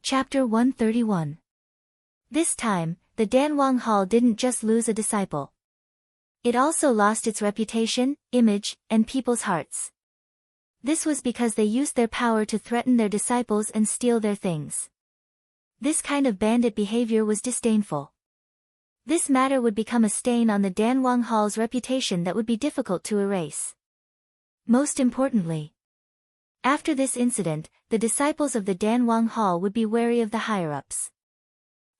Chapter 131. This time, the Danwang Hall didn't just lose a disciple. It also lost its reputation, image, and people's hearts. This was because they used their power to threaten their disciples and steal their things. This kind of bandit behavior was disdainful. This matter would become a stain on the Danwang Hall's reputation that would be difficult to erase. Most importantly, after this incident, the disciples of the Danwang Hall would be wary of the higher-ups.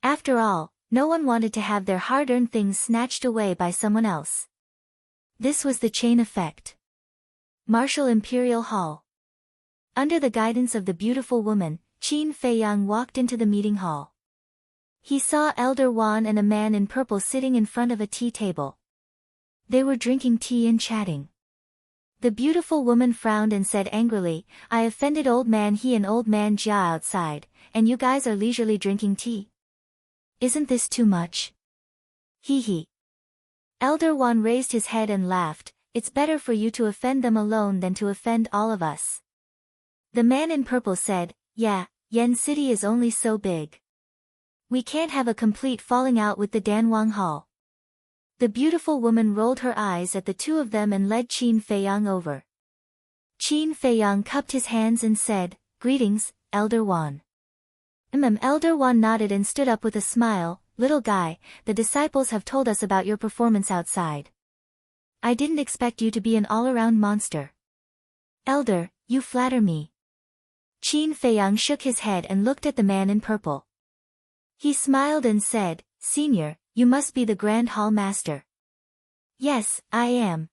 After all, no one wanted to have their hard-earned things snatched away by someone else. This was the chain effect. Martial Imperial Hall. Under the guidance of the beautiful woman, Qin Feiyang walked into the meeting hall. He saw Elder Wan and a man in purple sitting in front of a tea table. They were drinking tea and chatting. The beautiful woman frowned and said angrily, "I offended old man He and old man Jia outside, and you guys are leisurely drinking tea. Isn't this too much?" Hee hee. Elder Wan raised his head and laughed, "It's better for you to offend them alone than to offend all of us." The man in purple said, "Yeah, Yen City is only so big. We can't have a complete falling out with the Danwang Hall." The beautiful woman rolled her eyes at the two of them and led Qin Feiyang over. Qin Feiyang cupped his hands and said, "Greetings, Elder Wan." Elder Wan nodded and stood up with a smile, "Little guy, the disciples have told us about your performance outside. I didn't expect you to be an all-around monster." "Elder, you flatter me." Qin Feiyang shook his head and looked at the man in purple. He smiled and said, "Senior, you must be the Grand Hall Master." "Yes, I am."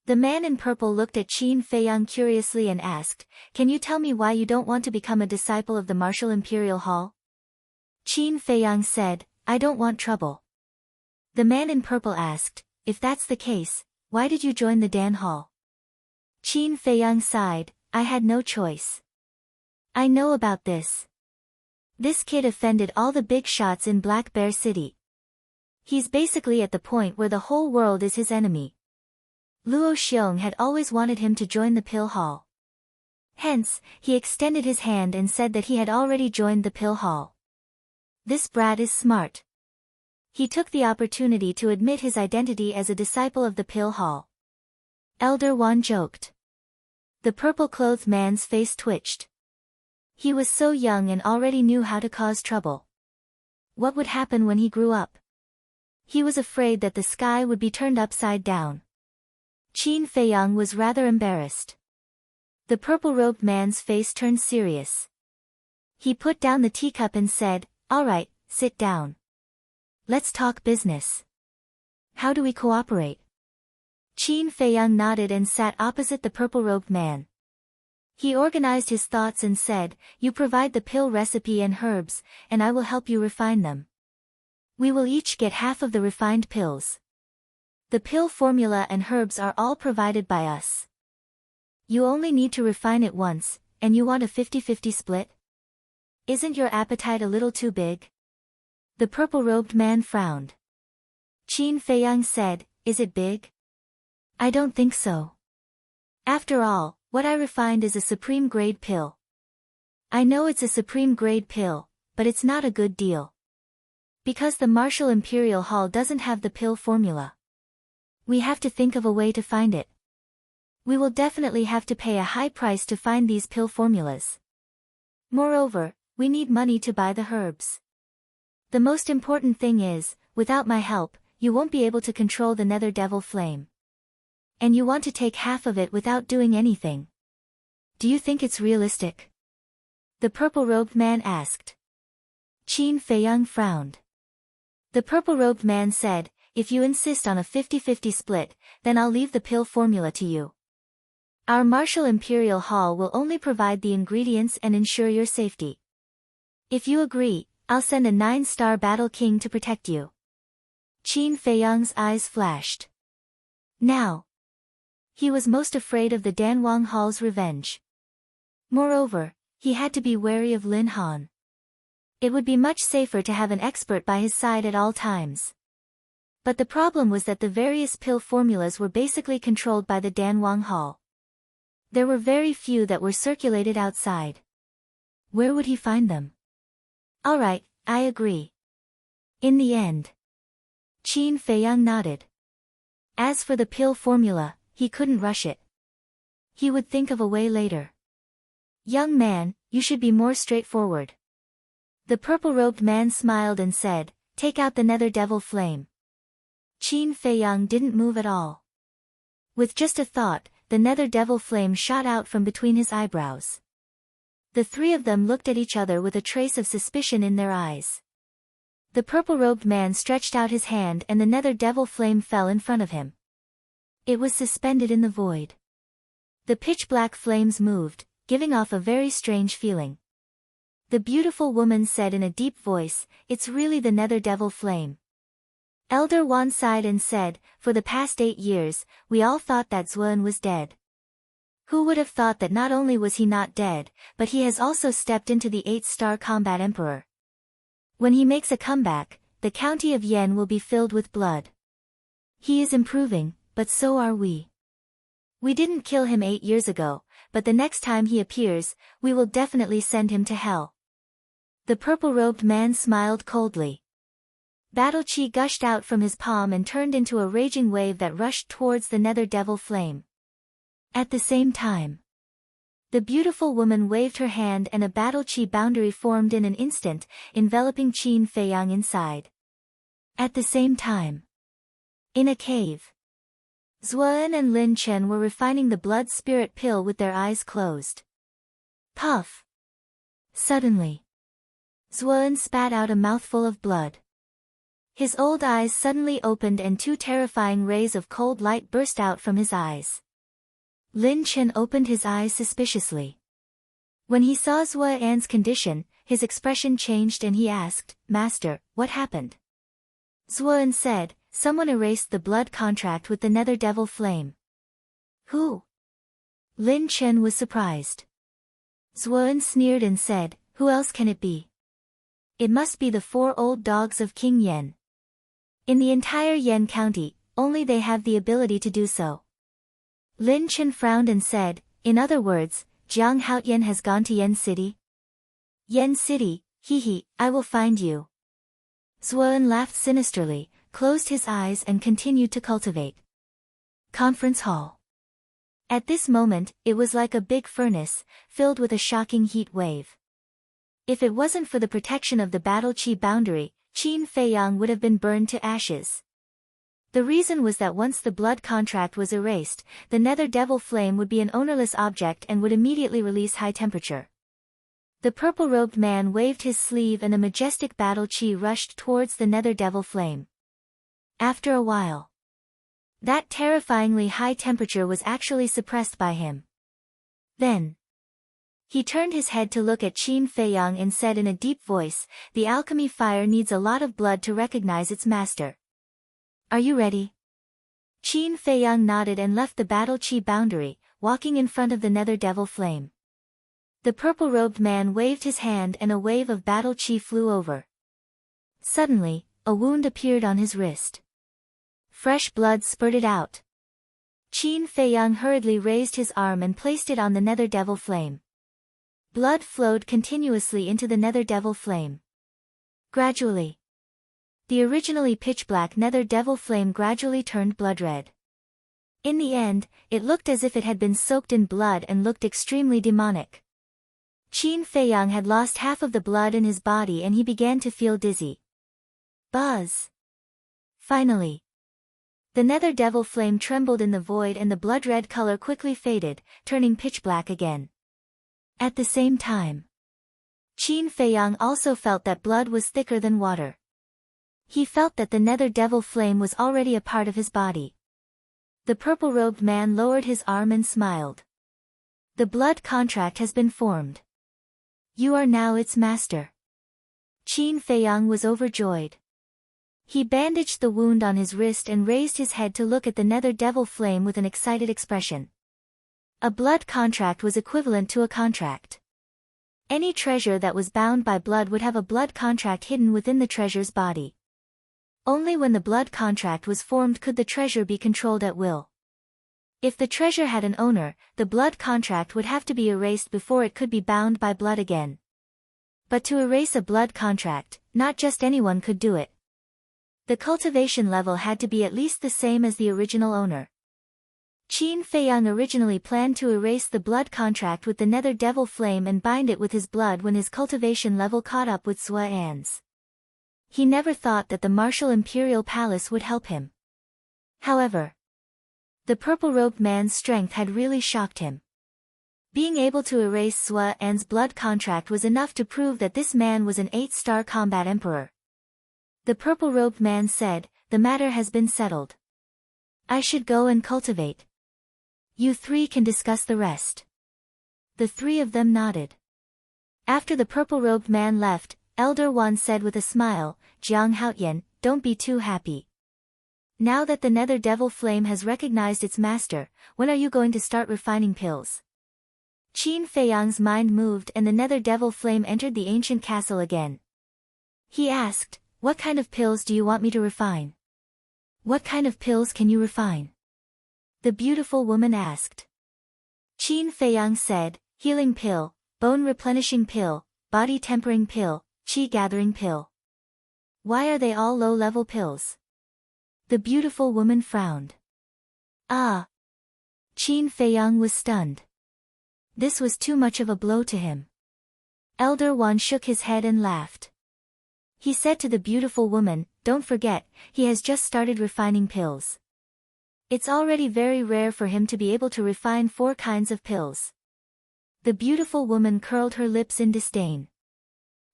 The man in purple looked at Qin Feiyang curiously and asked, "Can you tell me why you don't want to become a disciple of the Martial Imperial Hall?" Qin Feiyang said, "I don't want trouble." The man in purple asked, "If that's the case, why did you join the Dan Hall?" Qin Feiyang sighed, "I had no choice. I know about this. This kid offended all the big shots in Black Bear City. He's basically at the point where the whole world is his enemy. Luo Xiong had always wanted him to join the Pill Hall. Hence, he extended his hand and said that he had already joined the Pill Hall. This brat is smart. He took the opportunity to admit his identity as a disciple of the Pill Hall." Elder Wan joked. The purple-clothed man's face twitched. He was so young and already knew how to cause trouble. What would happen when he grew up? He was afraid that the sky would be turned upside down. Qin Feiyang was rather embarrassed. The purple-robed man's face turned serious. He put down the teacup and said, "All right, sit down. Let's talk business. How do we cooperate?" Qin Feiyang nodded and sat opposite the purple-robed man. He organized his thoughts and said, "You provide the pill recipe and herbs, and I will help you refine them. We will each get half of the refined pills. The pill formula and herbs are all provided by us. You only need to refine it once, and you want a 50-50 split? Isn't your appetite a little too big?" The purple-robed man frowned. Qin Feiyang said, "Is it big? I don't think so. After all, what I refined is a supreme-grade pill. I know it's a supreme-grade pill, but it's not a good deal. Because the Martial Imperial Hall doesn't have the pill formula. We have to think of a way to find it. We will definitely have to pay a high price to find these pill formulas. Moreover, we need money to buy the herbs. The most important thing is, without my help, you won't be able to control the Nether Devil Flame. And you want to take half of it without doing anything. Do you think it's realistic?" The purple-robed man asked. Qin Feiyang frowned. The purple-robed man said, "If you insist on a 50-50 split, then I'll leave the pill formula to you. Our Martial Imperial Hall will only provide the ingredients and ensure your safety. If you agree, I'll send a 9-star battle king to protect you." Qin Feiyang's eyes flashed. Now, he was most afraid of the Danwang Hall's revenge. Moreover, he had to be wary of Lin Han. It would be much safer to have an expert by his side at all times. But the problem was that the various pill formulas were basically controlled by the Danwang Hall. There were very few that were circulated outside. Where would he find them? Alright, I agree. In the end, Qin Feiyang nodded. As for the pill formula, he couldn't rush it. He would think of a way later. Young man, you should be more straightforward. The purple-robed man smiled and said, take out the nether devil flame. Qin Feiyang didn't move at all. With just a thought, the nether devil flame shot out from between his eyebrows. The three of them looked at each other with a trace of suspicion in their eyes. The purple-robed man stretched out his hand and the nether devil flame fell in front of him. It was suspended in the void. The pitch-black flames moved, giving off a very strange feeling. The beautiful woman said in a deep voice, it's really the nether devil flame. Elder Wan sighed and said, for the past 8 years, we all thought that Zuan was dead. Who would have thought that not only was he not dead, but he has also stepped into the 8-star combat emperor. When he makes a comeback, the county of Yen will be filled with blood. He is improving, but so are we. We didn't kill him 8 years ago, but the next time he appears, we will definitely send him to hell. The purple-robed man smiled coldly. Battle chi gushed out from his palm and turned into a raging wave that rushed towards the nether devil flame. At the same time, the beautiful woman waved her hand and a battle chi boundary formed in an instant, enveloping Qin Feiyang inside. At the same time, in a cave, Zuan and Lin Chen were refining the blood spirit pill with their eyes closed. Puff! Suddenly, Zuan spat out a mouthful of blood. His old eyes suddenly opened and 2 terrifying rays of cold light burst out from his eyes. Lin Chen opened his eyes suspiciously. When he saw Zuan's condition, his expression changed and he asked, Master, what happened? Zuan said, someone erased the blood contract with the nether devil flame. Who? Lin Chen was surprised. Zuan sneered and said, who else can it be? It must be the 4 old dogs of King Yen. In the entire Yen County, only they have the ability to do so. Lin Chen frowned and said, in other words, Jiang Haotian has gone to Yen City? Yen City, hee, I will find you. Zuan laughed sinisterly, closed his eyes and continued to cultivate. Conference hall. At this moment, it was like a big furnace, filled with a shocking heat wave. If it wasn't for the protection of the battle chi boundary, Qin Feiyang would have been burned to ashes. The reason was that once the blood contract was erased, the nether devil flame would be an ownerless object and would immediately release high temperature. The purple-robed man waved his sleeve and a majestic battle chi rushed towards the nether devil flame. After a while, that terrifyingly high temperature was actually suppressed by him. Then, he turned his head to look at Qin Feiyang and said in a deep voice, the alchemy fire needs a lot of blood to recognize its master. Are you ready? Qin Feiyang nodded and left the battle chi boundary, walking in front of the nether devil flame. The purple-robed man waved his hand and a wave of battle chi flew over. Suddenly, a wound appeared on his wrist. Fresh blood spurted out. Qin Feiyang hurriedly raised his arm and placed it on the nether devil flame. Blood flowed continuously into the nether devil flame. Gradually, the originally pitch-black nether devil flame gradually turned blood-red. In the end, it looked as if it had been soaked in blood and looked extremely demonic. Qin Feiyang had lost half of the blood in his body and he began to feel dizzy. Buzz! Finally, the nether devil flame trembled in the void and the blood-red color quickly faded, turning pitch-black again. At the same time, Qin Feiyang also felt that blood was thicker than water. He felt that the nether devil flame was already a part of his body. The purple-robed man lowered his arm and smiled. The blood contract has been formed. You are now its master. Qin Feiyang was overjoyed. He bandaged the wound on his wrist and raised his head to look at the nether devil flame with an excited expression. A blood contract was equivalent to a contract. Any treasure that was bound by blood would have a blood contract hidden within the treasure's body. Only when the blood contract was formed could the treasure be controlled at will. If the treasure had an owner, the blood contract would have to be erased before it could be bound by blood again. But to erase a blood contract, not just anyone could do it. The cultivation level had to be at least the same as the original owner. Qin Feiyang originally planned to erase the blood contract with the nether devil flame and bind it with his blood when his cultivation level caught up with Sua An's. He never thought that the martial imperial palace would help him. However, the purple-robed man's strength had really shocked him. Being able to erase Sua An's blood contract was enough to prove that this man was an 8-star combat emperor. The purple-robed man said, "The matter has been settled. I should go and cultivate. You three can discuss the rest." The three of them nodded. After the purple-robed man left, Elder Wan said with a smile, "Jiang Haotian, don't be too happy. Now that the nether devil flame has recognized its master, when are you going to start refining pills?" Qin Feiyang's mind moved and the nether devil flame entered the ancient castle again. He asked, "What kind of pills do you want me to refine?" "What kind of pills can you refine?" the beautiful woman asked. Qin Feiyang said, "Healing pill, bone replenishing pill, body tempering pill, qi gathering pill." "Why are they all low-level pills?" the beautiful woman frowned. "Ah!" Qin Feiyang was stunned. This was too much of a blow to him. Elder Wan shook his head and laughed. He said to the beautiful woman, "Don't forget, he has just started refining pills. It's already very rare for him to be able to refine 4 kinds of pills." The beautiful woman curled her lips in disdain.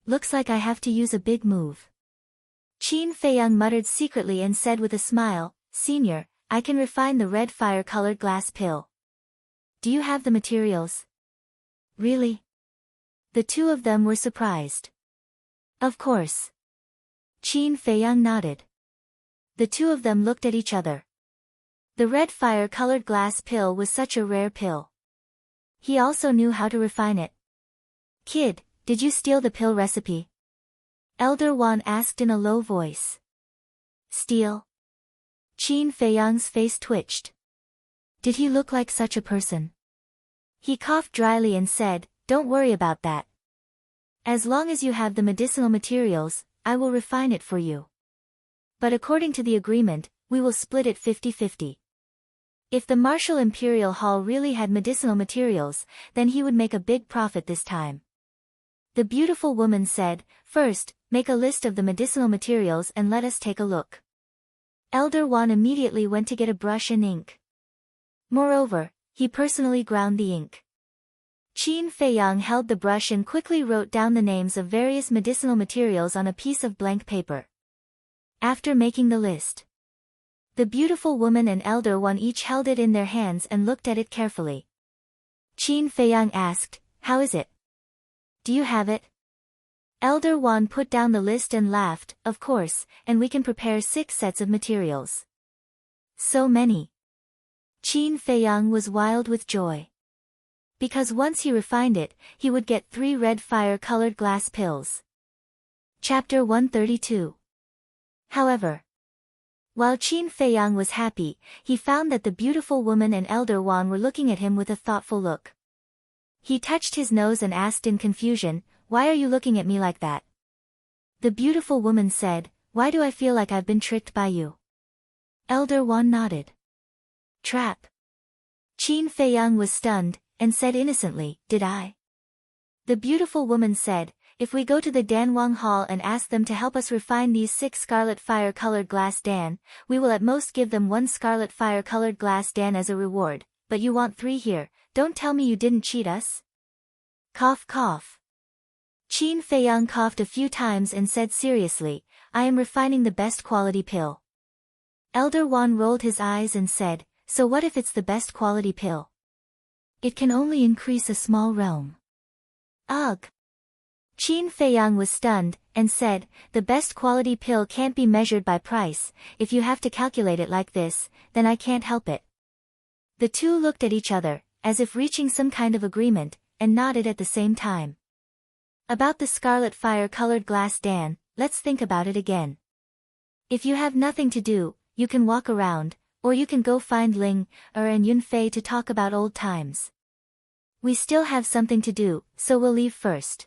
"Looks like I have to use a big move." Qin Feiyang muttered secretly and said with a smile, "Senior, I can refine the red fire-colored glass pill. Do you have the materials?" "Really?" The two of them were surprised. "Of course." Qin Feiyang nodded. The two of them looked at each other. The red fire-colored glass pill was such a rare pill. He also knew how to refine it. "Kid, did you steal the pill recipe?" Elder Wan asked in a low voice. "Steal?" Qin Feiyang's face twitched. Did he look like such a person? He coughed dryly and said, "Don't worry about that. As long as you have the medicinal materials, I will refine it for you. But according to the agreement, we will split it 50-50. If the Martial Imperial Hall really had medicinal materials, then he would make a big profit this time." The beautiful woman said, "First, make a list of the medicinal materials and let us take a look." Elder Wan immediately went to get a brush and ink. Moreover, he personally ground the ink. Qin Feiyang held the brush and quickly wrote down the names of various medicinal materials on a piece of blank paper. After making the list, the beautiful woman and Elder Wan each held it in their hands and looked at it carefully. Qin Feiyang asked, "How is it? Do you have it?" Elder Wan put down the list and laughed, "Of course, and we can prepare 6 sets of materials." So many. Qin Feiyang was wild with joy. Because once he refined it, he would get 3 red fire-colored glass pills. Chapter 132. However, while Qin Feiyang was happy, he found that the beautiful woman and Elder Wan were looking at him with a thoughtful look. He touched his nose and asked in confusion, "Why are you looking at me like that?" The beautiful woman said, "Why do I feel like I've been tricked by you?" Elder Wan nodded. "Trap." Qin Feiyang was stunned, and said innocently, "Did I?" The beautiful woman said, "If we go to the Danwang Hall and ask them to help us refine these 6 scarlet fire-colored glass dan, we will at most give them 1 scarlet fire-colored glass dan as a reward, but you want 3 here, don't tell me you didn't cheat us." Cough cough. Qin Feiyang coughed a few times and said seriously, "I am refining the best quality pill." Elder Wan rolled his eyes and said, "So what if it's the best quality pill? It can only increase a small realm." Ugh. Qin Feiyang was stunned, and said, "The best quality pill can't be measured by price, if you have to calculate it like this, then I can't help it." The two looked at each other, as if reaching some kind of agreement, and nodded at the same time. About the scarlet fire-colored glass dan, let's think about it again. If you have nothing to do, you can walk around, or you can go find Ling, and Yunfei to talk about old times. We still have something to do, so we'll leave first.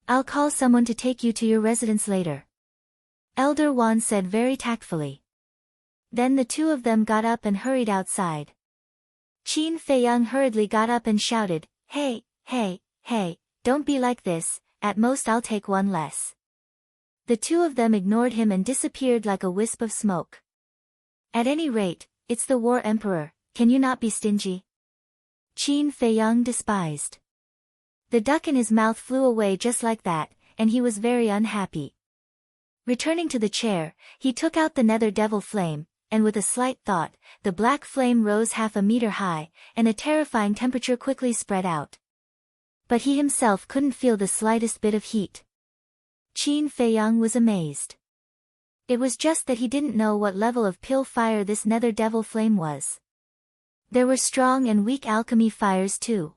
I'll call someone to take you to your residence later. Elder Wan said very tactfully. Then the two of them got up and hurried outside. Qin Feiyang hurriedly got up and shouted, "Hey, hey, hey, don't be like this, at most I'll take one less." The two of them ignored him and disappeared like a wisp of smoke. At any rate, it's the War Emperor, can you not be stingy? Qin Feiyang despised. The duck in his mouth flew away just like that, and he was very unhappy. Returning to the chair, he took out the nether devil flame, and with a slight thought, the black flame rose 1/2 meter high, and a terrifying temperature quickly spread out. But he himself couldn't feel the slightest bit of heat. Qin Feiyang was amazed. It was just that he didn't know what level of pill fire this nether devil flame was. There were strong and weak alchemy fires too.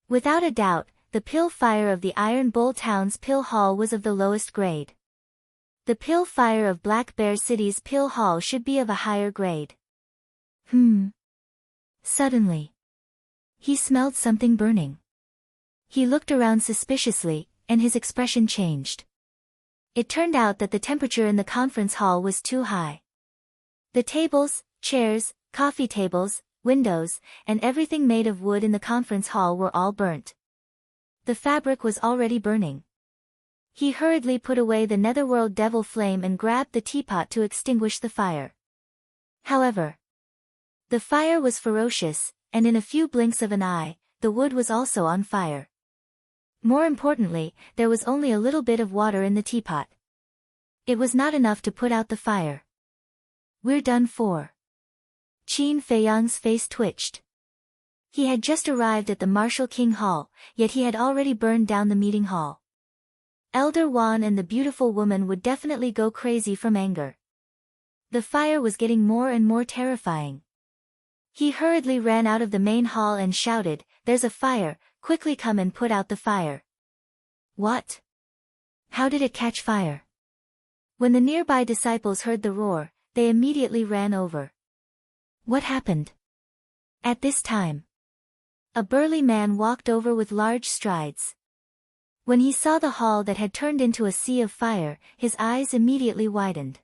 Without a doubt, the pill fire of the Iron Bull Town's pill hall was of the lowest grade. The pill fire of Black Bear City's pill hall should be of a higher grade. Suddenly, he smelled something burning. He looked around suspiciously, and his expression changed. It turned out that the temperature in the conference hall was too high. The tables, chairs, coffee tables, windows, and everything made of wood in the conference hall were all burnt. The fabric was already burning. He hurriedly put away the netherworld devil flame and grabbed the teapot to extinguish the fire. However, the fire was ferocious, and in a few blinks of an eye, the wood was also on fire. More importantly, there was only a little bit of water in the teapot. It was not enough to put out the fire. "We're done for." Qin Feiyang's face twitched. He had just arrived at the Martial King Hall, yet he had already burned down the meeting hall. Elder Wan and the beautiful woman would definitely go crazy from anger. The fire was getting more and more terrifying. He hurriedly ran out of the main hall and shouted, "There's a fire, quickly come and put out the fire." What? How did it catch fire? When the nearby disciples heard the roar, they immediately ran over. What happened? At this time, a burly man walked over with large strides. When he saw the hall that had turned into a sea of fire, his eyes immediately widened.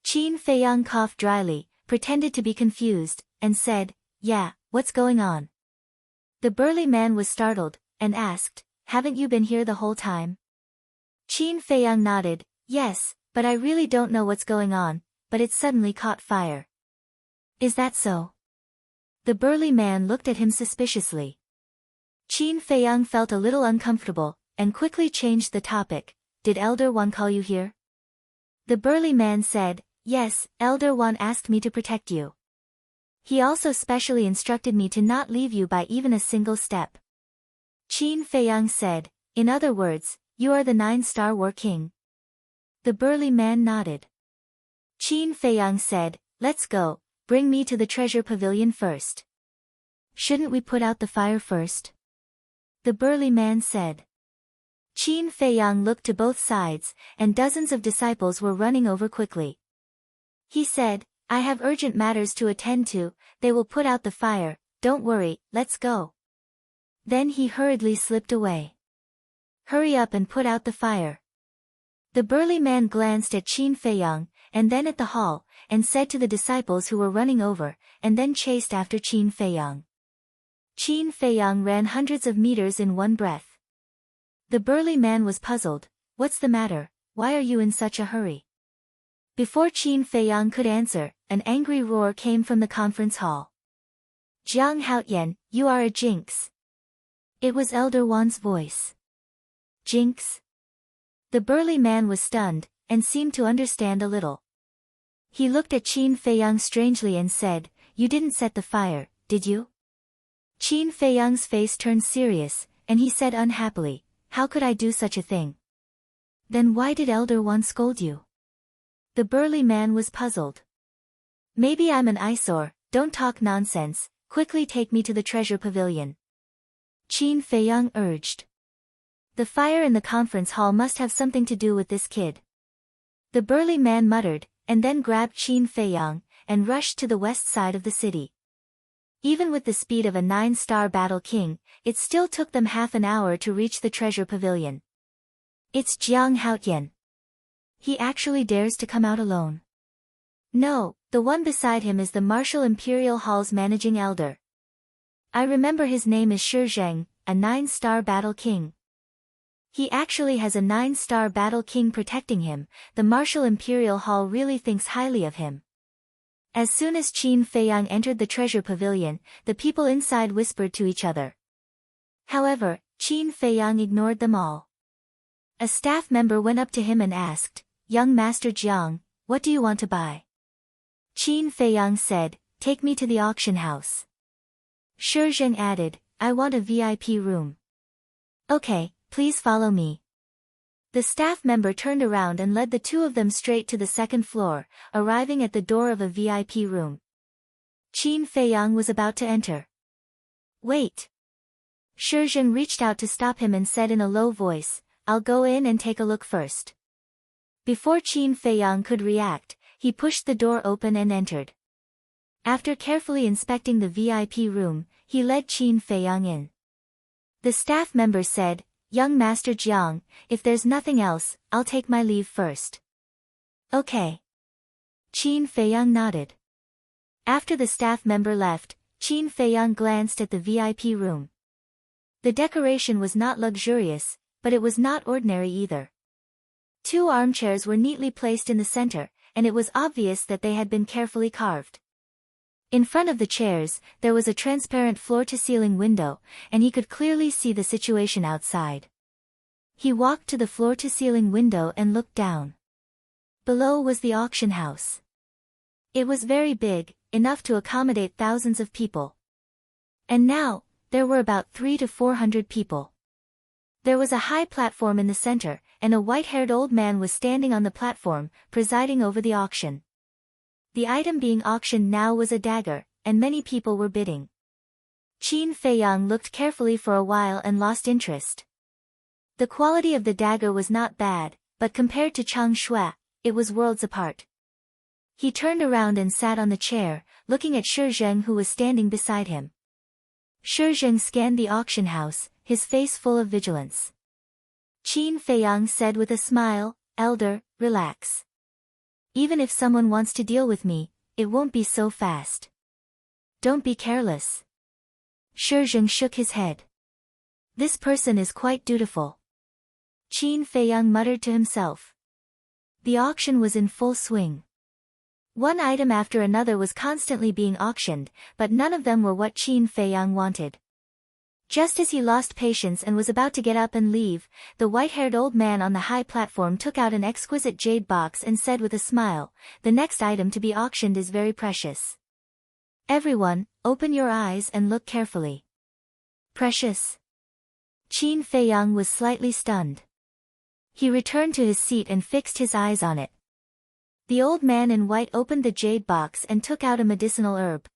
Qin Feiyang coughed dryly, pretended to be confused, and said, "Yeah, what's going on?" The burly man was startled, and asked, "Haven't you been here the whole time?" Qin Feiyang nodded, "Yes, but I really don't know what's going on, but it suddenly caught fire." "Is that so?" The burly man looked at him suspiciously. Qin Feiyang felt a little uncomfortable, and quickly changed the topic. "Did Elder Wan call you here?" The burly man said, "Yes, Elder Wan asked me to protect you. He also specially instructed me to not leave you by even a single step." Qin Feiyang said, "In other words, you are the 9-star War King?" The burly man nodded. Qin Feiyang said, "Let's go, bring me to the treasure pavilion first." "Shouldn't we put out the fire first?" The burly man said. Qin Feiyang looked to both sides, and dozens of disciples were running over quickly. He said, "I have urgent matters to attend to, they will put out the fire, don't worry, let's go." Then he hurriedly slipped away. "Hurry up and put out the fire." The burly man glanced at Qin Feiyang, and then at the hall, and said to the disciples who were running over, and then chased after Qin Feiyang. Qin Feiyang ran hundreds of meters in one breath. The burly man was puzzled. "What's the matter? Why are you in such a hurry?" Before Qin Feiyang could answer, an angry roar came from the conference hall. "Jiang Haotian, you are a jinx." It was Elder Wan's voice. "Jinx?" The burly man was stunned, and seemed to understand a little. He looked at Qin Feiyang strangely and said, "You didn't set the fire, did you?" Qin Feiyang's face turned serious, and he said unhappily, "How could I do such a thing?" "Then why did Elder Wan scold you?" The burly man was puzzled. "Maybe I'm an eyesore, don't talk nonsense, quickly take me to the treasure pavilion," Qin Feiyang urged. The fire in the conference hall must have something to do with this kid. The burly man muttered, and then grabbed Qin Feiyang, and rushed to the west side of the city. Even with the speed of a 9-star battle king, it still took them half an hour to reach the treasure pavilion. It's Jiang Haotian. He actually dares to come out alone. No, the one beside him is the Martial Imperial Hall's managing elder. I remember his name is Shi Zheng, a 9-star battle king. He actually has a 9-star battle king protecting him. The Martial Imperial Hall really thinks highly of him. As soon as Qin Feiyang entered the treasure pavilion, the people inside whispered to each other. However, Qin Feiyang ignored them all. A staff member went up to him and asked, "Young Master Jiang, what do you want to buy?" Qin Feiyang said, "Take me to the auction house." Shi Zheng added, "I want a VIP room." "Okay, please follow me." The staff member turned around and led the two of them straight to the second floor, arriving at the door of a VIP room. Qin Feiyang was about to enter. "Wait." Shi Zheng reached out to stop him and said in a low voice, "I'll go in and take a look first." Before Qin Feiyang could react, he pushed the door open and entered. After carefully inspecting the VIP room, he led Qin Feiyang in. The staff member said, "Young Master Jiang, if there's nothing else, I'll take my leave first." "Okay." Qin Feiyang nodded. After the staff member left, Qin Feiyang glanced at the VIP room. The decoration was not luxurious, but it was not ordinary either. 2 armchairs were neatly placed in the center, and it was obvious that they had been carefully carved. In front of the chairs, there was a transparent floor-to-ceiling window, and he could clearly see the situation outside. He walked to the floor-to-ceiling window and looked down. Below was the auction house. It was very big, enough to accommodate thousands of people. And now, there were about 300 to 400 people. There was a high platform in the center, and a white-haired old man was standing on the platform, presiding over the auction. The item being auctioned now was a dagger, and many people were bidding. Qin Feiyang looked carefully for a while and lost interest. The quality of the dagger was not bad, but compared to Chang Shui, it was worlds apart. He turned around and sat on the chair, looking at Shi Zheng who was standing beside him. Shi Zheng scanned the auction house, his face full of vigilance. Qin Feiyang said with a smile, "Elder, relax. Even if someone wants to deal with me, it won't be so fast. Don't be careless." Shi Zheng shook his head. "This person is quite dutiful." Qin Feiyang muttered to himself. The auction was in full swing. One item after another was constantly being auctioned, but none of them were what Qin Feiyang wanted. Just as he lost patience and was about to get up and leave, the white-haired old man on the high platform took out an exquisite jade box and said with a smile, "The next item to be auctioned is very precious. Everyone, open your eyes and look carefully." "Precious?" Qin Feiyang was slightly stunned. He returned to his seat and fixed his eyes on it. The old man in white opened the jade box and took out a medicinal herb.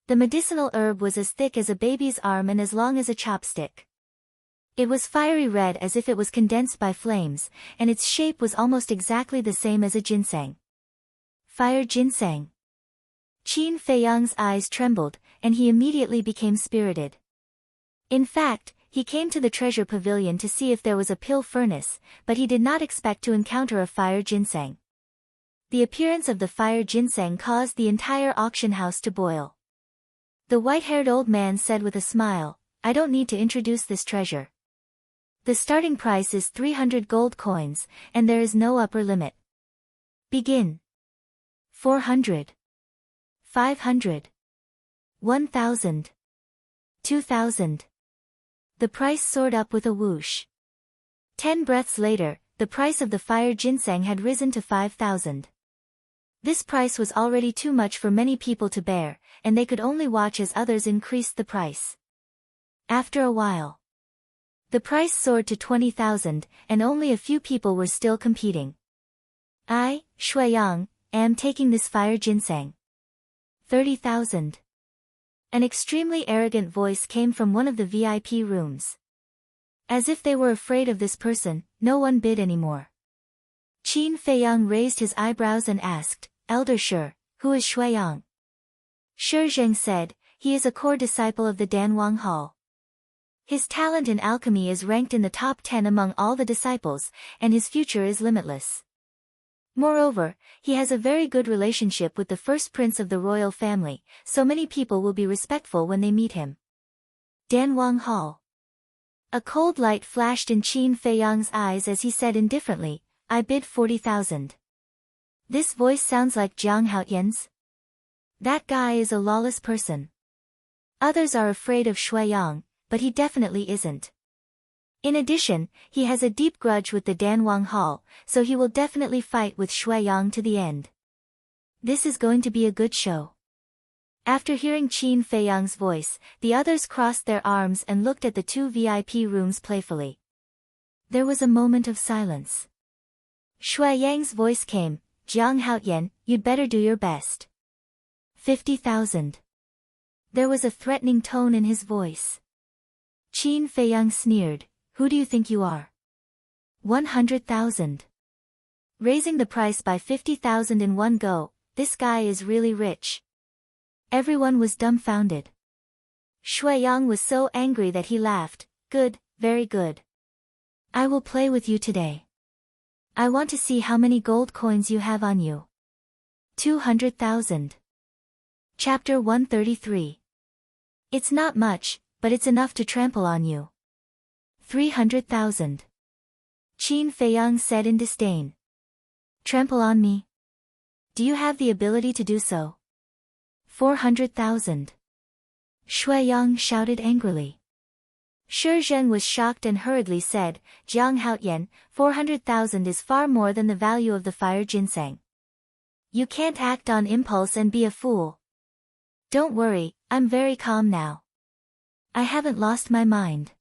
The medicinal herb was as thick as a baby's arm and as long as a chopstick. It was fiery red as if it was condensed by flames, and its shape was almost exactly the same as a ginseng. Fire ginseng. Qin Feiyang's eyes trembled, and he immediately became spirited. In fact, he came to the treasure pavilion to see if there was a pill furnace, but he did not expect to encounter a fire ginseng. The appearance of the fire ginseng caused the entire auction house to boil. The white-haired old man said with a smile, "I don't need to introduce this treasure. The starting price is 300 gold coins, and there is no upper limit. Begin." 400. 500. 1,000. 2,000. The price soared up with a whoosh. 10 breaths later, the price of the fire ginseng had risen to 5,000. This price was already too much for many people to bear, and they could only watch as others increased the price. After a while, the price soared to 20,000, and only a few people were still competing. "I, Shuiyang, am taking this fire ginseng." 30,000. An extremely arrogant voice came from one of the VIP rooms. As if they were afraid of this person, no one bid anymore. Qin Feiyang raised his eyebrows and asked, "Elder Shi, who is Shuiyang?" Shi Zheng said, "He is a core disciple of the Danwang Hall. His talent in alchemy is ranked in the top 10 among all the disciples, and his future is limitless. Moreover, he has a very good relationship with the first prince of the royal family, so many people will be respectful when they meet him. Danwang Hall. A cold light flashed in Qin Feiyang's eyes as he said indifferently, I bid 40,000. This voice sounds like Jiang Haoyan's. That guy is a lawless person. Others are afraid of Shui Yang, but he definitely isn't. In addition, he has a deep grudge with the Danwang Hall, so he will definitely fight with Shui Yang to the end. This is going to be a good show. After hearing Qin Feiyang's voice, the others crossed their arms and looked at the two VIP rooms playfully. There was a moment of silence. Shui Yang's voice came, Jiang Haoyan, you'd better do your best. 50,000. There was a threatening tone in his voice. Qin Feiyang sneered, who do you think you are? 100,000. Raising the price by 50,000 in one go, this guy is really rich. Everyone was dumbfounded. Shui Yang was so angry that he laughed, good, very good. I will play with you today. I want to see how many gold coins you have on you. 200,000. Chapter 133. It's not much, but it's enough to trample on you. 300,000. Qin Feiyang said in disdain. Trample on me? Do you have the ability to do so? 400,000. Shui Yang shouted angrily. Shi Zhen was shocked and hurriedly said, Jiang Haoyan, 400,000 is far more than the value of the fire ginseng. You can't act on impulse and be a fool. Don't worry, I'm very calm now. I haven't lost my mind.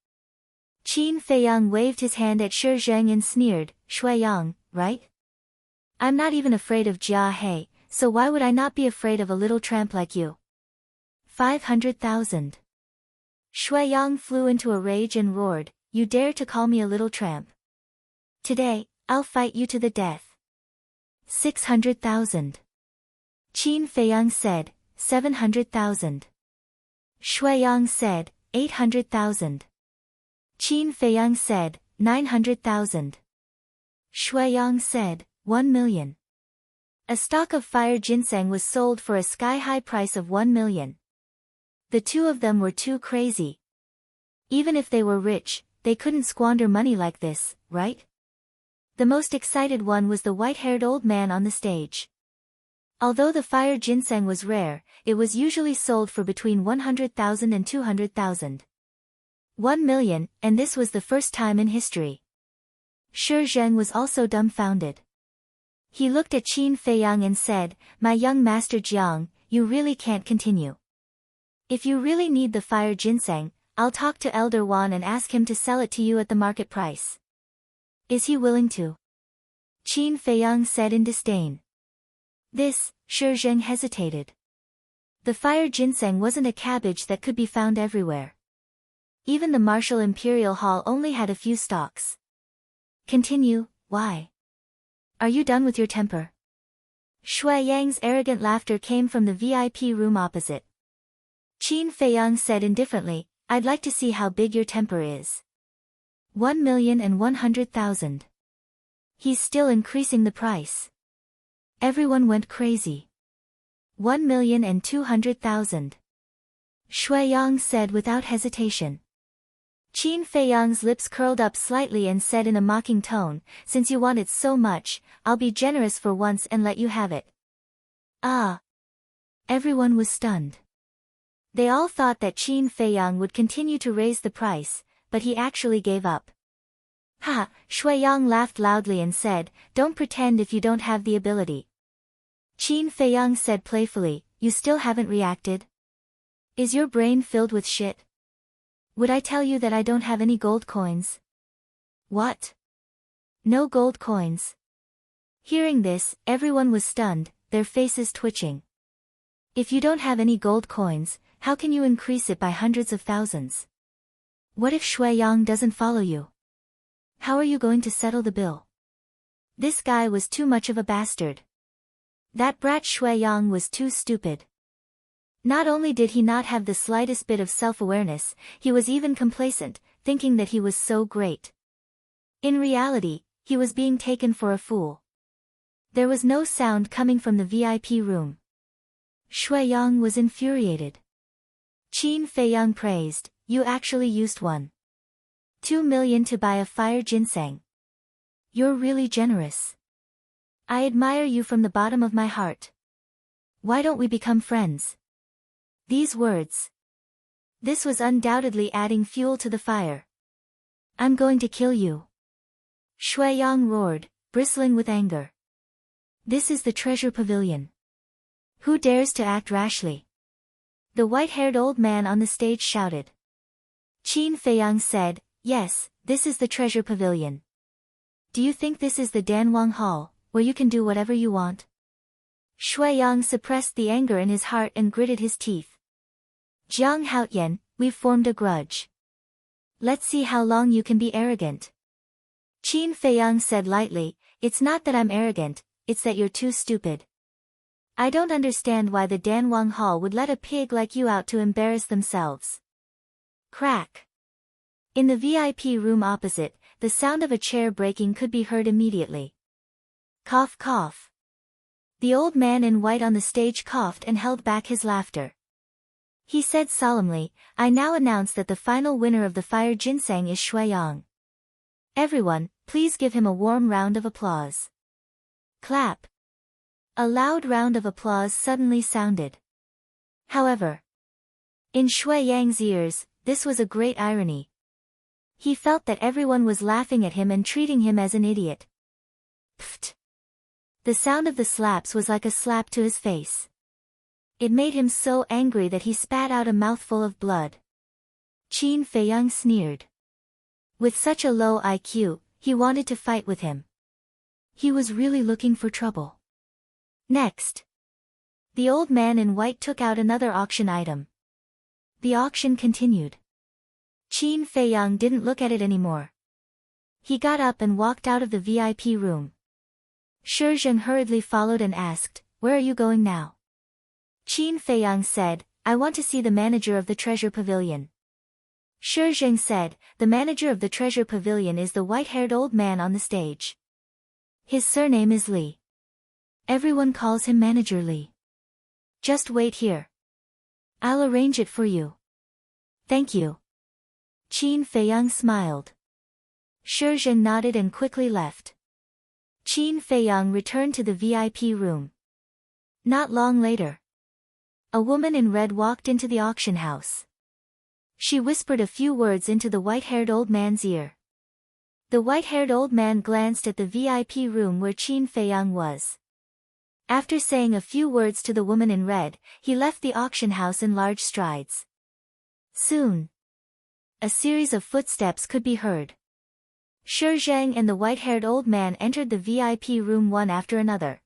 Qin Feiyang waved his hand at Shi Zhen and sneered, Shui Yang, right? I'm not even afraid of Jia He, so why would I not be afraid of a little tramp like you? 500,000. Shui Yang flew into a rage and roared, you dare to call me a little tramp? Today, I'll fight you to the death. 600,000. Qin Feiyang said, 700,000. Shui Yang said, 800,000. Qin Feiyang said, 900,000. Shui Yang said, 1 million. A stock of fire ginseng was sold for a sky-high price of 1 million. The two of them were too crazy. Even if they were rich, they couldn't squander money like this, right? The most excited one was the white-haired old man on the stage. Although the fire ginseng was rare, it was usually sold for between 100,000 and 200,000. 1 million, and this was the first time in history. Shi Zhen was also dumbfounded. He looked at Qin Feiyang and said, my young master Jiang, you really can't continue. If you really need the fire ginseng, I'll talk to Elder Wan and ask him to sell it to you at the market price. Is he willing to? Qin Feiyang said in disdain. This, Shi Zhen hesitated. The fire ginseng wasn't a cabbage that could be found everywhere. Even the Martial Imperial Hall only had a few stalks. Continue, why? Are you done with your temper? Shui Yang's arrogant laughter came from the VIP room opposite. Qin Feiyang said indifferently, I'd like to see how big your temper is. 1,100,000. He's still increasing the price. Everyone went crazy. 1,200,000. Shui Yang said without hesitation. Qin Feiyang's lips curled up slightly and said in a mocking tone, since you want it so much, I'll be generous for once and let you have it. Ah! Everyone was stunned. They all thought that Qin Feiyang would continue to raise the price, but he actually gave up. Ha! Shui Yang laughed loudly and said, don't pretend if you don't have the ability. Qin Feiyang said playfully, you still haven't reacted? Is your brain filled with shit? Would I tell you that I don't have any gold coins? What? No gold coins. Hearing this, everyone was stunned, their faces twitching. If you don't have any gold coins, how can you increase it by hundreds of thousands? What if Shui Yang doesn't follow you? How are you going to settle the bill? This guy was too much of a bastard. That brat Shui Yang was too stupid. Not only did he not have the slightest bit of self-awareness, he was even complacent, thinking that he was so great. In reality, he was being taken for a fool. There was no sound coming from the VIP room. Shui Yang was infuriated. Qin Feiyang praised, "You actually used 1.2 million to buy a fire ginseng. You're really generous. I admire you from the bottom of my heart. Why don't we become friends?" These words. This was undoubtedly adding fuel to the fire. "I'm going to kill you." Shui Yang roared, bristling with anger. "This is the treasure pavilion. Who dares to act rashly?" The white-haired old man on the stage shouted. Qin Feiyang said, "Yes, this is the treasure pavilion. Do you think this is the Danwang Hall, where you can do whatever you want?" Shui Yang suppressed the anger in his heart and gritted his teeth. "Jiang Haotian, we've formed a grudge. Let's see how long you can be arrogant." Qin Feiyang said lightly, "It's not that I'm arrogant, it's that you're too stupid. I don't understand why the Danwang Hall would let a pig like you out to embarrass themselves." Crack. In the VIP room opposite, the sound of a chair breaking could be heard immediately. Cough cough. The old man in white on the stage coughed and held back his laughter. He said solemnly, "I now announce that the final winner of the fire ginseng is Shui Yang. Everyone, please give him a warm round of applause." Clap. A loud round of applause suddenly sounded. However, in Shui Yang's ears, this was a great irony. He felt that everyone was laughing at him and treating him as an idiot. Pfft. The sound of the slaps was like a slap to his face. It made him so angry that he spat out a mouthful of blood. Qin Feiyang sneered. With such a low IQ, he wanted to fight with him. He was really looking for trouble. Next, the old man in white took out another auction item. The auction continued. Qin Feiyang didn't look at it anymore. He got up and walked out of the VIP room. Shi Zheng hurriedly followed and asked, "Where are you going now?" Qin Feiyang said, "I want to see the manager of the treasure pavilion." Shi Zheng said, "The manager of the treasure pavilion is the white-haired old man on the stage. His surname is Li. Everyone calls him Manager Li. Just wait here. I'll arrange it for you." "Thank you." Qin Feiyang smiled. Shi Zheng nodded and quickly left. Qin Feiyang returned to the VIP room. Not long later, a woman in red walked into the auction house. She whispered a few words into the white-haired old man's ear. The white-haired old man glanced at the VIP room where Qin Feiyang was. After saying a few words to the woman in red, he left the auction house in large strides. Soon, a series of footsteps could be heard. Shi Zheng and the white-haired old man entered the VIP room one after another.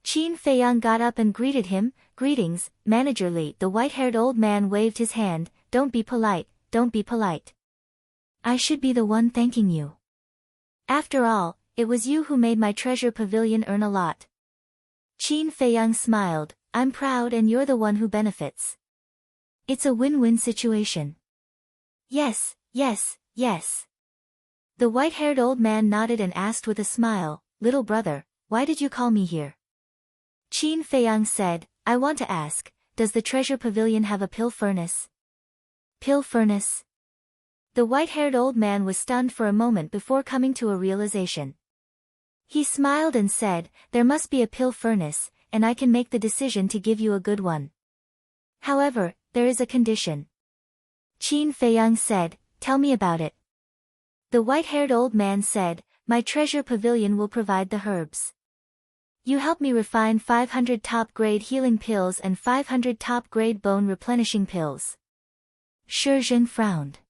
Qin Feiyang got up and greeted him. "Greetings, Manager Li." The white-haired old man waved his hand. "Don't be polite, don't be polite. I should be the one thanking you. After all, it was you who made my treasure pavilion earn a lot." Qin Feiyang smiled, "I'm proud and you're the one who benefits. It's a win-win situation." "Yes, yes, yes." The white-haired old man nodded and asked with a smile, "Little brother, why did you call me here?" Qin Feiyang said, "I want to ask, does the treasure pavilion have a pill furnace?" Pill furnace? The white-haired old man was stunned for a moment before coming to a realization. He smiled and said, "There must be a pill furnace, and I can make the decision to give you a good one. However, there is a condition." Qin Feiyang said, "Tell me about it." The white-haired old man said, "My treasure pavilion will provide the herbs. You help me refine 500 top-grade healing pills and 500 top-grade bone replenishing pills." Shi Zheng frowned.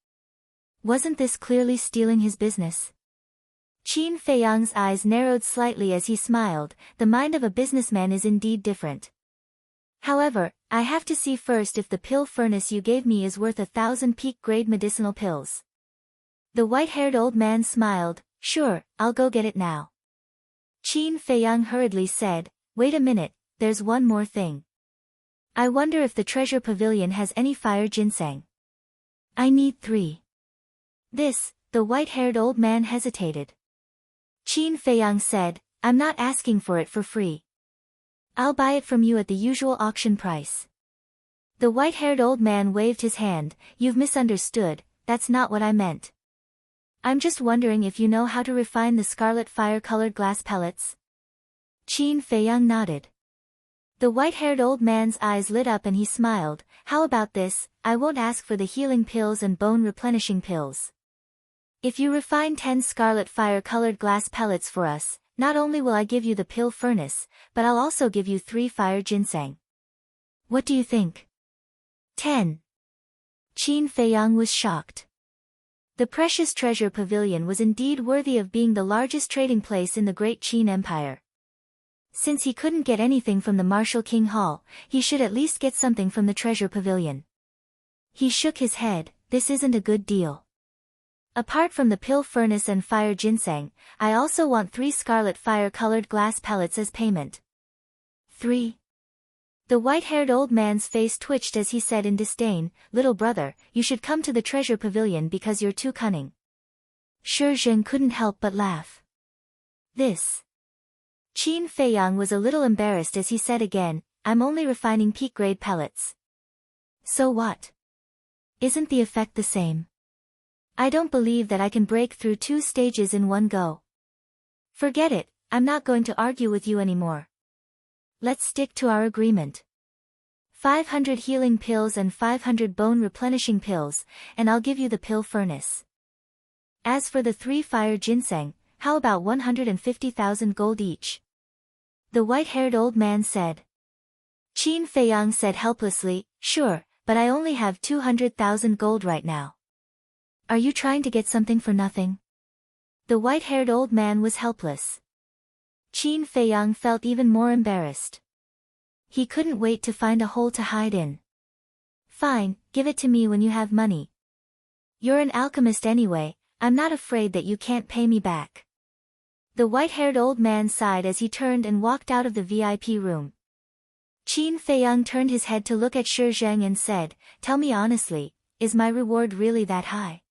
Wasn't this clearly stealing his business? Qin Feiyang's eyes narrowed slightly as he smiled. The mind of a businessman is indeed different. "However, I have to see first if the pill furnace you gave me is worth 1,000 peak-grade medicinal pills." The white-haired old man smiled. "Sure, I'll go get it now." Qin Feiyang hurriedly said, "Wait a minute, there's one more thing. I wonder if the treasure pavilion has any fire ginseng. I need 3. The white-haired old man hesitated. Qin Feiyang said, I'm not asking for it for free. I'll buy it from you at the usual auction price. The white-haired old man waved his hand. You've misunderstood, that's not what I meant. I'm just wondering if you know how to refine the scarlet fire-colored glass pellets? Qin Feiyang nodded. The white-haired old man's eyes lit up and he smiled. How about this? I won't ask for the healing pills and bone-replenishing pills. If you refine 10 scarlet fire-colored glass pellets for us, not only will I give you the pill furnace, but I'll also give you 3 fire ginseng. What do you think? 10. Qin Feiyang was shocked. The precious treasure pavilion was indeed worthy of being the largest trading place in the great Qin Empire. Since he couldn't get anything from the Martial King Hall, he should at least get something from the treasure pavilion. He shook his head. This isn't a good deal. Apart from the pill furnace and fire ginseng, I also want 3 scarlet fire-colored glass pellets as payment. 3. The white-haired old man's face twitched as he said in disdain, Little brother, you should come to the treasure pavilion because you're too cunning. Shi Zheng couldn't help but laugh. Qin Feiyang was a little embarrassed as he said again, I'm only refining peak-grade pellets. So what? Isn't the effect the same? I don't believe that I can break through 2 stages in one go. Forget it, I'm not going to argue with you anymore. Let's stick to our agreement. 500 healing pills and 500 bone-replenishing pills, and I'll give you the pill furnace. As for the 3 fire ginseng, how about 150,000 gold each? The white-haired old man said. Qin Feiyang said helplessly, Sure, but I only have 200,000 gold right now. Are you trying to get something for nothing? The white-haired old man was helpless. Qin Feiyang felt even more embarrassed. He couldn't wait to find a hole to hide in. Fine, give it to me when you have money. You're an alchemist anyway, I'm not afraid that you can't pay me back. The white-haired old man sighed as he turned and walked out of the VIP room. Qin Feiyang turned his head to look at Shi Zheng and said, Tell me honestly, is my reward really that high?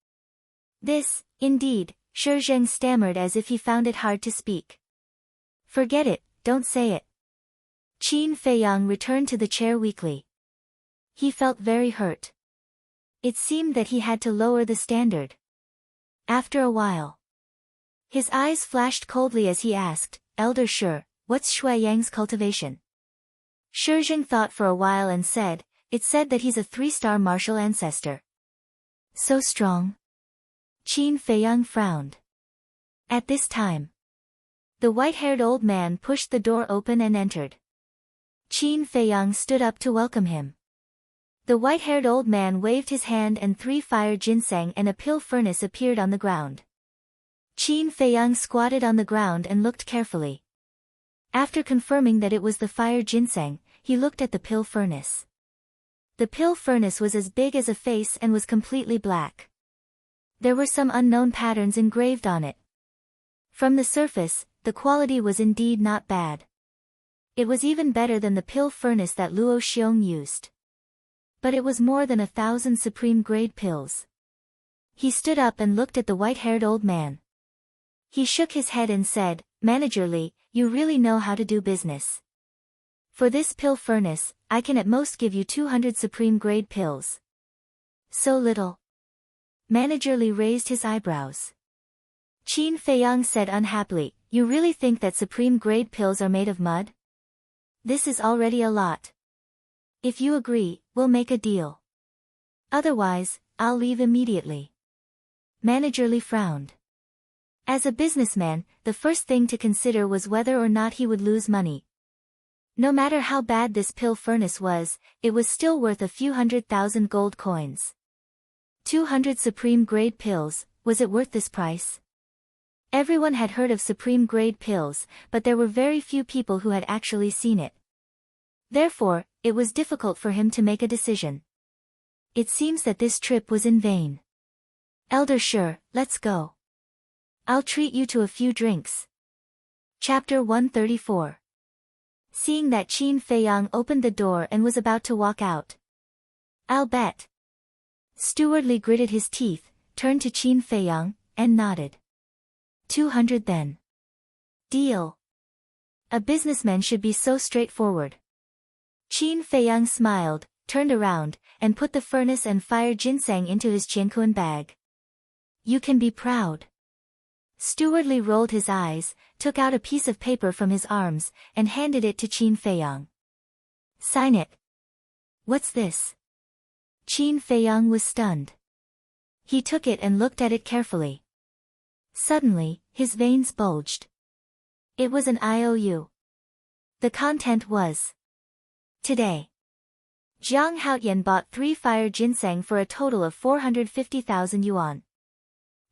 Indeed, Shi Zheng stammered as if he found it hard to speak. Forget it, don't say it. Qin Feiyang returned to the chair weakly. He felt very hurt. It seemed that he had to lower the standard. After a while, his eyes flashed coldly as he asked, Elder Shi, what's Shui Yang's cultivation? Shi Zheng thought for a while and said, It's said that he's a 3-star martial ancestor. So strong? Qin Feiyang frowned. At this time, the white-haired old man pushed the door open and entered. Qin Feiyang stood up to welcome him. The white-haired old man waved his hand and 3 fire ginseng and a pill furnace appeared on the ground. Qin Feiyang squatted on the ground and looked carefully. After confirming that it was the fire ginseng, he looked at the pill furnace. The pill furnace was as big as a face and was completely black. There were some unknown patterns engraved on it. From the surface, the quality was indeed not bad. It was even better than the pill furnace that Luo Xiong used. But it was more than 1,000 supreme-grade pills. He stood up and looked at the white-haired old man. He shook his head and said, Manager Li, you really know how to do business. For this pill furnace, I can at most give you 200 supreme-grade pills. So little. Manager Li raised his eyebrows. Qin Feiyang said unhappily, You really think that supreme-grade pills are made of mud? This is already a lot. If you agree, we'll make a deal. Otherwise, I'll leave immediately. Manager Li frowned. As a businessman, the first thing to consider was whether or not he would lose money. No matter how bad this pill furnace was, it was still worth a few 100,000 gold coins. 200 supreme-grade pills, was it worth this price? Everyone had heard of supreme-grade pills, but there were very few people who had actually seen it. Therefore, it was difficult for him to make a decision. It seems that this trip was in vain. Elder Shi, let's go. I'll treat you to a few drinks. Chapter 134. seeing that Qin Feiyang opened the door and was about to walk out. "I'll bet." Steward Li gritted his teeth, turned to Qin Feiyang, and nodded. 200 then. Deal. A businessman should be so straightforward. Qin Feiyang smiled, turned around, and put the furnace and fire ginseng into his qiankuan bag. "You can be proud." Steward Li rolled his eyes, took out a piece of paper from his arms, and handed it to Qin Feiyang. "Sign it." "What's this?" Qin Feiyang was stunned. He took it and looked at it carefully. Suddenly, his veins bulged. It was an IOU. The content was: Today, Jiang Haotian bought 3 fire ginseng for a total of 450,000 yuan.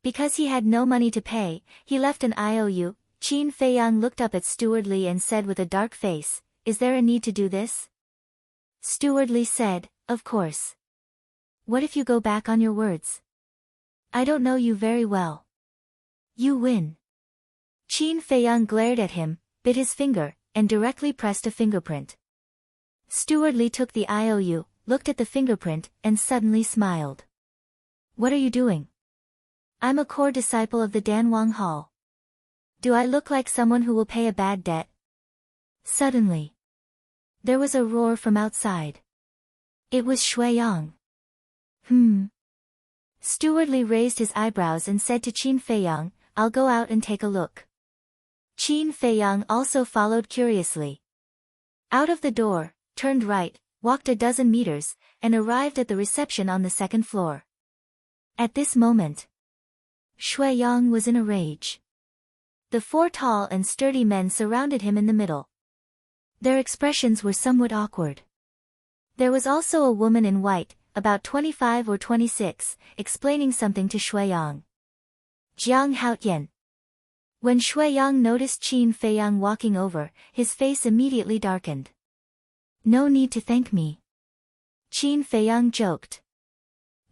Because he had no money to pay, he left an IOU. Qin Feiyang looked up at Steward Li and said with a dark face, "Is there a need to do this?" Steward Li said, "Of course." "What if you go back on your words? I don't know you very well." "You win." Qin Feiyang glared at him, bit his finger, and directly pressed a fingerprint. Steward Li took the IOU, looked at the fingerprint, and suddenly smiled. "What are you doing?" "I'm a core disciple of the Danwang Hall. Do I look like someone who will pay a bad debt?" Suddenly, there was a roar from outside. It was Shui Yang. Steward Li raised his eyebrows and said to Qin Feiyang, "I'll go out and take a look." Qin Feiyang also followed curiously. Out of the door, turned right, walked a dozen meters, and arrived at the reception on the 2nd floor. At this moment, Shui Yang was in a rage. The 4 tall and sturdy men surrounded him in the middle. Their expressions were somewhat awkward. There was also a woman in white, about 25 or 26, explaining something to Shui Yang. "Jiang Haotian." When Shui Yang noticed Qin Feiyang walking over, his face immediately darkened. "No need to thank me." Qin Feiyang joked.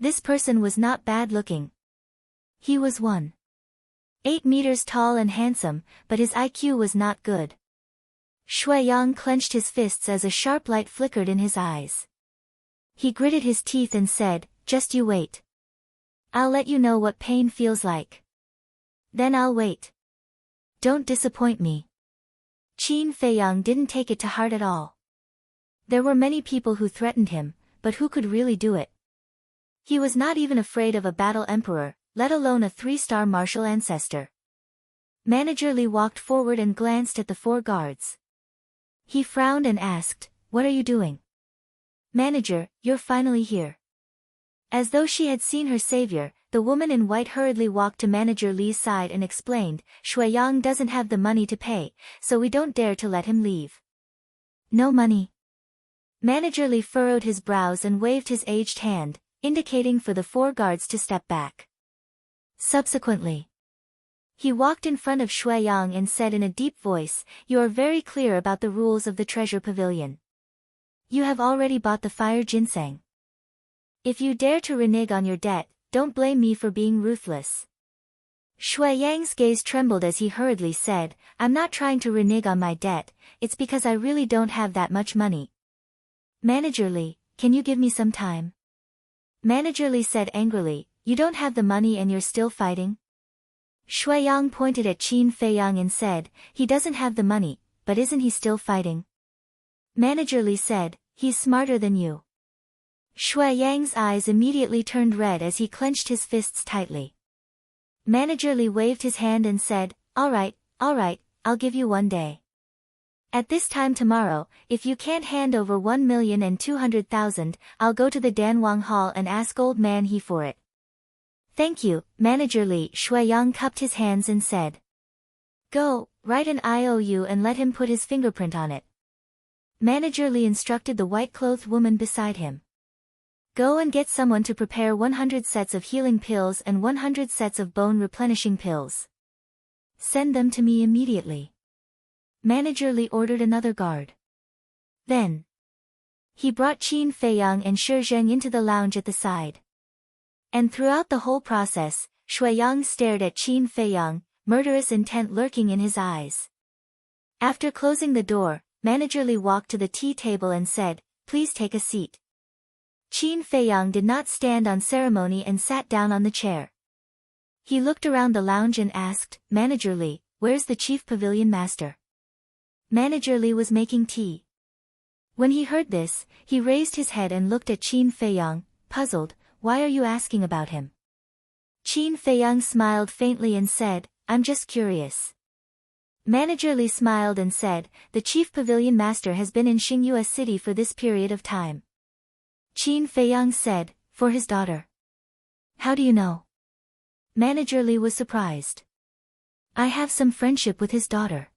This person was not bad-looking. He was 1.8 meters tall and handsome, but his IQ was not good. Shui Yang clenched his fists as a sharp light flickered in his eyes. He gritted his teeth and said, "Just you wait. I'll let you know what pain feels like. Then I'll wait. Don't disappoint me." Qin Feiyang didn't take it to heart at all. There were many people who threatened him, but who could really do it? He was not even afraid of a battle emperor, let alone a 3-star martial ancestor. Manager Li walked forward and glanced at the 4 guards. He frowned and asked, "What are you doing?" "Manager, you're finally here." As though she had seen her savior, the woman in white hurriedly walked to Manager Li's side and explained, "Shui Yang doesn't have the money to pay, so we don't dare to let him leave." "No money?" Manager Li furrowed his brows and waved his aged hand, indicating for the 4 guards to step back. Subsequently, he walked in front of Shui Yang and said in a deep voice, "You are very clear about the rules of the treasure pavilion. You have already bought the fire ginseng. If you dare to renege on your debt, don't blame me for being ruthless." Shui Yang's gaze trembled as he hurriedly said, "I'm not trying to renege on my debt, it's because I really don't have that much money." "Manager Li, can you give me some time?" Manager Li said angrily, "You don't have the money and you're still fighting?" Shui Yang pointed at Qin Feiyang and said, "He doesn't have the money, but isn't he still fighting?" Manager Li said, "He's smarter than you." Shui Yang's eyes immediately turned red as he clenched his fists tightly. Manager Li waved his hand and said, all right, I'll give you 1 day. At this time tomorrow, if you can't hand over 1,200,000, I'll go to the Danwang Hall and ask old man He for it." "Thank you, Manager Li." Shui Yang cupped his hands and said, "Go, write an IOU and let him put his fingerprint on it." Manager Li instructed the white-clothed woman beside him. "Go and get someone to prepare 100 sets of healing pills and 100 sets of bone-replenishing pills. Send them to me immediately." Manager Li ordered another guard. Then, he brought Qin Feiyang and Shi Zheng into the lounge at the side. And throughout the whole process, Shui Yang stared at Qin Feiyang, murderous intent lurking in his eyes. After closing the door, Manager Li walked to the tea table and said, "Please take a seat." Qin Feiyang did not stand on ceremony and sat down on the chair. He looked around the lounge and asked, "Manager Li, where's the chief pavilion master?" Manager Li was making tea. When he heard this, he raised his head and looked at Qin Feiyang, puzzled. "Why are you asking about him?" Qin Feiyang smiled faintly and said, "I'm just curious." Manager Li smiled and said, "The chief pavilion master has been in Xingyue city for this period of time." Qin Feiyang said, "For his daughter." "How do you know?" Manager Li was surprised. "I have some friendship with his daughter."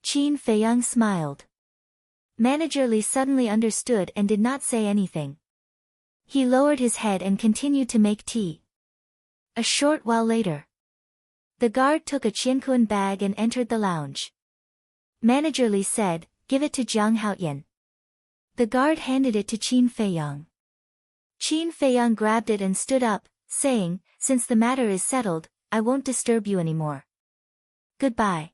Qin Feiyang smiled. Manager Li suddenly understood and did not say anything. He lowered his head and continued to make tea. A short while later, the guard took a Qianquan bag and entered the lounge. Manager Li said, "Give it to Jiang Haoyan." The guard handed it to Qin Feiyang. Qin Feiyang grabbed it and stood up, saying, "Since the matter is settled, I won't disturb you anymore. Goodbye."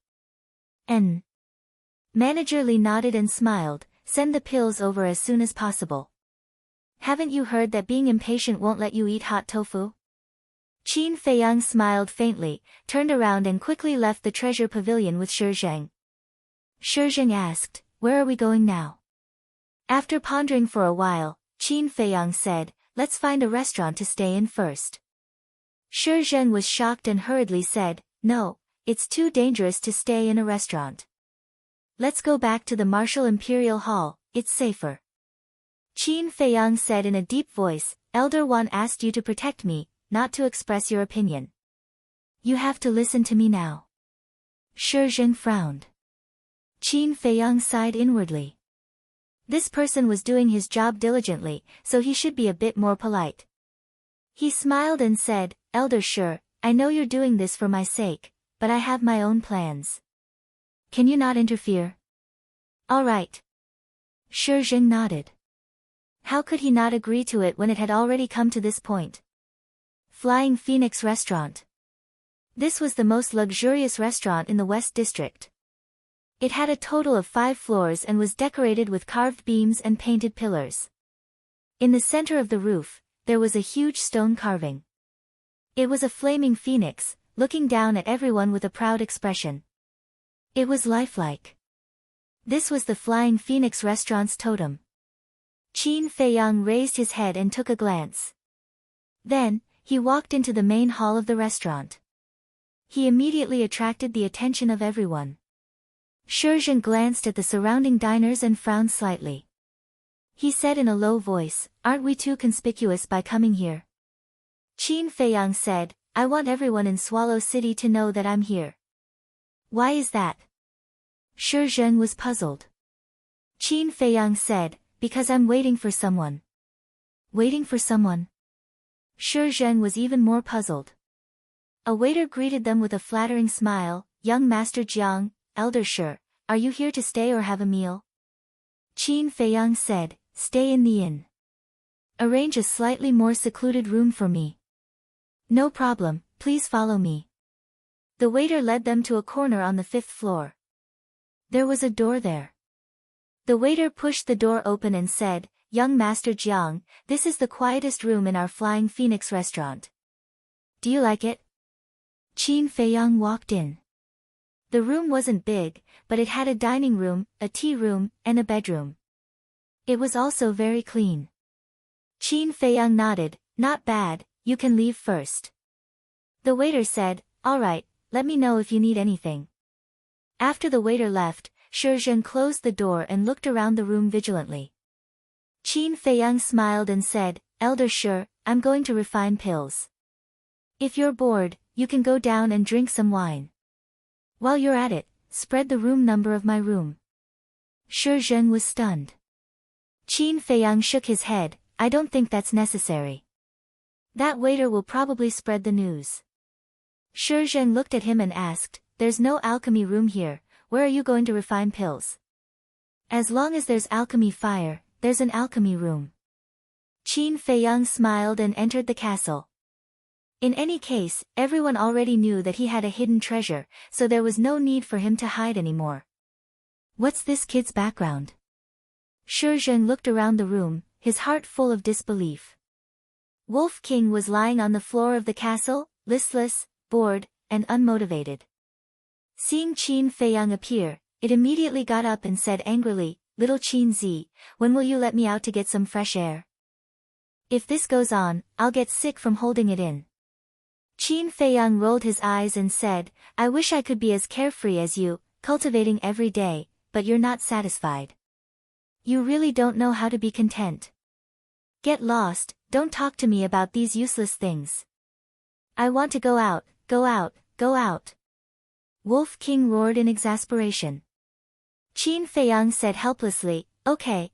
Manager Li nodded and smiled, "Send the pills over as soon as possible. Haven't you heard that being impatient won't let you eat hot tofu?" Qin Feiyang smiled faintly, turned around and quickly left the treasure pavilion with Shi Zheng. Shi Zheng asked, "Where are we going now?" After pondering for a while, Qin Feiyang said, "Let's find a restaurant to stay in first." Shi Zheng was shocked and hurriedly said, "No, it's too dangerous to stay in a restaurant. Let's go back to the Martial Imperial Hall, it's safer." Qin Feiyang said in a deep voice, "Elder Wan asked you to protect me, not to express your opinion. You have to listen to me now." Shi Zheng frowned. Qin Feiyang sighed inwardly. This person was doing his job diligently, so he should be a bit more polite. He smiled and said, "Elder Shi, I know you're doing this for my sake, but I have my own plans. Can you not interfere?" "All right." Shi Zheng nodded. How could he not agree to it when it had already come to this point? Flying Phoenix Restaurant. This was the most luxurious restaurant in the West District. It had a total of 5 floors and was decorated with carved beams and painted pillars. In the center of the roof, there was a huge stone carving. It was a flaming phoenix, looking down at everyone with a proud expression. It was lifelike. This was the Flying Phoenix Restaurant's totem. Qin Feiyang raised his head and took a glance. Then, he walked into the main hall of the restaurant. He immediately attracted the attention of everyone. Shi Zheng glanced at the surrounding diners and frowned slightly. He said in a low voice, "Aren't we too conspicuous by coming here?" Qin Feiyang said, "I want everyone in Swallow City to know that I'm here." "Why is that?" Shi Zheng was puzzled. Qin Feiyang said, "Because I'm waiting for someone." "Waiting for someone?" Shi Zheng was even more puzzled. A waiter greeted them with a flattering smile, "Young Master Jiang, Elder Shi, are you here to stay or have a meal?" Qin Feiyang said, "Stay in the inn. Arrange a slightly more secluded room for me." "No problem, please follow me." The waiter led them to a corner on the 5th floor. There was a door there. The waiter pushed the door open and said, "Young Master Jiang, this is the quietest room in our Flying Phoenix restaurant. Do you like it?" Qin Feiyang walked in. The room wasn't big, but it had a dining room, a tea room, and a bedroom. It was also very clean. Qin Feiyang nodded, "Not bad, you can leave first." The waiter said, "All right, let me know if you need anything." After the waiter left, Shi Zheng closed the door and looked around the room vigilantly. Qin Feiyang smiled and said, "Elder Shi, I'm going to refine pills. If you're bored, you can go down and drink some wine. While you're at it, spread the room number of my room." Shi Zheng was stunned. Qin Feiyang shook his head, "I don't think that's necessary. That waiter will probably spread the news." Shi Zheng looked at him and asked, "There's no alchemy room here, where are you going to refine pills?" "As long as there's alchemy fire, there's an alchemy room." Qin Feiyang smiled and entered the castle. In any case, everyone already knew that he had a hidden treasure, so there was no need for him to hide anymore. What's this kid's background? Shizhen looked around the room, his heart full of disbelief. Wolf King was lying on the floor of the castle, listless, bored, and unmotivated. Seeing Qin Feiyang appear, it immediately got up and said angrily, "Little Qin Zi, when will you let me out to get some fresh air? If this goes on, I'll get sick from holding it in." Qin Feiyang rolled his eyes and said, "I wish I could be as carefree as you, cultivating every day, but you're not satisfied. You really don't know how to be content. Get lost, don't talk to me about these useless things. I want to go out, go out, go out." Wolf King roared in exasperation. Qin Feiyang said helplessly, Okay,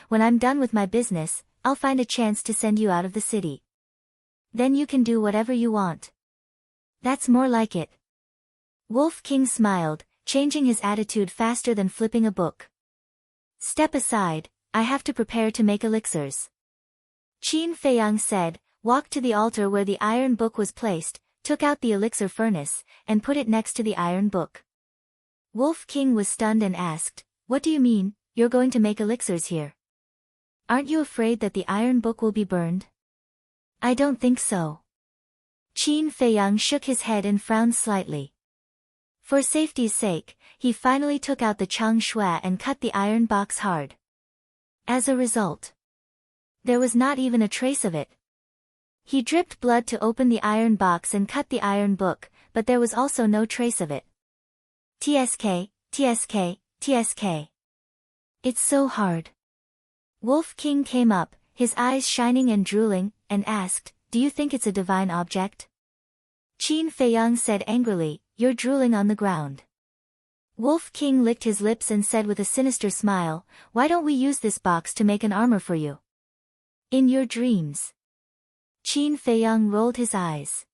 when I'm done with my business, I'll find a chance to send you out of the city. Then you can do whatever you want. That's more like it." Wolf King smiled, changing his attitude faster than flipping a book. "Step aside, I have to prepare to make elixirs." Qin Feiyang said, walked to the altar where the iron book was placed, took out the elixir furnace, and put it next to the iron book. Wolf King was stunned and asked, "What do you mean, you're going to make elixirs here? Aren't you afraid that the iron book will be burned?" "I don't think so." Qin Feiyang shook his head and frowned slightly. For safety's sake, he finally took out the chang shui and cut the iron box hard. As a result, there was not even a trace of it. He dripped blood to open the iron box and cut the iron book, but there was also no trace of it. "TSK, TSK, TSK. It's so hard." Wolf King came up, his eyes shining and drooling, and asked, "Do you think it's a divine object?" Qin Feiyang said angrily, "You're drooling on the ground." Wolf King licked his lips and said with a sinister smile, "Why don't we use this box to make an armor for you? In your dreams." Qin Feiyang rolled his eyes.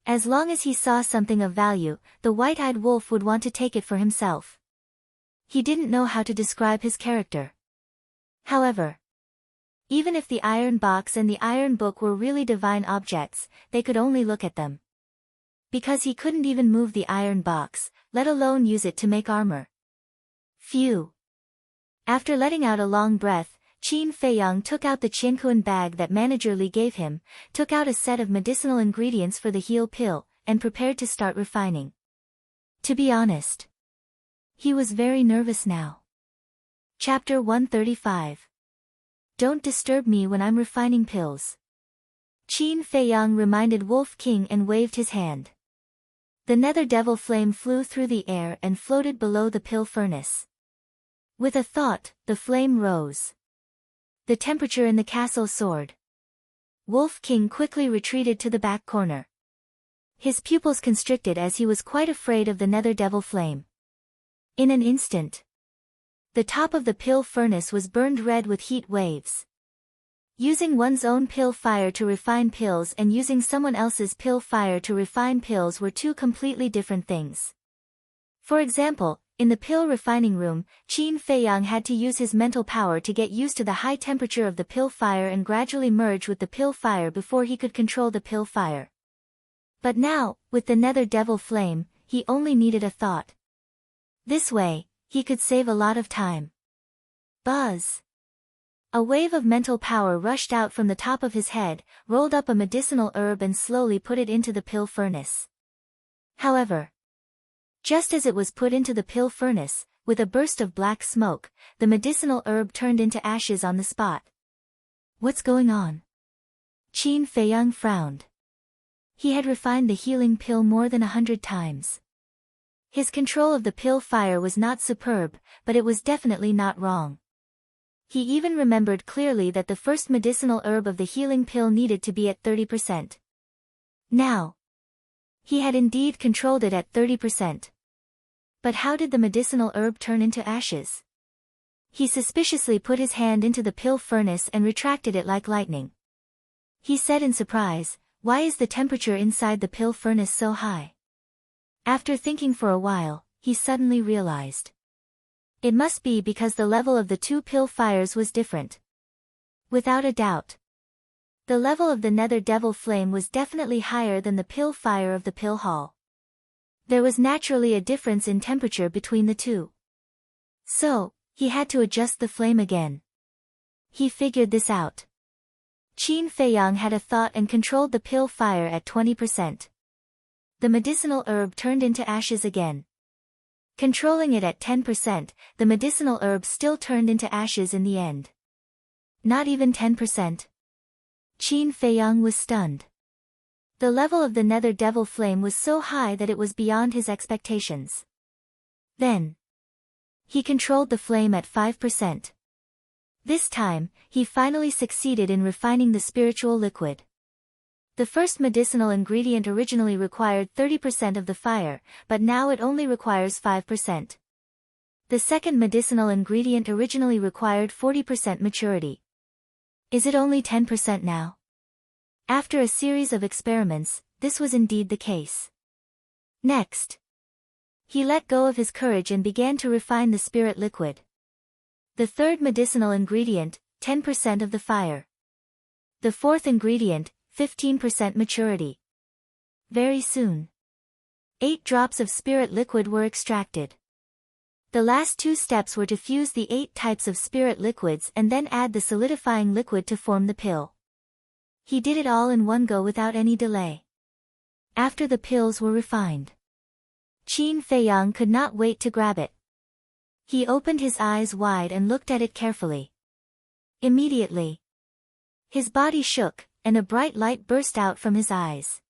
As long as he saw something of value, the white-eyed wolf would want to take it for himself. He didn't know how to describe his character. However, even if the iron box and the iron book were really divine objects, they could only look at them. Because he couldn't even move the iron box, let alone use it to make armor. Phew. After letting out a long breath, Qin Feiyang took out the Qiankuan bag that Manager Li gave him, took out a set of medicinal ingredients for the heal pill, and prepared to start refining. To be honest, he was very nervous now. Chapter 135. Don't disturb me when I'm refining pills. Qin Feiyang reminded Wolf King and waved his hand. The nether devil flame flew through the air and floated below the pill furnace. With a thought, the flame rose. The temperature in the castle soared. Wolf King quickly retreated to the back corner. His pupils constricted as he was quite afraid of the nether devil flame. In an instant, the top of the pill furnace was burned red with heat waves. Using one's own pill fire to refine pills and using someone else's pill fire to refine pills were two completely different things. For example, in the pill refining room, Qin Feiyang had to use his mental power to get used to the high temperature of the pill fire and gradually merge with the pill fire before he could control the pill fire. But now, with the nether devil flame, he only needed a thought. This way, he could save a lot of time. Buzz! A wave of mental power rushed out from the top of his head, rolled up a medicinal herb and slowly put it into the pill furnace. However, just as it was put into the pill furnace, with a burst of black smoke, the medicinal herb turned into ashes on the spot. What's going on? Qin Feiyang frowned. He had refined the healing pill more than 100 times. His control of the pill fire was not superb, but it was definitely not wrong. He even remembered clearly that the first medicinal herb of the healing pill needed to be at 30%. Now, he had indeed controlled it at 30%. But how did the medicinal herb turn into ashes? He suspiciously put his hand into the pill furnace and retracted it like lightning. He said in surprise, "Why is the temperature inside the pill furnace so high?" After thinking for a while, he suddenly realized. It must be because the level of the two pill fires was different. Without a doubt, the level of the nether devil flame was definitely higher than the pill fire of the pill hall. There was naturally a difference in temperature between the two. So, he had to adjust the flame again. He figured this out. Qin Feiyang had a thought and controlled the pill fire at 20%. The medicinal herb turned into ashes again. Controlling it at 10%, the medicinal herb still turned into ashes in the end. Not even 10%. Qin Feiyang was stunned. The level of the nether devil flame was so high that it was beyond his expectations. Then, he controlled the flame at 5%. This time, he finally succeeded in refining the spiritual liquid. The first medicinal ingredient originally required 30% of the fire, but now it only requires 5%. The second medicinal ingredient originally required 40% maturity. Is it only 10% now? After a series of experiments, this was indeed the case. Next, he let go of his courage and began to refine the spirit liquid. The third medicinal ingredient, 10% of the fire. The fourth ingredient, 15% maturity. Very soon, 8 drops of spirit liquid were extracted. The last 2 steps were to fuse the 8 types of spirit liquids and then add the solidifying liquid to form the pill. He did it all in one go without any delay. After the pills were refined, Qin Feiyang could not wait to grab it. He opened his eyes wide and looked at it carefully. Immediately, his body shook, and a bright light burst out from his eyes.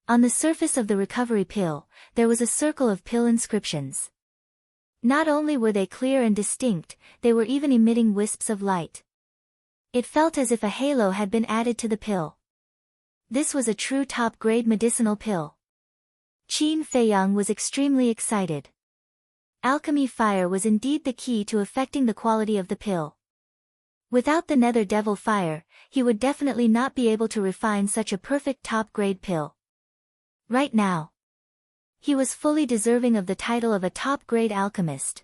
On the surface of the recovery pill, there was a circle of pill inscriptions. Not only were they clear and distinct, they were even emitting wisps of light. It felt as if a halo had been added to the pill. This was a true top-grade medicinal pill. Qin Feiyang was extremely excited. Alchemy fire was indeed the key to affecting the quality of the pill. Without the nether devil fire, he would definitely not be able to refine such a perfect top-grade pill. Right now, he was fully deserving of the title of a top-grade alchemist.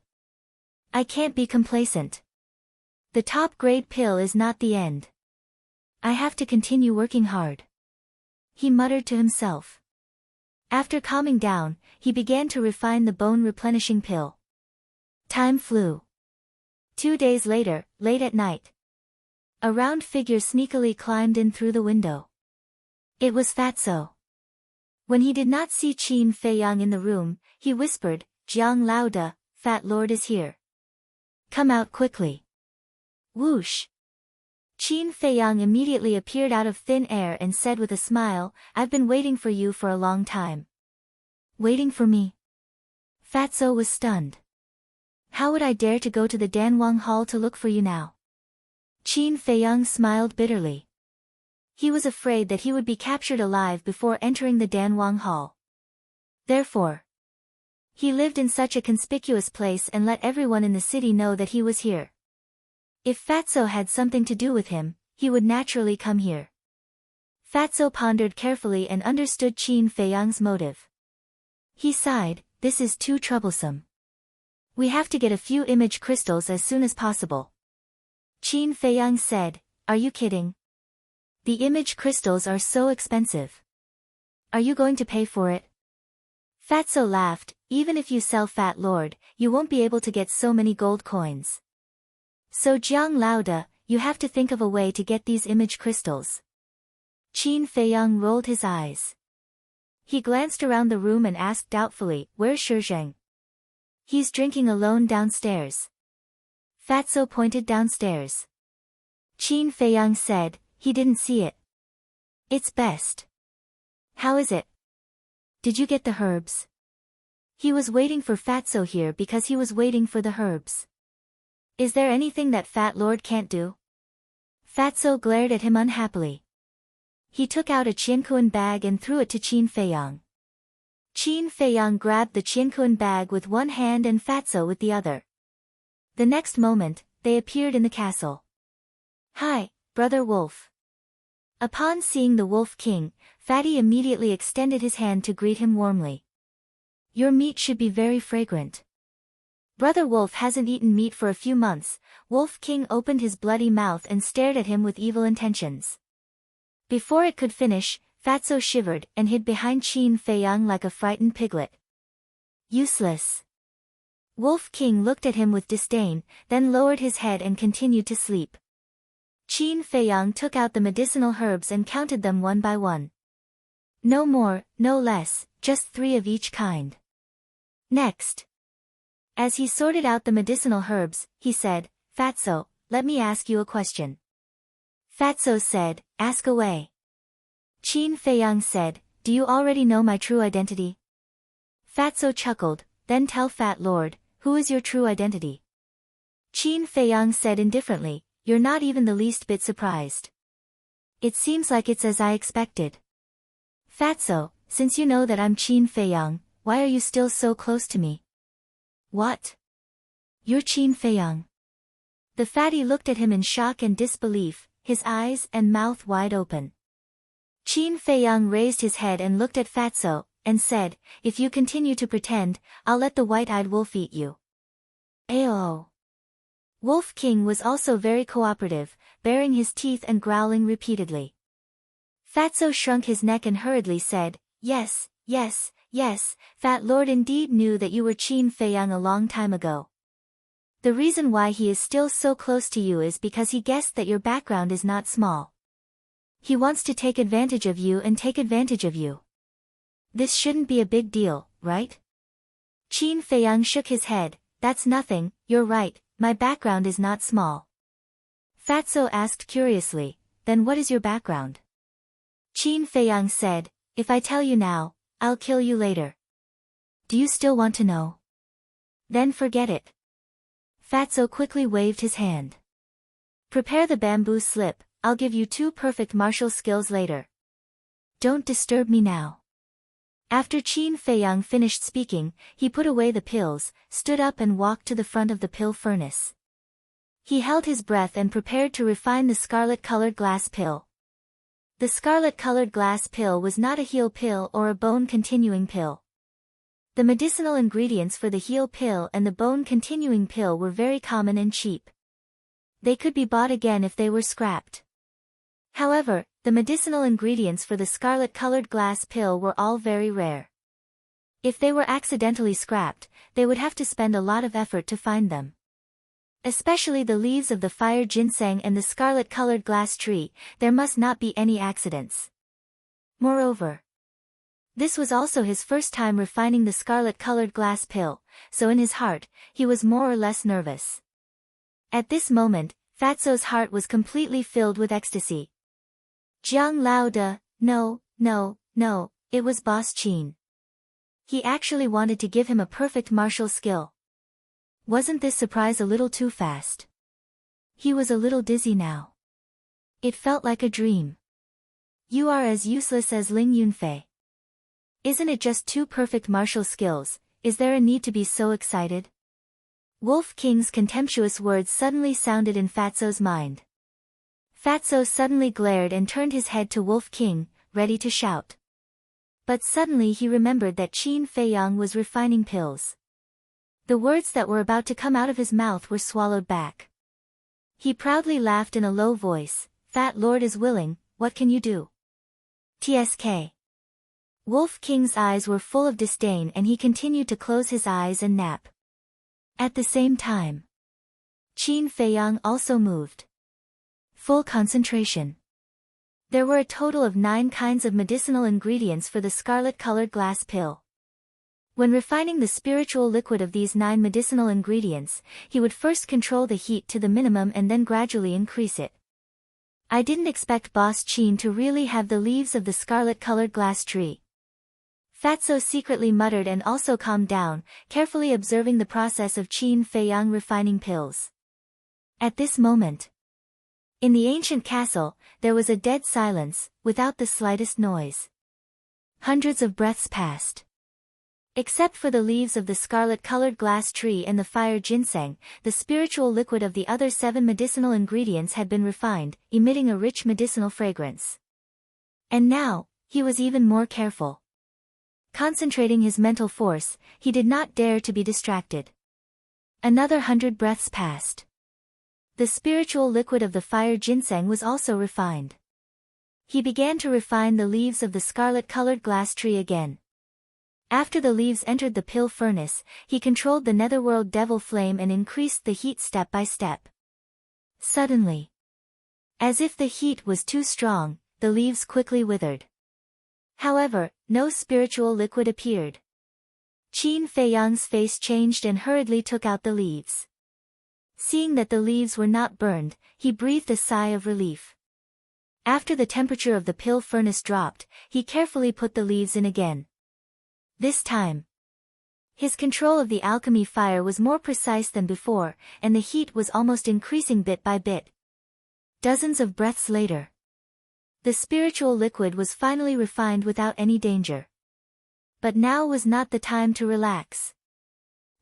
I can't be complacent. The top-grade pill is not the end. I have to continue working hard, he muttered to himself. After calming down, he began to refine the bone-replenishing pill. Time flew. 2 days later, late at night, a round figure sneakily climbed in through the window. It was Fatso. When he did not see Qin Feiyang in the room, he whispered, "Jiang Laoda, Fat Lord is here. Come out quickly." Whoosh! Qin Feiyang immediately appeared out of thin air and said with a smile, "I've been waiting for you for a long time." Waiting for me? Fatso was stunned. How would I dare to go to the Danwang Hall to look for you now? Qin Feiyang smiled bitterly. He was afraid that he would be captured alive before entering the Danwang Hall. Therefore, he lived in such a conspicuous place and let everyone in the city know that he was here. If Fatso had something to do with him, he would naturally come here. Fatso pondered carefully and understood Qin Feiyang's motive. He sighed, "This is too troublesome. We have to get a few image crystals as soon as possible." Qin Feiyang said, "Are you kidding? The image crystals are so expensive. Are you going to pay for it?" Fatso laughed, "Even if you sell Fat Lord, you won't be able to get so many gold coins. So Jiang Laoda, you have to think of a way to get these image crystals." Qin Feiyang rolled his eyes. He glanced around the room and asked doubtfully, "Where's Shizheng?" "He's drinking alone downstairs." Fatso pointed downstairs. Qin Feiyang said, "He didn't see it. It's best." "How is it? Did you get the herbs?" He was waiting for Fatso here because he was waiting for the herbs. "Is there anything that Fat Lord can't do?" Fatso glared at him unhappily. He took out a Qiankuan bag and threw it to Qin Feiyang. Qin Feiyang grabbed the Qiankuan bag with one hand and Fatso with the other. The next moment, they appeared in the castle. "Hi, Brother Wolf." Upon seeing the Wolf King, Fatty immediately extended his hand to greet him warmly. "Your meat should be very fragrant." Brother Wolf hasn't eaten meat for a few months. Wolf King opened his bloody mouth and stared at him with evil intentions. Before it could finish, Fatso shivered and hid behind Qin Feiyang like a frightened piglet. Useless. Wolf King looked at him with disdain, then lowered his head and continued to sleep. Qin Feiyang took out the medicinal herbs and counted them one by one. No more, no less, just 3 of each kind. Next. As he sorted out the medicinal herbs, he said, Fatso, let me ask you a question. Fatso said, ask away. Qin Feiyang said, do you already know my true identity? Fatso chuckled, then tell Fat Lord, who is your true identity? Qin Feiyang said indifferently, you're not even the least bit surprised. It seems like it's as I expected. Fatso, since you know that I'm Qin Feiyang, why are you still so close to me? What? You're Qin Feiyang. The fatty looked at him in shock and disbelief, his eyes and mouth wide open. Qin Feiyang raised his head and looked at Fatso, and said, if you continue to pretend, I'll let the white-eyed wolf eat you. Ayo. Wolf King was also very cooperative, baring his teeth and growling repeatedly. Fatso shrunk his neck and hurriedly said, yes, yes, yes, Fat Lord indeed knew that you were Qin Feiyang a long time ago. The reason why he is still so close to you is because he guessed that your background is not small. He wants to take advantage of you and take advantage of you. This shouldn't be a big deal, right? Qin Feiyang shook his head, that's nothing, you're right, my background is not small. Fatso asked curiously, then what is your background? Qin Feiyang said, if I tell you now, I'll kill you later. Do you still want to know? Then forget it. Fatso quickly waved his hand. Prepare the bamboo slip, I'll give you 2 perfect martial skills later. Don't disturb me now. After Qin Feiyang finished speaking, he put away the pills, stood up and walked to the front of the pill furnace. He held his breath and prepared to refine the scarlet-colored glass pill. The scarlet-colored glass pill was not a heal pill or a bone-continuing pill. The medicinal ingredients for the heal pill and the bone-continuing pill were very common and cheap. They could be bought again if they were scrapped. However, the medicinal ingredients for the scarlet-colored glass pill were all very rare. If they were accidentally scrapped, they would have to spend a lot of effort to find them. Especially the leaves of the fire ginseng and the scarlet-colored glass tree, there must not be any accidents. Moreover, this was also his first time refining the scarlet-colored glass pill, so in his heart, he was more or less nervous. At this moment, Fatso's heart was completely filled with ecstasy. Jiang Lao De, no, it was Boss Qin. He actually wanted to give him a perfect martial skill. Wasn't this surprise a little too fast? He was a little dizzy now. It felt like a dream. You are as useless as Ling Yunfei. Isn't it just 2 perfect martial skills, is there a need to be so excited? Wolf King's contemptuous words suddenly sounded in Fatso's mind. Fatso suddenly glared and turned his head to Wolf King, ready to shout. But suddenly he remembered that Qin Feiyang was refining pills. The words that were about to come out of his mouth were swallowed back. He proudly laughed in a low voice, Fat Lord is willing, what can you do? TSK. Wolf King's eyes were full of disdain and he continued to close his eyes and nap. At the same time, Qin Feiyang also moved. Full concentration. There were a total of 9 kinds of medicinal ingredients for the scarlet-colored glass pill. When refining the spiritual liquid of these 9 medicinal ingredients, he would first control the heat to the minimum and then gradually increase it. I didn't expect Boss Qin to really have the leaves of the scarlet-colored glass tree. Fatso secretly muttered and also calmed down, carefully observing the process of Qin Feiyang refining pills. At this moment, in the ancient castle, there was a dead silence, without the slightest noise. Hundreds of breaths passed. Except for the leaves of the scarlet-colored glass tree and the fire ginseng, the spiritual liquid of the other 7 medicinal ingredients had been refined, emitting a rich medicinal fragrance. And now, he was even more careful. Concentrating his mental force, he did not dare to be distracted. Another 100 breaths passed. The spiritual liquid of the fire ginseng was also refined. He began to refine the leaves of the scarlet-colored glass tree again. After the leaves entered the pill furnace, he controlled the netherworld devil flame and increased the heat step by step. Suddenly, as if the heat was too strong, the leaves quickly withered. However, no spiritual liquid appeared. Qin Feiyang's face changed and hurriedly took out the leaves. Seeing that the leaves were not burned, he breathed a sigh of relief. After the temperature of the pill furnace dropped, he carefully put the leaves in again. This time, his control of the alchemy fire was more precise than before, and the heat was almost increasing bit by bit. Dozens of breaths later, the spiritual liquid was finally refined without any danger. But now was not the time to relax.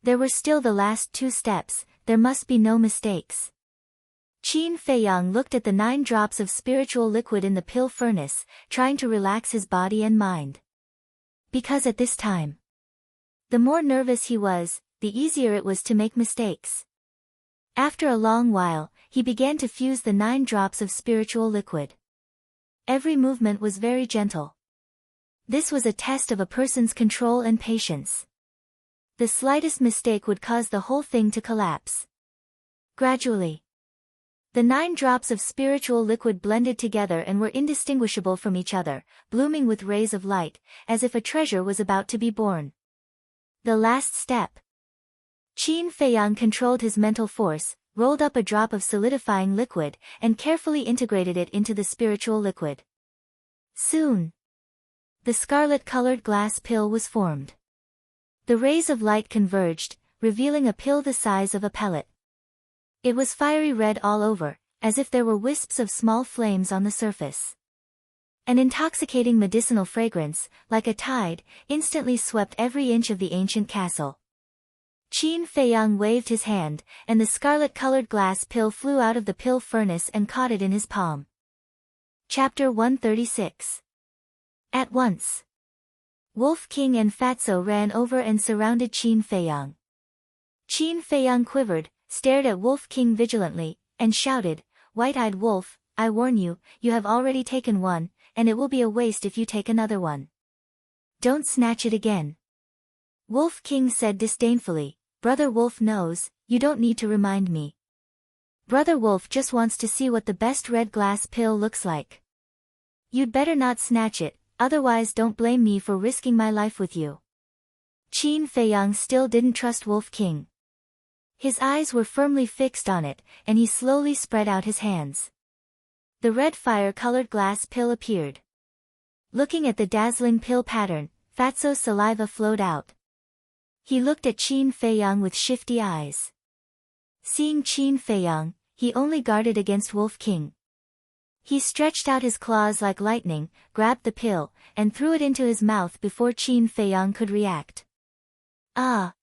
There were still the last 2 steps, there must be no mistakes. Qin Feiyang looked at the 9 drops of spiritual liquid in the pill furnace, trying to relax his body and mind. Because at this time, the more nervous he was, the easier it was to make mistakes. After a long while, he began to fuse the 9 drops of spiritual liquid. Every movement was very gentle. This was a test of a person's control and patience. The slightest mistake would cause the whole thing to collapse. Gradually, the 9 drops of spiritual liquid blended together and were indistinguishable from each other, blooming with rays of light, as if a treasure was about to be born. The last step. Qin Feiyang controlled his mental force, rolled up a drop of solidifying liquid, and carefully integrated it into the spiritual liquid. Soon, the scarlet-colored glass pill was formed. The rays of light converged, revealing a pill the size of a pellet. It was fiery red all over, as if there were wisps of small flames on the surface. An intoxicating medicinal fragrance, like a tide, instantly swept every inch of the ancient castle. Qin Feiyang waved his hand, and the scarlet-colored glass pill flew out of the pill furnace and caught it in his palm. Chapter 136. At once, Wolf King and Fatso ran over and surrounded Qin Feiyang. Qin Feiyang quivered, stared at Wolf King vigilantly, and shouted, "White-eyed wolf, I warn you, you have already taken one, and it will be a waste if you take another one. Don't snatch it again." Wolf King said disdainfully, "Brother Wolf knows, you don't need to remind me. Brother Wolf just wants to see what the best red glass pill looks like. You'd better not snatch it, otherwise don't blame me for risking my life with you." Qin Feiyang still didn't trust Wolf King. His eyes were firmly fixed on it, and he slowly spread out his hands. The red fire-colored glass pill appeared. Looking at the dazzling pill pattern, Fatso's saliva flowed out. He looked at Qin Feiyang with shifty eyes. Seeing Qin Feiyang, he only guarded against Wolf King. He stretched out his claws like lightning, grabbed the pill, and threw it into his mouth before Qin Feiyang could react. Ah!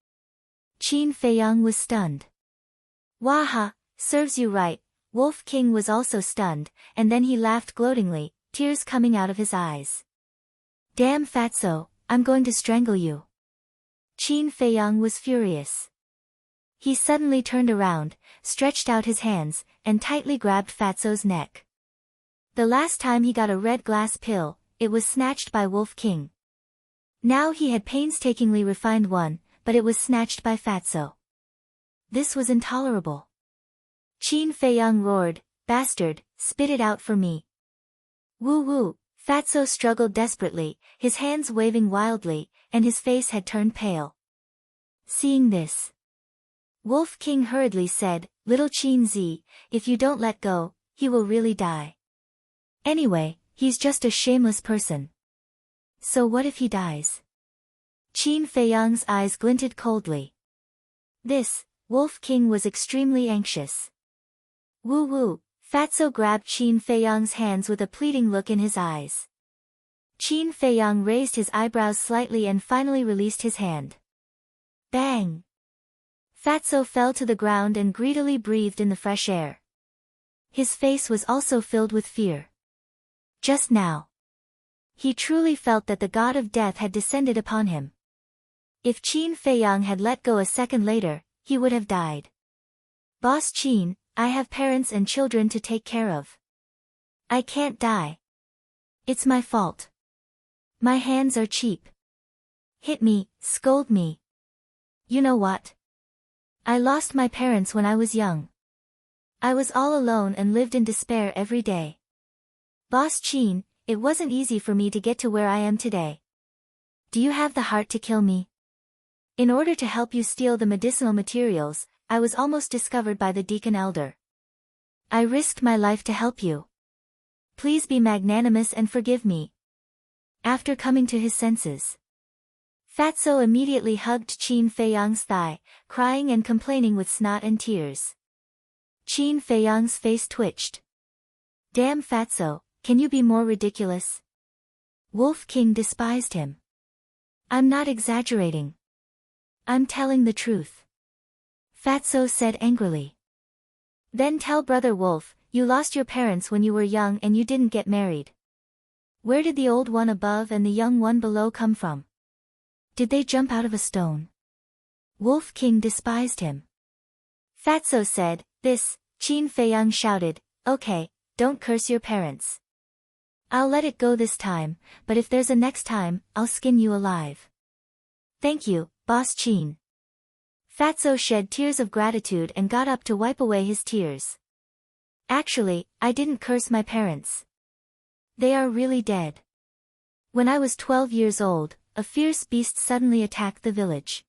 Qin Feiyang was stunned. "Waha, serves you right." Wolf King was also stunned, and then he laughed gloatingly, tears coming out of his eyes. "Damn Fatso, I'm going to strangle you." Qin Feiyang was furious. He suddenly turned around, stretched out his hands, and tightly grabbed Fatso's neck. The last time he got a red glass pill, it was snatched by Wolf King. Now he had painstakingly refined one, but it was snatched by Fatso. This was intolerable. Qin Feiyang roared, "Bastard, spit it out for me." "Woo woo," Fatso struggled desperately, his hands waving wildly, and his face had turned pale. Seeing this, Wolf King hurriedly said, "Little Qin Zi, if you don't let go, he will really die. Anyway, he's just a shameless person. So what if he dies?" Qin Feiyang's eyes glinted coldly. This, Wolf King was extremely anxious. "Woo woo," Fatso grabbed Qin Feiyang's hands with a pleading look in his eyes. Qin Feiyang raised his eyebrows slightly and finally released his hand. Bang! Fatso fell to the ground and greedily breathed in the fresh air. His face was also filled with fear. Just now, he truly felt that the god of death had descended upon him. If Qin Feiyang had let go a second later, he would have died. "Boss Qin, I have parents and children to take care of. I can't die. It's my fault. My hands are cheap." hit me, scold me. You know what? I lost my parents when I was young. I was all alone and lived in despair every day. Boss Chin, it wasn't easy for me to get to where I am today. Do you have the heart to kill me? In order to help you steal the medicinal materials, I was almost discovered by the deacon elder. I risked my life to help you. Please be magnanimous and forgive me. After coming to his senses, Fatso immediately hugged Qin Feiyang's thigh, crying and complaining with snot and tears. Qin Feiyang's face twitched. Damn Fatso, can you be more ridiculous? Wolf King despised him. I'm not exaggerating. I'm telling the truth. Fatso said angrily. Then tell Brother Wolf, you lost your parents when you were young and you didn't get married. Where did the old one above and the young one below come from? Did they jump out of a stone? Wolf King despised him. Fatso said, this, Qin Feiyang shouted, okay, don't curse your parents. I'll let it go this time, but if there's a next time, I'll skin you alive. Thank you, Boss Qin. Fatso shed tears of gratitude and got up to wipe away his tears. Actually, I didn't curse my parents. They are really dead. When I was 12 years old, a fierce beast suddenly attacked the village.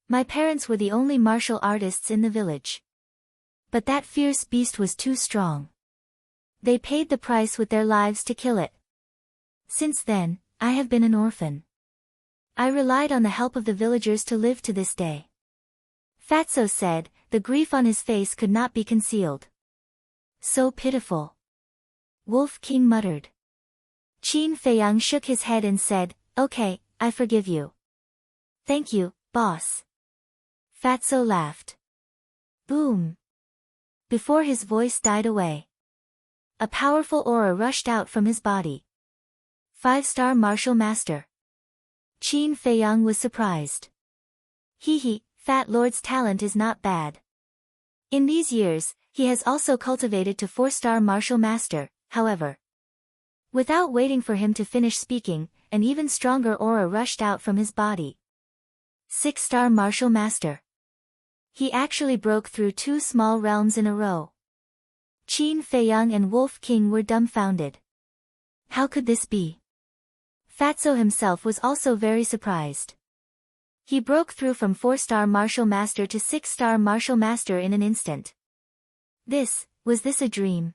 My parents were the only martial artists in the village. But that fierce beast was too strong. They paid the price with their lives to kill it. Since then, I have been an orphan. I relied on the help of the villagers to live to this day. Fatso said, the grief on his face could not be concealed. So pitiful. Wolf King muttered. Qin Feiyang shook his head and said, okay, I forgive you. Thank you, boss. Fatso laughed. Boom. Before his voice died away, a powerful aura rushed out from his body. 5-star martial master. Qin Feiyang was surprised. Hee, Fat Lord's talent is not bad. In these years, he has also cultivated to 4-star martial master, however. Without waiting for him to finish speaking, an even stronger aura rushed out from his body. 6-star martial master. He actually broke through 2 small realms in a row. Qin Feiyang and Wolf King were dumbfounded. How could this be? Fatso himself was also very surprised. He broke through from 4-star martial master to 6-star martial master in an instant. Was this a dream?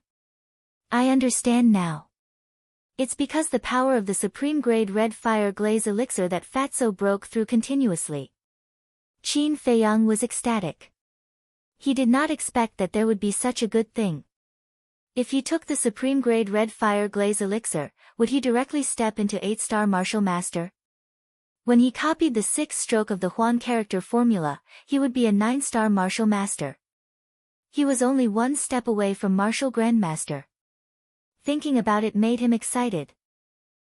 I understand now. It's because the power of the supreme grade red fire glaze elixir that Fatso broke through continuously. Qin Feiyang was ecstatic. He did not expect that there would be such a good thing. If he took the supreme grade red fire glaze elixir, would he directly step into 8-star martial master? When he copied the 6th stroke of the Huan character formula, he would be a 9-star martial master. He was only 1 step away from martial grandmaster. Thinking about it made him excited.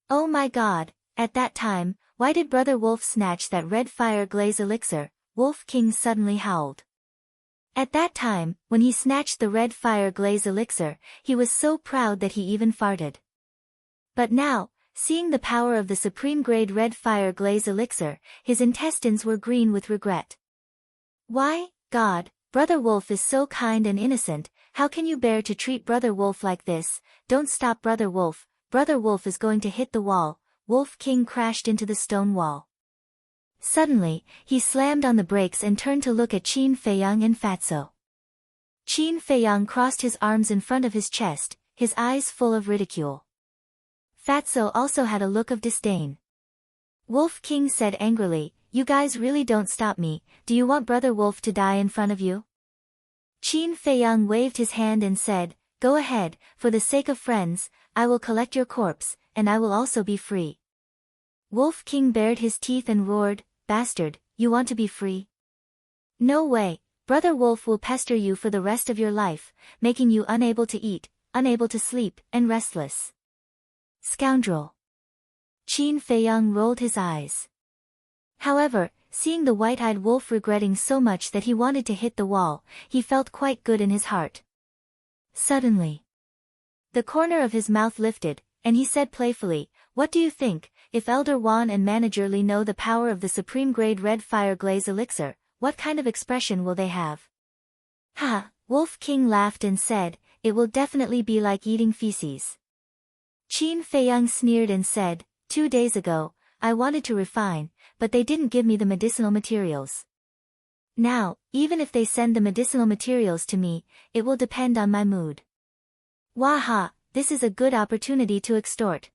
Oh my god, at that time, why did Brother Wolf snatch that red fire glaze elixir? Wolf King suddenly howled. At that time, when he snatched the red fire glaze elixir, he was so proud that he even farted. But now, seeing the power of the supreme grade red fire glaze elixir, his intestines were green with regret. Why, God, Brother Wolf is so kind and innocent, how can you bear to treat Brother Wolf like this? Don't stop Brother Wolf is going to hit the wall. Wolf King crashed into the stone wall. Suddenly, he slammed on the brakes and turned to look at Qin Feiyang and Fatso. Qin Feiyang crossed his arms in front of his chest, his eyes full of ridicule. Fatso also had a look of disdain. Wolf King said angrily, you guys really don't stop me, do you want Brother Wolf to die in front of you? Qin Feiyang waved his hand and said, go ahead, for the sake of friends, I will collect your corpse, and I will also be free. Wolf King bared his teeth and roared, bastard, you want to be free? No way, Brother Wolf will pester you for the rest of your life, making you unable to eat, unable to sleep, and restless. Scoundrel. Qin Feiyang rolled his eyes. However, seeing the white-eyed wolf regretting so much that he wanted to hit the wall, he felt quite good in his heart. Suddenly, the corner of his mouth lifted, and he said playfully, what do you think, if Elder Wan and Manager Li know the power of the supreme grade red fire glaze elixir, what kind of expression will they have? Ha! Wolf King laughed and said, it will definitely be like eating feces. Qin Feiyang sneered and said, 2 days ago, I wanted to refine, but they didn't give me the medicinal materials. Now, even if they send the medicinal materials to me, it will depend on my mood. Waha, this is a good opportunity to extort.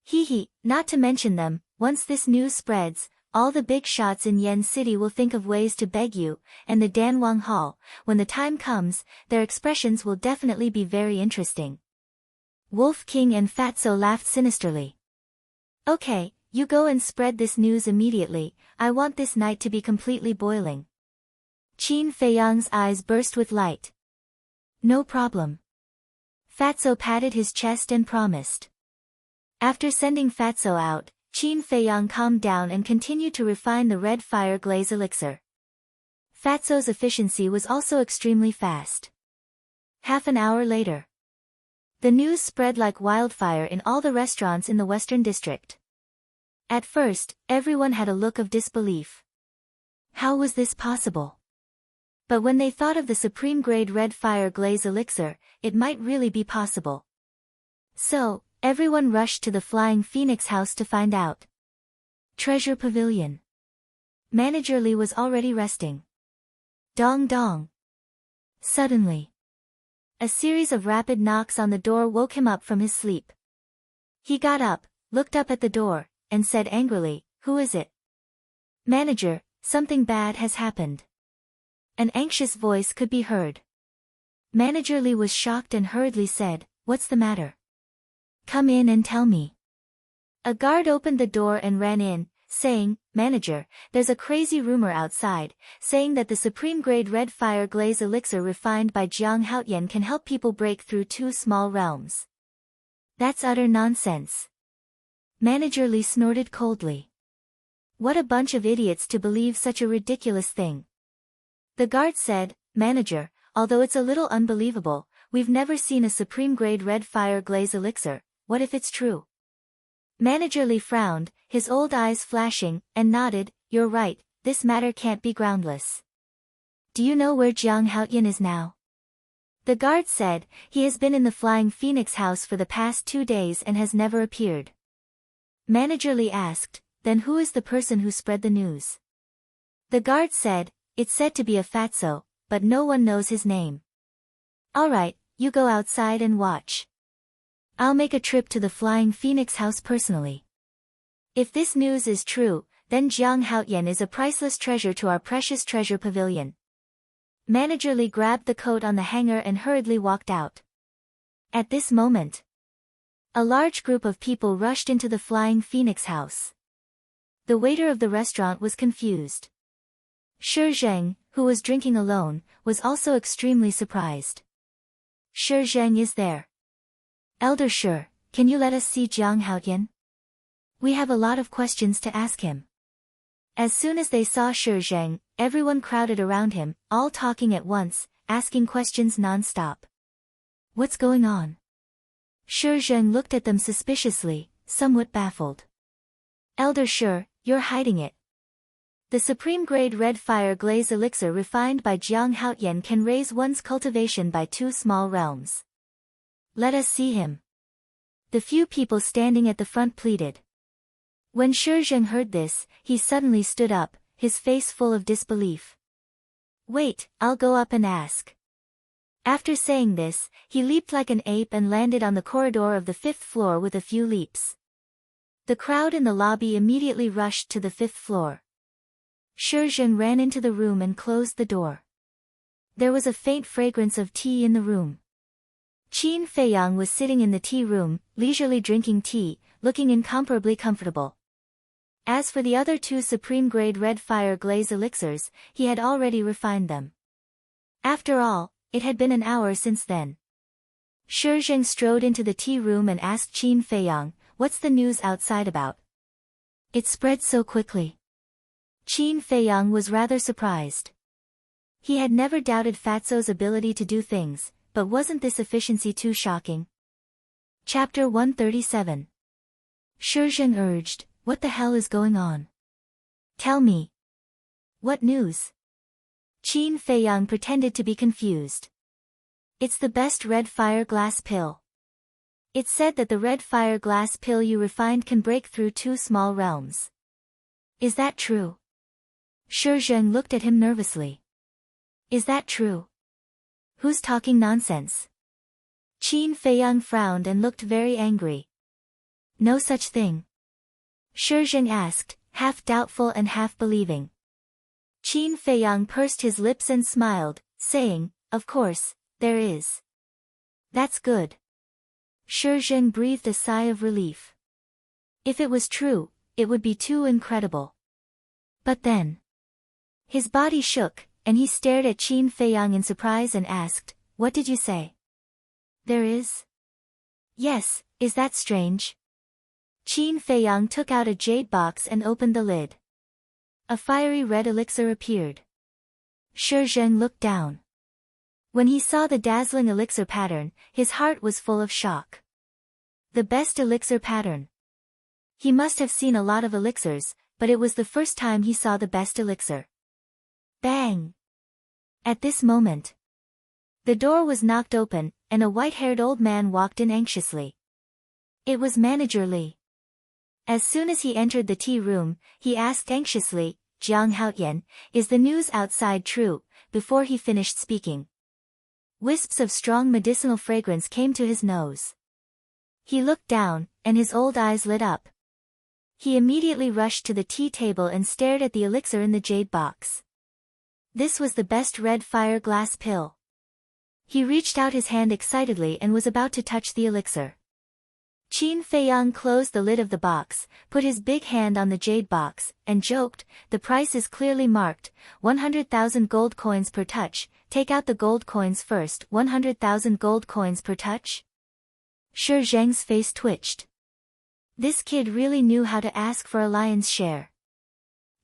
Hee, not to mention them, once this news spreads, all the big shots in Yen City will think of ways to beg you, and the Danwang Hall, when the time comes, their expressions will definitely be very interesting. Wolf King and Fatso laughed sinisterly. Okay, you go and spread this news immediately, I want this night to be completely boiling. Qin Feiyang's eyes burst with light. No problem. Fatso patted his chest and promised. After sending Fatso out, Qin Feiyang calmed down and continued to refine the red fire glaze elixir. Fatso's efficiency was also extremely fast. Half an hour later, the news spread like wildfire in all the restaurants in the Western District. At first, everyone had a look of disbelief. How was this possible? But when they thought of the supreme grade red fire glaze elixir, it might really be possible. So, everyone rushed to the Flying Phoenix house to find out. Treasure Pavilion. Manager Li was already resting. Dong dong. Suddenly, a series of rapid knocks on the door woke him up from his sleep. He got up, looked up at the door, and said angrily, "Who is it?" "Manager, something bad has happened." An anxious voice could be heard. Manager Li was shocked and hurriedly said, "What's the matter? Come in and tell me." A guard opened the door and ran in, saying, "Manager, there's a crazy rumor outside, saying that the supreme grade red fire glaze elixir refined by Jiang Haotian can help people break through 2 small realms." "That's utter nonsense." Manager Li snorted coldly. What a bunch of idiots to believe such a ridiculous thing. The guard said, "Manager, although it's a little unbelievable, we've never seen a supreme grade red fire glaze elixir, what if it's true?" Manager Li frowned, his old eyes flashing, and nodded, "You're right, this matter can't be groundless." "Do you know where Jiang Haotian is now?" The guard said, "He has been in the Flying Phoenix house for the past 2 days and has never appeared." Manager Li asked, "Then who is the person who spread the news?" The guard said, "It's said to be a fatso, but no one knows his name." "Alright, you go outside and watch. I'll make a trip to the Flying Phoenix house personally. If this news is true, then Jiang Haotian is a priceless treasure to our precious treasure pavilion." Manager Li grabbed the coat on the hanger and hurriedly walked out. At this moment, a large group of people rushed into the Flying Phoenix house. The waiter of the restaurant was confused. Shi Zheng, who was drinking alone, was also extremely surprised. "Shi Zheng is there. Elder Shi, can you let us see Jiang Haotian? We have a lot of questions to ask him." As soon as they saw Shi Zheng, everyone crowded around him, all talking at once, asking questions non-stop. "What's going on?" Shi Zheng looked at them suspiciously, somewhat baffled. "Elder Shi, you're hiding it. The supreme grade red fire glaze elixir refined by Jiang Haotian can raise one's cultivation by 2 small realms. Let us see him." The few people standing at the front pleaded. When Shi Zheng heard this, he suddenly stood up, his face full of disbelief. "Wait, I'll go up and ask." After saying this, he leaped like an ape and landed on the corridor of the 5th floor with a few leaps. The crowd in the lobby immediately rushed to the 5th floor. Shi Zheng ran into the room and closed the door. There was a faint fragrance of tea in the room. Qin Feiyang was sitting in the tea room, leisurely drinking tea, looking incomparably comfortable. As for the other 2 supreme grade red fire glaze elixirs, he had already refined them. After all, it had been an hour since then. Shi Zheng strode into the tea room and asked Qin Feiyang, "What's the news outside about? It spread so quickly." Qin Feiyang was rather surprised. He had never doubted Fatso's ability to do things, but wasn't this efficiency too shocking? Chapter 137. Shizhen urged, what the hell is going on? Tell me. What news? Qin Feiyang pretended to be confused. It's the best red fire glass pill. It's said that the red fire glass pill you refined can break through 2 small realms. Is that true? Shizhen looked at him nervously. Is that true? Who's talking nonsense? Qin Feiyang frowned and looked very angry. No such thing. Shizhen asked, half doubtful and half believing. Qin Feiyang pursed his lips and smiled, saying, of course, there is. That's good. Shizhen breathed a sigh of relief. If it was true, it would be too incredible. But then. His body shook, and he stared at Qin Feiyang in surprise and asked, what did you say? There is? Yes, is that strange? Qin Feiyang took out a jade box and opened the lid. A fiery red elixir appeared. Shizhen looked down. When he saw the dazzling elixir pattern, his heart was full of shock. The best elixir pattern. He must have seen a lot of elixirs, but it was the first time he saw the best elixir. Bang! At this moment, the door was knocked open, and a white-haired old man walked in anxiously. It was Manager Li. As soon as he entered the tea room, he asked anxiously, Jiang Haotian, is the news outside true? Before he finished speaking, wisps of strong medicinal fragrance came to his nose. He looked down, and his old eyes lit up. He immediately rushed to the tea table and stared at the elixir in the jade box. This was the best red fire glass pill. He reached out his hand excitedly and was about to touch the elixir. Qin Feiyang closed the lid of the box, put his big hand on the jade box, and joked, the price is clearly marked, 100,000 gold coins per touch, take out the gold coins first. 100,000 gold coins per touch? Shi Zheng's face twitched. This kid really knew how to ask for a lion's share.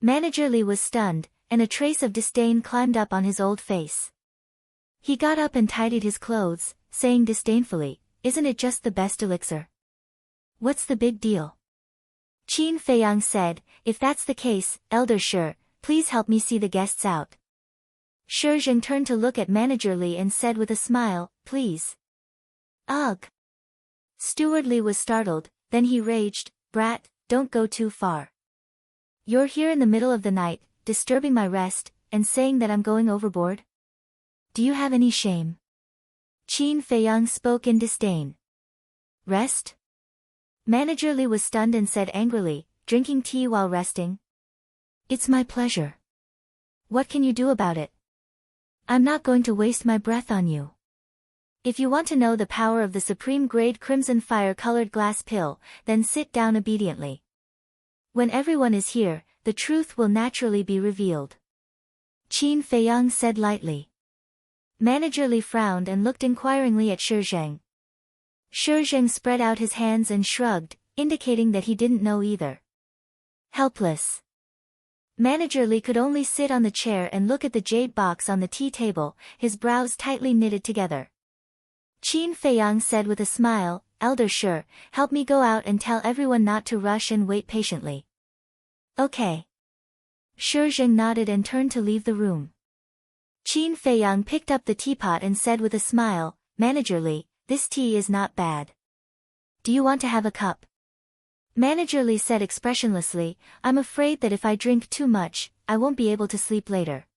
Manager Li was stunned, and a trace of disdain climbed up on his old face. He got up and tidied his clothes, saying disdainfully, isn't it just the best elixir? What's the big deal? Qin Feiyang said, if that's the case, Elder Shi, please help me see the guests out. Shizhen turned to look at Manager Li and said with a smile, please. Ugh. Steward Li was startled, then he raged, brat, don't go too far. You're here in the middle of the night, disturbing my rest, and saying that I'm going overboard? Do you have any shame? Qin Feiyang spoke in disdain. Rest? Manager Li was stunned and said angrily, drinking tea while resting? It's my pleasure. What can you do about it? I'm not going to waste my breath on you. If you want to know the power of the supreme grade crimson fire-colored glass pill, then sit down obediently. When everyone is here, the truth will naturally be revealed. Qin Feiyang said lightly. Manager Li frowned and looked inquiringly at Shizhen. Shizhen spread out his hands and shrugged, indicating that he didn't know either. Helpless. Manager Li could only sit on the chair and look at the jade box on the tea table, his brows tightly knitted together. Qin Feiyang said with a smile, Elder Shi, help me go out and tell everyone not to rush and wait patiently. Okay. Shizhen nodded and turned to leave the room. Qin Feiyang picked up the teapot and said with a smile, Manager Li, this tea is not bad. Do you want to have a cup? Manager Li said expressionlessly, I'm afraid that if I drink too much, I won't be able to sleep later.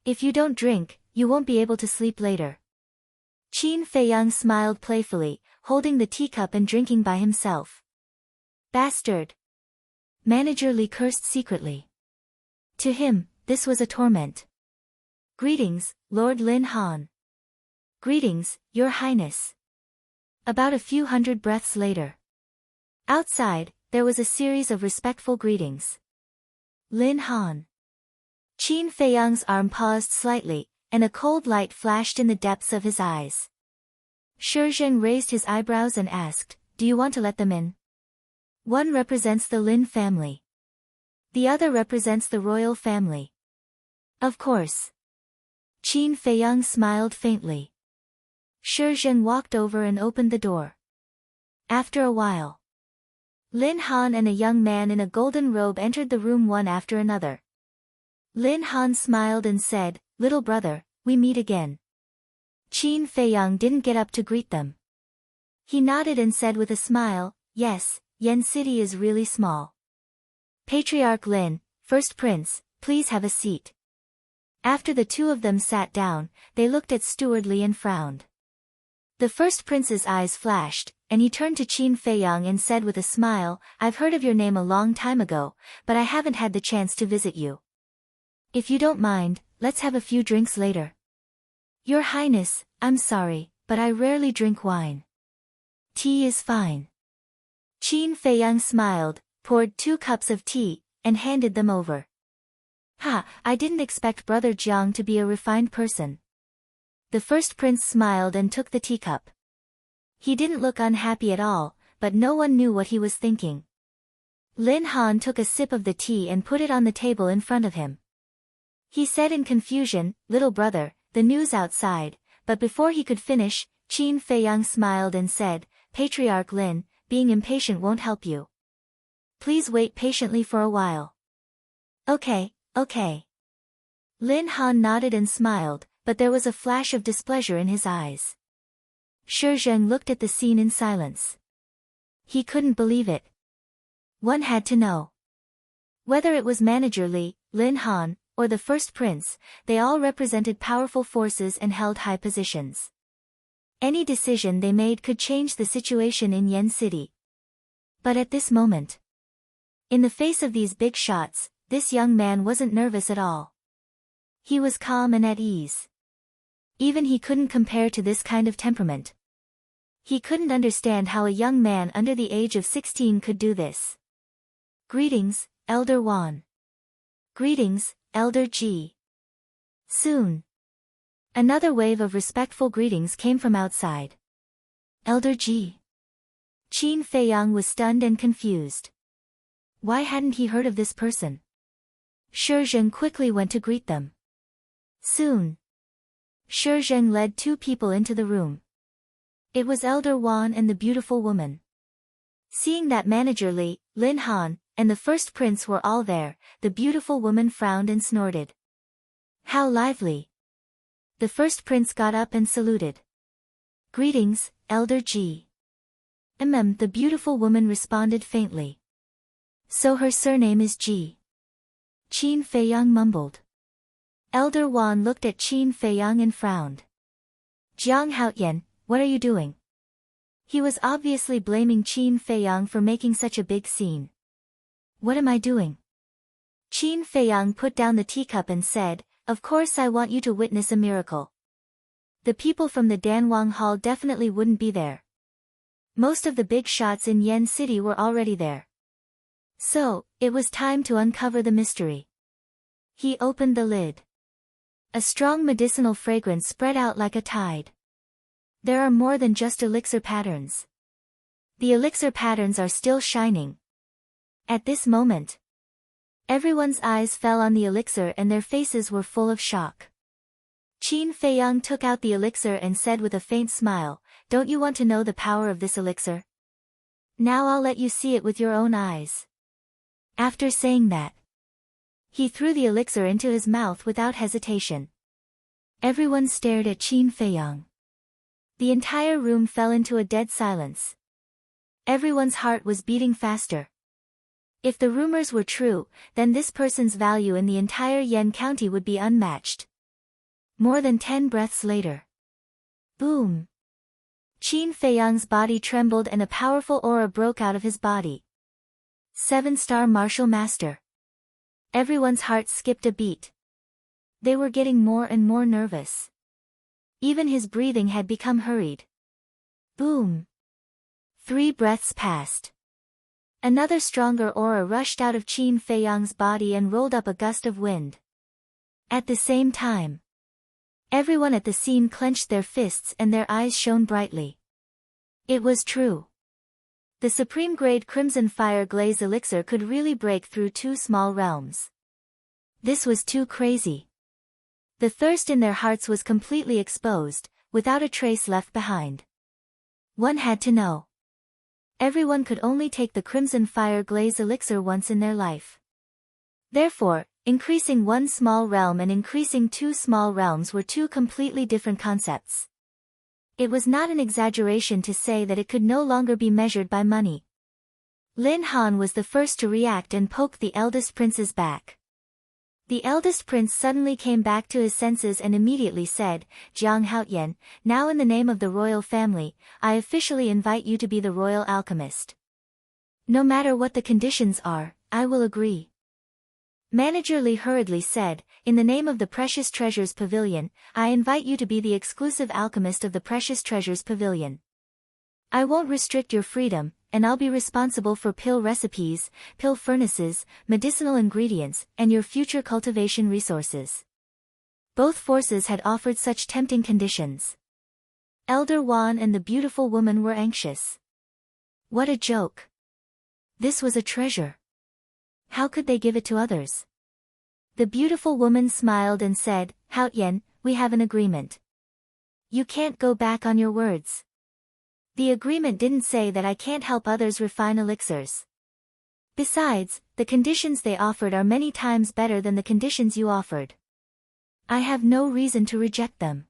If you don't drink, you won't be able to sleep later. Qin Feiyang smiled playfully, holding the teacup and drinking by himself. Bastard! Manager Li cursed secretly. To him, this was a torment. Greetings, Lord Lin Han. Greetings, Your Highness. About a few hundred breaths later. Outside, there was a series of respectful greetings. Lin Han. Qin Feiyang's arm paused slightly, and a cold light flashed in the depths of his eyes. Shizhen raised his eyebrows and asked, do you want to let them in? One represents the Lin family. The other represents the royal family. Of course. Qin Feiyang smiled faintly. Shizhen walked over and opened the door. After a while, Lin Han and a young man in a golden robe entered the room one after another. Lin Han smiled and said, "Little brother, we meet again." Qin Feiyang didn't get up to greet them. He nodded and said with a smile, "Yes, Yen City is really small. Patriarch Lin, First Prince, please have a seat." After the two of them sat down, they looked at Steward Li and frowned. The First Prince's eyes flashed, and he turned to Qin Feiyang and said with a smile, "I've heard of your name a long time ago, but I haven't had the chance to visit you. If you don't mind, let's have a few drinks later." "Your Highness, I'm sorry, but I rarely drink wine. Tea is fine." Qin Feiyang smiled, poured 2 cups of tea, and handed them over. "Ha, I didn't expect Brother Jiang to be a refined person." The First Prince smiled and took the teacup. He didn't look unhappy at all, but no one knew what he was thinking. Lin Han took a sip of the tea and put it on the table in front of him. He said in confusion, "Little brother, the news outside," but before he could finish, Qin Feiyang smiled and said, "Patriarch Lin, being impatient won't help you. Please wait patiently for a while." Okay. Lin Han nodded and smiled, but there was a flash of displeasure in his eyes. Shi Zheng looked at the scene in silence. He couldn't believe it. One had to know. Whether it was Manager Li, Lin Han, or the First Prince, they all represented powerful forces and held high positions. Any decision they made could change the situation in Yen City. But at this moment, in the face of these big shots, this young man wasn't nervous at all. He was calm and at ease. Even he couldn't compare to this kind of temperament. He couldn't understand how a young man under the age of 16 could do this. "Greetings, Elder Wan." "Greetings, Elder Ji." Soon, another wave of respectful greetings came from outside. "Elder Ji." Qin Feiyang was stunned and confused. Why hadn't he heard of this person? Shi Zheng quickly went to greet them. Soon, Shi Zheng led 2 people into the room. It was Elder Wan and the beautiful woman. Seeing that Manager Li, Lin Han, and the First Prince were all there, the beautiful woman frowned and snorted. "How lively." The First Prince got up and saluted. "Greetings, Elder Ji." The beautiful woman responded faintly. "So her surname is Ji." Qin Feiyang mumbled. Elder Wan looked at Qin Feiyang and frowned. "Jiang Haoyan, what are you doing?" He was obviously blaming Qin Feiyang for making such a big scene. "What am I doing?" Qin Feiyang put down the teacup and said, "Of course I want you to witness a miracle." The people from the Danwang Hall definitely wouldn't be there. Most of the big shots in Yen City were already there. So, it was time to uncover the mystery. He opened the lid. A strong medicinal fragrance spread out like a tide. There are more than just elixir patterns. The elixir patterns are still shining. At this moment, everyone's eyes fell on the elixir and their faces were full of shock. Qin Feiyang took out the elixir and said with a faint smile, "Don't you want to know the power of this elixir? Now I'll let you see it with your own eyes." After saying that, he threw the elixir into his mouth without hesitation. Everyone stared at Qin Feiyang. The entire room fell into a dead silence. Everyone's heart was beating faster. If the rumors were true, then this person's value in the entire Yen County would be unmatched. More than 10 breaths later. Boom! Qin Feiyang's body trembled and a powerful aura broke out of his body. 7-star martial master. Everyone's heart skipped a beat. They were getting more and more nervous. Even his breathing had become hurried. Boom! 3 breaths passed. Another stronger aura rushed out of Qin Feiyang's body and rolled up a gust of wind. At the same time, everyone at the scene clenched their fists and their eyes shone brightly. It was true. The supreme-grade Crimson Fire Glaze elixir could really break through 2 small realms. This was too crazy. The thirst in their hearts was completely exposed, without a trace left behind. One had to know. Everyone could only take the Crimson Fire Glaze elixir once in their life. Therefore, increasing one small realm and increasing two small realms were two completely different concepts. It was not an exaggeration to say that it could no longer be measured by money. Lin Han was the first to react and poke the eldest prince's back. The eldest prince suddenly came back to his senses and immediately said, Jiang Haotian, now in the name of the royal family, I officially invite you to be the royal alchemist. No matter what the conditions are, I will agree. Manager Li hurriedly said, in the name of the Precious Treasures Pavilion, I invite you to be the exclusive alchemist of the Precious Treasures Pavilion. I won't restrict your freedom, and I'll be responsible for pill recipes, pill furnaces, medicinal ingredients, and your future cultivation resources. Both forces had offered such tempting conditions. Elder Wan and the beautiful woman were anxious. What a joke! This was a treasure. How could they give it to others? The beautiful woman smiled and said, Haotian, we have an agreement. You can't go back on your words. The agreement didn't say that I can't help others refine elixirs. Besides, the conditions they offered are many times better than the conditions you offered. I have no reason to reject them.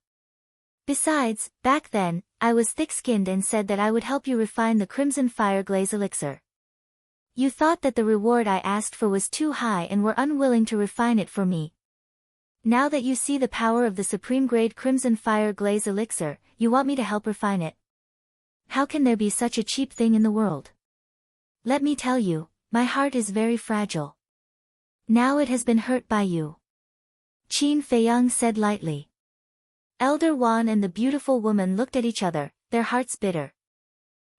Besides, back then, I was thick-skinned and said that I would help you refine the Crimson Fire Glaze elixir. You thought that the reward I asked for was too high and were unwilling to refine it for me. Now that you see the power of the supreme-grade Crimson Fire Glaze elixir, you want me to help refine it. How can there be such a cheap thing in the world? Let me tell you, my heart is very fragile. Now it has been hurt by you. Qin Feiyang said lightly. Elder Wan and the beautiful woman looked at each other, their hearts bitter.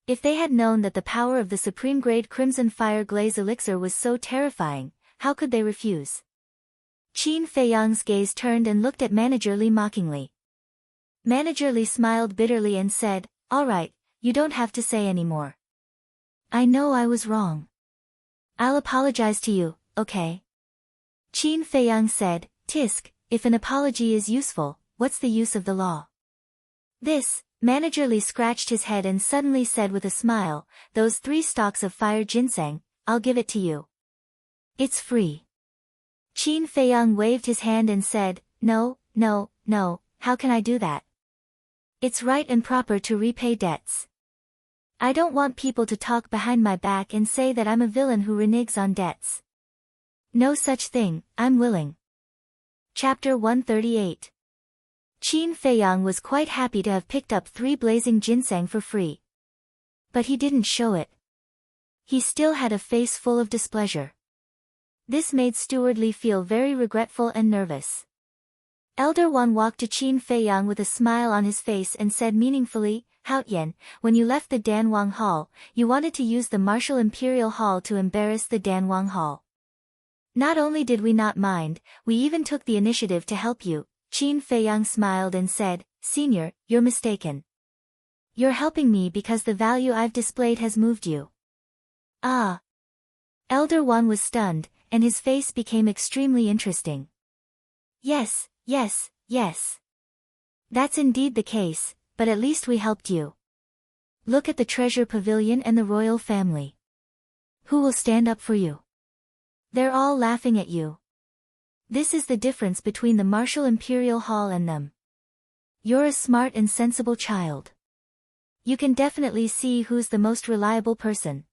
If they had known that the power of the supreme-grade Crimson Fire Glaze elixir was so terrifying, how could they refuse? Qin Feiyang's gaze turned and looked at Manager Li mockingly. Manager Li smiled bitterly and said, All right, you don't have to say any more. I know I was wrong. I'll apologize to you, okay? Qin Feiyang said, Tisk, if an apology is useful, what's the use of the law? This, Manager Li scratched his head and suddenly said with a smile, those 3 stalks of fire ginseng, I'll give it to you. It's free. Qin Feiyang waved his hand and said, No, no, no, how can I do that? It's right and proper to repay debts. I don't want people to talk behind my back and say that I'm a villain who reneges on debts. No such thing, I'm willing. Chapter 138. Qin Feiyang was quite happy to have picked up 3 blazing ginseng for free. But he didn't show it. He still had a face full of displeasure. This made Steward Li feel very regretful and nervous. Elder Wan walked to Qin Feiyang with a smile on his face and said meaningfully, Haotian, when you left the Danwang Hall, you wanted to use the Martial Imperial Hall to embarrass the Danwang Hall. Not only did we not mind, we even took the initiative to help you. Qin Feiyang smiled and said, Senior, you're mistaken. You're helping me because the value I've displayed has moved you. Ah. Elder Wan was stunned, and his face became extremely interesting. Yes, yes, yes. That's indeed the case, but at least we helped you. Look at the treasure pavilion and the royal family. Who will stand up for you? They're all laughing at you. This is the difference between the Martial Imperial Hall and them. You're a smart and sensible child. You can definitely see who's the most reliable person.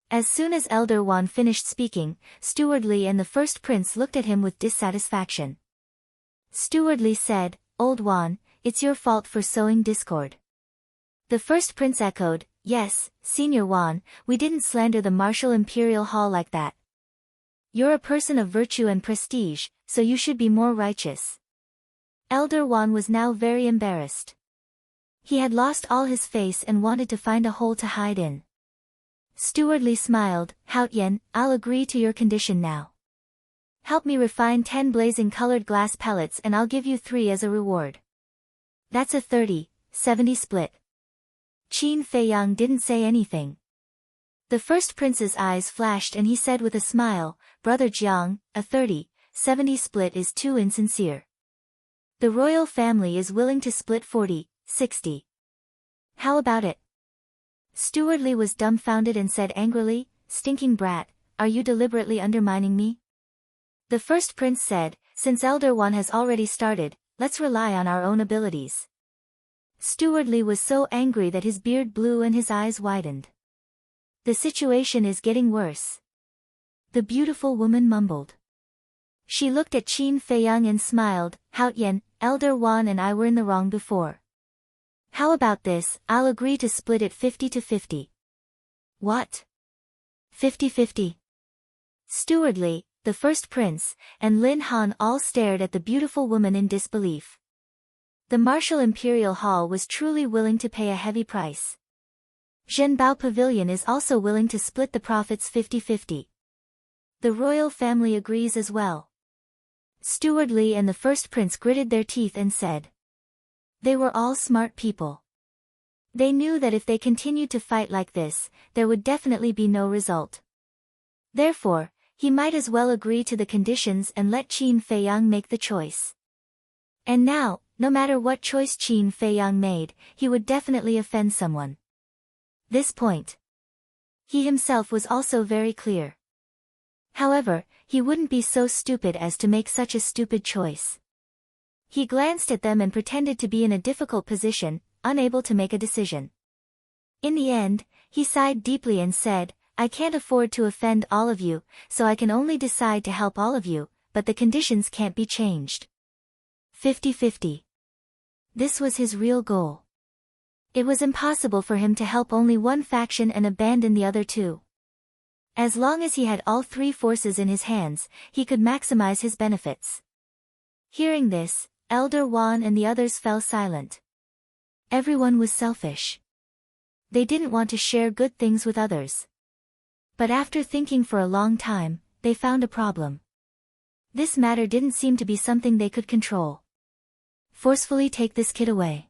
As soon as Elder Wan finished speaking, Steward Li and the first prince looked at him with dissatisfaction. Steward Li said, Old Wan, it's your fault for sowing discord. The first prince echoed, Yes, Senior Wan, we didn't slander the Martial Imperial Hall like that. You're a person of virtue and prestige, so you should be more righteous. Elder Wan was now very embarrassed. He had lost all his face and wanted to find a hole to hide in. Steward Li smiled, Haotian, I'll agree to your condition now. Help me refine 10 blazing colored glass pellets and I'll give you 3 as a reward. That's a 30-70 split. Qin Feiyang didn't say anything. The first prince's eyes flashed and he said with a smile, Brother Jiang, a 30-70 split is too insincere. The royal family is willing to split 40-60. How about it? Steward Li was dumbfounded and said angrily, "Stinking brat, are you deliberately undermining me?" The first prince said, "Since Elder One has already started, let's rely on our own abilities." Steward Li was so angry that his beard blew and his eyes widened. "The situation is getting worse," the beautiful woman mumbled. She looked at Qin Feiyang and smiled. "Haotian, Elder Wan and I were in the wrong before. How about this? I'll agree to split it 50-50. "What? 50-50? Steward Li, the first prince, and Lin Han all stared at the beautiful woman in disbelief. The martial imperial hall was truly willing to pay a heavy price. Zhenbao Pavilion is also willing to split the profits 50-50. The royal family agrees as well. Steward Li and the first prince gritted their teeth and said. They were all smart people. They knew that if they continued to fight like this, there would definitely be no result. Therefore, he might as well agree to the conditions and let Qin Feiyang make the choice. And now, no matter what choice Qin Feiyang made, he would definitely offend someone. This point, he himself was also very clear. However, he wouldn't be so stupid as to make such a stupid choice. He glanced at them and pretended to be in a difficult position, unable to make a decision. In the end, he sighed deeply and said, I can't afford to offend all of you, so I can only decide to help all of you, but the conditions can't be changed. 50-50. This was his real goal. It was impossible for him to help only one faction and abandon the other two. As long as he had all three forces in his hands, he could maximize his benefits. Hearing this, Elder Wan and the others fell silent. Everyone was selfish. They didn't want to share good things with others. But after thinking for a long time, they found a problem. This matter didn't seem to be something they could control. Forcefully take this kid away.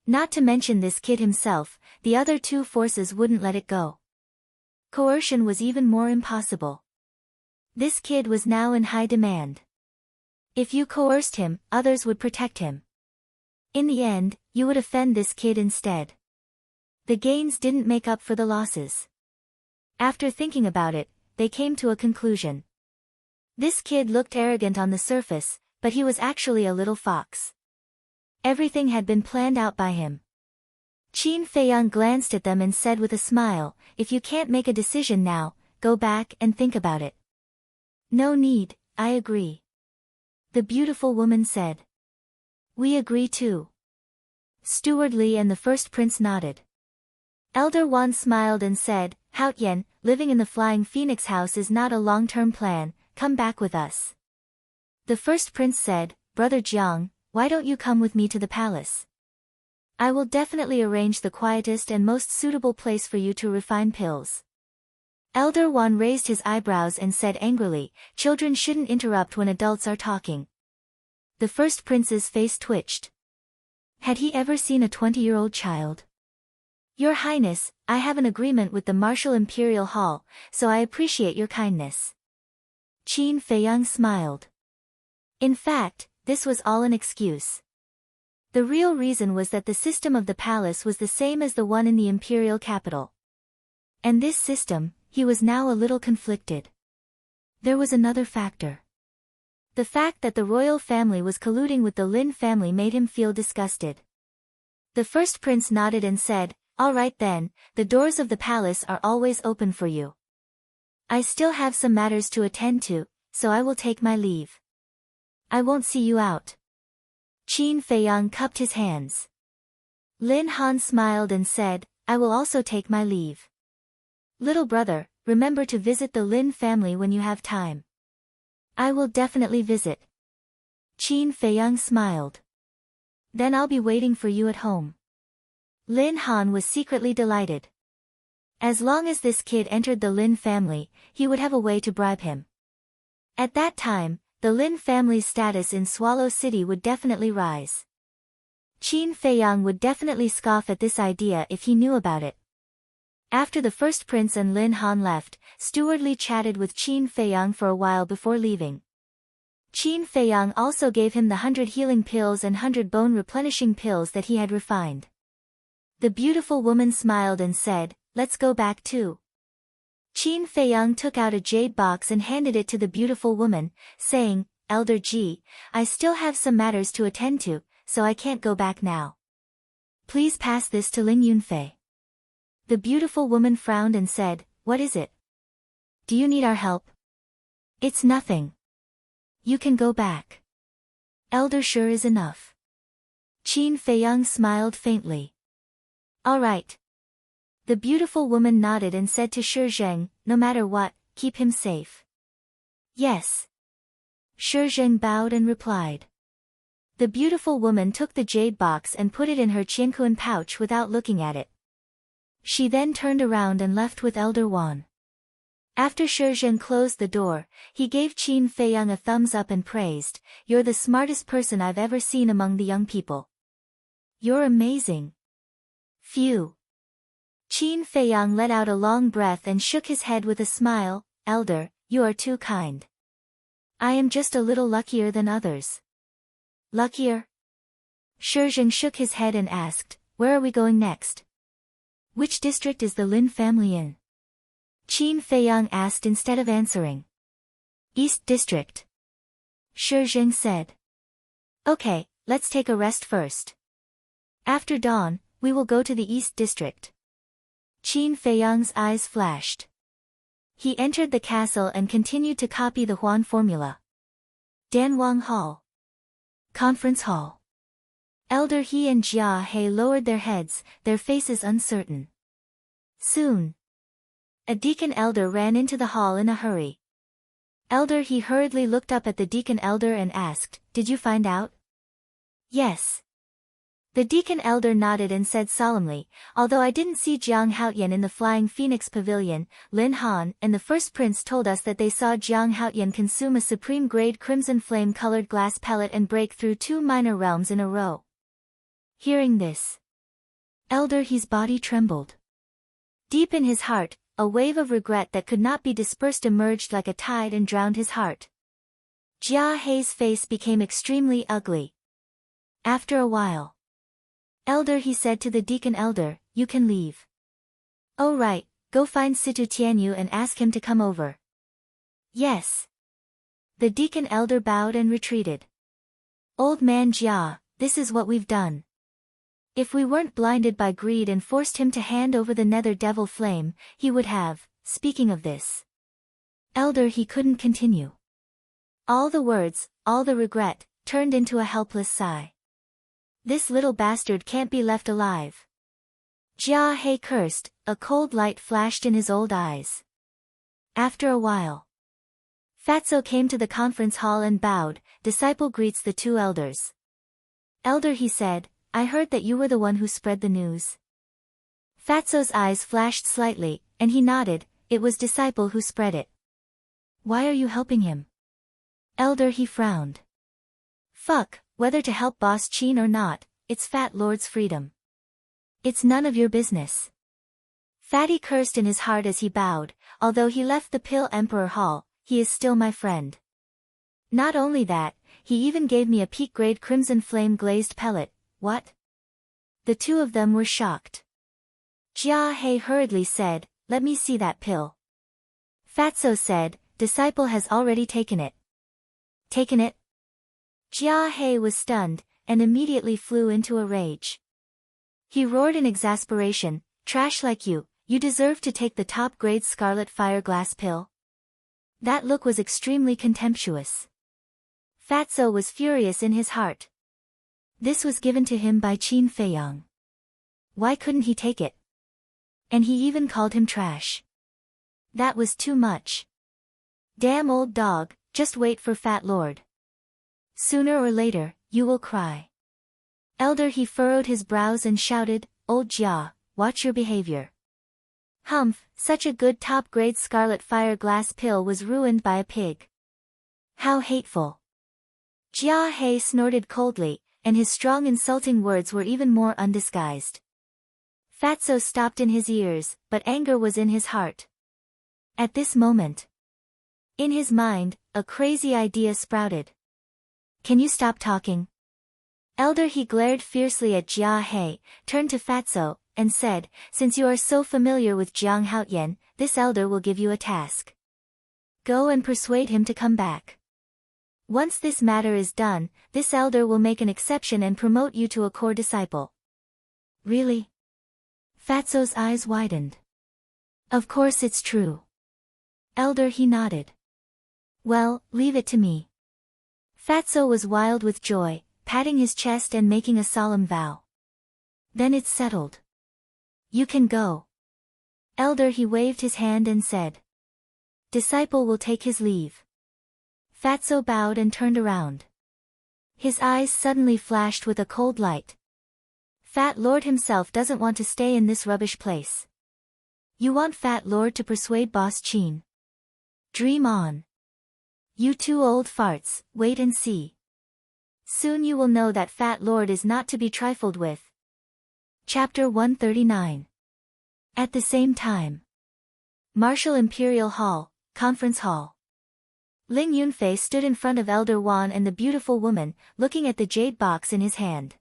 Not to mention this kid himself, the other two forces wouldn't let it go. Coercion was even more impossible. This kid was now in high demand. If you coerced him, others would protect him. In the end, you would offend this kid instead. The gains didn't make up for the losses. After thinking about it, they came to a conclusion. This kid looked arrogant on the surface, but he was actually a little fox. Everything had been planned out by him. Qin Feiyang glanced at them and said with a smile, if you can't make a decision now, go back and think about it. No need, I agree. The beautiful woman said. We agree too. Steward Li and the first prince nodded. Elder Wan smiled and said, Haotian, living in the Flying Phoenix house is not a long-term plan, come back with us. The first prince said, Brother Jiang, why don't you come with me to the palace? I will definitely arrange the quietest and most suitable place for you to refine pills. Elder Wan raised his eyebrows and said angrily, children shouldn't interrupt when adults are talking. The first prince's face twitched. Had he ever seen a 20-year-old child? Your Highness, I have an agreement with the Martial Imperial Hall, so I appreciate your kindness. Qin Feiyang smiled. In fact, this was all an excuse. The real reason was that the system of the palace was the same as the one in the imperial capital. And this system, he was now a little conflicted. There was another factor. The fact that the royal family was colluding with the Lin family made him feel disgusted. The first prince nodded and said, all right then, the doors of the palace are always open for you. I still have some matters to attend to, so I will take my leave. I won't see you out. Qin Feiyang cupped his hands. Lin Han smiled and said, I will also take my leave. Little brother, remember to visit the Lin family when you have time. I will definitely visit. Qin Feiyang smiled. Then I'll be waiting for you at home. Lin Han was secretly delighted. As long as this kid entered the Lin family, he would have a way to bribe him. At that time, the Lin family's status in Swallow City would definitely rise. Qin Feiyang would definitely scoff at this idea if he knew about it. After the first prince and Lin Han left, Steward Li chatted with Qin Feiyang for a while before leaving. Qin Feiyang also gave him the 100 healing pills and 100 bone replenishing pills that he had refined. The beautiful woman smiled and said, let's go back too. Qin Feiyang took out a jade box and handed it to the beautiful woman, saying, Elder Ji, I still have some matters to attend to, so I can't go back now. Please pass this to Ling Yunfei. The beautiful woman frowned and said, what is it? Do you need our help? It's nothing. You can go back. Elder sure is enough. Qin Feiyang smiled faintly. All right. The beautiful woman nodded and said to Shi Zheng, no matter what, keep him safe. Yes. Shi Zheng bowed and replied. The beautiful woman took the jade box and put it in her qianquan pouch without looking at it. She then turned around and left with Elder Wan. After Shi Zheng closed the door, he gave Qin Feiyang a thumbs up and praised, you're the smartest person I've ever seen among the young people. You're amazing. Phew. Qin Feiyang let out a long breath and shook his head with a smile, Elder, you are too kind. I am just a little luckier than others. Luckier? Shi Zheng shook his head and asked, where are we going next? Which district is the Lin family in? Qin Feiyang asked instead of answering. East District. Shi Zheng said. Okay, let's take a rest first. After dawn, we will go to the East District. Qin Feiyang's eyes flashed. He entered the castle and continued to copy the Huan formula. Danwang Hall. Conference Hall. Elder He and Jia He lowered their heads, their faces uncertain. Soon. A deacon elder ran into the hall in a hurry. Elder He hurriedly looked up at the deacon elder and asked, did you find out? Yes. The deacon elder nodded and said solemnly, although I didn't see Jiang Haoyan in the Flying Phoenix Pavilion, Lin Han and the first prince told us that they saw Jiang Haoyan consume a supreme-grade crimson flame-colored glass pellet and break through 2 minor realms in a row. Hearing this, Elder He's body trembled. Deep in his heart, a wave of regret that could not be dispersed emerged like a tide and drowned his heart. Jia He's face became extremely ugly. After a while, Elder He said to the deacon elder, you can leave. Oh right, go find Situ Tianyu and ask him to come over. Yes. The deacon elder bowed and retreated. Old man Jia, this is what we've done. If we weren't blinded by greed and forced him to hand over the nether devil flame, he would have, speaking of this. Elder He couldn't continue. All the words, all the regret, turned into a helpless sigh. This little bastard can't be left alive. Jia He cursed, a cold light flashed in his old eyes. After a while, Fatso came to the conference hall and bowed, disciple greets the 2 elders. Elder He said, I heard that you were the one who spread the news. Fatso's eyes flashed slightly, and he nodded, it was disciple who spread it. Why are you helping him? Elder He frowned. Fuck, whether to help Boss Qin or not, it's Fat Lord's freedom. It's none of your business. Fatty cursed in his heart as he bowed, although he left the Pill Emperor Hall, he is still my friend. Not only that, he even gave me a peak-grade crimson flame glazed pellet, what? The 2 of them were shocked. Jia He hurriedly said, let me see that pill. Fatso said, disciple has already taken it. Taken it? Jia He was stunned, and immediately flew into a rage. He roared in exasperation, trash like you deserve to take the top-grade scarlet fire glass pill. That look was extremely contemptuous. Fatso was furious in his heart. This was given to him by Qin Feiyang. Why couldn't he take it? And he even called him trash. That was too much. Damn old dog, just wait for Fat Lord. Sooner or later, you will cry. Elder He furrowed his brows and shouted, Old Jia, watch your behavior. Humph, such a good top-grade scarlet fire glass pill was ruined by a pig. How hateful. Jia He snorted coldly, and his strong insulting words were even more undisguised. Fatso stopped in his ears, but anger was in his heart. At this moment, in his mind, a crazy idea sprouted. Can you stop talking? Elder He glared fiercely at Jia He, turned to Fatso, and said, "Since you are so familiar with Jiang Haoyan, this elder will give you a task. Go and persuade him to come back. Once this matter is done, this elder will make an exception and promote you to a core disciple." "Really?" Fatso's eyes widened. "Of course it's true." "Elder," he nodded. "Well, leave it to me." Fatso was wild with joy, patting his chest and making a solemn vow. "Then it's settled. You can go." "Elder," he waved his hand and said. "Disciple will take his leave." Fatso bowed and turned around. His eyes suddenly flashed with a cold light. Fat Lord himself doesn't want to stay in this rubbish place. You want Fat Lord to persuade Boss Chin? Dream on. You two old farts, wait and see. Soon you will know that Fat Lord is not to be trifled with. Chapter 139. At the same time. Martial Imperial Hall, Conference Hall. Ling Yunfei stood in front of Elder Wan and the beautiful woman, looking at the jade box in his hand.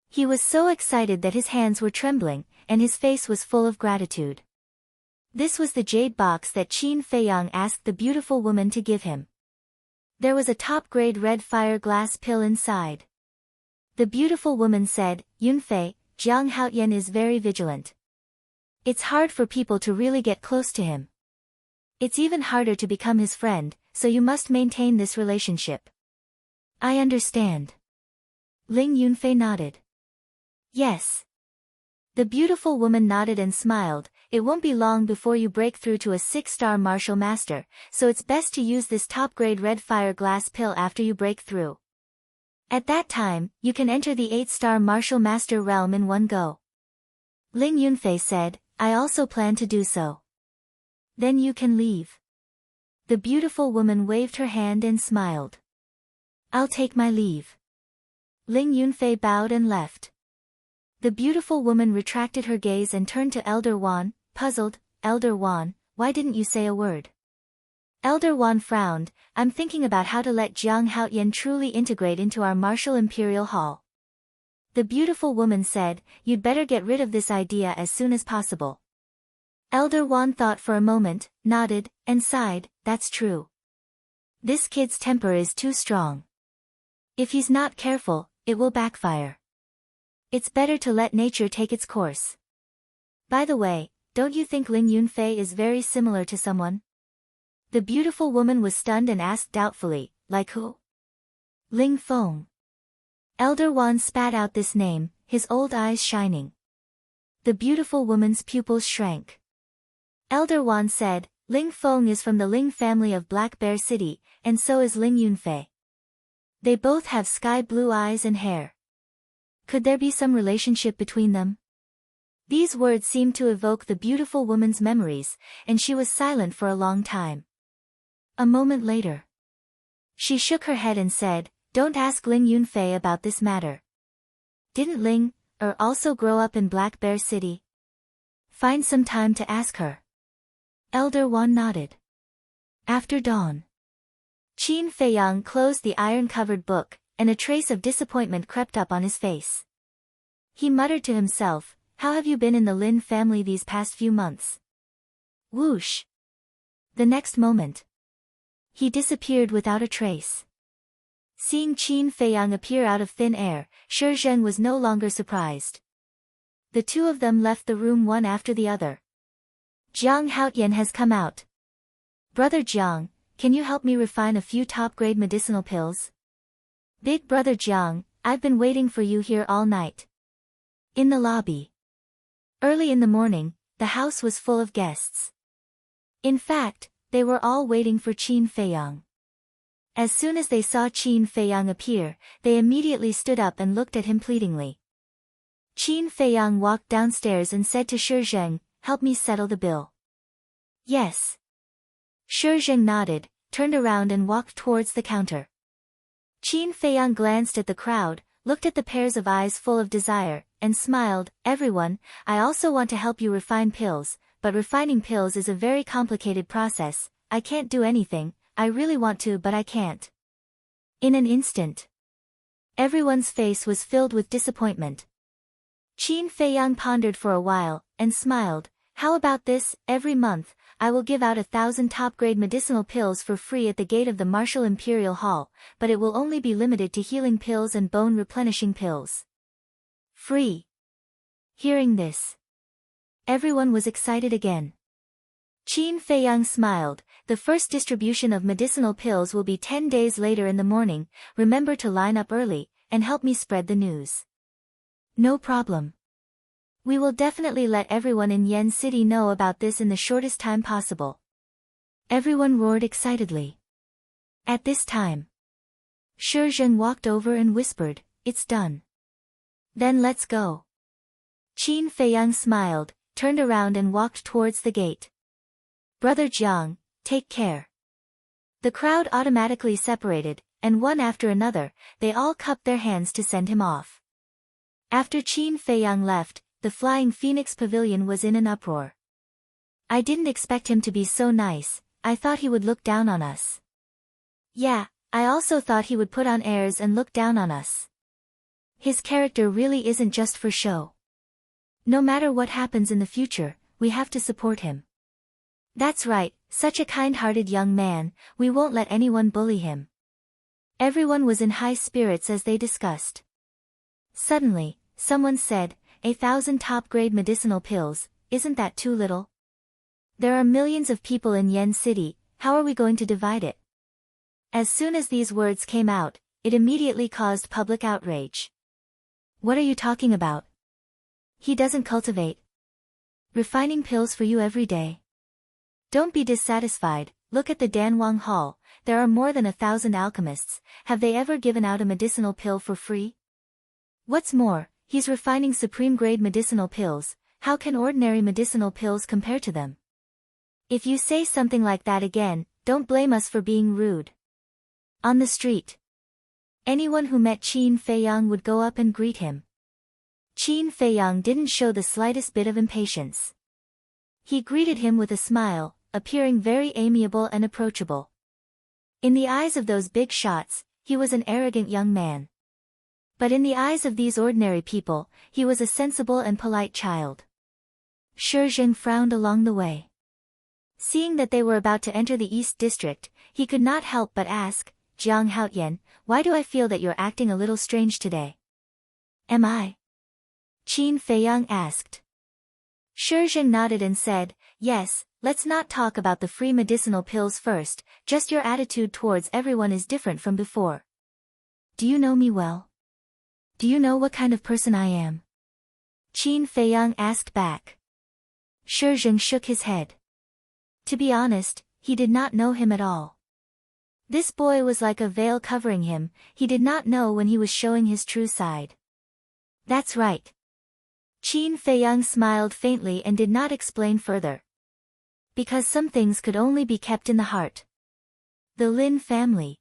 He was so excited that his hands were trembling, and his face was full of gratitude. This was the jade box that Qin Feiyang asked the beautiful woman to give him. There was a top-grade red fire glass pill inside. The beautiful woman said, "Yunfei, Jiang Haoyan is very vigilant. It's hard for people to really get close to him. It's even harder to become his friend, so you must maintain this relationship." "I understand." Ling Yunfei nodded. "Yes." The beautiful woman nodded and smiled. "It won't be long before you break through to a 6-star martial master, so it's best to use this top-grade red fire glass pill after you break through. At that time, you can enter the 8-star martial master realm in one go." Ling Yunfei said, "I also plan to do so." "Then you can leave." The beautiful woman waved her hand and smiled. "I'll take my leave." Ling Yunfei bowed and left. The beautiful woman retracted her gaze and turned to Elder Wan, puzzled. "Elder Wan, why didn't you say a word?" Elder Wan frowned. "I'm thinking about how to let Jiang Haoyan truly integrate into our martial imperial hall." The beautiful woman said, "You'd better get rid of this idea as soon as possible." Elder Wan thought for a moment, nodded, and sighed, "That's true. This kid's temper is too strong. If he's not careful, it will backfire. It's better to let nature take its course." "By the way, don't you think Ling Yunfei is very similar to someone?" The beautiful woman was stunned and asked doubtfully, "Like who?" "Ling Feng." Elder Wan spat out this name, his old eyes shining. The beautiful woman's pupils shrank. Elder Wan said, "Ling Feng is from the Ling family of Black Bear City, and so is Ling Yunfei. They both have sky-blue eyes and hair. Could there be some relationship between them?" These words seemed to evoke the beautiful woman's memories, and she was silent for a long time. A moment later, she shook her head and said, "Don't ask Ling Yunfei about this matter. Didn't Ling also grow up in Black Bear City? Find some time to ask her." Elder Wan nodded. After dawn, Qin Feiyang closed the iron-covered book, and a trace of disappointment crept up on his face. He muttered to himself, "How have you been in the Lin family these past few months?" Whoosh! The next moment, he disappeared without a trace. Seeing Qin Feiyang appear out of thin air, Shi Zheng was no longer surprised. The two of them left the room one after the other. "Jiang Haoyan has come out. Brother Jiang, can you help me refine a few top-grade medicinal pills?" "Big Brother Jiang, I've been waiting for you here all night." In the lobby. Early in the morning, the house was full of guests. In fact, they were all waiting for Qin Feiyang. As soon as they saw Qin Feiyang appear, they immediately stood up and looked at him pleadingly. Qin Feiyang walked downstairs and said to Shi Zheng, "Help me settle the bill." "Yes." Shi Zheng nodded, turned around and walked towards the counter. Qin Feiyang glanced at the crowd, looked at the pairs of eyes full of desire, and smiled. "Everyone, I also want to help you refine pills, but refining pills is a very complicated process. I can't do anything, I really want to but I can't." In an instant, everyone's face was filled with disappointment. Qin Feiyang pondered for a while, and smiled. How about this? Every month, I will give out 1,000 top-grade medicinal pills for free at the gate of the Martial Imperial Hall, but it will only be limited to healing pills and bone-replenishing pills. Free. Hearing this, everyone was excited again. Qin Feiyang smiled. The first distribution of medicinal pills will be 10 days later in the morning. Remember to line up early, and help me spread the news. No problem. We will definitely let everyone in Yen City know about this in the shortest time possible. Everyone roared excitedly. At this time, Shi Zheng walked over and whispered, "It's done. Then let's go." Qin Feiyang smiled, turned around and walked towards the gate. "Brother Jiang, take care." The crowd automatically separated, and one after another, they all cupped their hands to send him off. After Qin Feiyang left, the Flying Phoenix Pavilion was in an uproar. "I didn't expect him to be so nice, I thought he would look down on us." "Yeah, I also thought he would put on airs and look down on us. His character really isn't just for show. No matter what happens in the future, we have to support him." "That's right, such a kind-hearted young man, we won't let anyone bully him." Everyone was in high spirits as they discussed. Suddenly, someone said, 1,000 top-grade medicinal pills, isn't that too little? There are millions of people in Yen City, how are we going to divide it? As soon as these words came out, it immediately caused public outrage. "What are you talking about? He doesn't cultivate refining pills for you every day. Don't be dissatisfied, look at the Danwang Hall, there are more than 1,000 alchemists, have they ever given out a medicinal pill for free? What's more, he's refining supreme-grade medicinal pills, how can ordinary medicinal pills compare to them? If you say something like that again, don't blame us for being rude." On the street, anyone who met Qin Feiyang would go up and greet him. Qin Feiyang didn't show the slightest bit of impatience. He greeted him with a smile, appearing very amiable and approachable. In the eyes of those big shots, he was an arrogant young man. But in the eyes of these ordinary people, he was a sensible and polite child. Shi Zheng frowned along the way. Seeing that they were about to enter the East District, he could not help but ask, "Jiang Haotian, why do I feel that you're acting a little strange today?" "Am I?" Qin Feiyang asked. Shi Zheng nodded and said, "Yes, let's not talk about the free medicinal pills first, just your attitude towards everyone is different from before. Do you know me well? Do you know what kind of person I am?" Qin Feiyang asked back. Shi Zheng shook his head. To be honest, he did not know him at all. This boy was like a veil covering him, he did not know when he was showing his true side. "That's right." Qin Feiyang smiled faintly and did not explain further. Because some things could only be kept in the heart. The Lin family.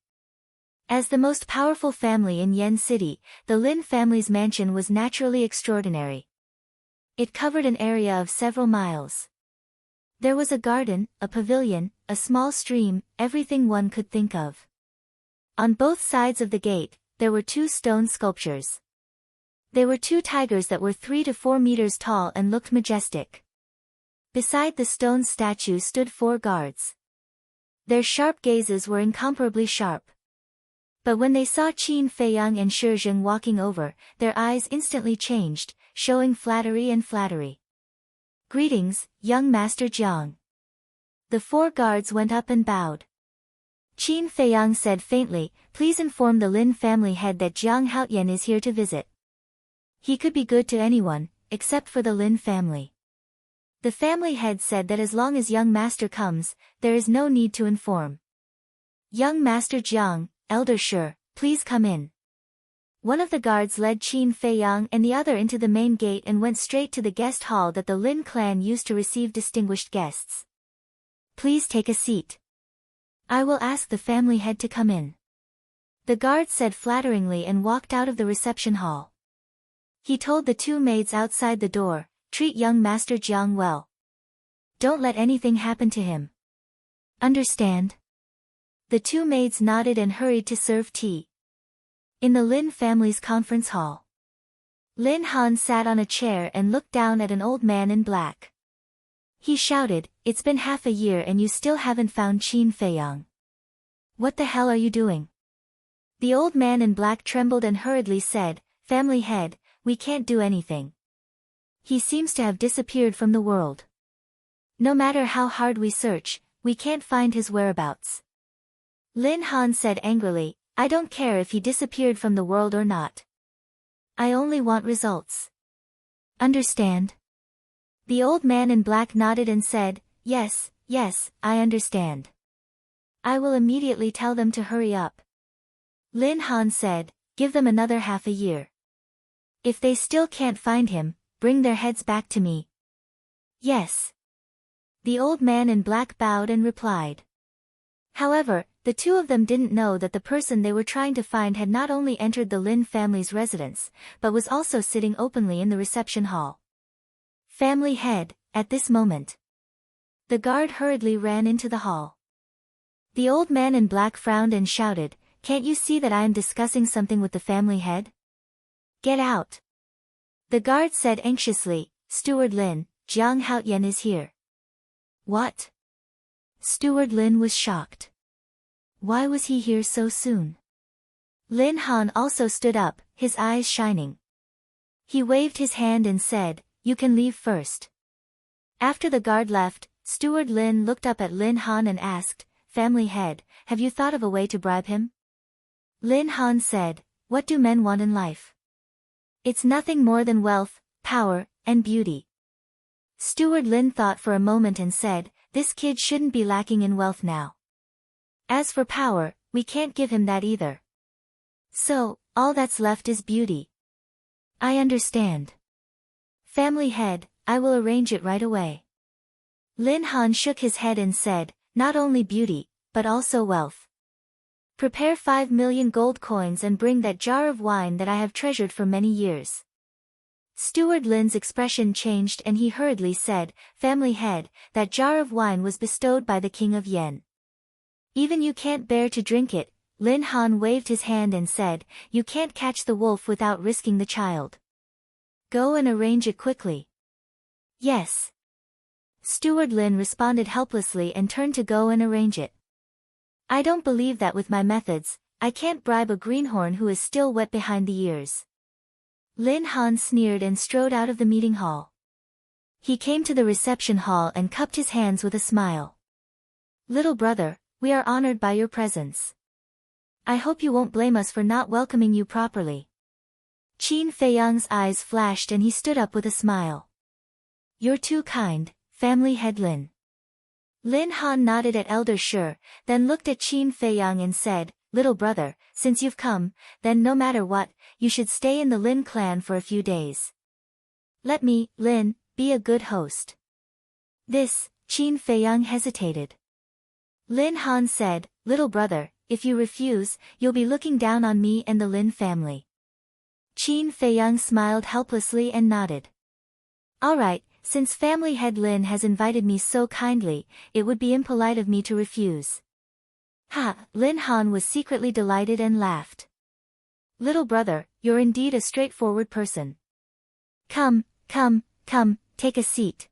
As the most powerful family in Yen City, the Lin family's mansion was naturally extraordinary. It covered an area of several miles. There was a garden, a pavilion, a small stream, everything one could think of. On both sides of the gate, there were 2 stone sculptures. They were 2 tigers that were 3 to 4 meters tall and looked majestic. Beside the stone statue stood 4 guards. Their sharp gazes were incomparably sharp. But when they saw Qin Feiyang and Shi Zheng walking over, their eyes instantly changed, showing flattery and flattery. "Greetings, young Master Jiang." The 4 guards went up and bowed. Qin Feiyang said faintly, "Please inform the Lin family head that Jiang Haotian is here to visit. He could be good to anyone, except for the Lin family." The family head said that as long as young master comes, there is no need to inform. "Young Master Jiang, Elder Shi, please come in." One of the guards led Qin Feiyang and the other into the main gate and went straight to the guest hall that the Lin clan used to receive distinguished guests. "Please take a seat. I will ask the family head to come in." The guard said flatteringly and walked out of the reception hall. He told the 2 maids outside the door, "Treat young Master Jiang well. Don't let anything happen to him. Understand?" The 2 maids nodded and hurried to serve tea. In the Lin family's conference hall, Lin Han sat on a chair and looked down at an old man in black. He shouted, "It's been half a year and you still haven't found Qin Feiyang. What the hell are you doing?" The old man in black trembled and hurriedly said, "Family head, we can't do anything. He seems to have disappeared from the world. No matter how hard we search, we can't find his whereabouts." Lin Han said angrily, "I don't care if he disappeared from the world or not. I only want results. Understand?" The old man in black nodded and said, "Yes, yes, I understand. I will immediately tell them to hurry up." Lin Han said, "Give them another half a year. If they still can't find him, bring their heads back to me." "Yes." The old man in black bowed and replied. However, the two of them didn't know that the person they were trying to find had not only entered the Lin family's residence, but was also sitting openly in the reception hall. "Family head," at this moment. The guard hurriedly ran into the hall. The old man in black frowned and shouted, "Can't you see that I am discussing something with the family head? Get out." The guard said anxiously, "Steward Lin, Jiang Haoyan is here." "What?" Steward Lin was shocked. Why was he here so soon? Lin Han also stood up, his eyes shining. He waved his hand and said, "You can leave first." After the guard left, Steward Lin looked up at Lin Han and asked, "Family head, have you thought of a way to bribe him?" Lin Han said, "What do men want in life? It's nothing more than wealth, power, and beauty." Steward Lin thought for a moment and said, "This kid shouldn't be lacking in wealth now. As for power, we can't give him that either. So, all that's left is beauty." "I understand. Family head, I will arrange it right away." Lin Han shook his head and said, "Not only beauty, but also wealth. Prepare 5 million gold coins and bring that jar of wine that I have treasured for many years." Steward Lin's expression changed and he hurriedly said, "Family head, that jar of wine was bestowed by the King of Yen. Even you can't bear to drink it." Lin Han waved his hand and said, "You can't catch the wolf without risking the child. Go and arrange it quickly." "Yes." Steward Lin responded helplessly and turned to go and arrange it. "I don't believe that with my methods, I can't bribe a greenhorn who is still wet behind the ears." Lin Han sneered and strode out of the meeting hall. He came to the reception hall and cupped his hands with a smile. "Little brother, we are honored by your presence. I hope you won't blame us for not welcoming you properly." Qin Feiyang's eyes flashed and he stood up with a smile. "You're too kind, family head Lin." Lin Han nodded at Elder Shi, then looked at Qin Feiyang and said, "Little brother, since you've come, then no matter what, you should stay in the Lin clan for a few days. Let me, Lin, be a good host." This, Qin Feiyang hesitated. Lin Han said, "Little brother, if you refuse, you'll be looking down on me and the Lin family." Qin Feiyang smiled helplessly and nodded. "All right, since family head Lin has invited me so kindly, it would be impolite of me to refuse." Ha! Lin Han was secretly delighted and laughed. "Little brother, you're indeed a straightforward person. Come, take a seat."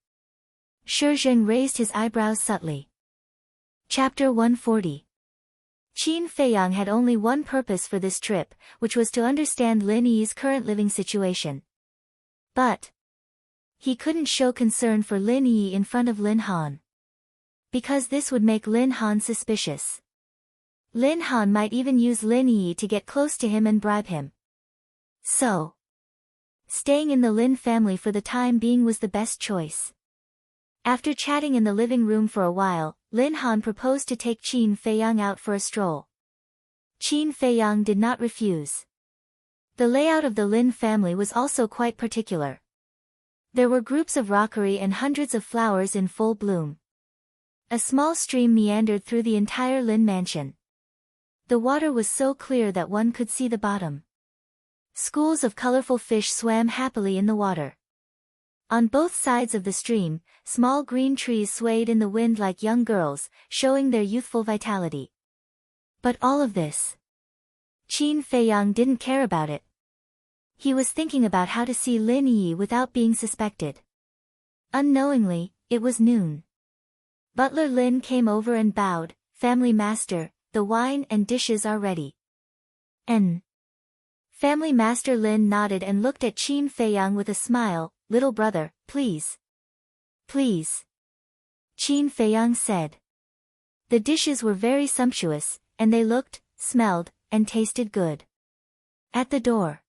Shi Zheng raised his eyebrows subtly. Chapter 140. Qin Feiyang had only one purpose for this trip, which was to understand Lin Yi's current living situation. But he couldn't show concern for Lin Yi in front of Lin Han, because this would make Lin Han suspicious. Lin Han might even use Lin Yi to get close to him and bribe him. So, staying in the Lin family for the time being was the best choice. After chatting in the living room for a while, Lin Han proposed to take Qin Feiyang out for a stroll. Qin Feiyang did not refuse. The layout of the Lin family was also quite particular. There were groups of rockery and hundreds of flowers in full bloom. A small stream meandered through the entire Lin mansion. The water was so clear that one could see the bottom. Schools of colorful fish swam happily in the water. On both sides of the stream, small green trees swayed in the wind like young girls, showing their youthful vitality. But all of this, Qin Feiyang didn't care about it. He was thinking about how to see Lin Yi without being suspected. Unknowingly, it was noon. Butler Lin came over and bowed, "Family Master, the wine and dishes are ready." Family Master Lin nodded and looked at Qin Feiyang with a smile. "Little brother, please. Please." Qin Feiyang said. The dishes were very sumptuous, and they looked, smelled, and tasted good. At the door,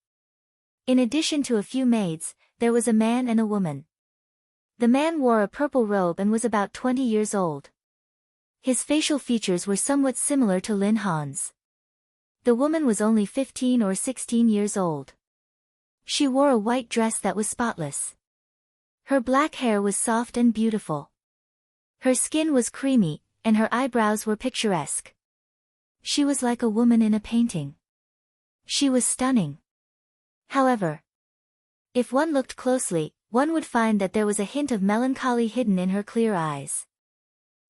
in addition to a few maids, there was a man and a woman. The man wore a purple robe and was about 20 years old. His facial features were somewhat similar to Lin Han's. The woman was only 15 or 16 years old. She wore a white dress that was spotless. Her black hair was soft and beautiful. Her skin was creamy, and her eyebrows were picturesque. She was like a woman in a painting. She was stunning. However, if one looked closely, one would find that there was a hint of melancholy hidden in her clear eyes.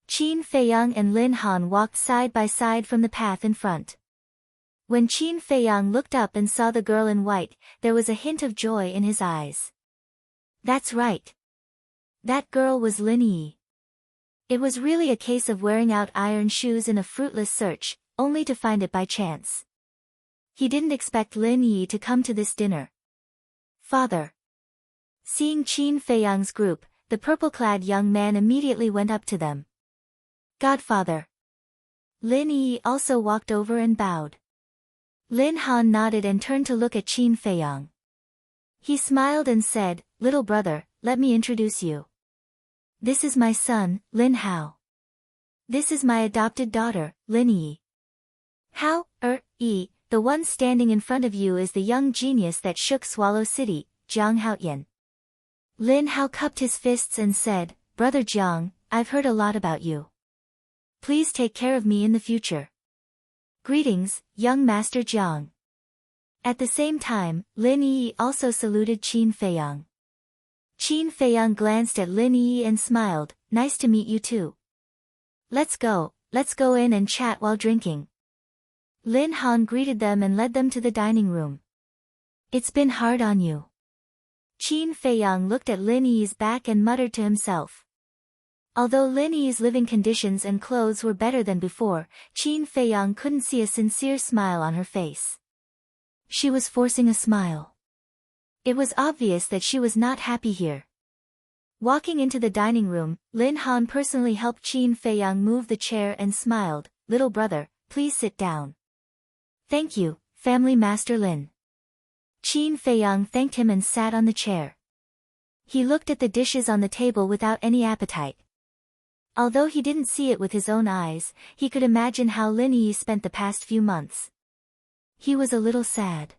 Qin Feiyang and Lin Han walked side by side from the path in front. When Qin Feiyang looked up and saw the girl in white, there was a hint of joy in his eyes. That's right. That girl was Lin Yi. It was really a case of wearing out iron shoes in a fruitless search, only to find it by chance. He didn't expect Lin Yi to come to this dinner. "Father." Seeing Qin Feiyang's group, the purple-clad young man immediately went up to them. "Godfather." Lin Yi also walked over and bowed. Lin Han nodded and turned to look at Qin Feiyang. He smiled and said, "Little brother, let me introduce you. This is my son, Lin Hao. This is my adopted daughter, Lin Yi. Yi, the one standing in front of you is the young genius that shook Swallow City, Jiang Haoyan." Lin Hao cupped his fists and said, "Brother Jiang, I've heard a lot about you. Please take care of me in the future. Greetings, young Master Jiang." At the same time, Lin Yi also saluted Qin Feiyang. Qin Feiyang glanced at Lin Yi and smiled, "Nice to meet you too. Let's go in and chat while drinking." Lin Han greeted them and led them to the dining room. "It's been hard on you." Qin Feiyang looked at Lin Yi's back and muttered to himself. Although Lin Yi's living conditions and clothes were better than before, Qin Feiyang couldn't see a sincere smile on her face. She was forcing a smile. It was obvious that she was not happy here. Walking into the dining room, Lin Han personally helped Qin Feiyang move the chair and smiled, "Little brother, please sit down." "Thank you, Family Master Lin." Qin Feiyang thanked him and sat on the chair. He looked at the dishes on the table without any appetite. Although he didn't see it with his own eyes, he could imagine how Lin Yi spent the past few months. He was a little sad.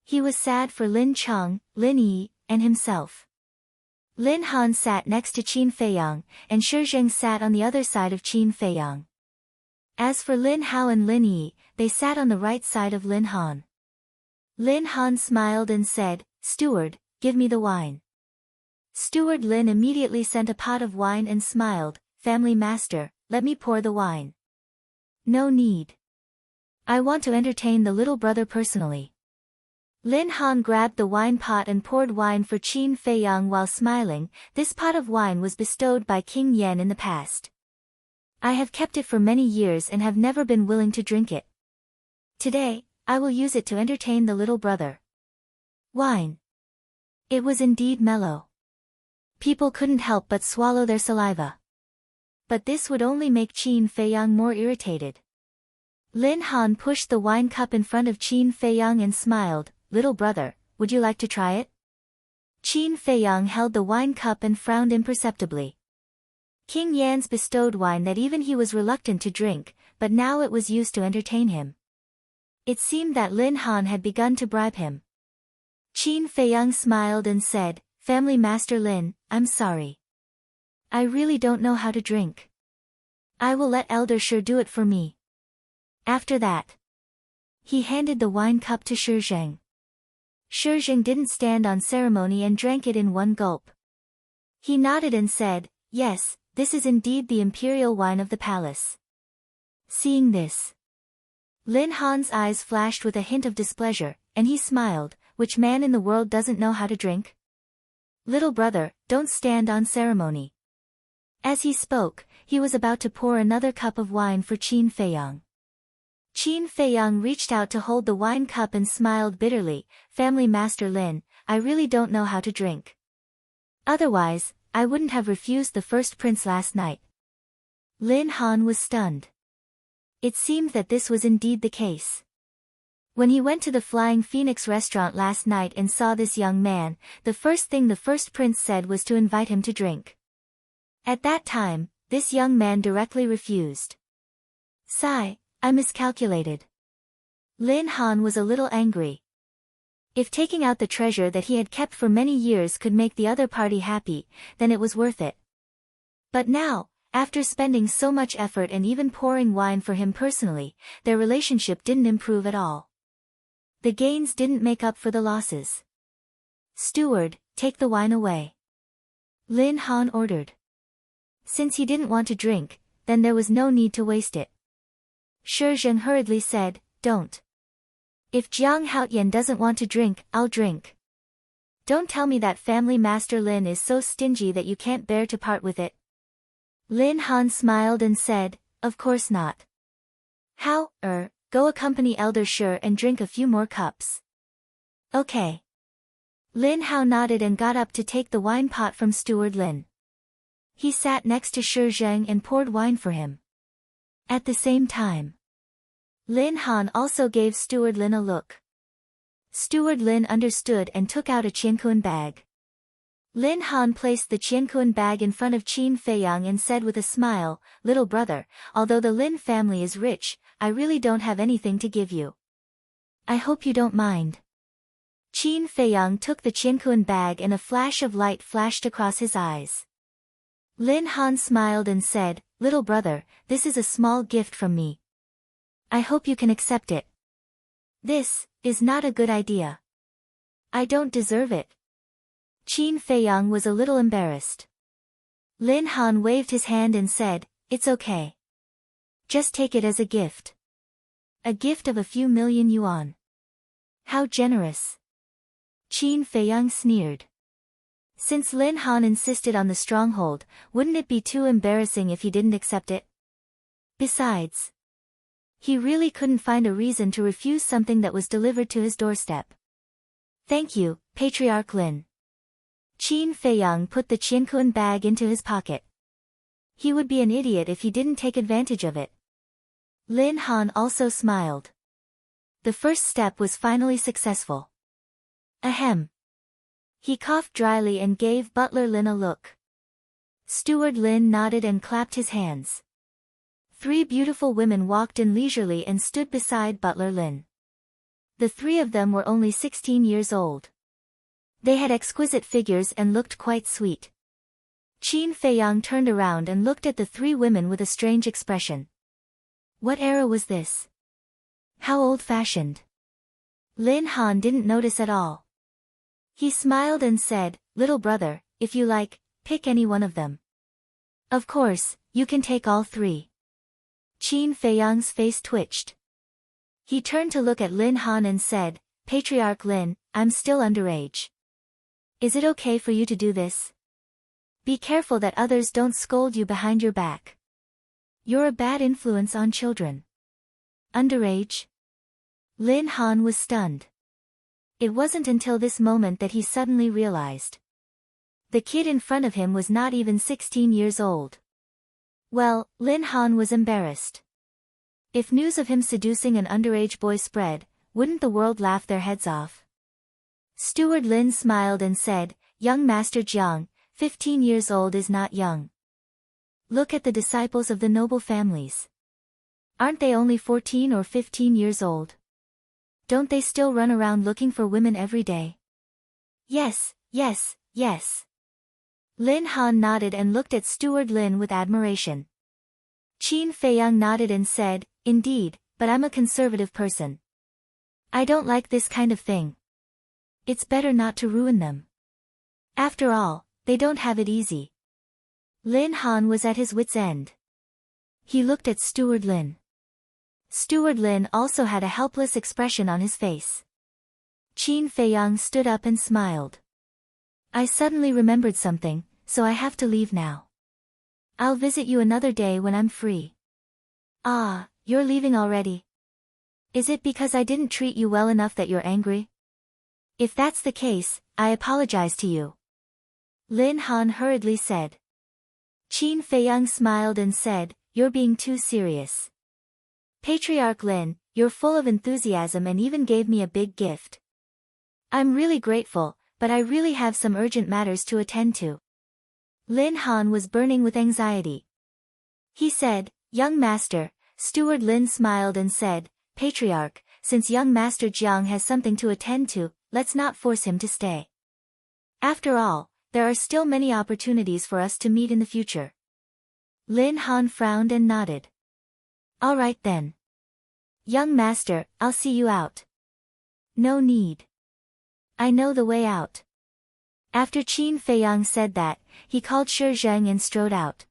He was sad for Lin Cheng, Lin Yi, and himself. Lin Han sat next to Qin Feiyang, and Shi Zheng sat on the other side of Qin Feiyang. As for Lin Hao and Lin Yi, they sat on the right side of Lin Han. Lin Han smiled and said, "Steward, give me the wine." Steward Lin immediately sent a pot of wine and smiled, "Family Master, let me pour the wine." "No need. I want to entertain the little brother personally." Lin Han grabbed the wine pot and poured wine for Qin Feiyang while smiling. This pot of wine was bestowed by King Yan in the past. "I have kept it for many years and have never been willing to drink it. Today, I will use it to entertain the little brother." Wine. It was indeed mellow. People couldn't help but swallow their saliva. But this would only make Qin Feiyang more irritated. Lin Han pushed the wine cup in front of Qin Feiyang and smiled, "Little brother, would you like to try it?" Qin Feiyang held the wine cup and frowned imperceptibly. King Yan's bestowed wine that even he was reluctant to drink, but now it was used to entertain him. It seemed that Lin Han had begun to bribe him. Qin Feiyang smiled and said, "Family Master Lin, I'm sorry. I really don't know how to drink. I will let Elder Shi do it for me." After that, he handed the wine cup to Shi Zheng. Shi Zheng didn't stand on ceremony and drank it in one gulp. He nodded and said, "Yes, this is indeed the imperial wine of the palace." Seeing this, Lin Han's eyes flashed with a hint of displeasure, and he smiled, which man in the world doesn't know how to drink? Little brother, don't stand on ceremony. As he spoke, he was about to pour another cup of wine for Qin Feiyang. Qin Feiyang reached out to hold the wine cup and smiled bitterly. Family Master Lin, I really don't know how to drink. Otherwise, I wouldn't have refused the first prince last night. Lin Han was stunned. It seemed that this was indeed the case. When he went to the Flying Phoenix restaurant last night and saw this young man, the first thing the first prince said was to invite him to drink. At that time, this young man directly refused. Sigh, I miscalculated. Lin Han was a little angry. If taking out the treasure that he had kept for many years could make the other party happy, then it was worth it. But now, after spending so much effort and even pouring wine for him personally, their relationship didn't improve at all. The gains didn't make up for the losses. Steward, take the wine away. Lin Han ordered. Since he didn't want to drink, then there was no need to waste it. Shi Zheng hurriedly said, don't. If Jiang Haotian doesn't want to drink, I'll drink. Don't tell me that Family Master Lin is so stingy that you can't bear to part with it. Lin Han smiled and said, of course not. How, go accompany Elder Shi and drink a few more cups. Okay. Lin Hao nodded and got up to take the wine pot from Steward Lin. He sat next to Shi Zheng and poured wine for him. At the same time, Lin Han also gave Steward Lin a look. Steward Lin understood and took out a qiankuan bag. Lin Han placed the qiankuan bag in front of Qin Feiyang and said with a smile, little brother, although the Lin family is rich, I really don't have anything to give you. I hope you don't mind. Qin Feiyang took the qiankuan bag and a flash of light flashed across his eyes. Lin Han smiled and said, little brother, this is a small gift from me. I hope you can accept it. This is not a good idea. I don't deserve it. Qin Feiyang was a little embarrassed. Lin Han waved his hand and said, it's okay. Just take it as a gift. A gift of a few million yuan. How generous. Qin Feiyang sneered. Since Lin Han insisted on the stronghold, wouldn't it be too embarrassing if he didn't accept it? Besides, he really couldn't find a reason to refuse something that was delivered to his doorstep. Thank you, Patriarch Lin. Qin Feiyang put the qiankuan bag into his pocket. He would be an idiot if he didn't take advantage of it. Lin Han also smiled. The first step was finally successful. Ahem. He coughed dryly and gave Butler Lin a look. Steward Lin nodded and clapped his hands. 3 beautiful women walked in leisurely and stood beside Butler Lin. The 3 of them were only 16 years old. They had exquisite figures and looked quite sweet. Qin Feiyang turned around and looked at the 3 women with a strange expression. What era was this? How old-fashioned. Lin Han didn't notice at all. He smiled and said, little brother, if you like, pick any one of them. Of course, you can take all 3. Qin Feiyang's face twitched. He turned to look at Lin Han and said, Patriarch Lin, I'm still underage. Is it okay for you to do this? Be careful that others don't scold you behind your back. You're a bad influence on children. Underage? Lin Han was stunned. It wasn't until this moment that he suddenly realized. The kid in front of him was not even 16 years old. Well, Lin Han was embarrassed. If news of him seducing an underage boy spread, wouldn't the world laugh their heads off? Steward Lin smiled and said, Young Master Jiang, 15 years old is not young. Look at the disciples of the noble families. Aren't they only 14 or 15 years old? Don't they still run around looking for women every day? Yes, yes, yes. Lin Han nodded and looked at Steward Lin with admiration. Qin Feiyang nodded and said, Indeed, but I'm a conservative person. I don't like this kind of thing. It's better not to ruin them. After all, they don't have it easy. Lin Han was at his wit's end. He looked at Steward Lin. Steward Lin also had a helpless expression on his face. Qin Feiyang stood up and smiled. I suddenly remembered something, so I have to leave now. I'll visit you another day when I'm free. Ah, you're leaving already? Is it because I didn't treat you well enough that you're angry? If that's the case, I apologize to you. Lin Han hurriedly said. Qin Feiyang smiled and said, you're being too serious. Patriarch Lin, you're full of enthusiasm and even gave me a big gift. I'm really grateful, but I really have some urgent matters to attend to. Lin Han was burning with anxiety. He said, young master. Steward Lin smiled and said, Patriarch, since young master Jiang has something to attend to, let's not force him to stay. After all, there are still many opportunities for us to meet in the future. Lin Han frowned and nodded. All right then. Young master, I'll see you out. No need. I know the way out. After Qin Feiyang said that, he called Shi Zheng and strode out.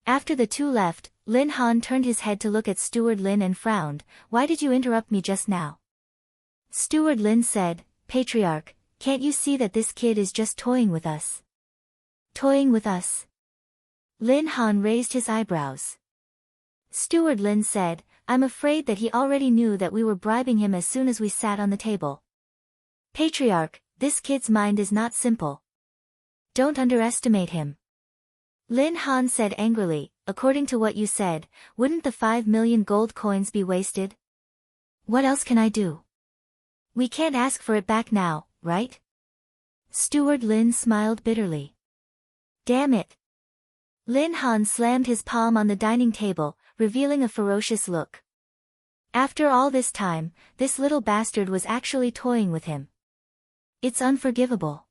After the two left, Lin Han turned his head to look at Steward Lin and frowned. Why did you interrupt me just now? Steward Lin said, Patriarch, can't you see that this kid is just toying with us? Toying with us? Lin Han raised his eyebrows. Steward Lin said, I'm afraid that he already knew that we were bribing him as soon as we sat on the table. Patriarch, this kid's mind is not simple. Don't underestimate him. Lin Han said angrily, according to what you said, wouldn't the 5 million gold coins be wasted? What else can I do? We can't ask for it back now, right? Steward Lin smiled bitterly. Damn it. Lin Han slammed his palm on the dining table, revealing a ferocious look. After all this time, this little bastard was actually toying with him. It's unforgivable.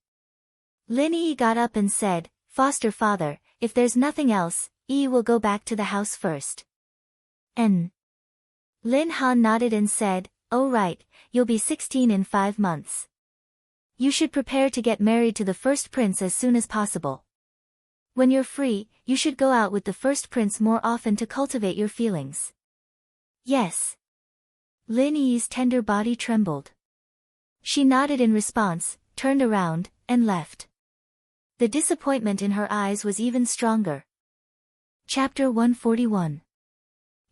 Lin Yi got up and said, Foster father, if there's nothing else, Yi will go back to the house first. Lin Han nodded and said, oh right, you'll be 16 in 5 months. You should prepare to get married to the first prince as soon as possible. When you're free, you should go out with the first prince more often to cultivate your feelings. Yes. Lin Yi's tender body trembled. She nodded in response, turned around, and left. The disappointment in her eyes was even stronger. Chapter 141.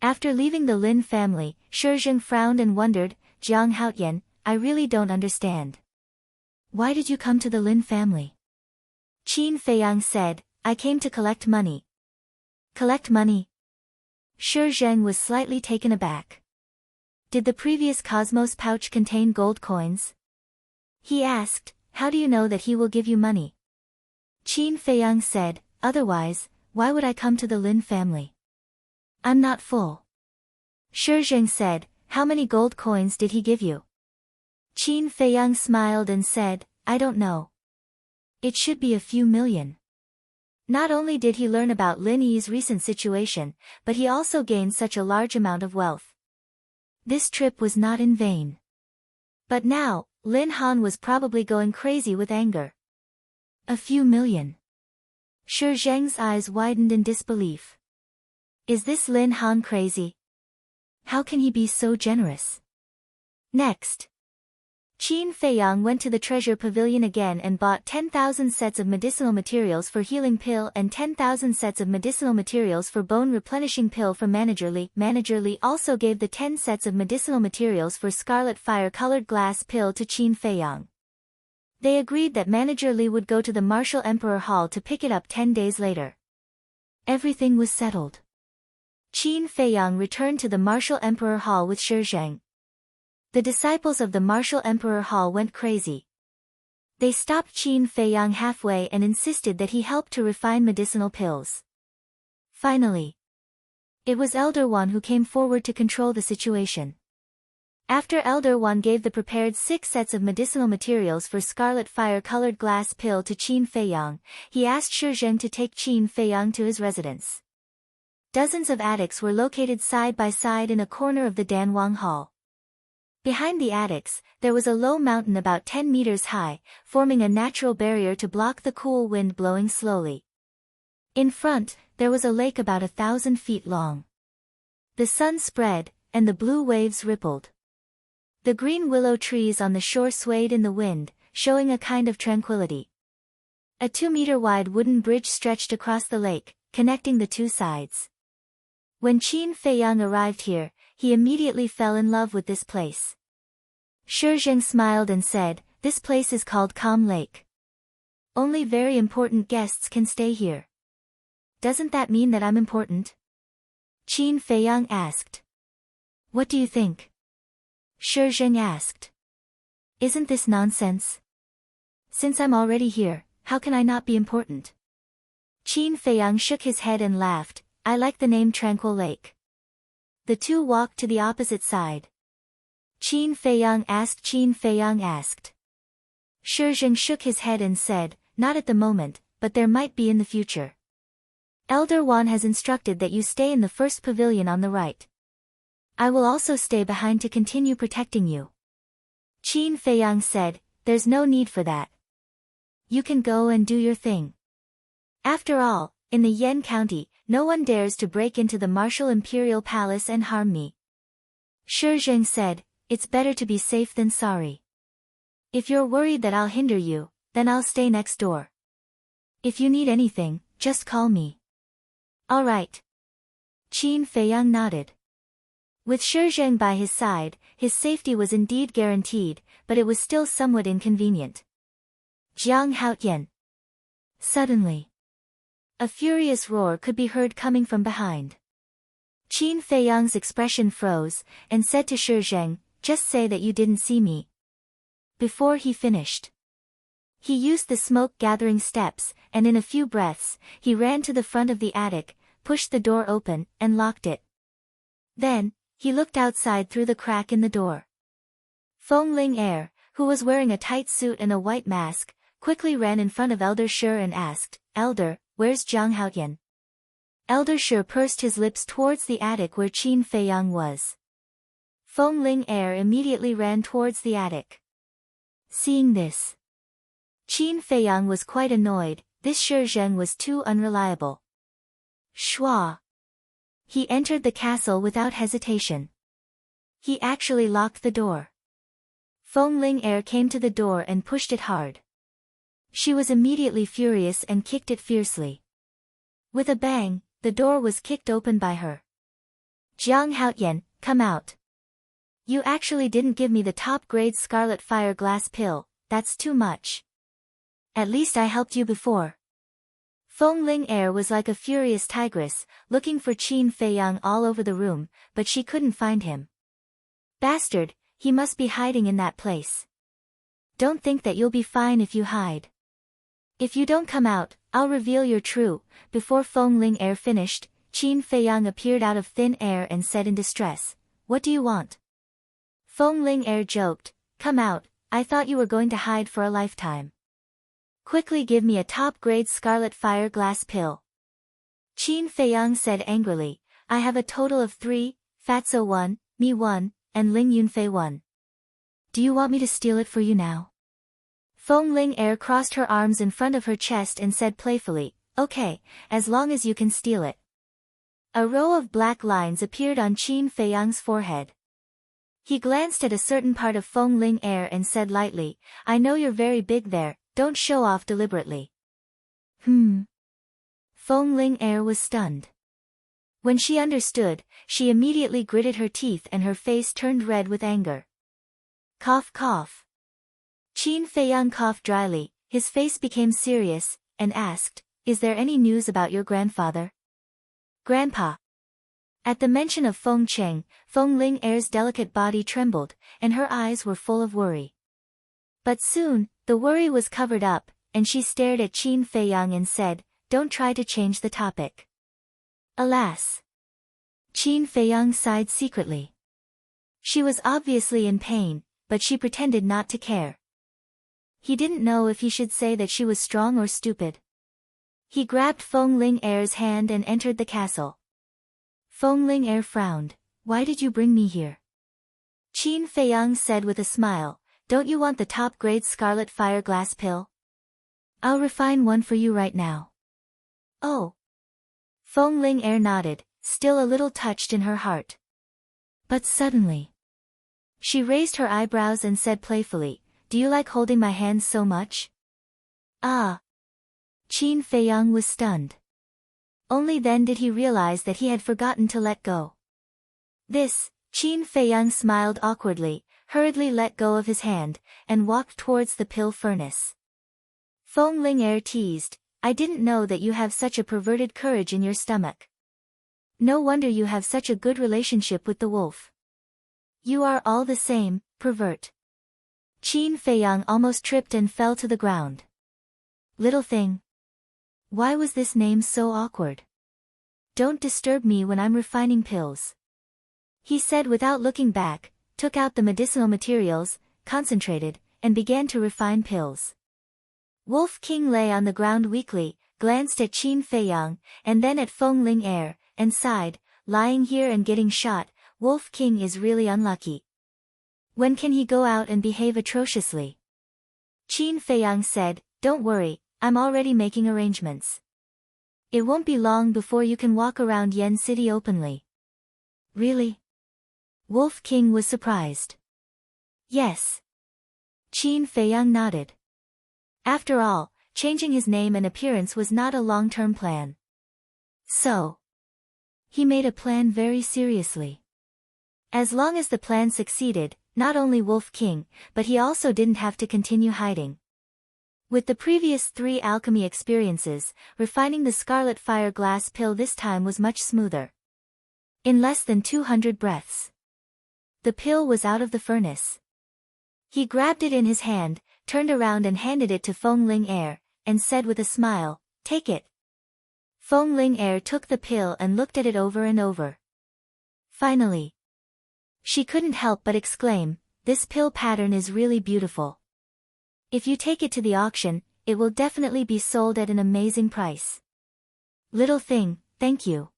After leaving the Lin family, Shi Zheng frowned and wondered, Jiang Haotian, I really don't understand. Why did you come to the Lin family? Qin Feiyang said, I came to collect money. Collect money? Shi Zheng was slightly taken aback. Did the previous Cosmos pouch contain gold coins? He asked, how do you know that he will give you money? Qin Feiyang said, otherwise, why would I come to the Lin family? I'm not full. Shi Zheng said, how many gold coins did he give you? Qin Feiyang smiled and said, I don't know. It should be a few million. Not only did he learn about Lin Yi's recent situation, but he also gained such a large amount of wealth. This trip was not in vain. But now, Lin Han was probably going crazy with anger. A few million. Shi Zheng's eyes widened in disbelief. Is this Lin Han crazy? How can he be so generous? Next. Qin Feiyang went to the treasure pavilion again and bought 10,000 sets of medicinal materials for healing pill and 10,000 sets of medicinal materials for bone replenishing pill from Manager Li. Manager Li also gave the 10 sets of medicinal materials for scarlet fire-colored glass pill to Qin Feiyang. They agreed that Manager Li would go to the Martial Emperor Hall to pick it up 10 days later. Everything was settled. Qin Feiyang returned to the Martial Emperor Hall with Shi Zheng. The disciples of the Martial Emperor Hall went crazy. They stopped Qin Feiyang halfway and insisted that he help to refine medicinal pills. Finally, it was Elder Wan who came forward to control the situation. After Elder Wan gave the prepared 6 sets of medicinal materials for scarlet fire-colored glass pill to Qin Feiyang, he asked Shi Zheng to take Qin Feiyang to his residence. Dozens of attics were located side by side in a corner of the Danwang Hall. Behind the attics, there was a low mountain about 10 meters high, forming a natural barrier to block the cool wind blowing slowly. In front, there was a lake about 1,000 feet long. The sun spread, and the blue waves rippled. The green willow trees on the shore swayed in the wind, showing a kind of tranquility. A 2-meter-wide wooden bridge stretched across the lake, connecting the two sides. When Qin Feiyang arrived here, he immediately fell in love with this place. Shi Zheng smiled and said, "This place is called Calm Lake. Only very important guests can stay here." "Doesn't that mean that I'm important?" Qin Feiyang asked. "What do you think?" Shi Zheng asked. "Isn't this nonsense? Since I'm already here, how can I not be important?" Qin Feiyang shook his head and laughed. "I like the name Tranquil Lake." The two walked to the opposite side. Qin Feiyang asked. Shi Zheng shook his head and said, "Not at the moment, but there might be in the future. Elder Wan has instructed that you stay in the first pavilion on the right. I will also stay behind to continue protecting you." Qin Feiyang said, "There's no need for that. You can go and do your thing. After all, in the Yan County, no one dares to break into the martial imperial palace and harm me." Shi Zheng said, "It's better to be safe than sorry. If you're worried that I'll hinder you, then I'll stay next door. If you need anything, just call me." "All right." Qin Feiyang nodded. With Shi Zheng by his side, his safety was indeed guaranteed, but it was still somewhat inconvenient. Jiang Haotian. Suddenly, a furious roar could be heard coming from behind. Qin Feiyang's expression froze, and said to Shi Zheng, "Just say that you didn't see me." Before he finished, he used the smoke-gathering steps, and in a few breaths, he ran to the front of the attic, pushed the door open, and locked it. Then, he looked outside through the crack in the door. Feng Ling-er, who was wearing a tight suit and a white mask, quickly ran in front of Elder Shi and asked, "Elder, where's Jiang Haotian?" Elder Shi pursed his lips towards the attic where Qin Feiyang was. Feng Ling-er immediately ran towards the attic. Seeing this, Qin Feiyang was quite annoyed. This Shi Zheng was too unreliable. Schwa. He entered the castle without hesitation. He actually locked the door. Feng Ling-er came to the door and pushed it hard. She was immediately furious and kicked it fiercely. With a bang, the door was kicked open by her. "Jiang Haotian, come out. You actually didn't give me the top-grade Scarlet Fire glass pill, that's too much. At least I helped you before." Feng Ling-er was like a furious tigress, looking for Qin Feiyang all over the room, but she couldn't find him. "Bastard, he must be hiding in that place. Don't think that you'll be fine if you hide. If you don't come out, I'll reveal your true." Before Feng Ling-er finished, Qin Feiyang appeared out of thin air and said in distress, "What do you want?" Feng Ling-er joked, "Come out, I thought you were going to hide for a lifetime. Quickly give me a top-grade Scarlet Fire glass pill." Qin Feiyang said angrily, "I have a total of 3, Fatso 1, me 1, and Ling Yunfei 1. Do you want me to steal it for you now?" Feng Ling-er crossed her arms in front of her chest and said playfully, "Okay, as long as you can steal it." A row of black lines appeared on Qin Feiyang's forehead. He glanced at a certain part of Feng Ling-er and said lightly, "I know you're very big there, don't show off deliberately." Feng Ling-er was stunned. When she understood, she immediately gritted her teeth and her face turned red with anger. Cough cough. Qin Feiyang coughed dryly, his face became serious, and asked, "Is there any news about your grandfather?" "Grandpa." At the mention of Feng Cheng, Feng Ling-er's delicate body trembled, and her eyes were full of worry. But soon, the worry was covered up, and she stared at Qin Feiyang and said, "Don't try to change the topic." Alas! Qin Feiyang sighed secretly. She was obviously in pain, but she pretended not to care. He didn't know if he should say that she was strong or stupid. He grabbed Feng Ling-er's hand and entered the castle. Feng Ling-er frowned. "Why did you bring me here?" Qin Feiyang said with a smile, "Don't you want the top-grade Scarlet Fire glass pill? I'll refine one for you right now." "Oh." Feng Ling-er nodded, still a little touched in her heart. But suddenly, She raised her eyebrows and said playfully, "Do you like holding my hands so much?" Ah! Qin Feiyang was stunned. Only then did he realize that he had forgotten to let go. Qin Feiyang smiled awkwardly, hurriedly let go of his hand, and walked towards the pill furnace. Feng Ling'er teased, "I didn't know that you have such a perverted courage in your stomach. No wonder you have such a good relationship with the wolf. You are all the same, pervert." Qin Feiyang almost tripped and fell to the ground. Little thing. Why was this name so awkward? Don't disturb me when I'm refining pills. He said without looking back, took out the medicinal materials, concentrated, and began to refine pills. Wolf King lay on the ground weakly, glanced at Qin Feiyang, and then at Feng Ling'er, and sighed, "Lying here and getting shot, Wolf King is really unlucky. When can he go out and behave atrociously?" Qin Feiyang said, "Don't worry, I'm already making arrangements. It won't be long before you can walk around Yen City openly." "Really?" Wolf King was surprised. "Yes." Qin Feiyang nodded. After all, changing his name and appearance was not a long-term plan. So, he made a plan very seriously. As long as the plan succeeded, not only Wolf King, but he also didn't have to continue hiding. With the previous 3 alchemy experiences, refining the Scarlet Fire glass pill this time was much smoother. In less than 200 breaths, the pill was out of the furnace. He grabbed it in his hand, turned around and handed it to Feng Ling'er, and said with a smile, "Take it." Feng Ling'er took the pill and looked at it over and over. Finally, she couldn't help but exclaim, "This pill pattern is really beautiful. If you take it to the auction, it will definitely be sold at an amazing price." "Little thing, thank you.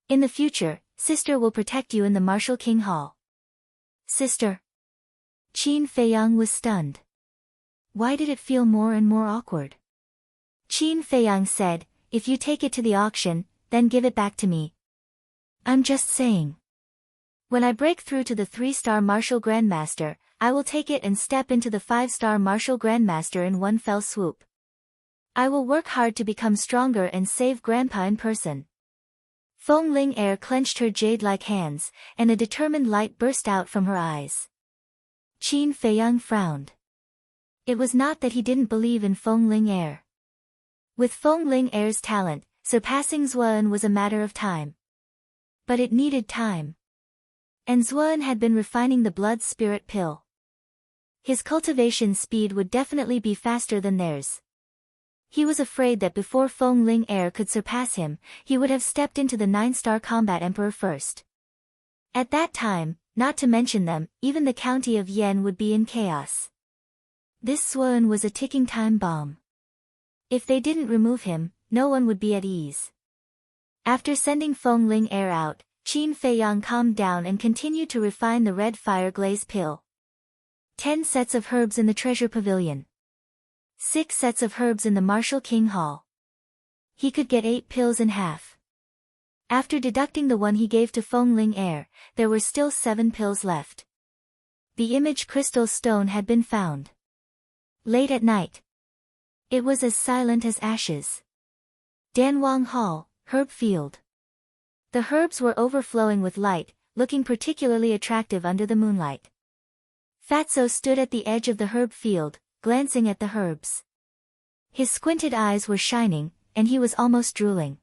In the future, sister will protect you in the Martial King Hall." "Sister?" Qin Feiyang was stunned. Why did it feel more and more awkward? Qin Feiyang said, "If you take it to the auction, then give it back to me. I'm just saying. When I break through to the 3-star Martial Grandmaster, I will take it and step into the 5-star Martial Grandmaster in one fell swoop. I will work hard to become stronger and save Grandpa in person." Feng Ling'er clenched her jade-like hands, and a determined light burst out from her eyes. Qin Feiyang frowned. It was not that he didn't believe in Feng Ling'er. With Feng Ling'er's talent, surpassing Zuan was a matter of time. But it needed time. And Zuan had been refining the blood spirit pill. His cultivation speed would definitely be faster than theirs. He was afraid that before Feng Ling'er could surpass him, he would have stepped into the 9-star combat emperor first. At that time, not to mention them, even the county of Yen would be in chaos. This Zuan was a ticking time bomb. If they didn't remove him, no one would be at ease. After sending Feng Ling'er out, Qin Feiyang calmed down and continued to refine the red fire glaze pill. 10 sets of herbs in the treasure pavilion. 6 sets of herbs in the Martial King Hall. He could get 8 pills in half. After deducting the one he gave to Feng Ling'er, there were still 7 pills left. The image crystal stone had been found. Late at night. It was as silent as ashes. Danwang Hall, Herb Field. The herbs were overflowing with light, looking particularly attractive under the moonlight. Fatso stood at the edge of the herb field, glancing at the herbs. His squinted eyes were shining, and he was almost drooling.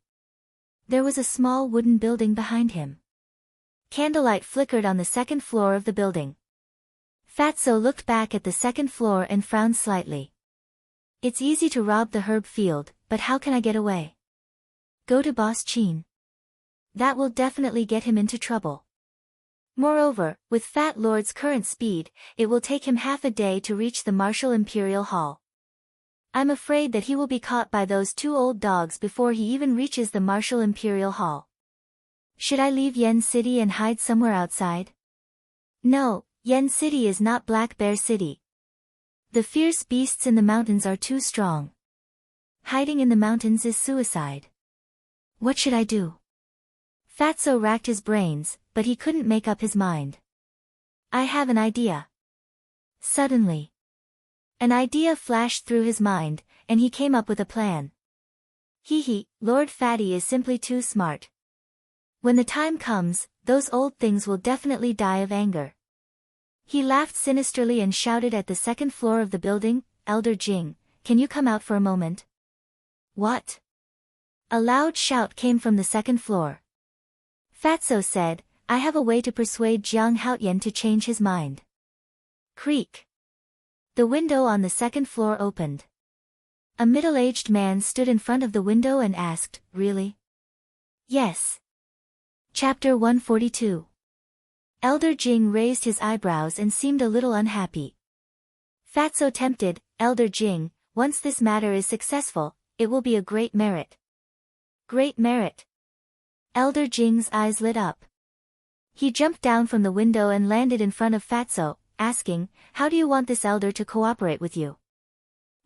There was a small wooden building behind him. Candlelight flickered on the 2nd floor of the building. Fatso looked back at the 2nd floor and frowned slightly. It's easy to rob the herb field, but how can I get away? Go to Boss Qin. That will definitely get him into trouble. Moreover, with Fat Lord's current speed, it will take him half a day to reach the Martial Imperial Hall. I'm afraid that he will be caught by those 2 old dogs before he even reaches the Martial Imperial Hall. Should I leave Yen City and hide somewhere outside? No, Yen City is not Black Bear City. The fierce beasts in the mountains are too strong. Hiding in the mountains is suicide. What should I do? Fatso racked his brains, but he couldn't make up his mind. I have an idea. Suddenly, an idea flashed through his mind, and he came up with a plan. Lord Fatty is simply too smart. When the time comes, those old things will definitely die of anger. He laughed sinisterly and shouted at the second floor of the building, Elder Jing, can you come out for a moment? What? A loud shout came from the second floor. Fatso said, I have a way to persuade Jiang Haoyan to change his mind. Creak. The window on the second floor opened. A middle-aged man stood in front of the window and asked, Really? Yes. Chapter 142. Elder Jing raised his eyebrows and seemed a little unhappy. Fatso tempted, Elder Jing, once this matter is successful, it will be a great merit. Great merit. Elder Jing's eyes lit up. He jumped down from the window and landed in front of Fatso, asking, How do you want this elder to cooperate with you?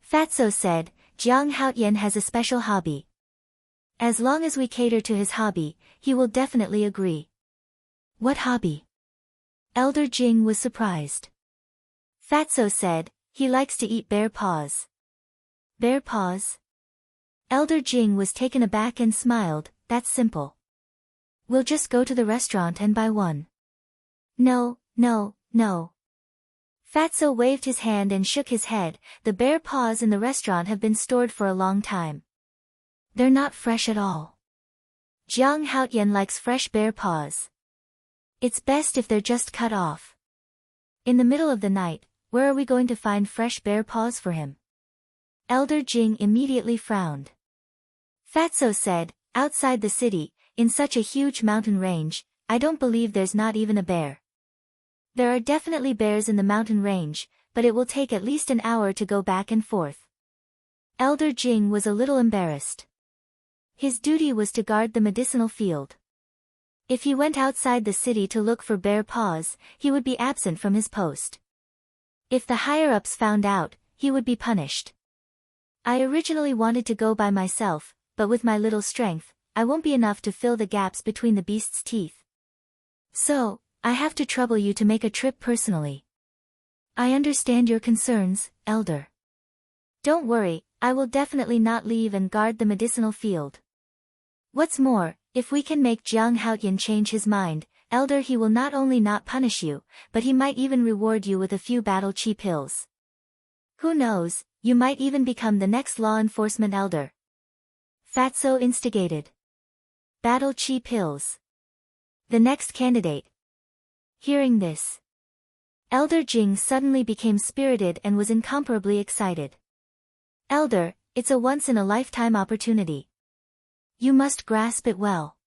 Fatso said, Jiang Haoyan has a special hobby. As long as we cater to his hobby, he will definitely agree. What hobby? Elder Jing was surprised. Fatso said, he likes to eat bear paws. Bear paws? Elder Jing was taken aback and smiled, that's simple. We'll just go to the restaurant and buy one. No. Fatso waved his hand and shook his head, the bear paws in the restaurant have been stored for a long time. They're not fresh at all. Jiang Haoyan likes fresh bear paws. It's best if they're just cut off. In the middle of the night, where are we going to find fresh bear paws for him? Elder Jing immediately frowned. Fatso said, outside the city, in such a huge mountain range, I don't believe there's not even a bear. There are definitely bears in the mountain range, but it will take at least an hour to go back and forth. Elder Jing was a little embarrassed. His duty was to guard the medicinal field. If he went outside the city to look for bear paws, he would be absent from his post. If the higher-ups found out, he would be punished. I originally wanted to go by myself, but with my little strength, I won't be enough to fill the gaps between the beast's teeth. So, I have to trouble you to make a trip personally. I understand your concerns, Elder. Don't worry, I will definitely not leave and guard the medicinal field. What's more, if we can make Jiang Haoyan change his mind, Elder, he will not only not punish you, but he might even reward you with a few battle chi pills. Who knows, you might even become the next law enforcement elder. Fatso instigated. Battle chi pills. The next candidate. Hearing this, Elder Jing suddenly became spirited and was incomparably excited. Elder, it's a once-in-a-lifetime opportunity. You must grasp it well.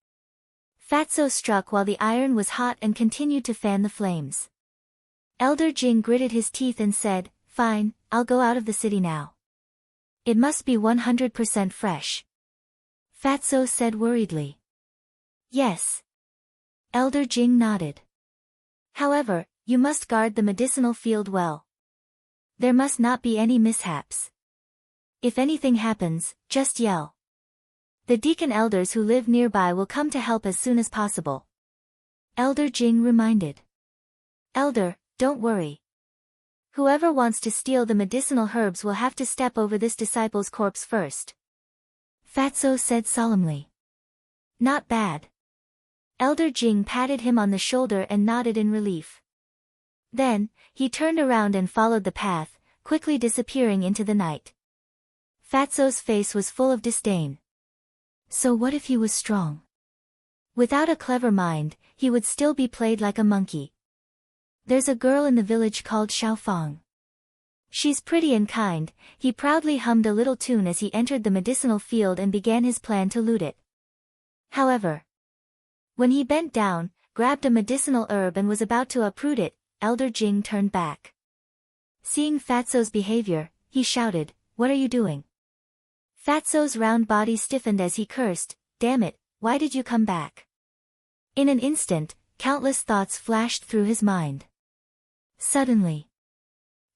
Fatso struck while the iron was hot and continued to fan the flames. Elder Jing gritted his teeth and said, Fine, I'll go out of the city now. It must be 100% fresh. Fatso said worriedly. Yes. Elder Jing nodded. However, you must guard the medicinal field well. There must not be any mishaps. If anything happens, just yell. The deacon elders who live nearby will come to help as soon as possible. Elder Jing reminded. Elder, don't worry. Whoever wants to steal the medicinal herbs will have to step over this disciple's corpse first. Fatso said solemnly. Not bad. Elder Jing patted him on the shoulder and nodded in relief. Then, he turned around and followed the path, quickly disappearing into the night. Fatso's face was full of disdain. So what if he was strong? Without a clever mind, he would still be played like a monkey. There's a girl in the village called Xiaofang. She's pretty and kind. He proudly hummed a little tune as he entered the medicinal field and began his plan to loot it. However, when he bent down, grabbed a medicinal herb and was about to uproot it, Elder Jing turned back. Seeing Fatso's behavior, he shouted, What are you doing? Fatso's round body stiffened as he cursed, Damn it, why did you come back? In an instant, countless thoughts flashed through his mind. Suddenly,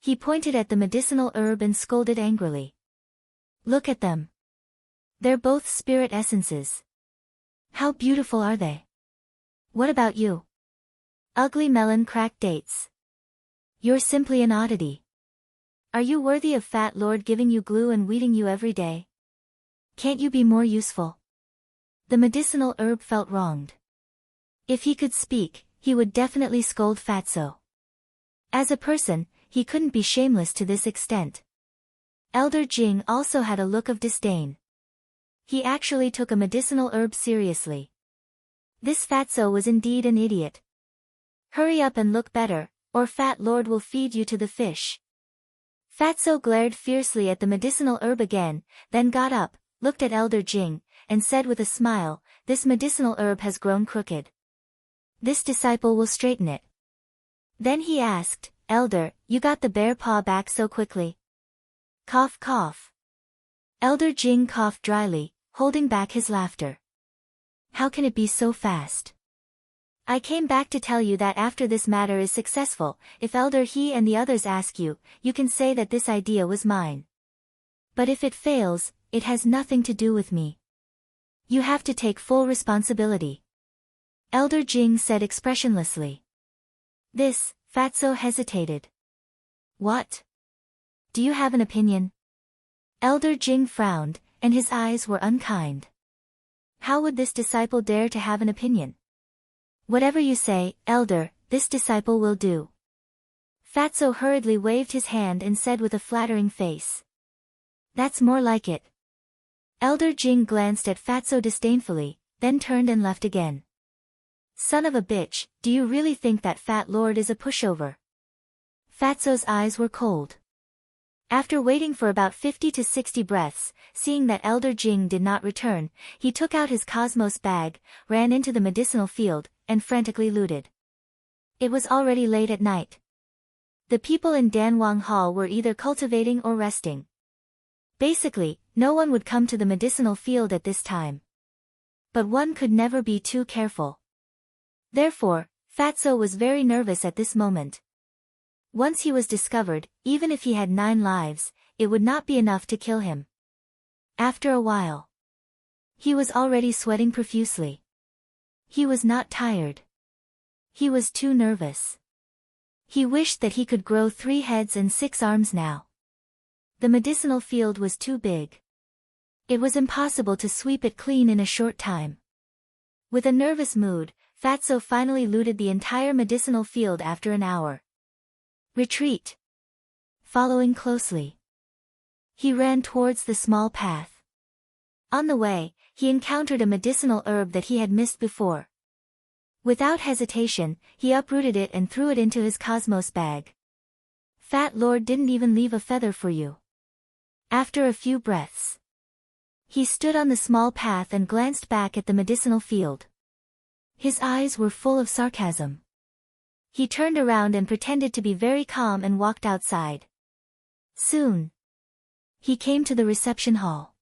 he pointed at the medicinal herb and scolded angrily. Look at them. They're both spirit essences. How beautiful are they? What about you? Ugly melon cracked dates. You're simply an oddity. Are you worthy of Fat Lord giving you glue and weeding you every day? Can't you be more useful? The medicinal herb felt wronged. If he could speak, he would definitely scold Fatso. As a person, he couldn't be shameless to this extent. Elder Jing also had a look of disdain. He actually took a medicinal herb seriously. This Fatso was indeed an idiot. Hurry up and look better, or Fat Lord will feed you to the fish. Fatso glared fiercely at the medicinal herb again, then got up, looked at Elder Jing, and said with a smile, "This medicinal herb has grown crooked. This disciple will straighten it." Then he asked, "Elder, you got the bear paw back so quickly?" Cough cough. Elder Jing coughed dryly, holding back his laughter. "How can it be so fast? I came back to tell you that after this matter is successful, if Elder He and the others ask you, you can say that this idea was mine. But if it fails, it has nothing to do with me. You have to take full responsibility." Elder Jing said expressionlessly. This, Fatso hesitated. "What? Do you have an opinion?" Elder Jing frowned, and his eyes were unkind. How would this disciple dare to have an opinion? "Whatever you say, Elder, this disciple will do." Fatso hurriedly waved his hand and said with a flattering face. "That's more like it." Elder Jing glanced at Fatso disdainfully, then turned and left again. "Son of a bitch, do you really think that Fat Lord is a pushover?" Fatso's eyes were cold. After waiting for about 50 to 60 breaths, seeing that Elder Jing did not return, he took out his cosmos bag, ran into the medicinal field, and frantically looted. It was already late at night. The people in Danwang Hall were either cultivating or resting. Basically, no one would come to the medicinal field at this time. But one could never be too careful. Therefore, Fatso was very nervous at this moment. Once he was discovered, even if he had 9 lives, it would not be enough to kill him. After a while, he was already sweating profusely. He was not tired. He was too nervous. He wished that he could grow 3 heads and 6 arms now. The medicinal field was too big. It was impossible to sweep it clean in a short time. With a nervous mood, Fatso finally looted the entire medicinal field after an hour. Retreat. Following closely, he ran towards the small path. On the way, he encountered a medicinal herb that he had missed before. Without hesitation, he uprooted it and threw it into his cosmos bag. "Fat Lord didn't even leave a feather for you." After a few breaths, he stood on the small path and glanced back at the medicinal field. His eyes were full of sarcasm. He turned around and pretended to be very calm and walked outside. Soon, he came to the reception hall.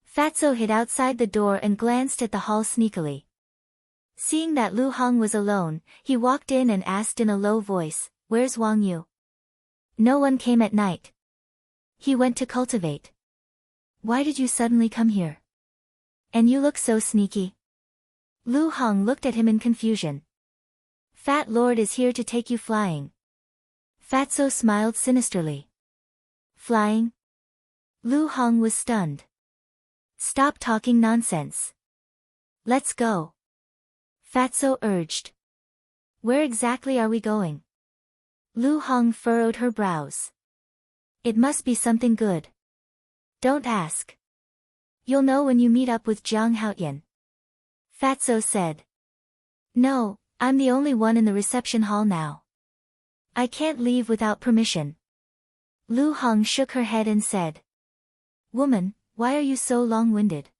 Fatso hid outside the door and glanced at the hall sneakily. Seeing that Lu Hong was alone, he walked in and asked in a low voice, "Where's Wang Yu?" "No one came at night. He went to cultivate." "Why did you suddenly come here? And you look so sneaky." Lu Hong looked at him in confusion. "Fat Lord is here to take you flying." Fatso smiled sinisterly. "Flying?" Lu Hong was stunned. "Stop talking nonsense. Let's go," Fatso urged. "Where exactly are we going?" Lu Hong furrowed her brows. "It must be something good." "Don't ask. You'll know when you meet up with Jiang Haoyan," Fatso said. "No, I'm the only one in the reception hall now. I can't leave without permission." Lu Hong shook her head and said, "Woman, why are you so long-winded?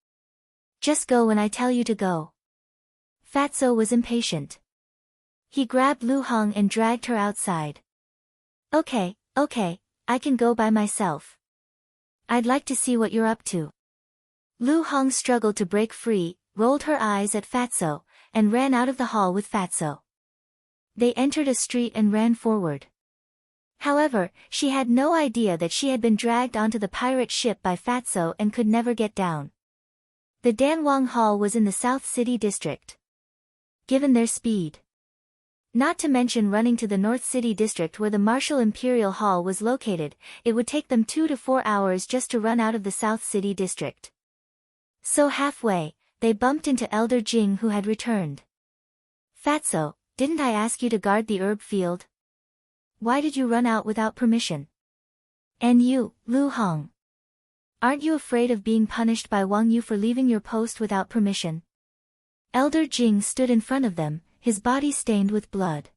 Just go when I tell you to go." Fatso was impatient. He grabbed Lu Hong and dragged her outside. Okay, I can go by myself. I'd like to see what you're up to." Lu Hong struggled to break free, rolled her eyes at Fatso, and ran out of the hall with Fatso. They entered a street and ran forward. However, she had no idea that she had been dragged onto the pirate ship by Fatso and could never get down. The Danwang Hall was in the South City district. Given their speed, Not to mention running to the North City district where the Marshall Imperial Hall was located, it would take them 2 to 4 hours just to run out of the South City district. So halfway, they bumped into Elder Jing who had returned. Fatso, didn't I ask you to guard the herb field? Why did you run out without permission? And you, Lu Hong. Aren't you afraid of being punished by Wang Yu for leaving your post without permission? Elder Jing stood in front of them, his body stained with blood.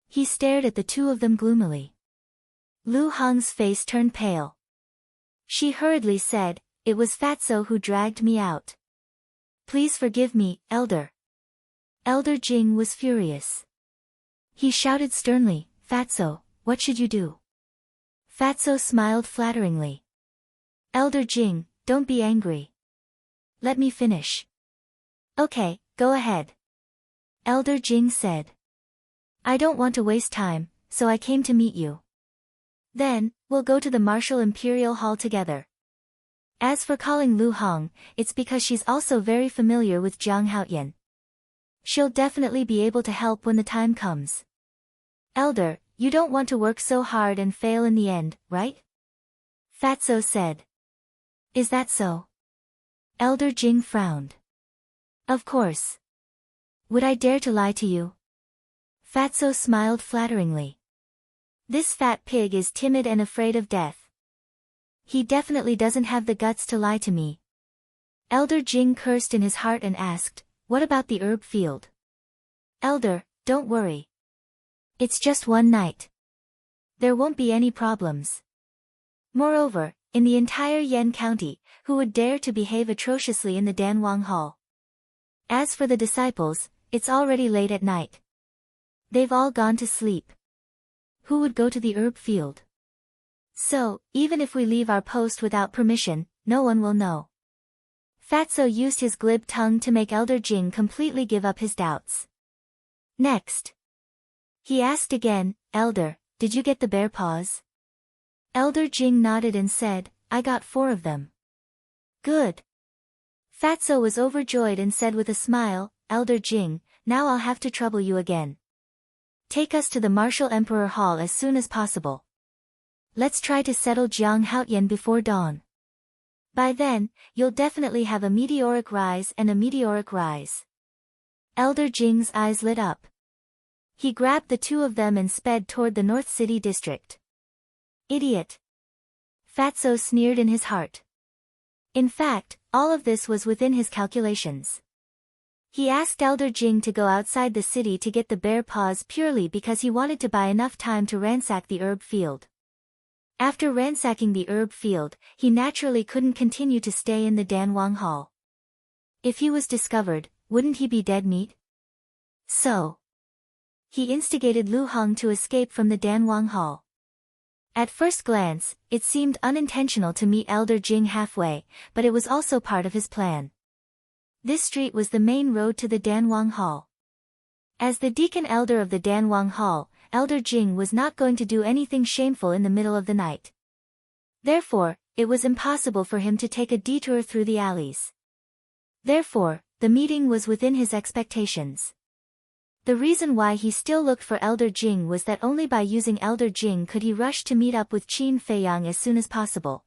He stared at the two of them gloomily. Lu Hong's face turned pale. She hurriedly said, "It was Fatso who dragged me out. Please forgive me, Elder." Elder Jing was furious. He shouted sternly, "Fatso, what should you do?" Fatso smiled flatteringly. "Elder Jing, don't be angry. Let me finish." "Okay, go ahead." Elder Jing said. "I don't want to waste time, so I came to meet you. Then, we'll go to the Marshall Imperial Hall together. As for calling Lu Hong, it's because she's also very familiar with Jiang Haoyan. She'll definitely be able to help when the time comes. Elder, you don't want to work so hard and fail in the end, right?" Fatso said. "Is that so?" Elder Jing frowned. "Of course. Would I dare to lie to you?" Fatso smiled flatteringly. "This fat pig is timid and afraid of death. He definitely doesn't have the guts to lie to me." Elder Jing cursed in his heart and asked, "What about the herb field?" "Elder, don't worry. It's just one night. There won't be any problems. Moreover, in the entire Yan County, who would dare to behave atrociously in the Danwang Hall? As for the disciples, it's already late at night. They've all gone to sleep. Who would go to the herb field? So, even if we leave our post without permission, no one will know." Fatso used his glib tongue to make Elder Jing completely give up his doubts. Next, he asked again, "Elder, did you get the bear paws?" Elder Jing nodded and said, "I got 4 of them." "Good." Fatso was overjoyed and said with a smile, "Elder Jing, now I'll have to trouble you again. Take us to the Marshall Emperor Hall as soon as possible. Let's try to settle Jiang Haoyan before dawn. By then, you'll definitely have a meteoric rise and a meteoric rise." Elder Jing's eyes lit up. He grabbed the 2 of them and sped toward the North City district. "Idiot." Fatso sneered in his heart. In fact, all of this was within his calculations. He asked Elder Jing to go outside the city to get the bear paws purely because he wanted to buy enough time to ransack the herb field. After ransacking the herb field, he naturally couldn't continue to stay in the Danwang Hall. If he was discovered, wouldn't he be dead meat? So, he instigated Lu Hong to escape from the Danwang Hall. At first glance, it seemed unintentional to meet Elder Jing halfway, but it was also part of his plan. This street was the main road to the Danwang Hall. As the deacon elder of the Danwang Hall, Elder Jing was not going to do anything shameful in the middle of the night. Therefore, it was impossible for him to take a detour through the alleys. Therefore, the meeting was within his expectations. The reason why he still looked for Elder Jing was that only by using Elder Jing could he rush to meet up with Qin Feiyang as soon as possible.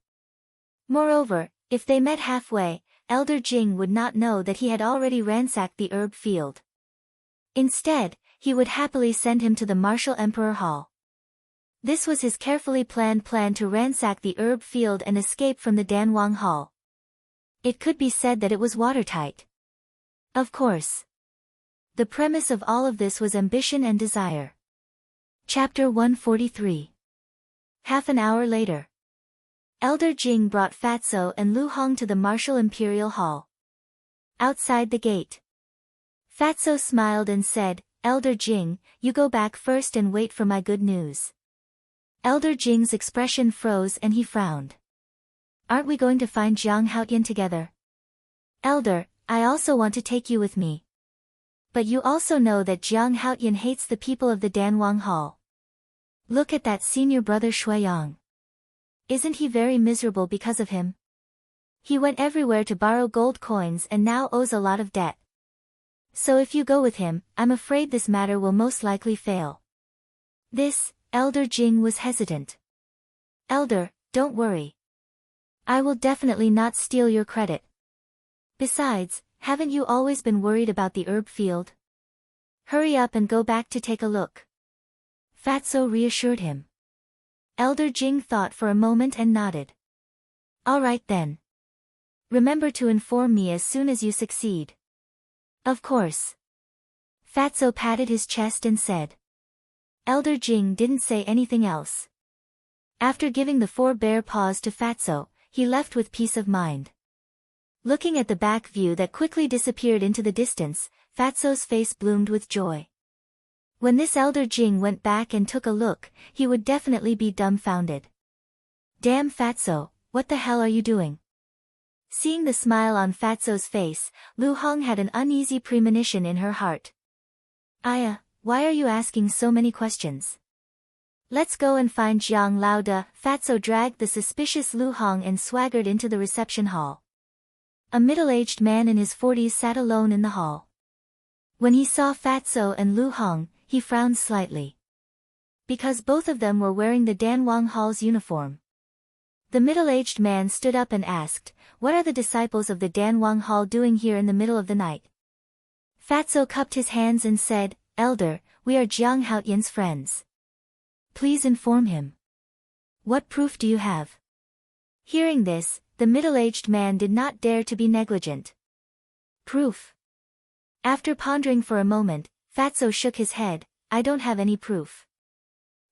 Moreover, if they met halfway, Elder Jing would not know that he had already ransacked the herb field. Instead, he would happily send him to the Marshall Emperor Hall. This was his carefully planned plan to ransack the herb field and escape from the Danwang Hall. It could be said that it was watertight. Of course. The premise of all of this was ambition and desire. Chapter 143. Half an hour later. Elder Jing brought Fatso and Lu Hong to the Marshall Imperial Hall. Outside the gate, Fatso smiled and said, "Elder Jing, you go back first and wait for my good news." Elder Jing's expression froze and he frowned. "Aren't we going to find Jiang Haoyan together?" "Elder, I also want to take you with me. But you also know that Jiang Haoyan hates the people of the Danwang Hall. Look at that senior brother Shuiyang. Isn't he very miserable because of him? He went everywhere to borrow gold coins and now owes a lot of debt. So if you go with him, I'm afraid this matter will most likely fail. This, Elder Jing was hesitant. Elder, don't worry. I will definitely not steal your credit. Besides, haven't you always been worried about the herb field? Hurry up and go back to take a look. Fatso reassured him. Elder Jing thought for a moment and nodded. All right then. Remember to inform me as soon as you succeed. Of course. Fatso patted his chest and said. Elder Jing didn't say anything else. After giving the 4 bear paws to Fatso, he left with peace of mind. Looking at the back view that quickly disappeared into the distance, Fatso's face bloomed with joy. When this Elder Jing went back and took a look, he would definitely be dumbfounded. Damn Fatso, what the hell are you doing? Seeing the smile on Fatso's face, Lu Hong had an uneasy premonition in her heart. Aya, why are you asking so many questions? Let's go and find Jiang Laoda. Fatso dragged the suspicious Lu Hong and swaggered into the reception hall. A middle-aged man in his 40s sat alone in the hall. When he saw Fatso and Lu Hong, he frowned slightly. Because both of them were wearing the Danwang Hall's uniform. The middle-aged man stood up and asked, what are the disciples of the Danwang Hall doing here in the middle of the night? Fatso cupped his hands and said, Elder, we are Jiang Haotian's friends. Please inform him. What proof do you have? Hearing this, the middle-aged man did not dare to be negligent. Proof? After pondering for a moment, Fatso shook his head, I don't have any proof.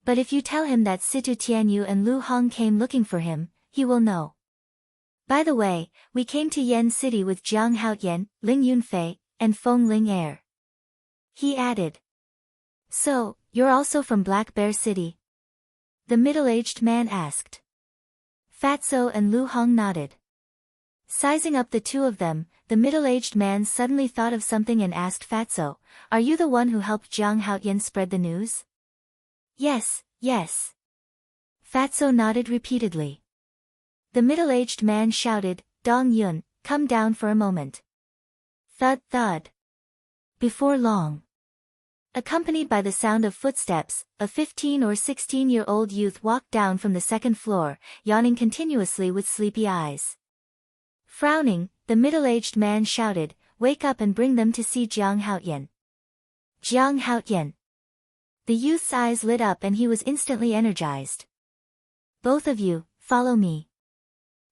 But if you tell him that Situ Tianyu and Lu Hong came looking for him, he will know. By the way, we came to Yen City with Jiang Haotian, Ling Yunfei, and Feng Ling Er. He added. So, you're also from Black Bear City? The middle-aged man asked. Fatso and Lu Hong nodded. Sizing up the two of them, the middle-aged man suddenly thought of something and asked Fatso, are you the one who helped Jiang Haotian spread the news? Yes, yes. Fatso nodded repeatedly. The middle-aged man shouted, Dong Yun, come down for a moment. Thud thud. Before long. Accompanied by the sound of footsteps, a 15 or 16-year-old youth walked down from the second floor, yawning continuously with sleepy eyes. Frowning, the middle-aged man shouted, wake up and bring them to see Jiang Haotian. Jiang Haotian. The youth's eyes lit up and he was instantly energized. Both of you, follow me.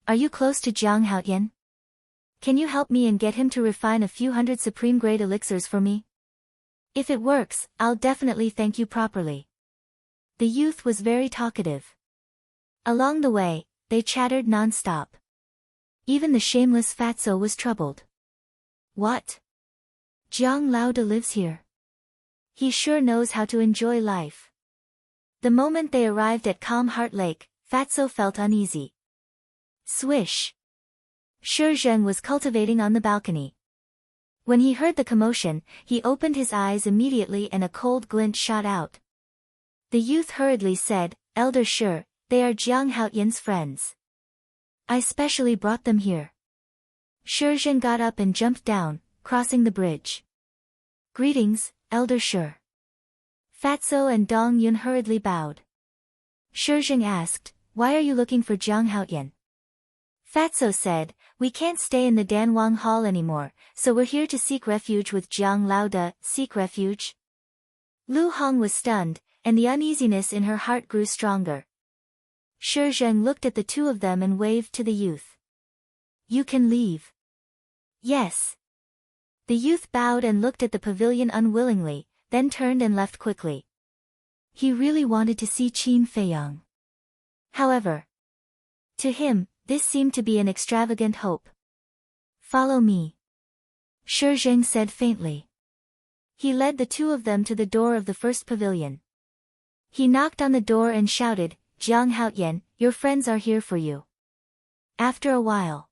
Are you close to Jiang Haotian? Can you help me and get him to refine a few hundred supreme-grade elixirs for me? If it works, I'll definitely thank you properly. The youth was very talkative. Along the way, they chattered non-stop. Even the shameless Fatso was troubled. What? Jiang Laoda lives here. He sure knows how to enjoy life. The moment they arrived at Calm Heart Lake, Fatso felt uneasy. Swish. Shi Zheng was cultivating on the balcony. When he heard the commotion, he opened his eyes immediately and a cold glint shot out. The youth hurriedly said, Elder Shi, they are Jiang Haotian's friends. I specially brought them here. Shi Zheng got up and jumped down, crossing the bridge. Greetings, Elder Shi. Fatso and Dong Yun hurriedly bowed. Shi Zheng asked, why are you looking for Jiang Haotian? Fatso said, we can't stay in the Danwang Hall anymore, so we're here to seek refuge with Jiang Laoda. Seek refuge? Lu Hong was stunned, and the uneasiness in her heart grew stronger. Shi Zheng looked at the two of them and waved to the youth. You can leave. Yes. The youth bowed and looked at the pavilion unwillingly, then turned and left quickly. He really wanted to see Qin Feiyang. However, to him, this seemed to be an extravagant hope. Follow me. Shi Zheng said faintly. He led the two of them to the door of the first pavilion. He knocked on the door and shouted, Jiang Haotian, your friends are here for you. After a while,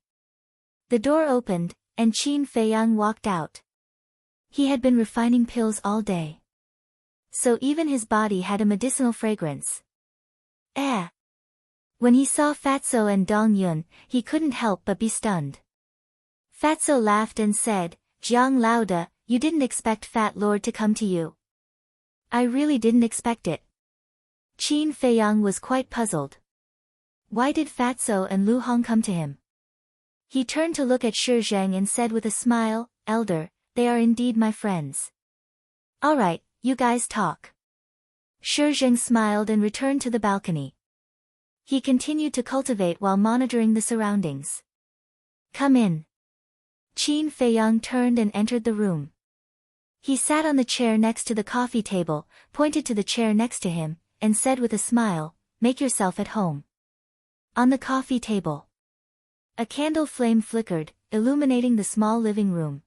the door opened, and Qin Feiyang walked out. He had been refining pills all day. So even his body had a medicinal fragrance. Eh. When he saw Fatso and Dong Yun, he couldn't help but be stunned. Fatso laughed and said, Jiang Laoda, you didn't expect Fat Lord to come to you. I really didn't expect it. Qin Feiyang was quite puzzled. Why did Fatso and Lu Hong come to him? He turned to look at Shi Zheng and said with a smile, Elder, they are indeed my friends. Alright, you guys talk. Shi Zheng smiled and returned to the balcony. He continued to cultivate while monitoring the surroundings. Come in. Qin Feiyang turned and entered the room. He sat on the chair next to the coffee table, pointed to the chair next to him, and said with a smile, make yourself at home. On the coffee table, a candle flame flickered, illuminating the small living room.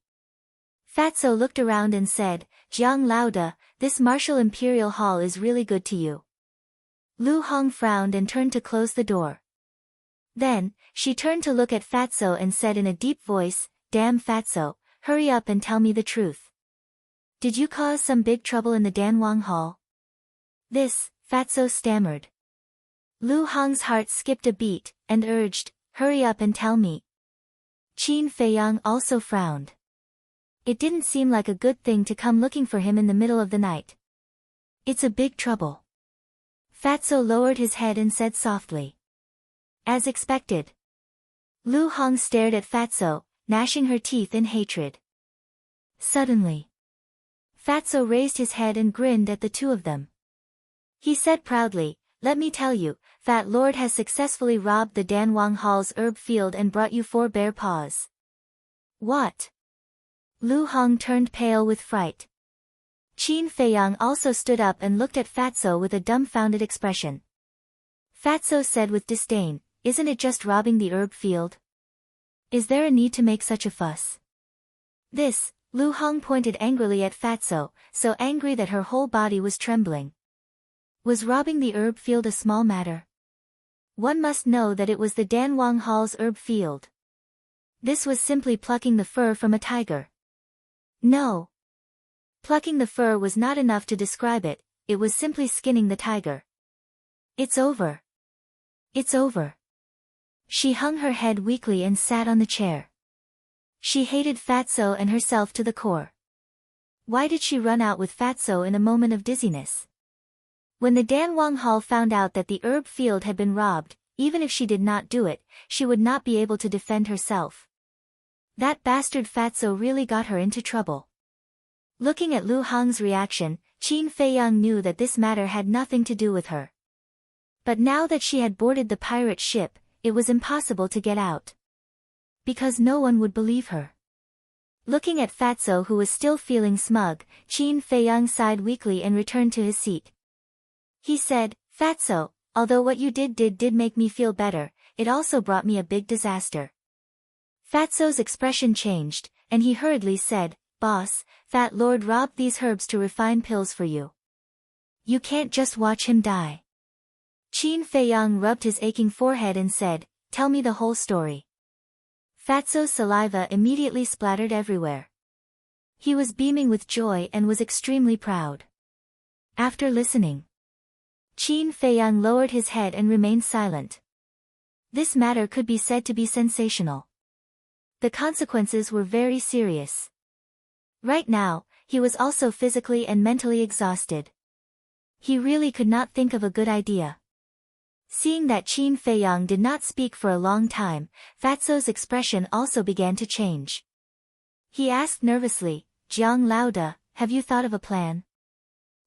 Fatso looked around and said, Jiang Laoda, this martial imperial hall is really good to you. Lu Hong frowned and turned to close the door. Then, she turned to look at Fatso and said in a deep voice, Damn Fatso, hurry up and tell me the truth. Did you cause some big trouble in the Danwang Hall? This, Fatso stammered. Lu Hong's heart skipped a beat, and urged, hurry up and tell me. Qin Feiyang also frowned. It didn't seem like a good thing to come looking for him in the middle of the night. It's a big trouble. Fatso lowered his head and said softly. As expected. Lu Hong stared at Fatso, gnashing her teeth in hatred. Suddenly, Fatso raised his head and grinned at the two of them. He said proudly, let me tell you, Fat Lord has successfully robbed the Danwang Hall's herb field and brought you 4 bear paws. What? Lu Hong turned pale with fright. Qin Feiyang also stood up and looked at Fatso with a dumbfounded expression. Fatso said with disdain, isn't it just robbing the herb field? Is there a need to make such a fuss? This, Lu Hong pointed angrily at Fatso, so angry that her whole body was trembling. Was robbing the herb field a small matter? One must know that it was the Danwang Hall's herb field. This was simply plucking the fur from a tiger. No. Plucking the fur was not enough to describe it, it was simply skinning the tiger. It's over. It's over. She hung her head weakly and sat on the chair. She hated Fatso and herself to the core. Why did she run out with Fatso in a moment of dizziness? When the Danwang Hall found out that the herb field had been robbed, even if she did not do it, she would not be able to defend herself. That bastard Fatso really got her into trouble. Looking at Lu Hong's reaction, Qin Feiyang knew that this matter had nothing to do with her. But now that she had boarded the pirate ship, it was impossible to get out. Because no one would believe her. Looking at Fatso who was still feeling smug, Qin Feiyang sighed weakly and returned to his seat. He said, Fatso, although what you did make me feel better, it also brought me a big disaster. Fatso's expression changed, and he hurriedly said, Boss, Fat Lord robbed these herbs to refine pills for you. You can't just watch him die. Qin Feiyang rubbed his aching forehead and said, Tell me the whole story. Fatso's saliva immediately splattered everywhere. He was beaming with joy and was extremely proud. After listening, Qin Feiyang lowered his head and remained silent. This matter could be said to be sensational. The consequences were very serious. Right now, he was also physically and mentally exhausted. He really could not think of a good idea. Seeing that Qin Feiyang did not speak for a long time, Fatso's expression also began to change. He asked nervously, Jiang Laoda, have you thought of a plan?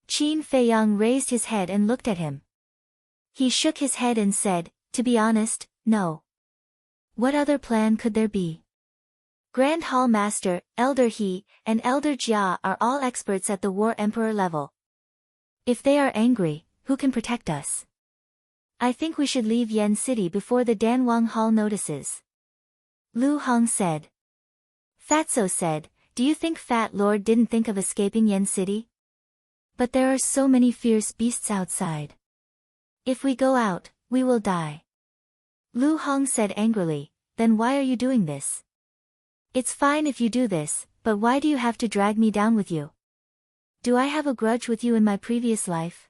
Qin Feiyang raised his head and looked at him. He shook his head and said, To be honest, no. What other plan could there be? Grand Hall Master, Elder He, and Elder Jia are all experts at the War Emperor level. If they are angry, who can protect us? I think we should leave Yen City before the Danwang Hall notices. Lu Hong said. Fatso said, Do you think Fat Lord didn't think of escaping Yen City? But there are so many fierce beasts outside. If we go out, we will die. Lu Hong said angrily, Then why are you doing this? It's fine if you do this, but why do you have to drag me down with you? Do I have a grudge with you in my previous life?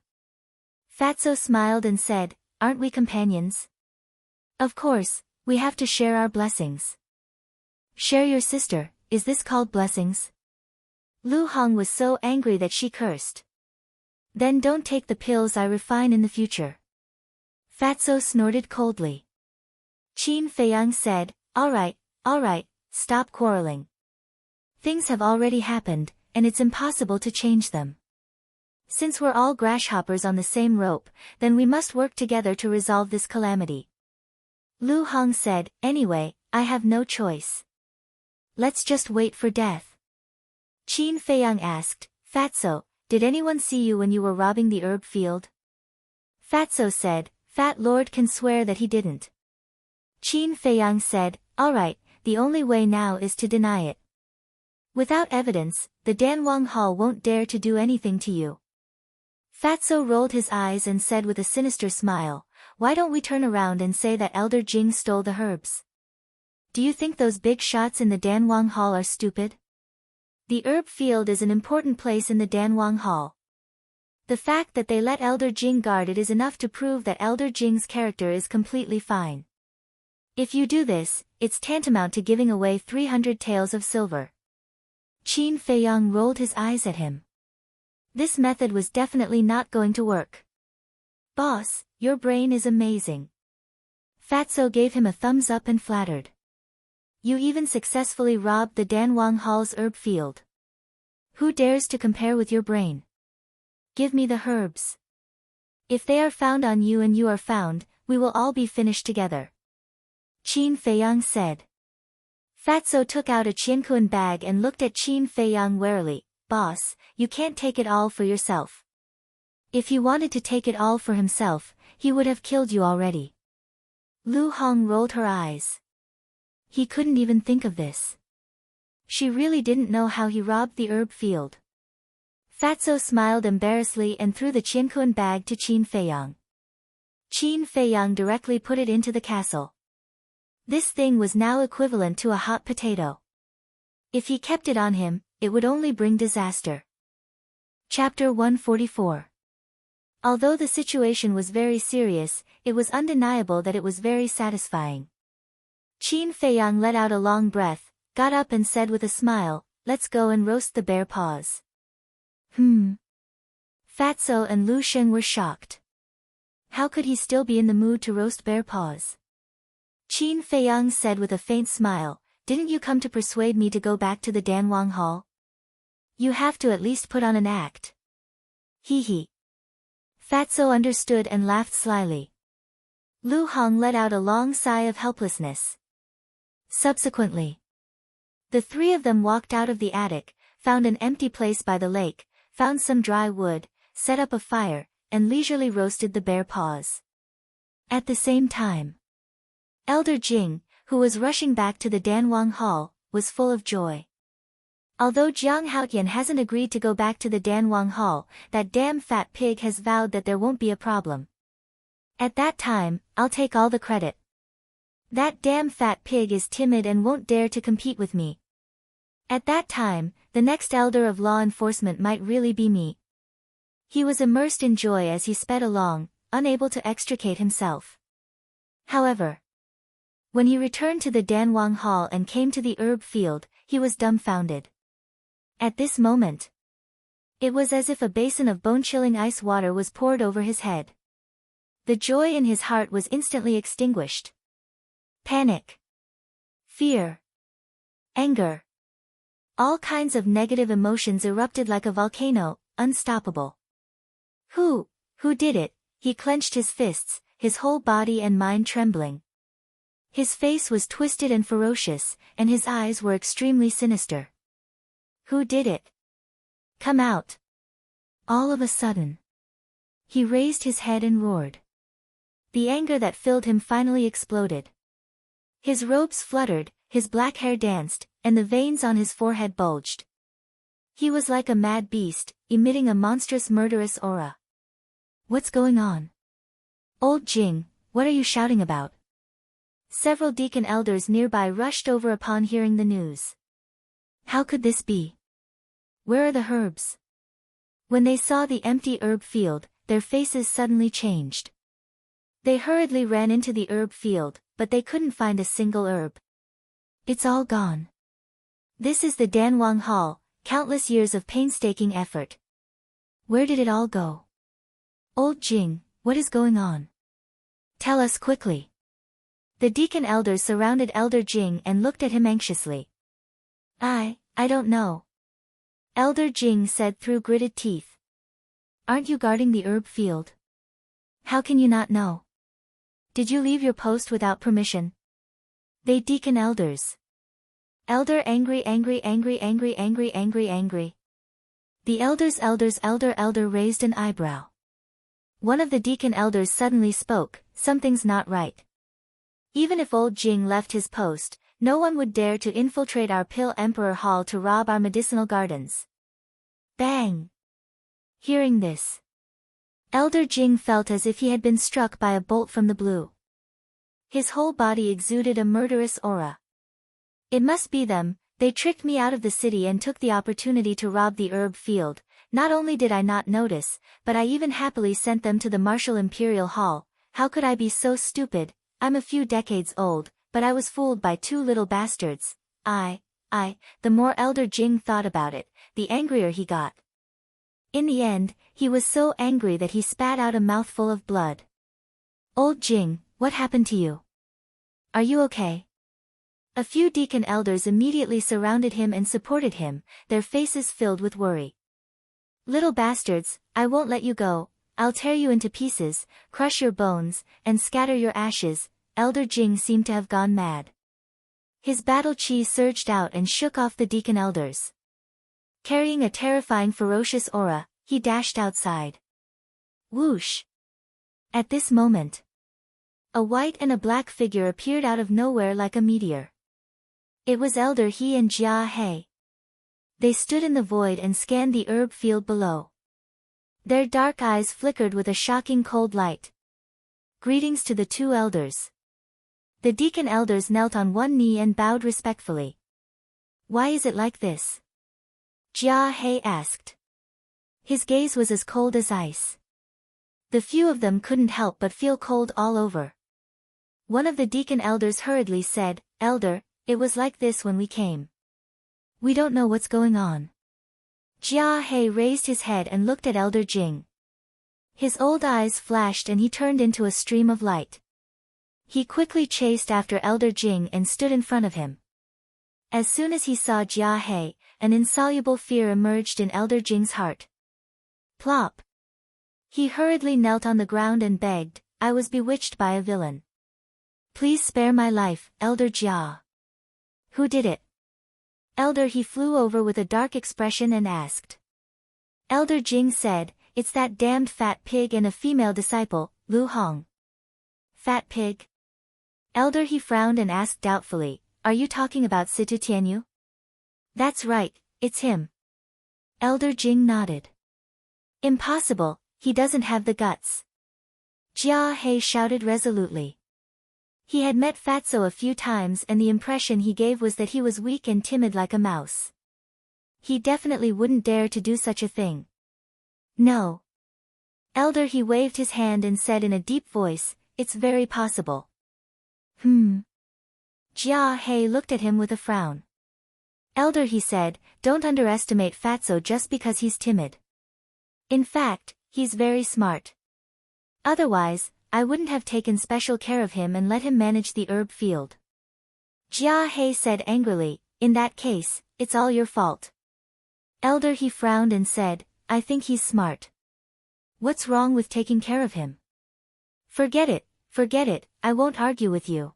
Fatso smiled and said, Aren't we companions? Of course, we have to share our blessings. Share your sister, is this called blessings? Lu Hong was so angry that she cursed. Then don't take the pills I refine in the future. Fatso snorted coldly. Qin Feiyang said, all right, stop quarreling. Things have already happened, and it's impossible to change them. Since we're all grasshoppers on the same rope, then we must work together to resolve this calamity. Lu Hong said, anyway, I have no choice. Let's just wait for death. Qin Feiyang asked, Fatso, did anyone see you when you were robbing the herb field? Fatso said, Fat Lord can swear that he didn't. Qin Feiyang said, alright, the only way now is to deny it. Without evidence, the Danwang Hall won't dare to do anything to you. Fatso rolled his eyes and said with a sinister smile, why don't we turn around and say that Elder Jing stole the herbs? Do you think those big shots in the Danwang Hall are stupid? The herb field is an important place in the Danwang Hall. The fact that they let Elder Jing guard it is enough to prove that Elder Jing's character is completely fine. If you do this, it's tantamount to giving away 300 taels of silver. Qin Feiyang rolled his eyes at him. This method was definitely not going to work. Boss, your brain is amazing. Fatso gave him a thumbs up and flattered. You even successfully robbed the Danwang Hall's herb field. Who dares to compare with your brain? Give me the herbs. If they are found on you and you are found, we will all be finished together. Qin Feiyang said. Fatso took out a Qianquan bag and looked at Qin Feiyang warily. Boss, you can't take it all for yourself. If he wanted to take it all for himself, he would have killed you already. Lu Hong rolled her eyes. He couldn't even think of this. She really didn't know how he robbed the herb field. Fatso smiled embarrassedly and threw the Qianquan bag to Qin Feiyang. Qin Feiyang directly put it into the castle. This thing was now equivalent to a hot potato. If he kept it on him, it would only bring disaster. Chapter 144. Although the situation was very serious, it was undeniable that it was very satisfying. Qin Feiyang let out a long breath, got up and said with a smile, let's go and roast the bear paws. Fatso and Lu Sheng were shocked. How could he still be in the mood to roast bear paws? Qin Feiyang said with a faint smile, didn't you come to persuade me to go back to the Danwang Hall? You have to at least put on an act. Hee. Fatso understood and laughed slyly. Lu Hong let out a long sigh of helplessness. Subsequently, the three of them walked out of the attic, found an empty place by the lake, found some dry wood, set up a fire, and leisurely roasted the bear paws. At the same time, Elder Jing, who was rushing back to the Danwang Hall, was full of joy. Although Jiang Haotian hasn't agreed to go back to the Danwang Hall, that damn fat pig has vowed that there won't be a problem. At that time, I'll take all the credit. That damn fat pig is timid and won't dare to compete with me. At that time, the next elder of law enforcement might really be me. He was immersed in joy as he sped along, unable to extricate himself. However, when he returned to the Danwang Hall and came to the herb field, he was dumbfounded. At this moment, it was as if a basin of bone-chilling ice water was poured over his head. The joy in his heart was instantly extinguished. Panic, fear, anger, all kinds of negative emotions erupted like a volcano, unstoppable. Who did it? He clenched his fists, his whole body and mind trembling. His face was twisted and ferocious, and his eyes were extremely sinister. Who did it? Come out. All of a sudden, he raised his head and roared. The anger that filled him finally exploded. His robes fluttered, his black hair danced, and the veins on his forehead bulged. He was like a mad beast, emitting a monstrous murderous aura. What's going on? Old Jing, what are you shouting about? Several deacon elders nearby rushed over upon hearing the news. How could this be? Where are the herbs? When they saw the empty herb field, their faces suddenly changed. They hurriedly ran into the herb field, but they couldn't find a single herb. It's all gone. This is the Danwang Hall, countless years of painstaking effort. Where did it all go? Old Jing, what is going on? Tell us quickly. The deacon elders surrounded Elder Jing and looked at him anxiously. I don't know. Elder Jing said through gritted teeth. Aren't you guarding the herb field? How can you not know? Did you leave your post without permission? They deacon elders. Elder angry. The elder raised an eyebrow. One of the deacon elders suddenly spoke, something's not right. Even if old Jing left his post, no one would dare to infiltrate our Pill Emperor Hall to rob our medicinal gardens. Bang! Hearing this, Elder Jing felt as if he had been struck by a bolt from the blue. His whole body exuded a murderous aura. It must be them, they tricked me out of the city and took the opportunity to rob the herb field. Not only did I not notice, but I even happily sent them to the Martial Imperial Hall. How could I be so stupid? I'm a few decades old, but I was fooled by two little bastards. The more Elder Jing thought about it, the angrier he got. In the end, he was so angry that he spat out a mouthful of blood. Old Jing, what happened to you? Are you okay? A few deacon elders immediately surrounded him and supported him, their faces filled with worry. Little bastards, I won't let you go. I'll tear you into pieces, crush your bones, and scatter your ashes. Elder Jing seemed to have gone mad. His battle chi surged out and shook off the deacon elders. Carrying a terrifying ferocious aura, he dashed outside. Whoosh! At this moment, a white and a black figure appeared out of nowhere like a meteor. It was Elder He and Jia He. They stood in the void and scanned the herb field below. Their dark eyes flickered with a shocking cold light. Greetings to the two elders. The deacon elders knelt on one knee and bowed respectfully. Why is it like this? Jia He asked. His gaze was as cold as ice. The few of them couldn't help but feel cold all over. One of the deacon elders hurriedly said, Elder, it was like this when we came. We don't know what's going on. Jia He raised his head and looked at Elder Jing. His old eyes flashed and he turned into a stream of light. He quickly chased after Elder Jing and stood in front of him. As soon as he saw Jia He, an insoluble fear emerged in Elder Jing's heart. Plop! He hurriedly knelt on the ground and begged, I was bewitched by a villain. Please spare my life, Elder Jia. Who did it? Elder He flew over with a dark expression and asked. Elder Jing said, it's that damned fat pig and a female disciple, Lu Hong. Fat pig? Elder He frowned and asked doubtfully, are you talking about Situ Tianyu? That's right, it's him. Elder Jing nodded. Impossible, he doesn't have the guts. Jia He shouted resolutely. He had met Fatso a few times and the impression he gave was that he was weak and timid like a mouse. He definitely wouldn't dare to do such a thing. No. Elder He waved his hand and said in a deep voice, it's very possible. Jia He looked at him with a frown. Elder He said, don't underestimate Fatso just because he's timid. In fact, he's very smart. Otherwise, I wouldn't have taken special care of him and let him manage the herb field. Jia He said angrily, in that case, it's all your fault. Elder He frowned and said, I think he's smart. What's wrong with taking care of him? Forget it, I won't argue with you.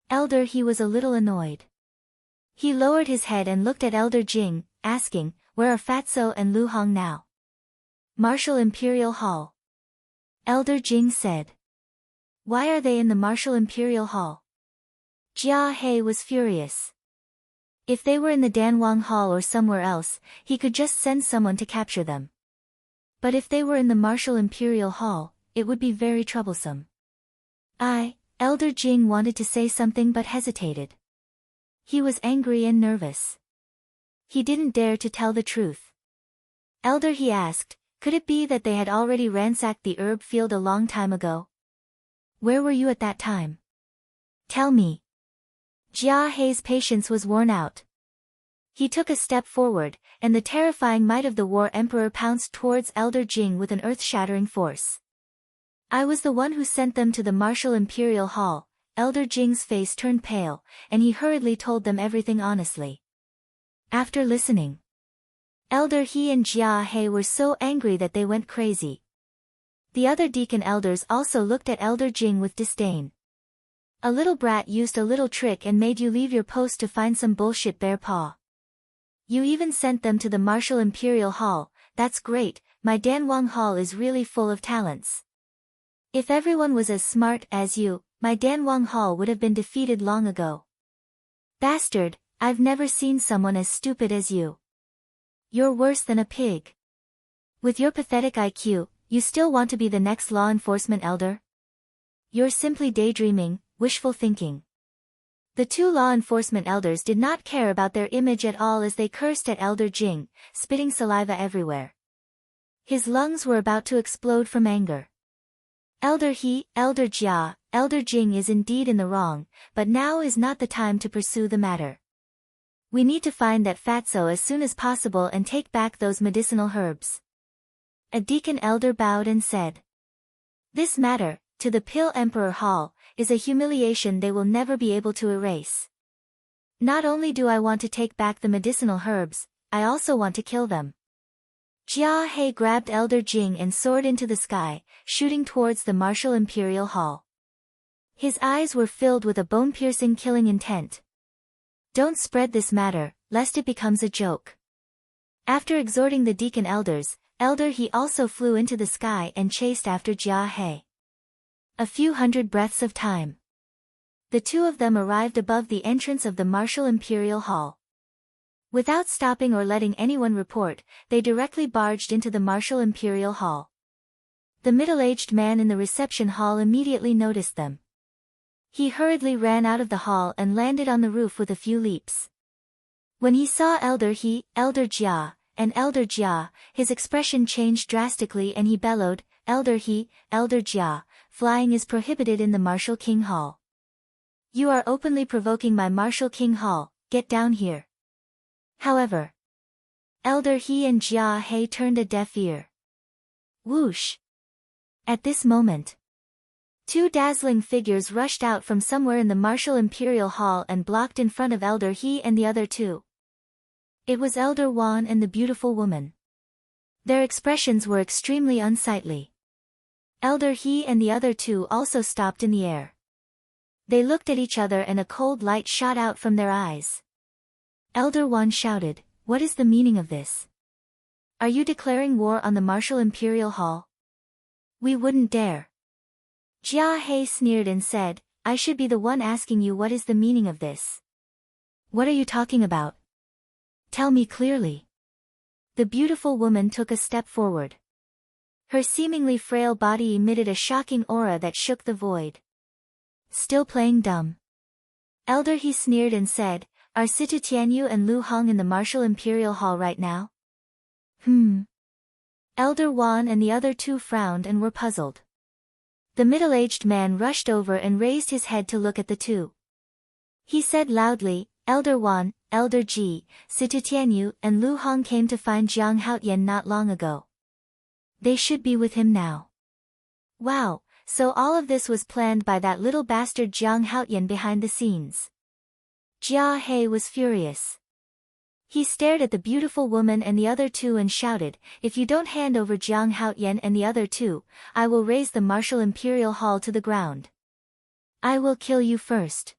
Elder He was a little annoyed. He lowered his head and looked at Elder Jing, asking, where are Fatso and Lu Hong now? Martial Imperial Hall. Elder Jing said. Why are they in the Martial Imperial Hall? Jia He was furious. If they were in the Danwang Hall or somewhere else, he could just send someone to capture them. But if they were in the Martial Imperial Hall, it would be very troublesome. Elder Jing wanted to say something but hesitated. He was angry and nervous. He didn't dare to tell the truth. Elder He asked, could it be that they had already ransacked the herb field a long time ago? Where were you at that time? Tell me. Jia He's patience was worn out. He took a step forward, and the terrifying might of the War Emperor pounced towards Elder Jing with an earth-shattering force. I was the one who sent them to the martial Imperial Hall. Elder Jing's face turned pale, and he hurriedly told them everything honestly. After listening, Elder He and Jia He were so angry that they went crazy. The other deacon elders also looked at Elder Jing with disdain. A little brat used a little trick and made you leave your post to find some bullshit bear paw. You even sent them to the martial Imperial Hall. That's great, my Danwang Hall is really full of talents. If everyone was as smart as you, my Danwang Hall would have been defeated long ago. Bastard, I've never seen someone as stupid as you. You're worse than a pig. With your pathetic IQ, you still want to be the next law enforcement elder? You're simply daydreaming, wishful thinking. The two law enforcement elders did not care about their image at all as they cursed at Elder Jing, spitting saliva everywhere. His lungs were about to explode from anger. Elder He, Elder Jia, Elder Jing is indeed in the wrong, but now is not the time to pursue the matter. We need to find that fatso as soon as possible and take back those medicinal herbs. A deacon elder bowed and said, This matter, to the Pill Emperor Hall, is a humiliation they will never be able to erase. Not only do I want to take back the medicinal herbs, I also want to kill them. Jia He grabbed Elder Jing and soared into the sky, shooting towards the martial Imperial Hall. His eyes were filled with a bone-piercing killing intent. Don't spread this matter, lest it becomes a joke. After exhorting the deacon elders, Elder He also flew into the sky and chased after Jia He. A few hundred breaths of time. The two of them arrived above the entrance of the martial Imperial Hall. Without stopping or letting anyone report, they directly barged into the martial Imperial Hall. The middle-aged man in the reception hall immediately noticed them. He hurriedly ran out of the hall and landed on the roof with a few leaps. When he saw Elder He, Elder Jia, and Elder Jia, his expression changed drastically and he bellowed, Elder He, Elder Jia, flying is prohibited in the Martial King Hall. You are openly provoking my Martial King Hall, get down here. However, Elder He and Jia He turned a deaf ear. Whoosh! At this moment, two dazzling figures rushed out from somewhere in the martial Imperial Hall and blocked in front of Elder He and the other two. It was Elder Wan and the beautiful woman. Their expressions were extremely unsightly. Elder He and the other two also stopped in the air. They looked at each other and a cold light shot out from their eyes. Elder Wan shouted, What is the meaning of this? Are you declaring war on the martial Imperial Hall? We wouldn't dare. Jia He sneered and said, I should be the one asking you what is the meaning of this. What are you talking about? Tell me clearly. The beautiful woman took a step forward. Her seemingly frail body emitted a shocking aura that shook the void. Still playing dumb? Elder He sneered and said, Are Situ Tianyu and Lu Hong in the martial Imperial Hall right now? Elder Wan and the other two frowned and were puzzled. The middle-aged man rushed over and raised his head to look at the two. He said loudly, Elder Wan, Elder Ji, Situ Tianyu and Lu Hong came to find Jiang Haotian not long ago. They should be with him now. Wow, so all of this was planned by that little bastard Jiang Haotian behind the scenes. Jia He was furious. He stared at the beautiful woman and the other two and shouted, If you don't hand over Jiang Haotian and the other two, I will raise the martial Imperial Hall to the ground. I will kill you first.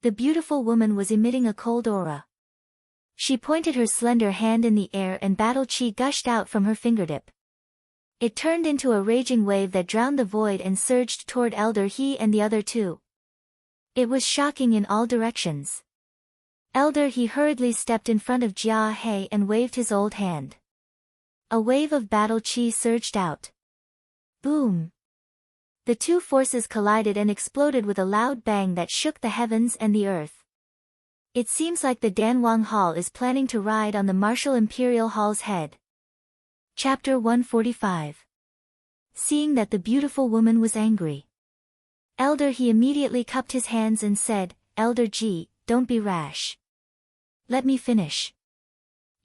The beautiful woman was emitting a cold aura. She pointed her slender hand in the air and battle chi gushed out from her fingertip. It turned into a raging wave that drowned the void and surged toward Elder He and the other two. It was shocking in all directions. Elder He hurriedly stepped in front of Jia He and waved his old hand. A wave of battle chi surged out. Boom! The two forces collided and exploded with a loud bang that shook the heavens and the earth. It seems like the Danwang Hall is planning to ride on the martial Imperial Hall's head. Chapter 145. Seeing that the beautiful woman was angry, Elder He immediately cupped his hands and said, Elder Ji, don't be rash. Let me finish.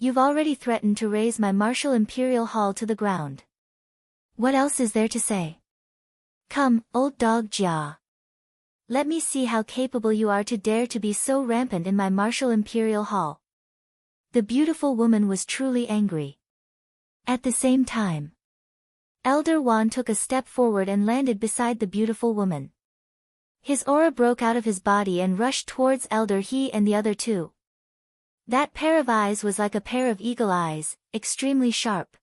You've already threatened to raise my martial imperial hall to the ground. What else is there to say? Come, old dog Jia. Let me see how capable you are to dare to be so rampant in my martial imperial hall. The beautiful woman was truly angry. At the same time, Elder Wan took a step forward and landed beside the beautiful woman. His aura broke out of his body and rushed towards Elder He and the other two. That pair of eyes was like a pair of eagle eyes, extremely sharp.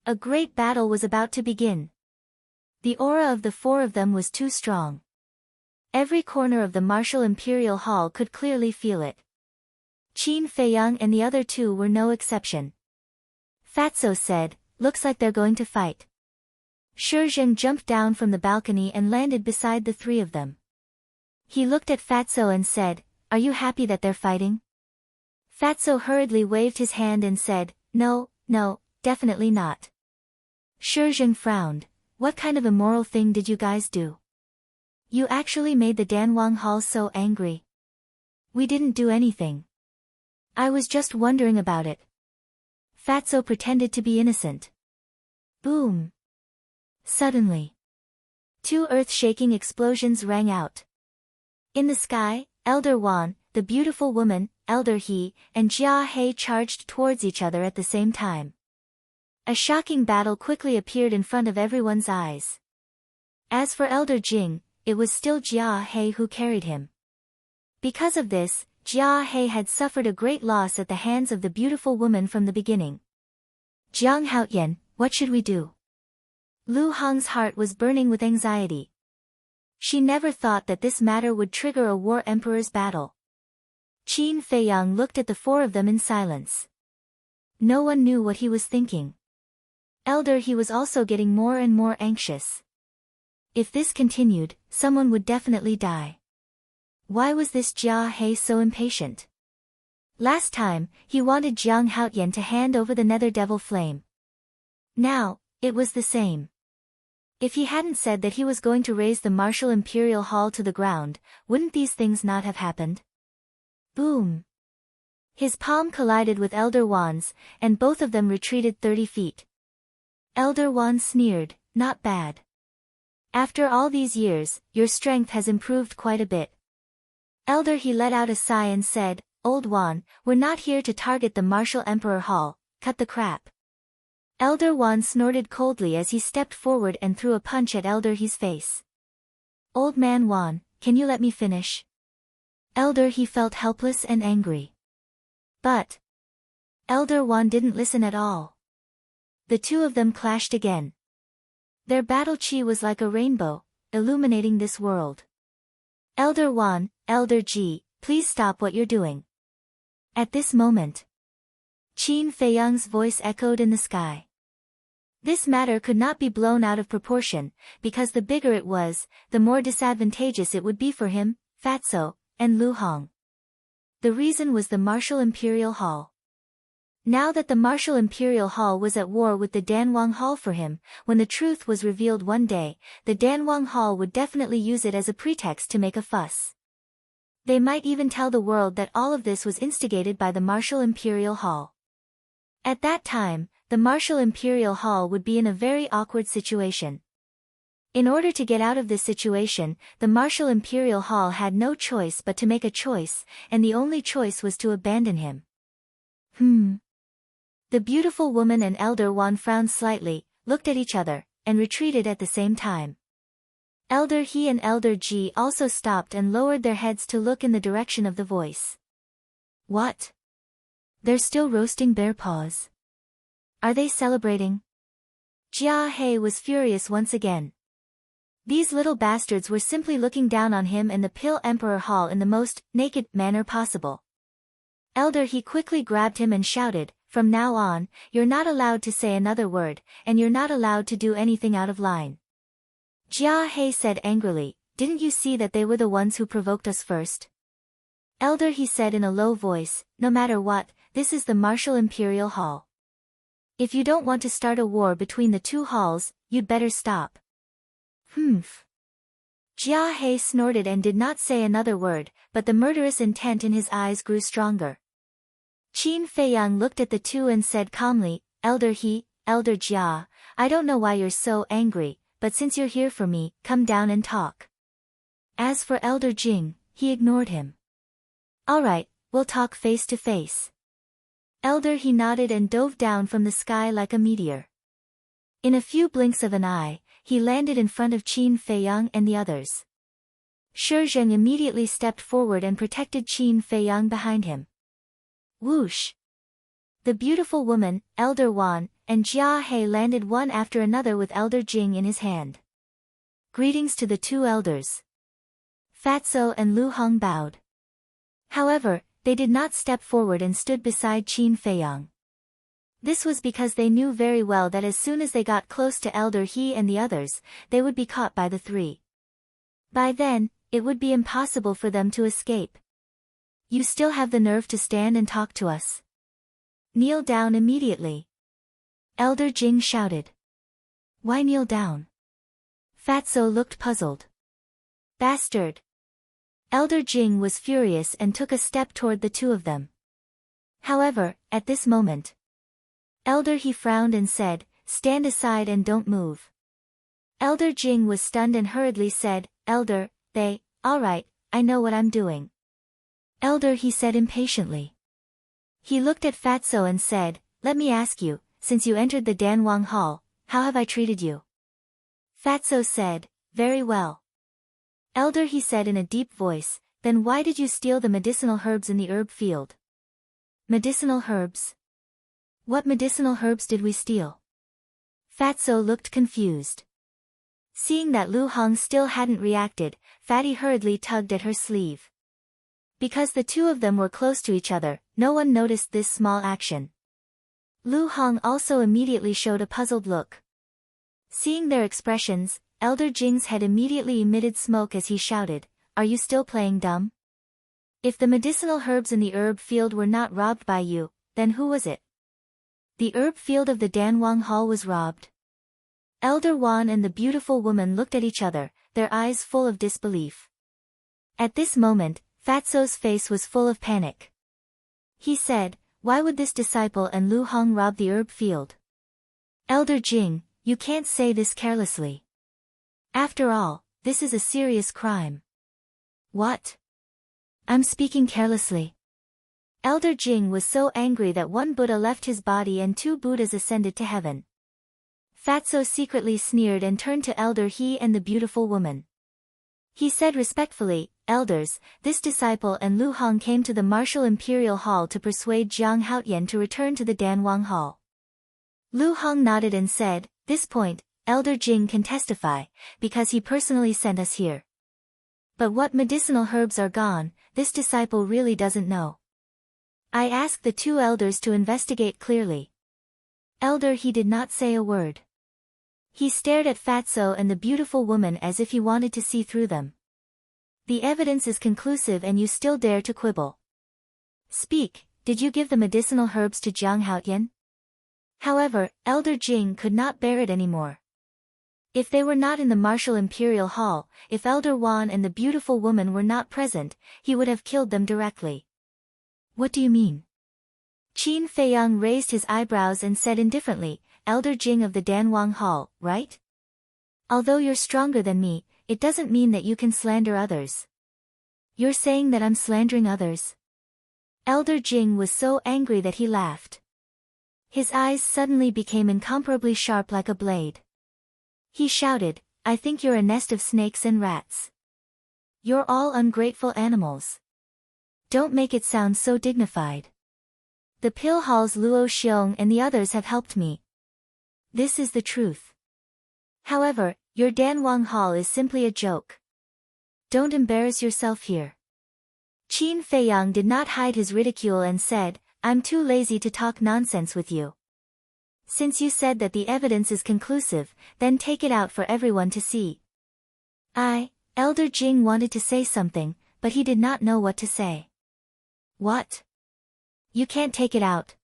A great battle was about to begin. The aura of the four of them was too strong. Every corner of the martial imperial hall could clearly feel it. Qin Feiyang and the other two were no exception. Fatso said, "Looks like they're going to fight." Shizheng jumped down from the balcony and landed beside the three of them. He looked at Fatso and said, "Are you happy that they're fighting?" Fatso hurriedly waved his hand and said, "No, no, definitely not." Shizheng frowned. "What kind of immoral thing did you guys do? You actually made the Danwang Hall so angry." "We didn't do anything. I was just wondering about it." Fatso pretended to be innocent. Boom! Suddenly, two earth-shaking explosions rang out. In the sky, Elder Wan, the beautiful woman, Elder He, and Jia He charged towards each other at the same time. A shocking battle quickly appeared in front of everyone's eyes. As for Elder Jing, it was still Jia He who carried him. Because of this, Jia He had suffered a great loss at the hands of the beautiful woman from the beginning. "Jiang Haoyan, what should we do?" Lu Hong's heart was burning with anxiety. She never thought that this matter would trigger a war emperor's battle. Qin Feiyang looked at the four of them in silence. No one knew what he was thinking. Elder He was also getting more and more anxious. If this continued, someone would definitely die. Why was this Jia He so impatient? Last time, he wanted Jiang Haoyan to hand over the Nether Devil Flame. Now, it was the same. If he hadn't said that he was going to raise the martial imperial hall to the ground, wouldn't these things not have happened? Boom! His palm collided with Elder Wan's, and both of them retreated 30 feet. Elder Wan sneered, "Not bad. After all these years, your strength has improved quite a bit." Elder He let out a sigh and said, "Old Wan, we're not here to target the martial emperor hall, cut the crap." Elder Wan snorted coldly as he stepped forward and threw a punch at Elder He's face. "Old man Wan, can you let me finish?" Elder He felt helpless and angry. But Elder Wan didn't listen at all. The two of them clashed again. Their battle chi was like a rainbow, illuminating this world. "Elder Wan, Elder Ji, please stop what you're doing." At this moment, Qin Feiyang's voice echoed in the sky. This matter could not be blown out of proportion, because the bigger it was, the more disadvantageous it would be for him, Fatso, and Lu Hong. The reason was the Martial Imperial Hall. Now that the Martial Imperial Hall was at war with the Danwang Hall for him, when the truth was revealed one day, the Danwang Hall would definitely use it as a pretext to make a fuss. They might even tell the world that all of this was instigated by the Martial Imperial Hall. At that time, the Martial Imperial Hall would be in a very awkward situation. In order to get out of this situation, the Martial Imperial Hall had no choice but to make a choice, and the only choice was to abandon him. The beautiful woman and Elder Wan frowned slightly, looked at each other, and retreated at the same time. Elder He and Elder Ji also stopped and lowered their heads to look in the direction of the voice. What? They're still roasting bear paws. Are they celebrating? Jia He was furious once again. These little bastards were simply looking down on him and the Pill Emperor Hall in the most naked manner possible. Elder He quickly grabbed him and shouted, "From now on, you're not allowed to say another word, and you're not allowed to do anything out of line." Jia He said angrily, "Didn't you see that they were the ones who provoked us first?" Elder He said in a low voice, "No matter what, this is the Martial Imperial Hall. If you don't want to start a war between the two halls, you'd better stop." Jia He snorted and did not say another word, but the murderous intent in his eyes grew stronger. Qin Feiyang looked at the two and said calmly, Elder He, Elder Jia, I don't know why you're so angry, but since you're here for me, come down and talk. As for Elder Jing, he ignored him. Alright, we'll talk face to face. Elder He nodded and dove down from the sky like a meteor. In a few blinks of an eye, he landed in front of Qin Feiyang and the others. Shi Zheng immediately stepped forward and protected Qin Feiyang behind him. Whoosh! The beautiful woman, Elder Wan, and Jia He landed one after another with Elder Jing in his hand. Greetings to the two elders. Fatso and Lu Hong bowed. However, they did not step forward and stood beside Qin Feiyang. This was because they knew very well that as soon as they got close to Elder He and the others, they would be caught by the three. By then, it would be impossible for them to escape. You still have the nerve to stand and talk to us? Kneel down immediately. Elder Jing shouted. Why kneel down? Fatso looked puzzled. Bastard! Elder Jing was furious and took a step toward the two of them. However, at this moment, Elder He frowned and said, Stand aside and don't move. Elder Jing was stunned and hurriedly said, Elder, alright, I know what I'm doing. Elder He said impatiently. He looked at Fatso and said, Let me ask you, since you entered the Danwang Hall, how have I treated you? Fatso said, Very well. Elder He said in a deep voice, Then why did you steal the medicinal herbs in the herb field? Medicinal herbs? What medicinal herbs did we steal? Fatso looked confused. Seeing that Lu Hong still hadn't reacted, Fatty hurriedly tugged at her sleeve. Because the two of them were close to each other, no one noticed this small action. Lu Hong also immediately showed a puzzled look. Seeing their expressions, Elder Jing's head immediately emitted smoke as he shouted, Are you still playing dumb? If the medicinal herbs in the herb field were not robbed by you, then who was it? The herb field of the Danwang Hall was robbed. Elder Wan and the beautiful woman looked at each other, their eyes full of disbelief. At this moment, Fatso's face was full of panic. He said, Why would this disciple and Lu Hong rob the herb field? Elder Jing, you can't say this carelessly. After all, this is a serious crime. What? I'm speaking carelessly. Elder Jing was so angry that one Buddha left his body and two Buddhas ascended to heaven. Fatso secretly sneered and turned to Elder He and the beautiful woman. He said respectfully, Elders, this disciple and Lu Hong came to the Martial Imperial Hall to persuade Jiang Haotian to return to the Danwang Hall. Lu Hong nodded and said, This point, Elder Jing can testify, because he personally sent us here. But what medicinal herbs are gone, this disciple really doesn't know. I asked the two elders to investigate clearly. Elder He did not say a word. He stared at Fatso and the beautiful woman as if he wanted to see through them. The evidence is conclusive and you still dare to quibble. Speak, did you give the medicinal herbs to Jiang Haotian? However, Elder Jing could not bear it anymore. If they were not in the Martial Imperial Hall, if Elder Wan and the beautiful woman were not present, he would have killed them directly. What do you mean? Qin Feiyang raised his eyebrows and said indifferently, Elder Jing of the Danwang Hall, right? Although you're stronger than me, it doesn't mean that you can slander others. You're saying that I'm slandering others? Elder Jing was so angry that he laughed. His eyes suddenly became incomparably sharp like a blade. He shouted, I think you're a nest of snakes and rats. You're all ungrateful animals. Don't make it sound so dignified. The Pill Hall's Luo Xiong and the others have helped me. This is the truth. However, your Danwang Hall is simply a joke. Don't embarrass yourself here. Qin Feiyang did not hide his ridicule and said, I'm too lazy to talk nonsense with you. Since you said that the evidence is conclusive, then take it out for everyone to see. Elder Jing wanted to say something, but he did not know what to say. What? You can't take it out.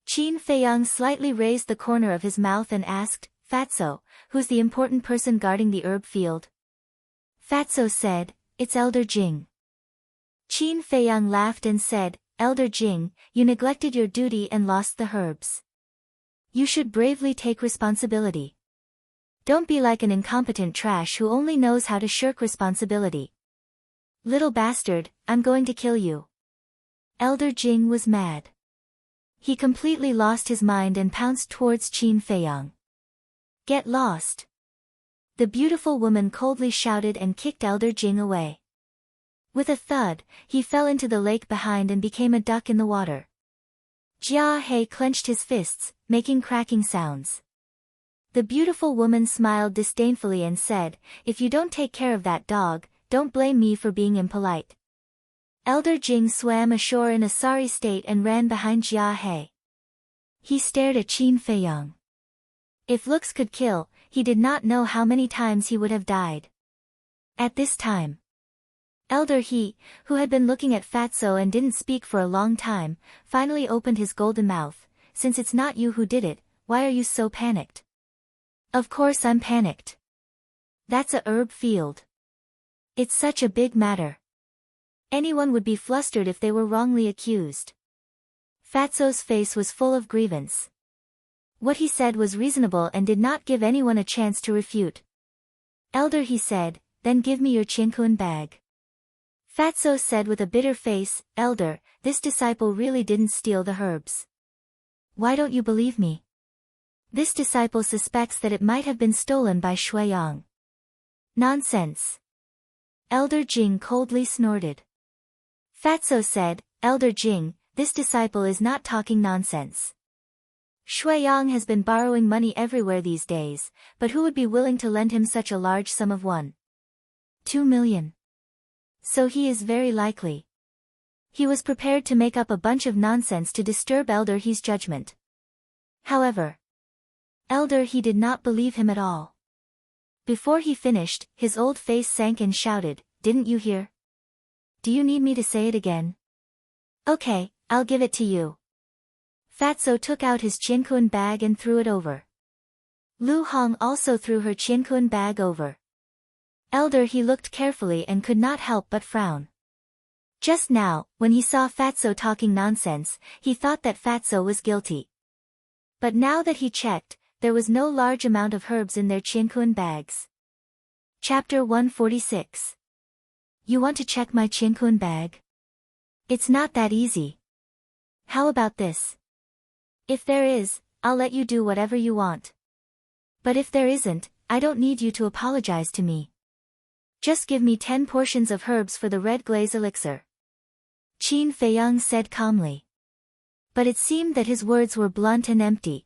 Qin Feiyang slightly raised the corner of his mouth and asked, Fatso, who's the important person guarding the herb field? Fatso said, It's Elder Jing. Qin Feiyang laughed and said, Elder Jing, you neglected your duty and lost the herbs. You should bravely take responsibility. Don't be like an incompetent trash who only knows how to shirk responsibility. Little bastard, I'm going to kill you. Elder Jing was mad. He completely lost his mind and pounced towards Qin Feiyang. Get lost. The beautiful woman coldly shouted and kicked Elder Jing away. With a thud, he fell into the lake behind and became a duck in the water. Jia He clenched his fists, making cracking sounds. The beautiful woman smiled disdainfully and said, "If you don't take care of that dog, don't blame me for being impolite." Elder Jing swam ashore in a sorry state and ran behind Jia He. He stared at Qin Feiyang. If looks could kill, he did not know how many times he would have died. At this time, Elder He, who had been looking at Fatso and didn't speak for a long time, finally opened his golden mouth. "Since it's not you who did it, why are you so panicked?" "Of course I'm panicked. That's a herb field. It's such a big matter. Anyone would be flustered if they were wrongly accused." Fatso's face was full of grievance. What he said was reasonable and did not give anyone a chance to refute. "Elder," he said, "then give me your Qiankun bag." Fatso said with a bitter face, "Elder, this disciple really didn't steal the herbs. Why don't you believe me? This disciple suspects that it might have been stolen by Shuiyang." "Nonsense." Elder Jing coldly snorted. Fatso said, "Elder Jing, this disciple is not talking nonsense. Shuiyang has been borrowing money everywhere these days, but who would be willing to lend him such a large sum of 1.2 million? So he is very likely. He was prepared to make up a bunch of nonsense to disturb Elder He's judgment." However, Elder He did not believe him at all. Before he finished, his old face sank and shouted, "Didn't you hear? Do you need me to say it again? Okay, I'll give it to you." Fatso took out his Qiankun bag and threw it over. Lu Hong also threw her Qiankun bag over. Elder He looked carefully and could not help but frown. Just now, when he saw Fatso talking nonsense, he thought that Fatso was guilty. But now that he checked, there was no large amount of herbs in their Qiankun bags. Chapter 146. You want to check my Qiankun bag? It's not that easy. How about this? If there is, I'll let you do whatever you want. But if there isn't, I don't need you to apologize to me. Just give me 10 portions of herbs for the red glaze elixir. Qin Feiyang said calmly. But it seemed that his words were blunt and empty.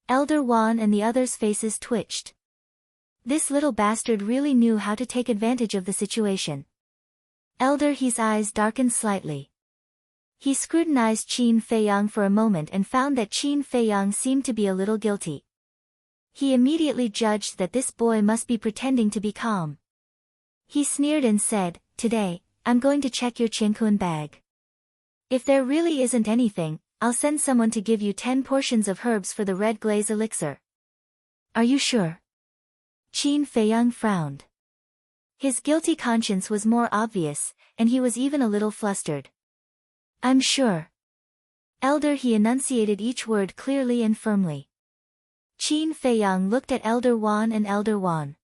Elder Wan and the others' faces twitched. This little bastard really knew how to take advantage of the situation. Elder He's eyes darkened slightly. He scrutinized Qin Feiyang for a moment and found that Qin Feiyang seemed to be a little guilty. He immediately judged that this boy must be pretending to be calm. He sneered and said, "Today, I'm going to check your Qiankun bag. If there really isn't anything, I'll send someone to give you 10 portions of herbs for the red glaze elixir." "Are you sure?" Qin Feiyang frowned. His guilty conscience was more obvious, and he was even a little flustered. "I'm sure." Elder He enunciated each word clearly and firmly. Qin Feiyang looked at Elder Wan and Elder Wan.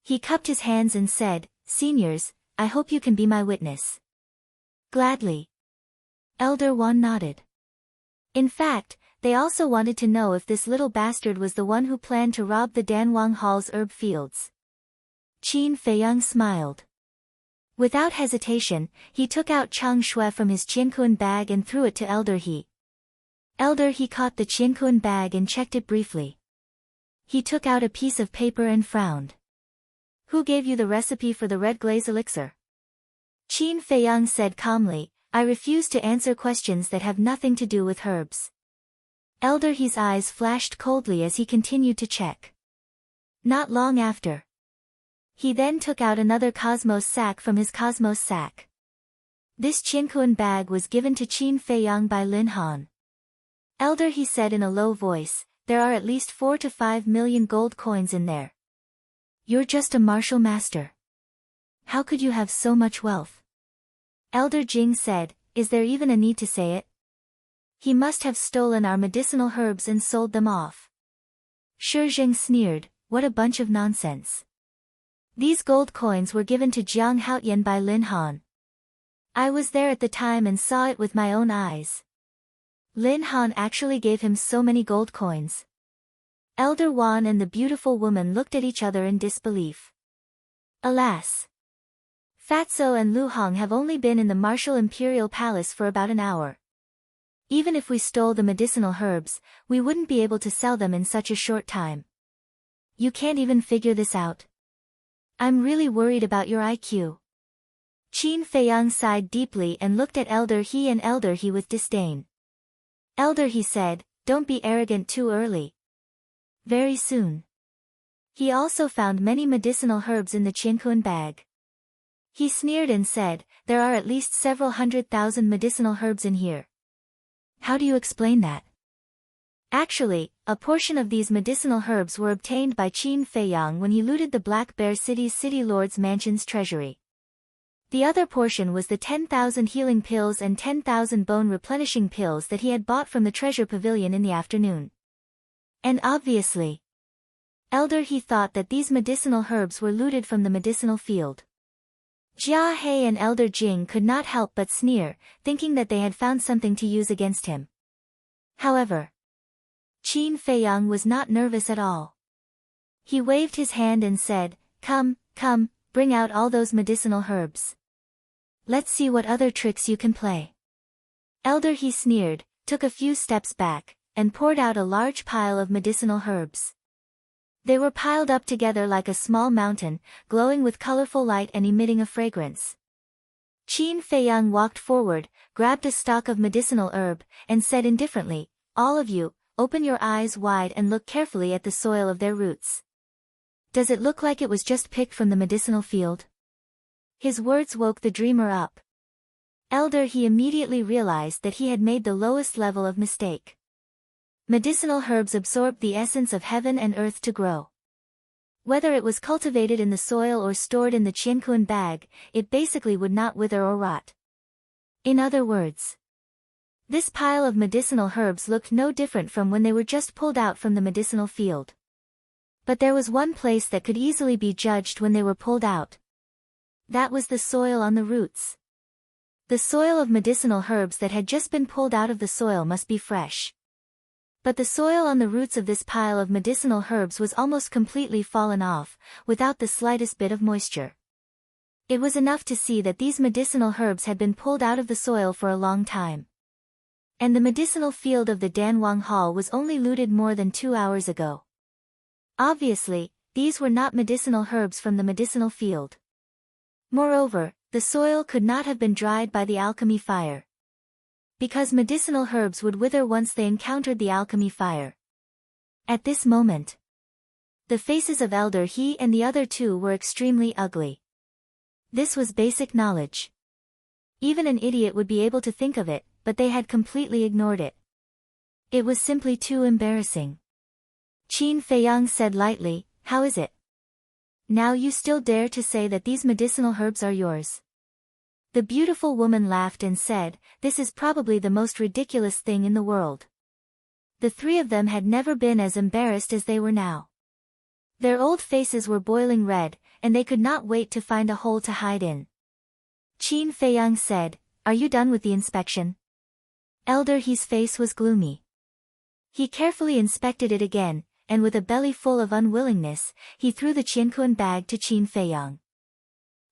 He cupped his hands and said, "Seniors, I hope you can be my witness." "Gladly." Elder Wan nodded. In fact, they also wanted to know if this little bastard was the one who planned to rob the Danwang Hall's herb fields. Qin Feiyang smiled. Without hesitation, he took out Chang Shui from his Qiankun bag and threw it to Elder He. Elder He caught the Qiankun bag and checked it briefly. He took out a piece of paper and frowned. "Who gave you the recipe for the red glaze elixir?" Qin Feiyang said calmly, "I refuse to answer questions that have nothing to do with herbs." Elder He's eyes flashed coldly as he continued to check. Not long after, he then took out another Cosmos sack from his Cosmos sack. This Qiankun bag was given to Qin Feiyang by Lin Han. Elder He said in a low voice, "There are at least 4 to 5 million gold coins in there. You're just a martial master. How could you have so much wealth?" Elder Jing said, is there even a need to say it? He must have stolen our medicinal herbs and sold them off. Shi Zheng sneered, what a bunch of nonsense. These gold coins were given to Jiang Haoyan by Lin Han. I was there at the time and saw it with my own eyes. Lin Han actually gave him so many gold coins. Elder Wan and the beautiful woman looked at each other in disbelief. Alas! Fatso and Lu Hong have only been in the martial imperial palace for about an hour. Even if we stole the medicinal herbs, we wouldn't be able to sell them in such a short time. You can't even figure this out. I'm really worried about your IQ. Qin Feiyang sighed deeply and looked at Elder He and Elder He with disdain. Elder He said, don't be arrogant too early. Very soon. He also found many medicinal herbs in the Qianquan bag. He sneered and said, there are at least several 100,000 medicinal herbs in here. How do you explain that? Actually, a portion of these medicinal herbs were obtained by Qin Feiyang when he looted the Black Bear City's city lord's mansion's treasury. The other portion was the 10,000 healing pills and 10,000 bone replenishing pills that he had bought from the treasure pavilion in the afternoon. And obviously, Elder He thought that these medicinal herbs were looted from the medicinal field. Jia He and Elder Jing could not help but sneer, thinking that they had found something to use against him. However, Qin Feiyang was not nervous at all. He waved his hand and said, come, come, bring out all those medicinal herbs. Let's see what other tricks you can play. Elder He sneered, took a few steps back, and poured out a large pile of medicinal herbs. They were piled up together like a small mountain, glowing with colorful light and emitting a fragrance. Qin Feiyang walked forward, grabbed a stalk of medicinal herb, and said indifferently, all of you, open your eyes wide and look carefully at the soil of their roots. Does it look like it was just picked from the medicinal field? His words woke the dreamer up. Elder He immediately realized that he had made the lowest level of mistake. Medicinal herbs absorbed the essence of heaven and earth to grow. Whether it was cultivated in the soil or stored in the Qianquan bag, it basically would not wither or rot. In other words, this pile of medicinal herbs looked no different from when they were just pulled out from the medicinal field. But there was one place that could easily be judged when they were pulled out. That was the soil on the roots. The soil of medicinal herbs that had just been pulled out of the soil must be fresh. But the soil on the roots of this pile of medicinal herbs was almost completely fallen off, without the slightest bit of moisture. It was enough to see that these medicinal herbs had been pulled out of the soil for a long time. And the medicinal field of the Danwang Hall was only looted more than 2 hours ago. Obviously, these were not medicinal herbs from the medicinal field. Moreover, the soil could not have been dried by the alchemy fire. Because medicinal herbs would wither once they encountered the alchemy fire. At this moment, the faces of Elder He and the other two were extremely ugly. This was basic knowledge. Even an idiot would be able to think of it, but they had completely ignored it. It was simply too embarrassing. Qin Feiyang said lightly, how is it? Now you still dare to say that these medicinal herbs are yours? The beautiful woman laughed and said, this is probably the most ridiculous thing in the world. The three of them had never been as embarrassed as they were now. Their old faces were boiling red, and they could not wait to find a hole to hide in. Qin Feiyang said, are you done with the inspection? Elder He's face was gloomy. He carefully inspected it again, and with a belly full of unwillingness, he threw the Qianquan bag to Qin Feiyang.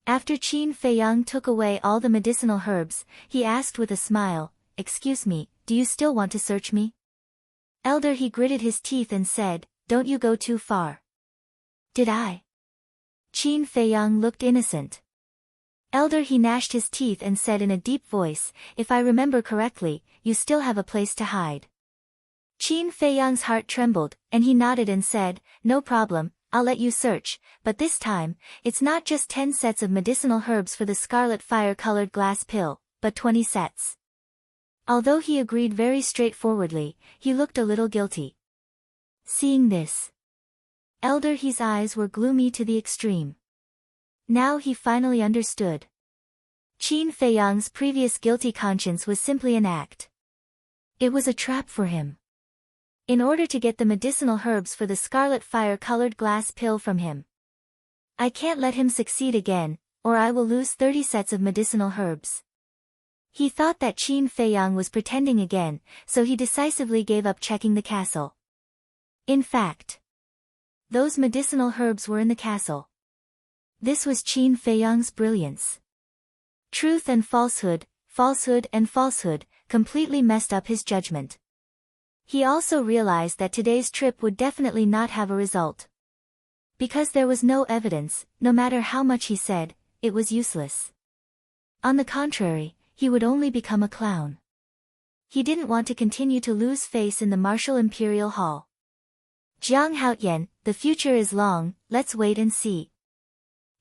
After Qin Feiyang took away all the medicinal herbs, he asked with a smile, excuse me, do you still want to search me? Elder He gritted his teeth and said, don't you go too far. Did I? Qin Feiyang looked innocent. Elder He gnashed his teeth and said in a deep voice, if I remember correctly, you still have a place to hide. Qin Feiyang's heart trembled, and he nodded and said, no problem, I'll let you search, but this time, it's not just 10 sets of medicinal herbs for the scarlet fire-colored glass pill, but 20 sets. Although he agreed very straightforwardly, he looked a little guilty. Seeing this, Elder He's eyes were gloomy to the extreme. Now he finally understood. Qin Feiyang's previous guilty conscience was simply an act. It was a trap for him. In order to get the medicinal herbs for the scarlet fire-colored glass pill from him. I can't let him succeed again, or I will lose 30 sets of medicinal herbs. He thought that Qin Feiyang was pretending again, so he decisively gave up checking the castle. In fact, those medicinal herbs were in the castle. This was Qin Feiyang's brilliance. Truth and falsehood, falsehood and falsehood, completely messed up his judgment. He also realized that today's trip would definitely not have a result. Because there was no evidence, no matter how much he said, it was useless. On the contrary, he would only become a clown. He didn't want to continue to lose face in the martial imperial hall. Jiang Haotian, the future is long, let's wait and see.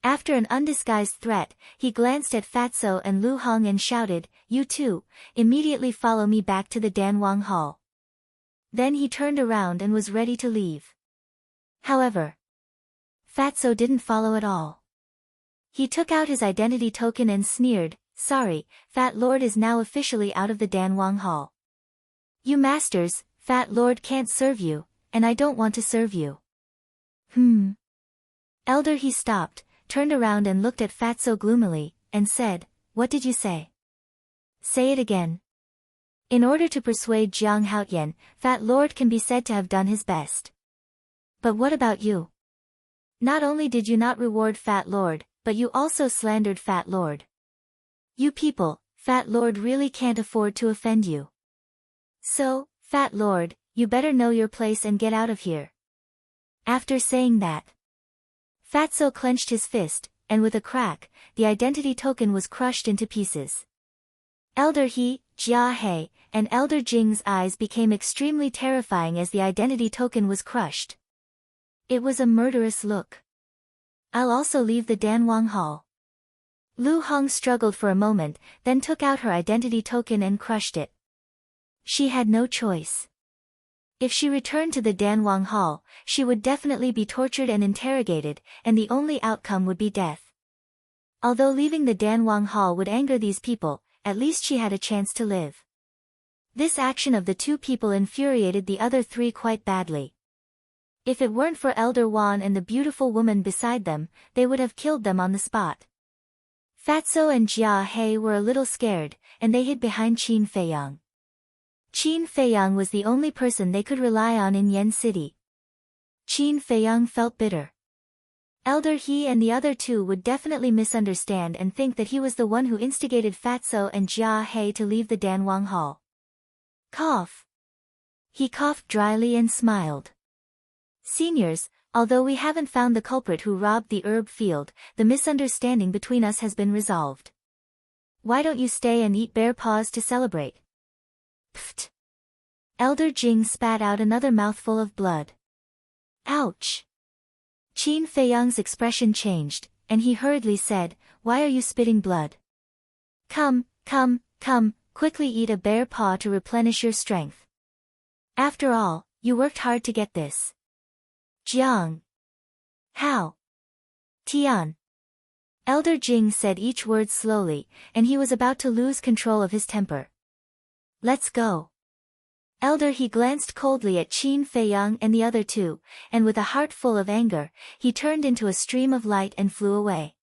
After an undisguised threat, he glanced at Fatso and Lu Hong and shouted, "You two, immediately follow me back to the Danwang Hall." Then he turned around and was ready to leave. However, Fatso didn't follow at all. He took out his identity token and sneered, "Sorry, Fat Lord is now officially out of the Danwang Hall. You masters, Fat Lord can't serve you, and I don't want to serve you." Elder, he stopped, turned around and looked at Fatso gloomily, and said, "What did you say? Say it again." In order to persuade Jiang Haotian, Fat Lord can be said to have done his best. But what about you? Not only did you not reward Fat Lord, but you also slandered Fat Lord. You people, Fat Lord really can't afford to offend you. So, Fat Lord, you better know your place and get out of here. After saying that, Fatso clenched his fist, and with a crack, the identity token was crushed into pieces. Elder He, Jia He, and Elder Jing's eyes became extremely terrifying as the identity token was crushed. It was a murderous look. "I'll also leave the Danwang Hall." Lu Hong struggled for a moment, then took out her identity token and crushed it. She had no choice. If she returned to the Danwang Hall, she would definitely be tortured and interrogated, and the only outcome would be death. Although leaving the Danwang Hall would anger these people, at least she had a chance to live. This action of the two people infuriated the other three quite badly. If it weren't for Elder Wan and the beautiful woman beside them, they would have killed them on the spot. Fatso and Jia He were a little scared, and they hid behind Qin Feiyang. Qin Feiyang was the only person they could rely on in Yen City. Qin Feiyang felt bitter. Elder He and the other two would definitely misunderstand and think that he was the one who instigated Fatso and Jia He to leave the Danwang Hall. Cough. He coughed dryly and smiled. "Seniors, although we haven't found the culprit who robbed the herb field, the misunderstanding between us has been resolved. Why don't you stay and eat bear paws to celebrate?" Pfft. Elder Jing spat out another mouthful of blood. Ouch. Qin Feiyang's expression changed, and he hurriedly said, "Why are you spitting blood? Come, quickly eat a bear paw to replenish your strength. After all, you worked hard to get this." Jiang. How? Tian. Elder Jing said each word slowly, and he was about to lose control of his temper. "Let's go." Elder He glanced coldly at Qin Feiyang and the other two, and with a heart full of anger, he turned into a stream of light and flew away.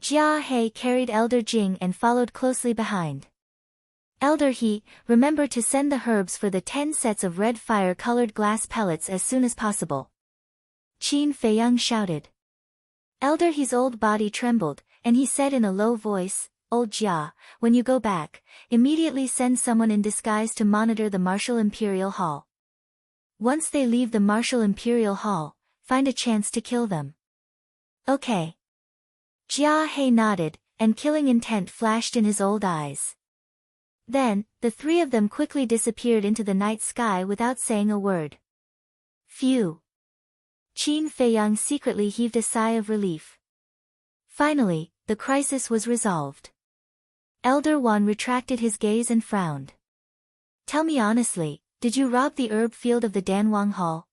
Jia He carried Elder Jing and followed closely behind. "Elder He, remember to send the herbs for the 10 sets of red fire-colored glass pellets as soon as possible," Qin Feiyang shouted. Elder He's old body trembled, and he said in a low voice, "Old Jia, when you go back, immediately send someone in disguise to monitor the Martial Imperial Hall. Once they leave the Martial Imperial Hall, find a chance to kill them." "Okay." Jia He nodded, and killing intent flashed in his old eyes. Then, the three of them quickly disappeared into the night sky without saying a word. Phew. Qin Feiyang secretly heaved a sigh of relief. Finally, the crisis was resolved. Elder Wan retracted his gaze and frowned. "Tell me honestly, did you rob the herb field of the Danwang Hall?"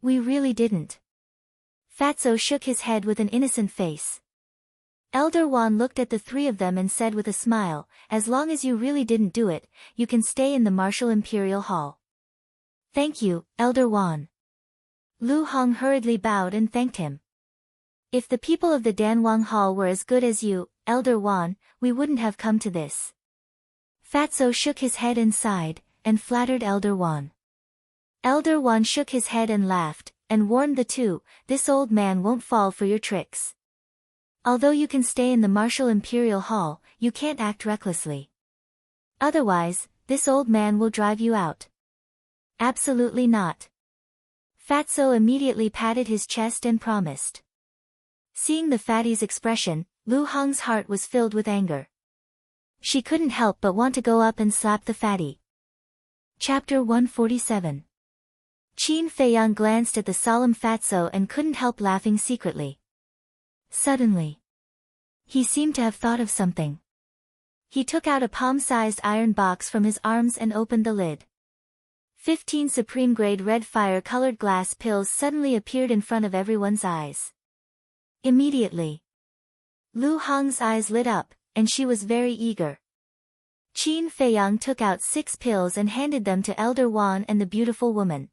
"We really didn't." Fatso shook his head with an innocent face. Elder Wan looked at the three of them and said with a smile, as long as you really didn't do it, you can stay in the Martial Imperial Hall. Thank you, Elder Wan. Lu Hong hurriedly bowed and thanked him. If the people of the Danwang Hall were as good as you, Elder Wan, we wouldn't have come to this. Fatso shook his head and sighed, and flattered Elder Wan. Elder Wan shook his head and laughed, and warned the two, this old man won't fall for your tricks. Although you can stay in the Martial Imperial Hall, you can't act recklessly. Otherwise, this old man will drive you out. Absolutely not. Fatso immediately patted his chest and promised. Seeing the fatty's expression, Lu Hong's heart was filled with anger. She couldn't help but want to go up and slap the fatty. Chapter 147. Qin Feiyang glanced at the solemn Fatso and couldn't help laughing secretly. Suddenly, he seemed to have thought of something. He took out a palm-sized iron box from his arms and opened the lid. 15 supreme-grade red fire-colored glass pills suddenly appeared in front of everyone's eyes. Immediately, Lu Hong's eyes lit up, and she was very eager. Qin Feiyang took out 6 pills and handed them to Elder Wan and the beautiful woman.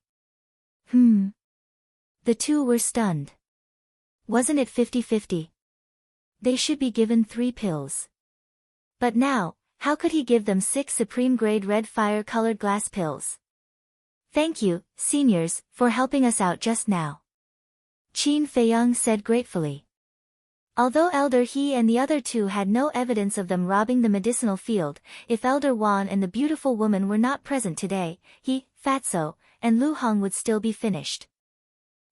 The two were stunned. Wasn't it 50-50? They should be given 3 pills. But now, how could he give them 6 supreme-grade red fire-colored glass pills? Thank you, seniors, for helping us out just now. Qin Feiyang said gratefully. Although Elder He and the other two had no evidence of them robbing the medicinal field, if Elder Wan and the beautiful woman were not present today, he, Fatso, and Lu Hong would still be finished.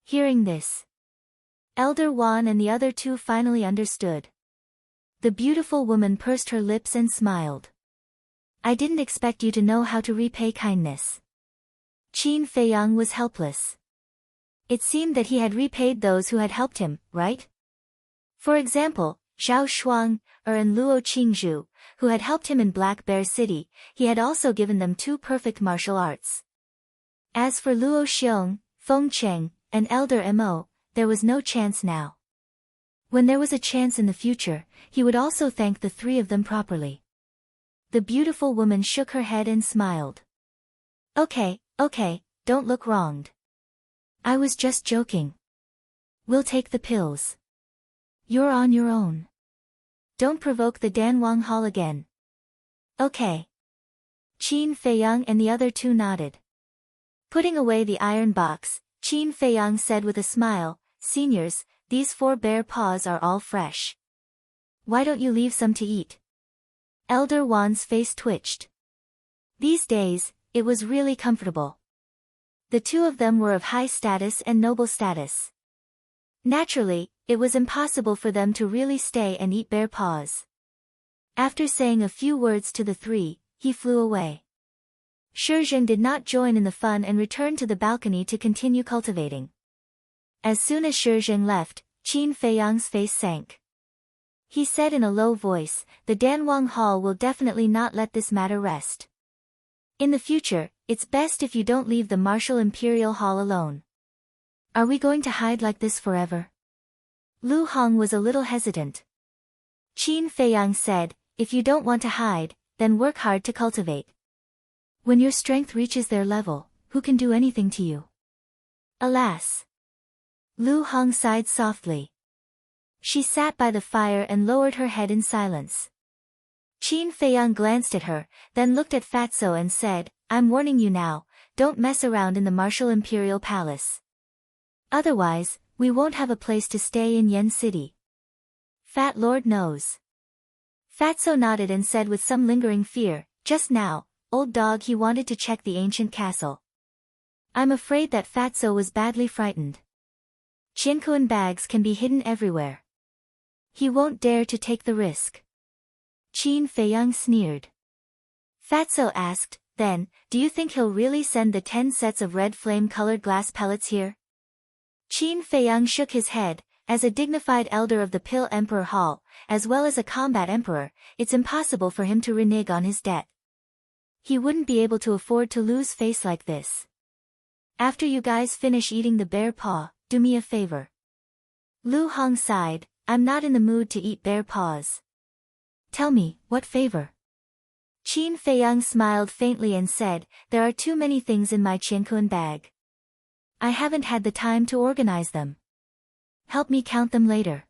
Hearing this, Elder Wan and the other two finally understood. The beautiful woman pursed her lips and smiled. I didn't expect you to know how to repay kindness. Qin Feiyang was helpless. It seemed that he had repaid those who had helped him, right? For example, Zhao Shuang, and Luo Qingzhu, who had helped him in Black Bear City, he had also given them 2 perfect martial arts. As for Luo Xiong, Feng Cheng, and Elder Mo, there was no chance now. When there was a chance in the future, he would also thank the 3 of them properly. The beautiful woman shook her head and smiled. Okay, don't look wronged. I was just joking. We'll take the pills. You're on your own. Don't provoke the Danwang Hall again. Okay. Qin Feiyang and the other two nodded. Putting away the iron box, Qin Feiyang said with a smile, Seniors, these 4 bear paws are all fresh. Why don't you leave some to eat? Elder Wan's face twitched. These days, it was really comfortable. The 2 of them were of high status and noble status. Naturally, it was impossible for them to really stay and eat bear paws. After saying a few words to the 3, he flew away. Shizheng did not join in the fun and returned to the balcony to continue cultivating. As soon as Shizheng left, Qin Feiyang's face sank. He said in a low voice, the Danwang Hall will definitely not let this matter rest. In the future, it's best if you don't leave the Martial Imperial Hall alone. Are we going to hide like this forever? Lu Hong was a little hesitant. Qin Feiyang said, if you don't want to hide, then work hard to cultivate. When your strength reaches their level, who can do anything to you? Alas! Lu Hong sighed softly. She sat by the fire and lowered her head in silence. Qin Feiyang glanced at her, then looked at Fatso and said, I'm warning you now, don't mess around in the Martial Imperial Palace. Otherwise, we won't have a place to stay in Yen City. Fat Lord knows. Fatso nodded and said with some lingering fear, just now, old dog, he wanted to check the ancient castle. I'm afraid that Fatso was badly frightened. Jinkuan bags can be hidden everywhere. He won't dare to take the risk. Qin Feiyang sneered. Fatso asked, then, do you think he'll really send the 10 sets of red flame-colored glass pellets here? Qin Feiyang shook his head. As a dignified elder of the Pill Emperor Hall, as well as a combat emperor, it's impossible for him to renege on his debt. He wouldn't be able to afford to lose face like this. After you guys finish eating the bear paw, do me a favor. Lu Hong sighed, I'm not in the mood to eat bear paws. Tell me, what favor? Qin Feiyang smiled faintly and said, there are too many things in my qiankun bag. I haven't had the time to organize them. Help me count them later.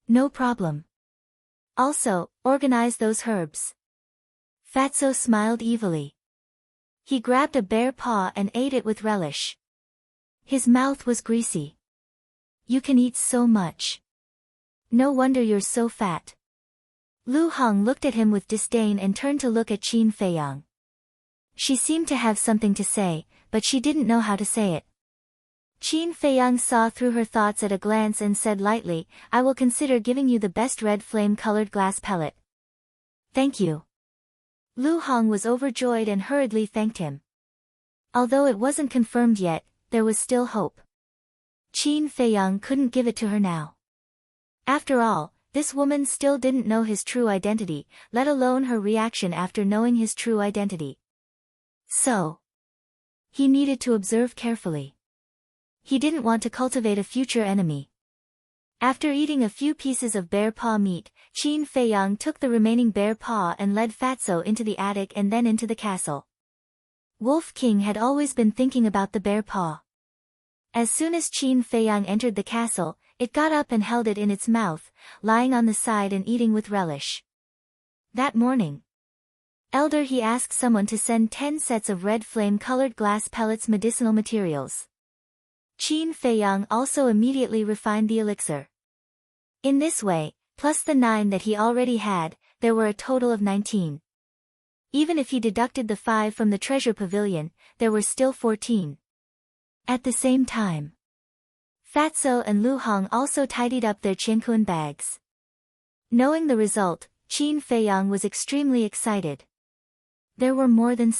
No problem. Also, organize those herbs. Fatso smiled evilly. He grabbed a bear paw and ate it with relish. His mouth was greasy. You can eat so much. No wonder you're so fat. Lu Hong looked at him with disdain and turned to look at Qin Feiyang. She seemed to have something to say, but she didn't know how to say it. Qin Feiyang saw through her thoughts at a glance and said lightly, I will consider giving you the best red flame-colored glass pellet. Thank you. Lu Hong was overjoyed and hurriedly thanked him. Although it wasn't confirmed yet, there was still hope. Qin Feiyang couldn't give it to her now. After all, this woman still didn't know his true identity, let alone her reaction after knowing his true identity. So, he needed to observe carefully. He didn't want to cultivate a future enemy. After eating a few pieces of bear paw meat, Qin Feiyang took the remaining bear paw and led Fatso into the attic and then into the castle. Wolf King had always been thinking about the bear paw. As soon as Qin Feiyang entered the castle, it got up and held it in its mouth, lying on the side and eating with relish. That morning, Elder He asked someone to send 10 sets of red flame-colored glass pellets medicinal materials. Qin Feiyang also immediately refined the elixir. In this way, plus the 9 that he already had, there were a total of 19. Even if he deducted the 5 from the treasure pavilion, there were still 14. At the same time, Fatso and Lu Hong also tidied up their qiankun bags. Knowing the result, Qin Feiyang was extremely excited. There were more than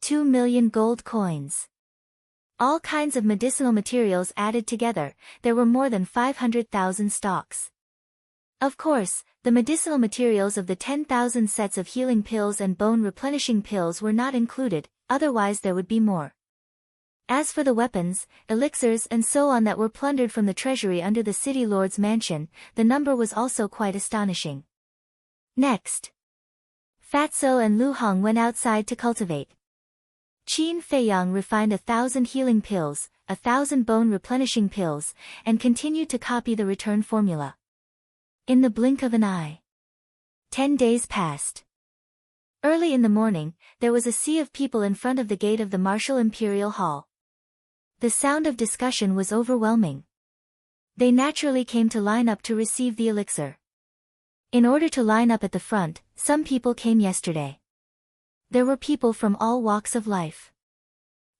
2 million gold coins. All kinds of medicinal materials added together, there were more than 500,000 stocks. Of course, the medicinal materials of the 10,000 sets of healing pills and bone-replenishing pills were not included, otherwise there would be more. As for the weapons, elixirs and so on that were plundered from the treasury under the city lord's mansion, the number was also quite astonishing. Next, Fatso and Lu Hong went outside to cultivate. Qin Feiyang refined 1,000 healing pills, 1,000 bone-replenishing pills, and continued to copy the return formula. In the blink of an eye, 10 days passed. Early in the morning, there was a sea of people in front of the gate of the Martial Imperial Hall. The sound of discussion was overwhelming. They naturally came to line up to receive the elixir. In order to line up at the front, some people came yesterday. There were people from all walks of life.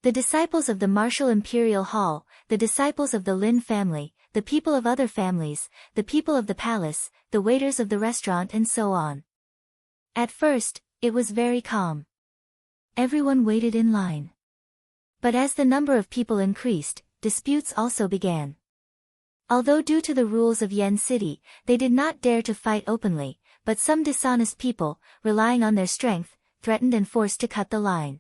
The disciples of the Martial Imperial Hall, the disciples of the Lin family, the people of other families, the people of the palace, the waiters of the restaurant and so on. At first, it was very calm. Everyone waited in line. But as the number of people increased, disputes also began. Although due to the rules of Yen City, they did not dare to fight openly, but some dishonest people, relying on their strength, threatened and forced to cut the line.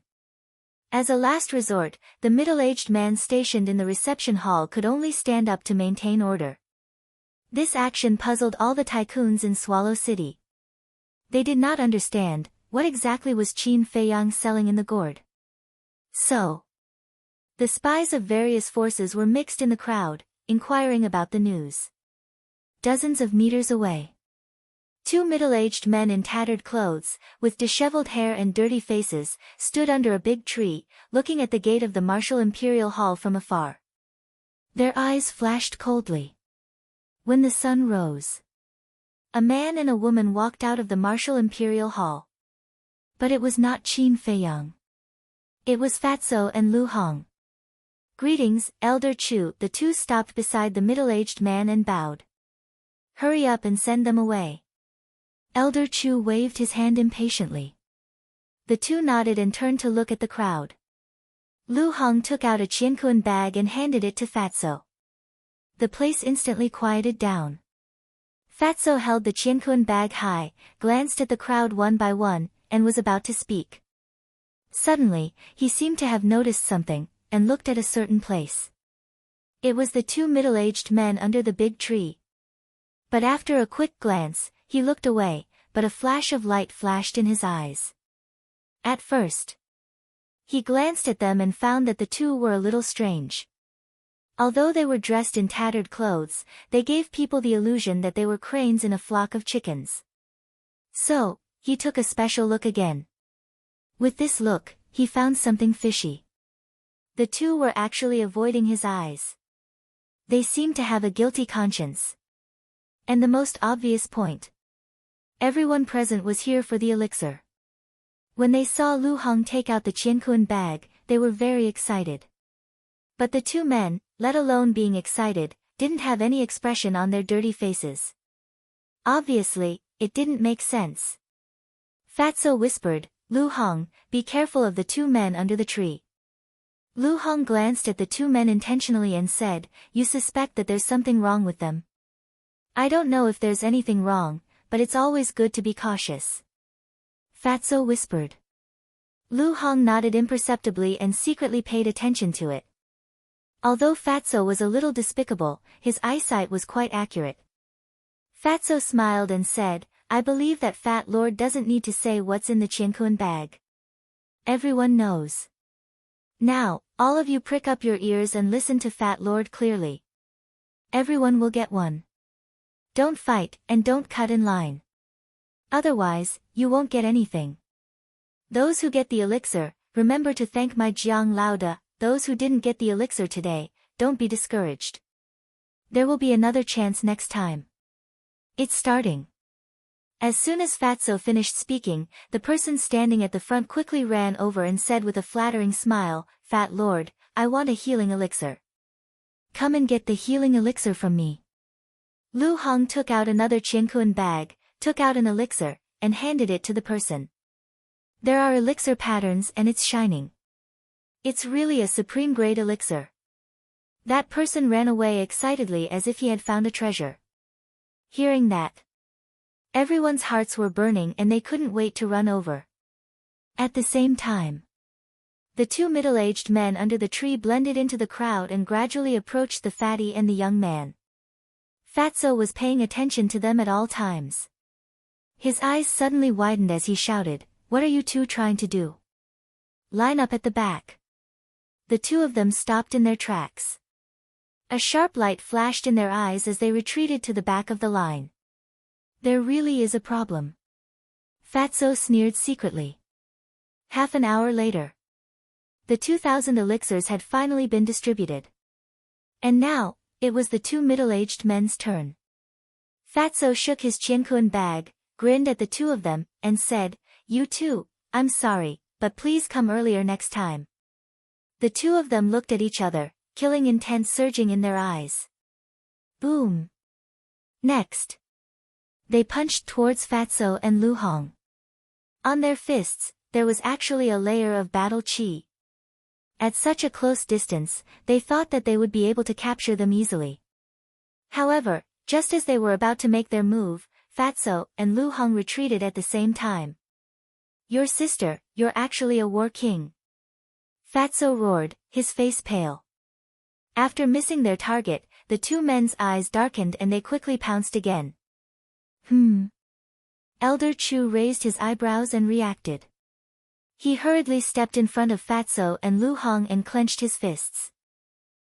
As a last resort, the middle-aged man stationed in the reception hall could only stand up to maintain order. This action puzzled all the tycoons in Swallow City. They did not understand, what exactly was Qin Feiyang selling in the gourd. So, the spies of various forces were mixed in the crowd, inquiring about the news. Dozens of meters away, 2 middle-aged men in tattered clothes, with disheveled hair and dirty faces, stood under a big tree, looking at the gate of the Martial Imperial Hall from afar. Their eyes flashed coldly. When the sun rose, a man and a woman walked out of the Martial Imperial Hall. But it was not Qin Feiyang. It was Fatso and Lu Hong. Greetings, Elder Chu. The two stopped beside the middle-aged man and bowed. Hurry up and send them away. Elder Chu waved his hand impatiently. The two nodded and turned to look at the crowd. Lu Hong took out a qiankun bag and handed it to Fatso. The place instantly quieted down. Fatso held the qiankun bag high, glanced at the crowd one by one, and was about to speak. Suddenly, he seemed to have noticed something, and looked at a certain place. It was the 2 middle-aged men under the big tree. But after a quick glance, he looked away, but a flash of light flashed in his eyes. At first, he glanced at them and found that the two were a little strange. Although they were dressed in tattered clothes, they gave people the illusion that they were cranes in a flock of chickens. So, he took a special look again. With this look, he found something fishy. The two were actually avoiding his eyes. They seemed to have a guilty conscience. And the most obvious point. Everyone present was here for the elixir. When they saw Lu Hong take out the Qianquan bag, they were very excited. But the two men, let alone being excited, didn't have any expression on their dirty faces. Obviously, it didn't make sense. Fatso whispered, "Lu Hong, be careful of the two men under the tree." Lu Hong glanced at the two men intentionally and said, "You suspect that there's something wrong with them?" "I don't know if there's anything wrong, but it's always good to be cautious." Fatso whispered. Lu Hong nodded imperceptibly and secretly paid attention to it. Although Fatso was a little despicable, his eyesight was quite accurate. Fatso smiled and said, "I believe that Fat Lord doesn't need to say what's in the Qianquan bag. Everyone knows. Now, all of you prick up your ears and listen to Fat Lord clearly. Everyone will get one. Don't fight, and don't cut in line. Otherwise, you won't get anything. Those who get the elixir, remember to thank my Jiang Lauda. Those who didn't get the elixir today, don't be discouraged. There will be another chance next time. It's starting." As soon as Fatso finished speaking, the person standing at the front quickly ran over and said with a flattering smile, "Fat Lord, I want a healing elixir. Come and get the healing elixir from me." Lu Hong took out another Qianquan bag, took out an elixir, and handed it to the person. "There are elixir patterns and it's shining. It's really a supreme-grade elixir." That person ran away excitedly as if he had found a treasure. Hearing that, everyone's hearts were burning and they couldn't wait to run over. At the same time, the two middle-aged men under the tree blended into the crowd and gradually approached the fatty and the young man. Fatso was paying attention to them at all times. His eyes suddenly widened as he shouted, "What are you two trying to do? Line up at the back." The two of them stopped in their tracks. A sharp light flashed in their eyes as they retreated to the back of the line. "There really is a problem," Fatso sneered secretly. Half an hour later, the 2,000 elixirs had finally been distributed. And now, it was the two middle-aged men's turn. Fatso shook his Qianquan bag, grinned at the two of them, and said, "You two, I'm sorry, but please come earlier next time." The two of them looked at each other, killing intent surging in their eyes. Boom. Next, they punched towards Fatso and Lu Hong. On their fists, there was actually a layer of battle chi. At such a close distance, they thought that they would be able to capture them easily. However, just as they were about to make their move, Fatso and Lu Hong retreated at the same time. "Your sister, you're actually a war king," Fatso roared, his face pale. After missing their target, the two men's eyes darkened and they quickly pounced again. Elder Chu raised his eyebrows and reacted. He hurriedly stepped in front of Fatso and Lu Hong and clenched his fists.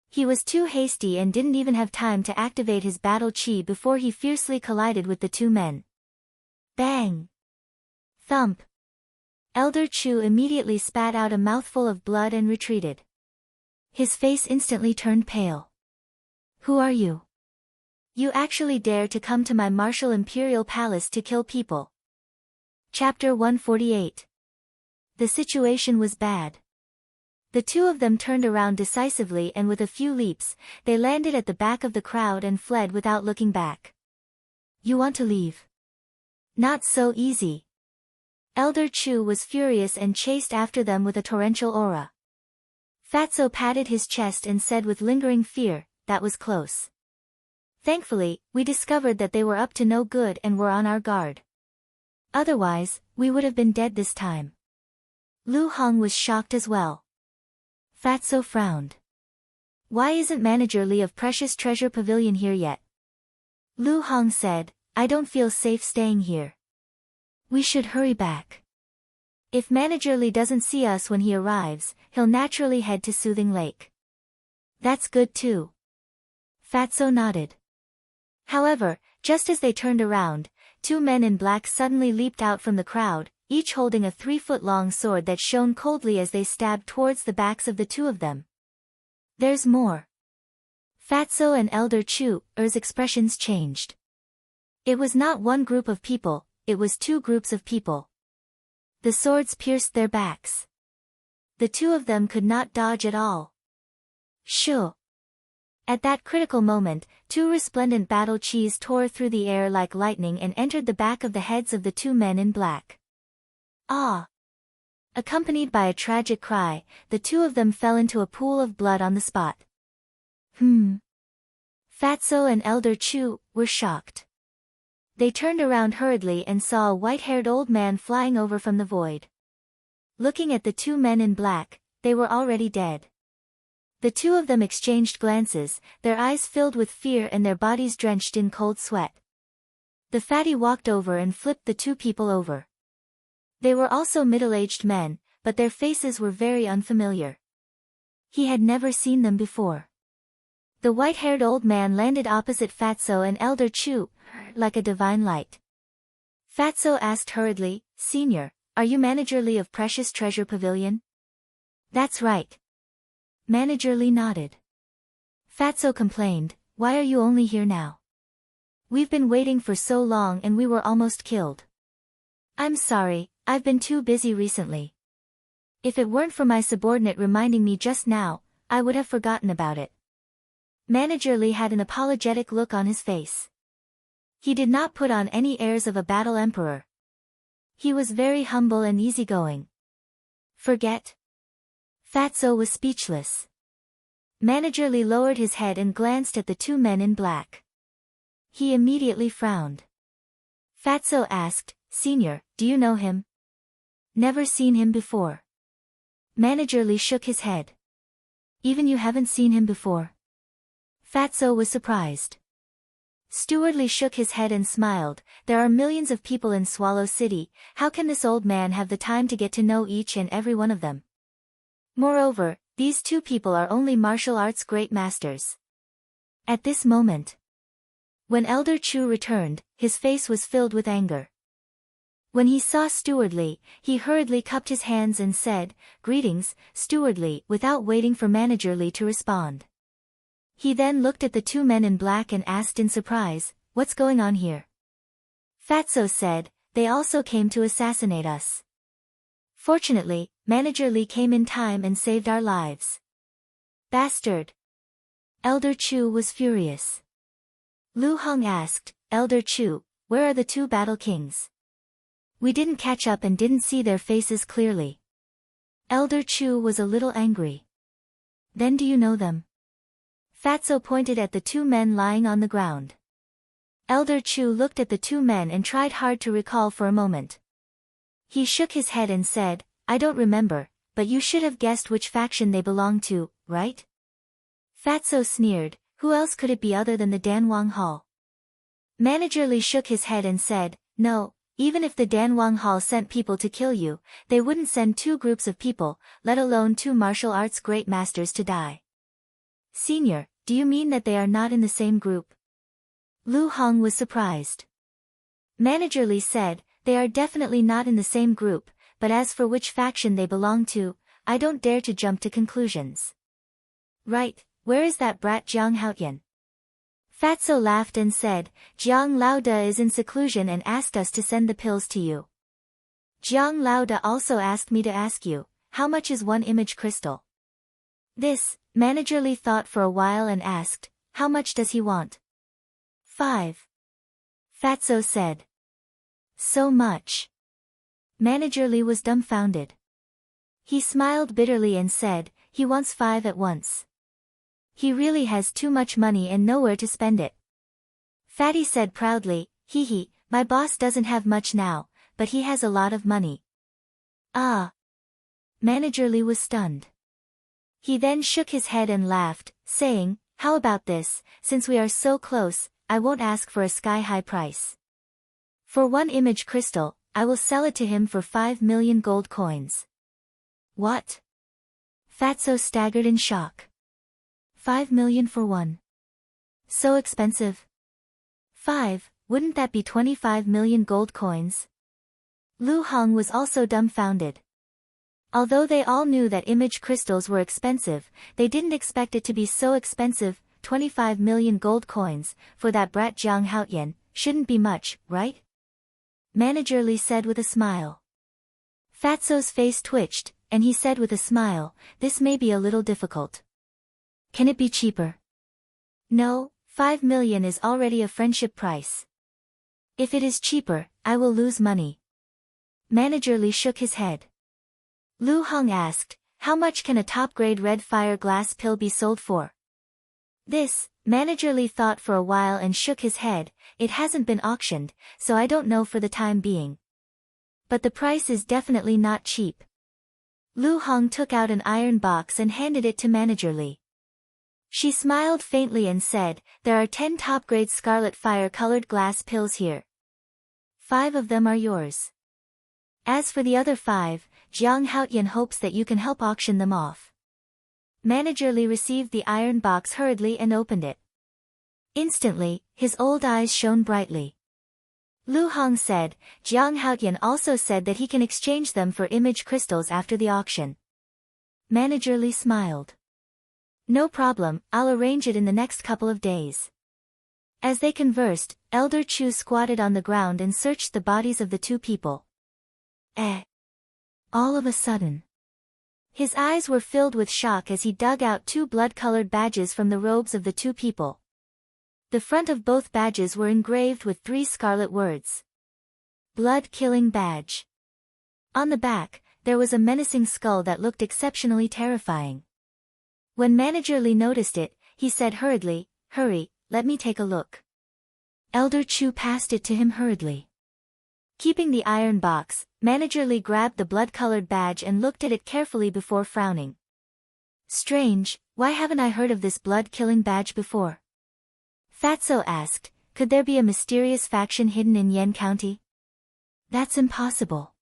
He was too hasty and didn't even have time to activate his battle chi before he fiercely collided with the two men. Bang! Thump! Elder Chu immediately spat out a mouthful of blood and retreated. His face instantly turned pale. "Who are you? You actually dare to come to my martial imperial palace to kill people?" Chapter 148. The situation was bad. The two of them turned around decisively and with a few leaps, they landed at the back of the crowd and fled without looking back. "You want to leave? Not so easy." Elder Chu was furious and chased after them with a torrential aura. Fatso patted his chest and said with lingering fear, "That was close. Thankfully, we discovered that they were up to no good and were on our guard. Otherwise, we would have been dead this time." Lu Hong was shocked as well. Fatso frowned. "Why isn't Manager Li of Precious Treasure Pavilion here yet?" Lu Hong said, I don't feel safe staying here. We should hurry back. If Manager Li doesn't see us when he arrives, he'll naturally head to Soothing Lake. That's good too. Fatso nodded. However, just as they turned around, two men in black suddenly leaped out from the crowd, each holding a 3-foot-long sword that shone coldly as they stabbed towards the backs of the two of them. There's more. Fatso and Elder Chu's expressions changed. It was not one group of people, it was two groups of people. The swords pierced their backs. The two of them could not dodge at all. Shoo! At that critical moment, two resplendent battle chis tore through the air like lightning and entered the back of the heads of the two men in black. Ah! Accompanied by a tragic cry, the two of them fell into a pool of blood on the spot. Fatso and Elder Chu were shocked. They turned around hurriedly and saw a white-haired old man flying over from the void. Looking at the two men in black, they were already dead. The two of them exchanged glances, their eyes filled with fear and their bodies drenched in cold sweat. The fatty walked over and flipped the two people over. They were also middle-aged men, but their faces were very unfamiliar. He had never seen them before. The white-haired old man landed opposite Fatso and Elder Chu, like a divine light. Fatso asked hurriedly, Senior, are you Manager Li of Precious Treasure Pavilion? That's right. Manager Li nodded. Fatso complained, why are you only here now? We've been waiting for so long and we were almost killed. I'm sorry, I've been too busy recently. If it weren't for my subordinate reminding me just now, I would have forgotten about it. Manager Li had an apologetic look on his face. He did not put on any airs of a battle emperor. He was very humble and easygoing. Forget? Fatso was speechless. Manager Li lowered his head and glanced at the two men in black. He immediately frowned. Fatso asked, Senior, do you know him? Never seen him before. Manager Li shook his head. Even you haven't seen him before? Fatso was surprised. Steward Li shook his head and smiled, there are millions of people in Swallow City, how can this old man have the time to get to know each and every one of them? Moreover, these two people are only martial arts great masters. At this moment, when Elder Chu returned, his face was filled with anger. When he saw Steward Li, he hurriedly cupped his hands and said, Greetings, Steward Li, without waiting for Manager Li to respond. He then looked at the two men in black and asked in surprise, What's going on here? Fatso said, They also came to assassinate us. Fortunately, Manager Li came in time and saved our lives. Bastard! Elder Chu was furious. Lu Hong asked, Elder Chu, where are the two battle kings? We didn't catch up and didn't see their faces clearly. Elder Chu was a little angry. Then do you know them? Fatso pointed at the two men lying on the ground. Elder Chu looked at the two men and tried hard to recall for a moment. He shook his head and said, I don't remember, but you should have guessed which faction they belong to, right? Fatso sneered, who else could it be other than the Danwang Hall? Manager Li shook his head and said, No, even if the Danwang Hall sent people to kill you, they wouldn't send two groups of people, let alone two martial arts great masters to die. Senior, do you mean that they are not in the same group? Lu Hong was surprised. Manager Li said, They are definitely not in the same group, but as for which faction they belong to, I don't dare to jump to conclusions. Right, where is that brat Jiang Haotian? Fatso laughed and said, Jiang Laoda is in seclusion and asked us to send the pills to you. Jiang Laoda also asked me to ask you, how much is one image crystal? This, Manager Li thought for a while and asked, how much does he want? 5. Fatso said. So much. Manager Li was dumbfounded. He smiled bitterly and said, he wants 5 at once. He really has too much money and nowhere to spend it. Fatty said proudly, hee, my boss doesn't have much now, but he has a lot of money. Ah. Manager Li was stunned. He then shook his head and laughed, saying, how about this, since we are so close, I won't ask for a sky-high price. For one image crystal, I will sell it to him for 5 million gold coins. What? Fatso staggered in shock. 5 million for one. So expensive. 5, wouldn't that be 25 million gold coins? Lu Hong was also dumbfounded. Although they all knew that image crystals were expensive, they didn't expect it to be so expensive. 25 million gold coins, for that brat Jiang Haoyan, shouldn't be much, right? Manager Li said with a smile. Fatso's face twitched, and he said with a smile, this may be a little difficult. Can it be cheaper? No, 5 million is already a friendship price. If it is cheaper, I will lose money. Manager Li shook his head. Lu Hong asked, how much can a top-grade red fire glass pill be sold for? This, Manager Li thought for a while and shook his head, it hasn't been auctioned, so I don't know for the time being. But the price is definitely not cheap. Lu Hong took out an iron box and handed it to Manager Li. She smiled faintly and said, there are 10 top-grade scarlet fire-colored glass pills here. 5 of them are yours. As for the other 5, Jiang Haoyan hopes that you can help auction them off. Manager Li received the iron box hurriedly and opened it. Instantly, his old eyes shone brightly. Lu Hong said, Jiang Haoyan also said that he can exchange them for image crystals after the auction. Manager Li smiled. No problem, I'll arrange it in the next couple of days. As they conversed, Elder Chu squatted on the ground and searched the bodies of the 2 people. All of a sudden. His eyes were filled with shock as he dug out 2 blood-colored badges from the robes of the 2 people. The front of both badges were engraved with 3 scarlet words. Blood-killing badge. On the back, there was a menacing skull that looked exceptionally terrifying. When Manager Li noticed it, he said hurriedly, hurry, let me take a look. Elder Chu passed it to him hurriedly. Keeping the iron box, Manager Li grabbed the blood-colored badge and looked at it carefully before frowning. Strange, why haven't I heard of this blood-killing badge before? Fatso asked, could there be a mysterious faction hidden in Yan County? That's impossible.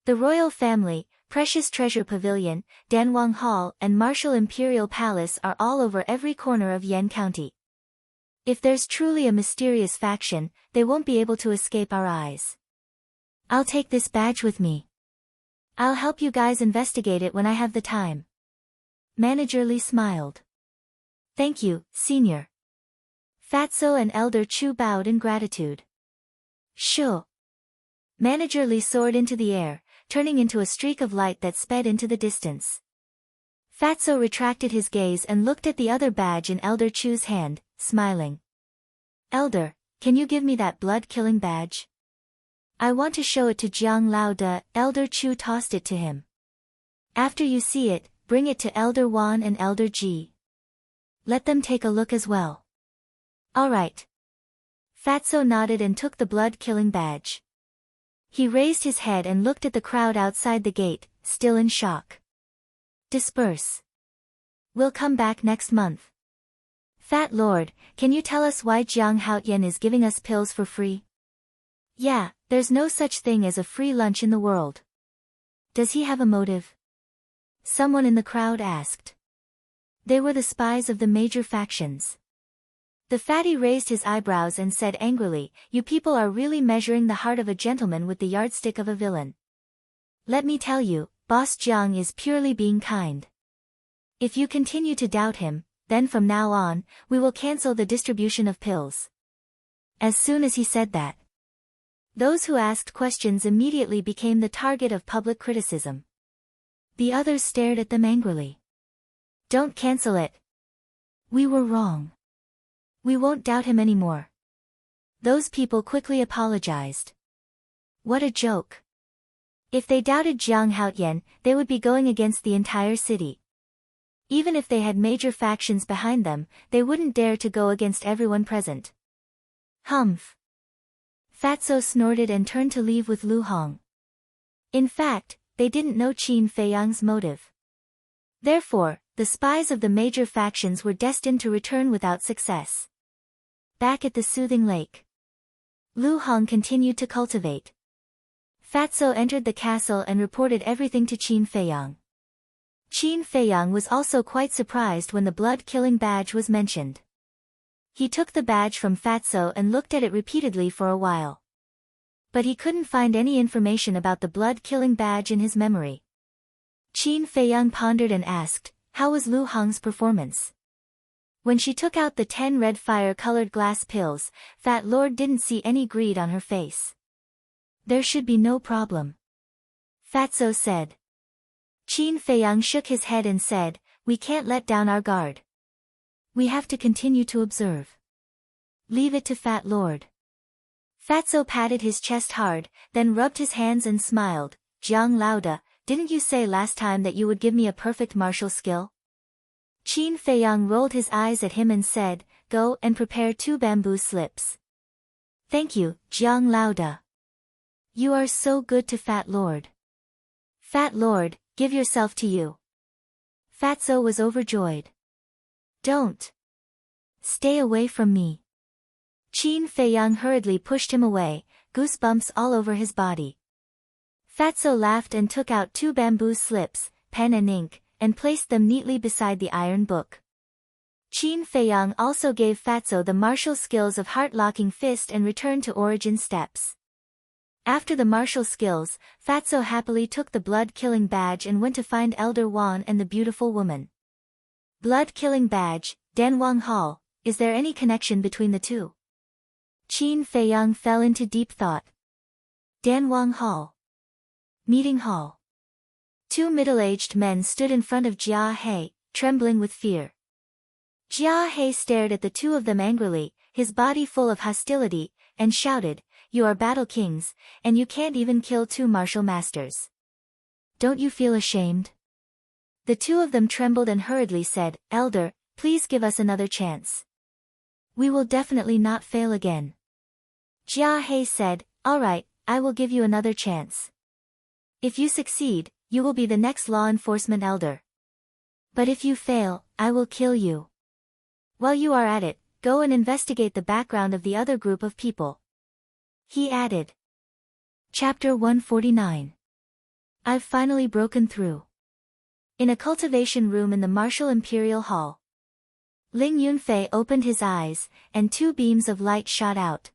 The royal family, Precious Treasure Pavilion, Danwang Hall and Martial Imperial Palace are all over every corner of Yan County. If there's truly a mysterious faction, they won't be able to escape our eyes. I'll take this badge with me. I'll help you guys investigate it when I have the time. Manager Li smiled. Thank you, Senior. Fatso and Elder Chu bowed in gratitude. Sure. Manager Li soared into the air, turning into a streak of light that sped into the distance. Fatso retracted his gaze and looked at the other badge in Elder Chu's hand, smiling. Elder, can you give me that blood-killing badge? I want to show it to Jiang Lao De. Elder Chu tossed it to him. After you see it, bring it to Elder Wan and Elder Ji. Let them take a look as well. All right. Fatso nodded and took the blood-killing badge. He raised his head and looked at the crowd outside the gate, still in shock. Disperse. We'll come back next month. Fat Lord, can you tell us why Jiang Haoyan is giving us pills for free? Yeah, there's no such thing as a free lunch in the world. Does he have a motive? Someone in the crowd asked. They were the spies of the major factions. The fatty raised his eyebrows and said angrily, you people are really measuring the heart of a gentleman with the yardstick of a villain. Let me tell you, Boss Jiang is purely being kind. If you continue to doubt him, then from now on, we will cancel the distribution of pills. As soon as he said that, those who asked questions immediately became the target of public criticism. The others stared at them angrily. Don't cancel it. We were wrong. We won't doubt him anymore. Those people quickly apologized. What a joke. If they doubted Jiang Haoyan, they would be going against the entire city. Even if they had major factions behind them, they wouldn't dare to go against everyone present. Humph. Fatso snorted and turned to leave with Lu Hong. In fact, they didn't know Qin Feiyang's motive. Therefore, the spies of the major factions were destined to return without success. back at the soothing lake. Lu Hong continued to cultivate. Fatso entered the castle and reported everything to Qin Feiyang. Qin Feiyang was also quite surprised when the blood-killing badge was mentioned. He took the badge from Fatso and looked at it repeatedly for a while. But he couldn't find any information about the blood-killing badge in his memory. Qin Feiyang pondered and asked, "How was Lu Hong's performance?" When she took out the 10 red fire-colored glass pills, Fat Lord didn't see any greed on her face. "There should be no problem," Fatso said. Qin Feiyang shook his head and said, "We can't let down our guard. We have to continue to observe. Leave it to Fat Lord." Fatso patted his chest hard, then rubbed his hands and smiled. "Jiang Laoda, didn't you say last time that you would give me a perfect martial skill?" Qin Feiyang rolled his eyes at him and said, "Go and prepare 2 bamboo slips." "Thank you, Jiang Laoda. You are so good to Fat Lord." "Fat Lord, give yourself to you." Fatso was overjoyed. "Don't. Stay away from me." Qin Feiyang hurriedly pushed him away, goosebumps all over his body. Fatso laughed and took out 2 bamboo slips, pen and ink, and placed them neatly beside the iron book. Qin Feiyang also gave Fatso the martial skills of heart-locking fist and returned to origin steps. After the martial skills, Fatso happily took the blood-killing badge and went to find Elder Wan and the beautiful woman. Blood-killing badge, Danwang Hall, is there any connection between the two? Qin Feiyang fell into deep thought. Danwang Hall. Meeting Hall. 2 middle-aged men stood in front of Jia He, trembling with fear. Jia He stared at the 2 of them angrily, his body full of hostility, and shouted, "You are battle kings, and you can't even kill 2 martial masters. Don't you feel ashamed?" The 2 of them trembled and hurriedly said, "Elder, please give us another chance. We will definitely not fail again." Jia He said, "All right, I will give you another chance. If you succeed, you will be the next law enforcement elder. But if you fail, I will kill you. While you are at it, go and investigate the background of the other group of people." He added. Chapter 149. I've finally broken through. In a cultivation room in the Martial Imperial Hall, Ling Yunfei opened his eyes, and 2 beams of light shot out.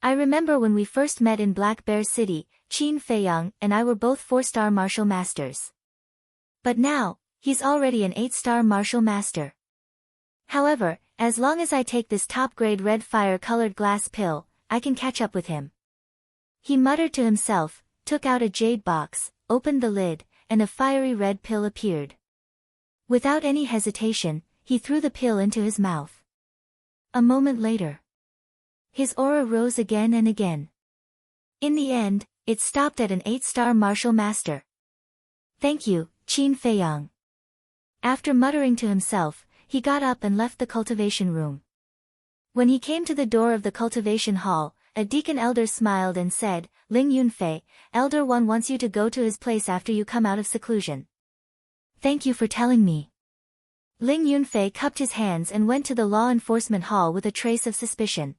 "I remember when we first met in Black Bear City, Qin Feiyang and I were both 4-star martial masters. But now, he's already an 8-star martial master. However, as long as I take this top-grade red fire-colored glass pill, I can catch up with him." He muttered to himself, took out a jade box, opened the lid, and a fiery red pill appeared. Without any hesitation, he threw the pill into his mouth. A moment later, his aura rose again and again. In the end, it stopped at an 8-star martial master. "Thank you, Qin Feiyang." After muttering to himself, he got up and left the cultivation room. When he came to the door of the cultivation hall, a deacon elder smiled and said, "Ling Yunfei, Elder One wants you to go to his place after you come out of seclusion." "Thank you for telling me." Ling Yunfei cupped his hands and went to the law enforcement hall with a trace of suspicion.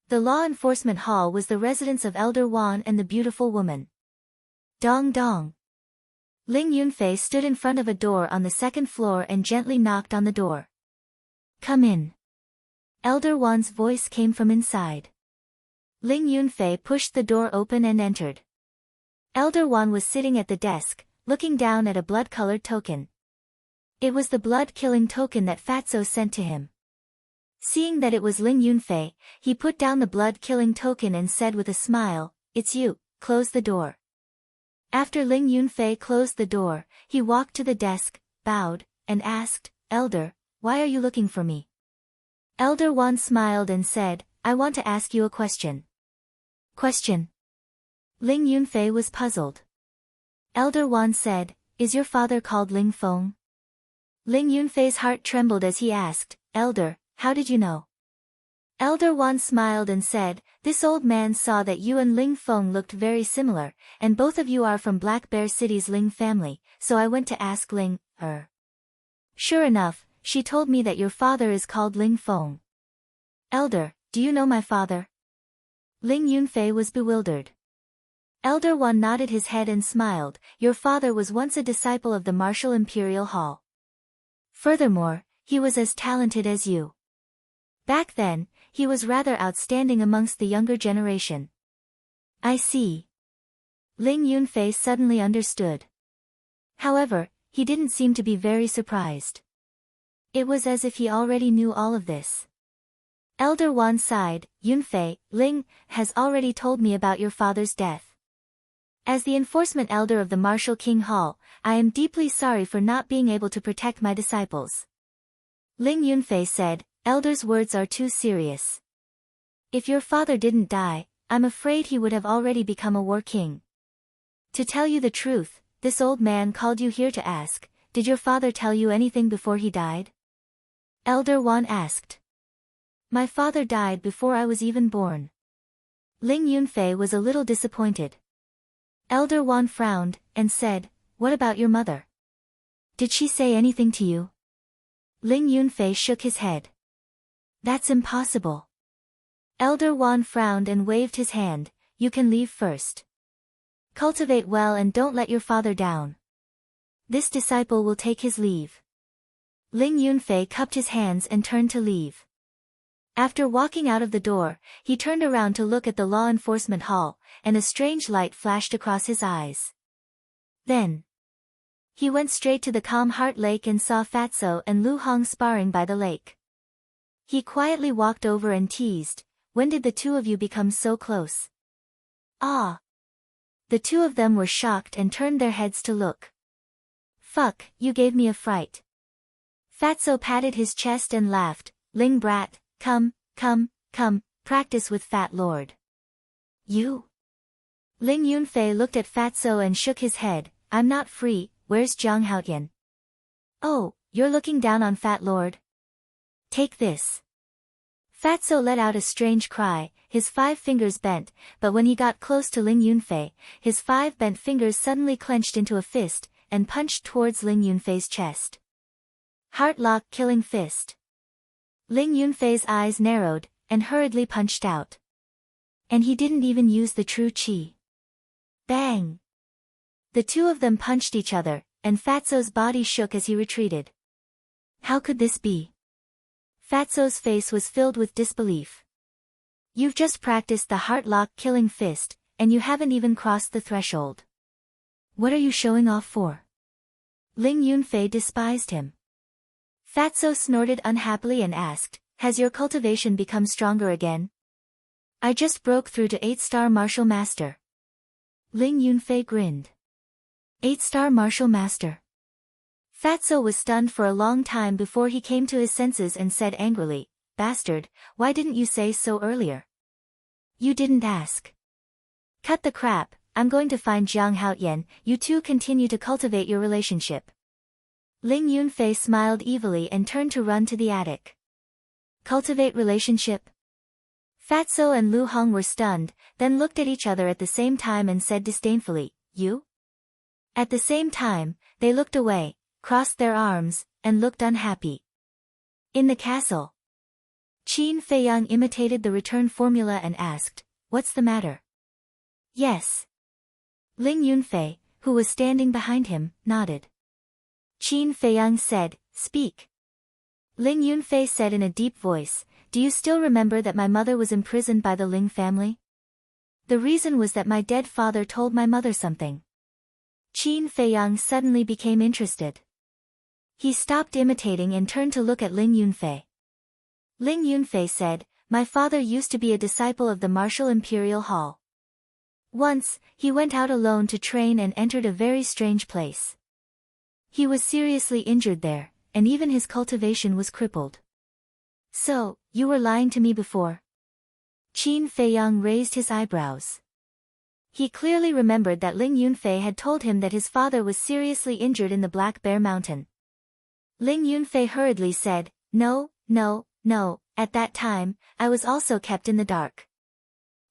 The law enforcement hall was the residence of Elder Wan and the beautiful woman. Dong dong. Ling Yunfei stood in front of a door on the 2nd floor and gently knocked on the door. "Come in." Elder Wan's voice came from inside. Ling Yunfei pushed the door open and entered. Elder Wan was sitting at the desk, looking down at a blood-colored token. It was the blood-killing token that Fatso sent to him. Seeing that it was Ling Yunfei, he put down the blood-killing token and said with a smile, "It's you, close the door." After Ling Yunfei closed the door, he walked to the desk, bowed, and asked, "Elder, why are you looking for me?" Elder Wan smiled and said, "I want to ask you a question." "Question?" Ling Yunfei was puzzled. Elder Wan said, "Is your father called Ling Feng?" Ling Yunfei's heart trembled as he asked, "Elder, how did you know?" Elder Wan smiled and said, "This old man saw that you and Ling Feng looked very similar, and both of you are from Black Bear City's Ling family, so I went to ask Ling, Sure enough, she told me that your father is called Ling Feng." Elder, do you know my father? Ling Yunfei was bewildered. Elder Wan nodded his head and smiled. Your father was once a disciple of the Martial Imperial Hall. Furthermore, he was as talented as you. Back then, he was rather outstanding amongst the younger generation. I see. Ling Yunfei suddenly understood. However, he didn't seem to be very surprised. It was as if he already knew all of this. Elder Wan sighed. Yunfei, Ling, has already told me about your father's death. As the enforcement elder of the Martial King Hall, I am deeply sorry for not being able to protect my disciples. Ling Yunfei said, Elder's words are too serious. If your father didn't die, I'm afraid he would have already become a war king. To tell you the truth, this old man called you here to ask, did your father tell you anything before he died? Elder Wan asked. My father died before I was even born. Ling Yunfei was a little disappointed. Elder Wan frowned, and said, what about your mother? Did she say anything to you? Ling Yunfei shook his head. That's impossible. Elder Wan frowned and waved his hand, you can leave first. Cultivate well and don't let your father down. This disciple will take his leave. Ling Yunfei cupped his hands and turned to leave. After walking out of the door, he turned around to look at the law enforcement hall, and a strange light flashed across his eyes. Then, he went straight to the Calm Heart Lake and saw Fatso and Lu Hong sparring by the lake. He quietly walked over and teased, when did the two of you become so close? Ah! The two of them were shocked and turned their heads to look. Fuck, you gave me a fright. Fatso patted his chest and laughed, Ling brat, come, practice with Fat Lord. You? Ling Yunfei looked at Fatso and shook his head, I'm not free, where's Jiang Haotian? Oh, you're looking down on Fat Lord? Take this. Fatso let out a strange cry, his 5 fingers bent, but when he got close to Ling Yunfei, his 5 bent fingers suddenly clenched into a fist, and punched towards Ling Yunfei's chest. Heart lock killing fist. Ling Yunfei's eyes narrowed, and hurriedly punched out. And he didn't even use the true chi. Bang! The two of them punched each other, and Fatso's body shook as he retreated. How could this be? Fatso's face was filled with disbelief. You've just practiced the heart lock killing fist, and you haven't even crossed the threshold. What are you showing off for? Ling Yunfei despised him. Fatso snorted unhappily and asked, has your cultivation become stronger again? I just broke through to 8-star martial master. Ling Yunfei grinned. 8-star martial master. Fatso was stunned for a long time before he came to his senses and said angrily, bastard, why didn't you say so earlier? You didn't ask. Cut the crap, I'm going to find Jiang Haotian, you two continue to cultivate your relationship. Ling Yunfei smiled evilly and turned to run to the attic. Cultivate relationship? Fatso and Lu Hong were stunned, then looked at each other at the same time and said disdainfully, you? At the same time, they looked away, crossed their arms, and looked unhappy. In the castle, Qin Feiyang imitated the return formula and asked, what's the matter? Yes. Ling Yunfei, who was standing behind him, nodded. Qin Feiyang said, speak. Ling Yunfei said in a deep voice, do you still remember that my mother was imprisoned by the Ling family? The reason was that my dead father told my mother something. Qin Feiyang suddenly became interested. He stopped imitating and turned to look at Ling Yunfei. Ling Yunfei said, my father used to be a disciple of the Martial Imperial Hall. Once, he went out alone to train and entered a very strange place. He was seriously injured there, and even his cultivation was crippled. So, you were lying to me before? Qin Feiyang raised his eyebrows. He clearly remembered that Ling Yunfei had told him that his father was seriously injured in the Black Bear Mountain. Ling Yunfei hurriedly said, no, at that time, I was also kept in the dark.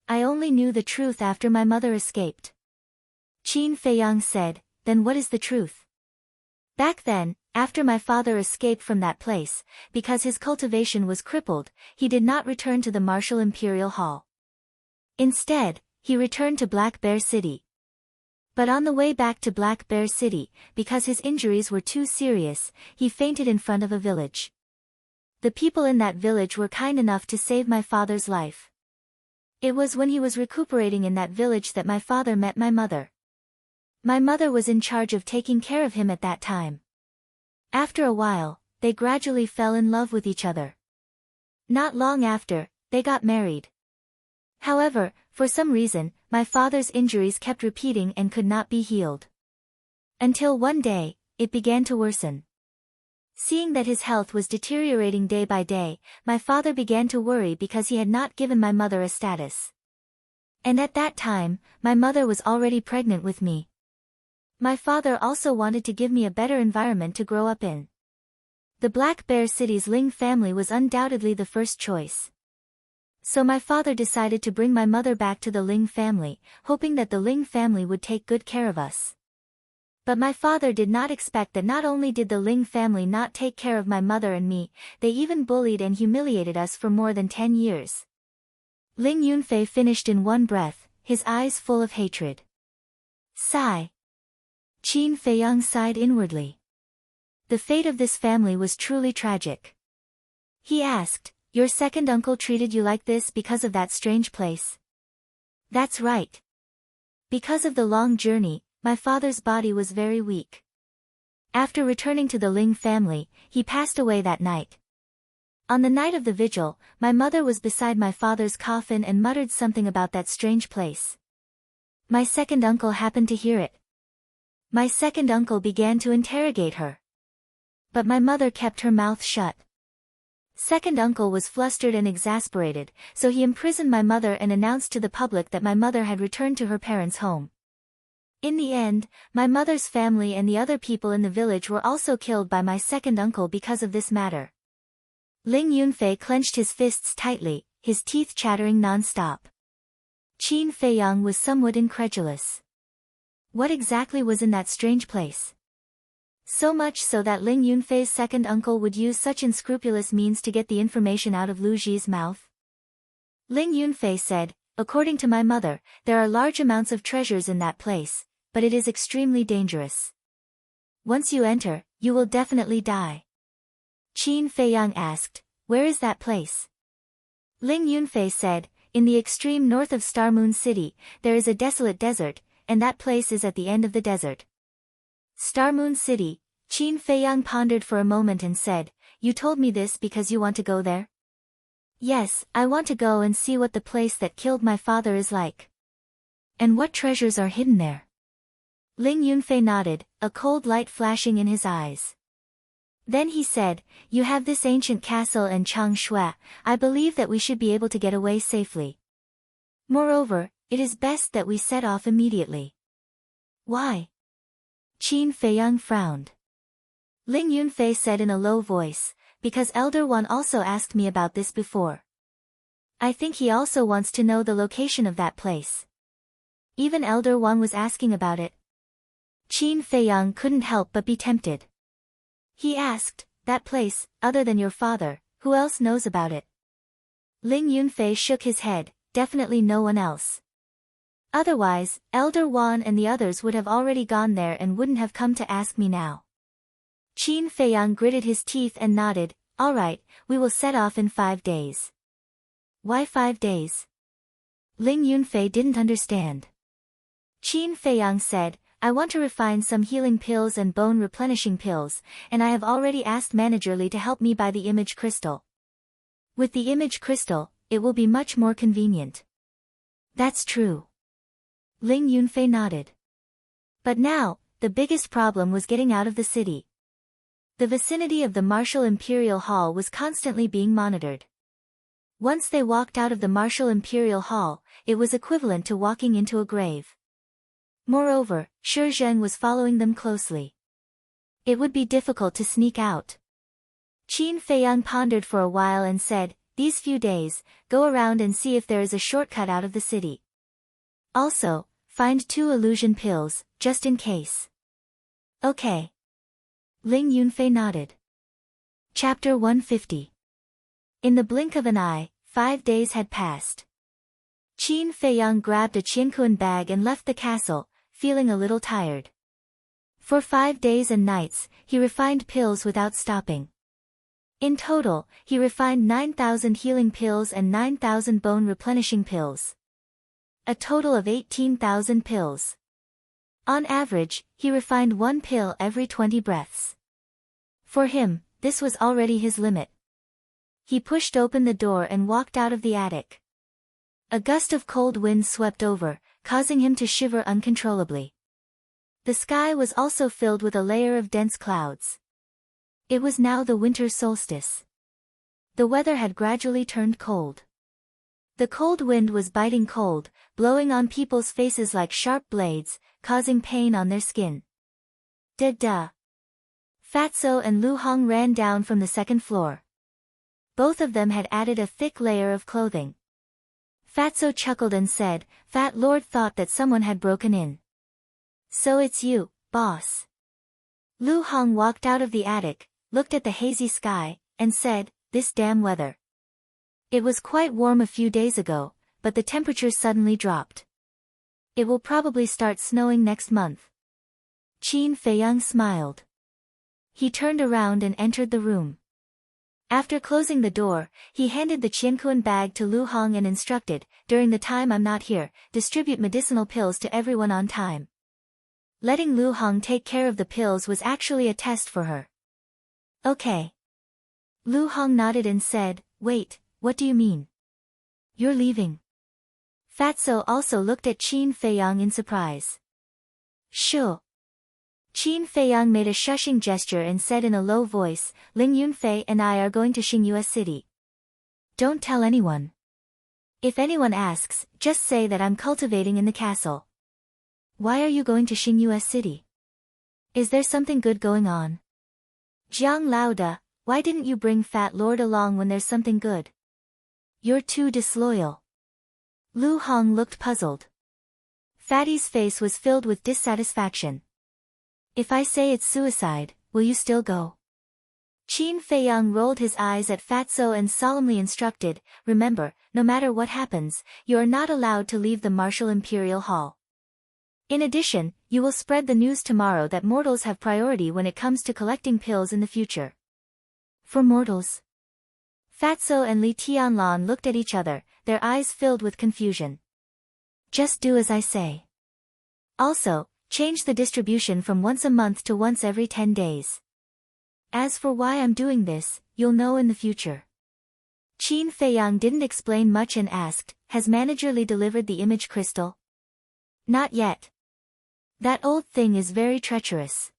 I only knew the truth after my mother escaped. Qin Feiyang said, then what is the truth? Back then, after my father escaped from that place, because his cultivation was crippled, he did not return to the Martial Imperial Hall. Instead, he returned to Black Bear City. But on the way back to Black Bear City, because his injuries were too serious, he fainted in front of a village. The people in that village were kind enough to save my father's life. It was when he was recuperating in that village that my father met my mother. My mother was in charge of taking care of him at that time. After a while, they gradually fell in love with each other. Not long after, they got married. However, for some reason, my father's injuries kept repeating and could not be healed. Until one day, it began to worsen. Seeing that his health was deteriorating day by day, my father began to worry because he had not given my mother a status. And at that time, my mother was already pregnant with me. My father also wanted to give me a better environment to grow up in. The Black Bear City's Ling family was undoubtedly the first choice. So my father decided to bring my mother back to the Ling family, hoping that the Ling family would take good care of us. But my father did not expect that not only did the Ling family not take care of my mother and me, they even bullied and humiliated us for more than 10 years. Ling Yunfei finished in one breath, his eyes full of hatred. Sigh. Qin Feiyang sighed inwardly. The fate of this family was truly tragic. He asked, "Your second uncle treated you like this because of that strange place?" "That's right. Because of the long journey, my father's body was very weak. After returning to the Ling family, he passed away that night. On the night of the vigil, my mother was beside my father's coffin and muttered something about that strange place. My second uncle happened to hear it. My second uncle began to interrogate her. But my mother kept her mouth shut. Second uncle was flustered and exasperated, so he imprisoned my mother and announced to the public that my mother had returned to her parents' home. In the end, my mother's family and the other people in the village were also killed by my second uncle because of this matter." Ling Yunfei clenched his fists tightly, his teeth chattering non-stop. Qin Feiyang was somewhat incredulous. What exactly was in that strange place? So much so that Ling Yunfei's second uncle would use such unscrupulous means to get the information out of Lu Ji's mouth? Ling Yunfei said, "According to my mother, there are large amounts of treasures in that place, but it is extremely dangerous. Once you enter, you will definitely die." Qin Feiyang asked, "Where is that place?" Ling Yunfei said, "In the extreme north of Star Moon City, there is a desolate desert, and that place is at the end of the desert." Star Moon City, Qin Feiyang pondered for a moment and said, "You told me this because you want to go there?" "Yes, I want to go and see what the place that killed my father is like. And what treasures are hidden there." Ling Yunfei nodded, a cold light flashing in his eyes. Then he said, "You have this ancient castle and Chang Shui, I believe that we should be able to get away safely. Moreover, it is best that we set off immediately." "Why?" Qin Feiyang frowned. Ling Yunfei said in a low voice, "Because Elder One also asked me about this before. I think he also wants to know the location of that place. Even Elder One was asking about it." Qin Feiyang couldn't help but be tempted. He asked, "That place, other than your father, who else knows about it?" Ling Yunfei shook his head, "Definitely no one else. Otherwise, Elder Wan and the others would have already gone there and wouldn't have come to ask me now." Qin Feiyang gritted his teeth and nodded, "All right, we will set off in 5 days." "Why 5 days?" Ling Yunfei didn't understand. Qin Feiyang said, "I want to refine some healing pills and bone replenishing pills, and I have already asked Manager Li to help me buy the image crystal. With the image crystal, it will be much more convenient." "That's true." Ling Yunfei nodded. But now, the biggest problem was getting out of the city. The vicinity of the Martial Imperial Hall was constantly being monitored. Once they walked out of the Martial Imperial Hall, it was equivalent to walking into a grave. Moreover, Shi Zheng was following them closely. It would be difficult to sneak out. Qin Feiyang pondered for a while and said, "These few days, go around and see if there is a shortcut out of the city. Also, find 2 illusion pills, just in case." "Okay." Ling Yunfei nodded. Chapter 150. In the blink of an eye, 5 days had passed. Qin Feiyang grabbed a Qiankuan bag and left the castle, feeling a little tired. For 5 days and nights, he refined pills without stopping. In total, he refined 9,000 healing pills and 9,000 bone replenishing pills. A total of 18,000 pills. On average, he refined 1 pill every 20 breaths. For him, this was already his limit. He pushed open the door and walked out of the attic. A gust of cold wind swept over, causing him to shiver uncontrollably. The sky was also filled with a layer of dense clouds. It was now the winter solstice. The weather had gradually turned cold. The cold wind was biting cold, blowing on people's faces like sharp blades, causing pain on their skin. Da-da. Fatso and Lu Hong ran down from the second floor. Both of them had added a thick layer of clothing. Fatso chuckled and said, "Fat Lord thought that someone had broken in." "So it's you, boss." Lu Hong walked out of the attic, looked at the hazy sky, and said, "This damn weather." It was quite warm a few days ago, but the temperature suddenly dropped. It will probably start snowing next month. Qin Feiyang smiled. He turned around and entered the room. After closing the door, he handed the Qiankuan bag to Lu Hong and instructed, "During the time I'm not here, distribute medicinal pills to everyone on time." Letting Lu Hong take care of the pills was actually a test for her. "Okay." Lu Hong nodded and said, "Wait, what do you mean? You're leaving?" Fatso also looked at Qin Feiyang in surprise. "Sure." Qin Feiyang made a shushing gesture and said in a low voice, "Ling Yunfei and I are going to Xingyue City. Don't tell anyone. If anyone asks, just say that I'm cultivating in the castle." "Why are you going to Xingyue City? Is there something good going on?" "Jiang Laoda, why didn't you bring Fat Lord along when there's something good?" "You're too disloyal." Lu Hong looked puzzled. Fatty's face was filled with dissatisfaction. "If I say it's suicide, will you still go?" Qin Feiyang rolled his eyes at Fatso and solemnly instructed, "Remember, no matter what happens, you are not allowed to leave the martial imperial hall. In addition, you will spread the news tomorrow that mortals have priority when it comes to collecting pills in the future." "For mortals?" Fatso and Li Tianlan looked at each other, their eyes filled with confusion. "Just do as I say. Also, change the distribution from once a month to once every 10 days. As for why I'm doing this, you'll know in the future." Qin Feiyang didn't explain much and asked, "Has Manager Li delivered the image crystal?" "Not yet. That old thing is very treacherous.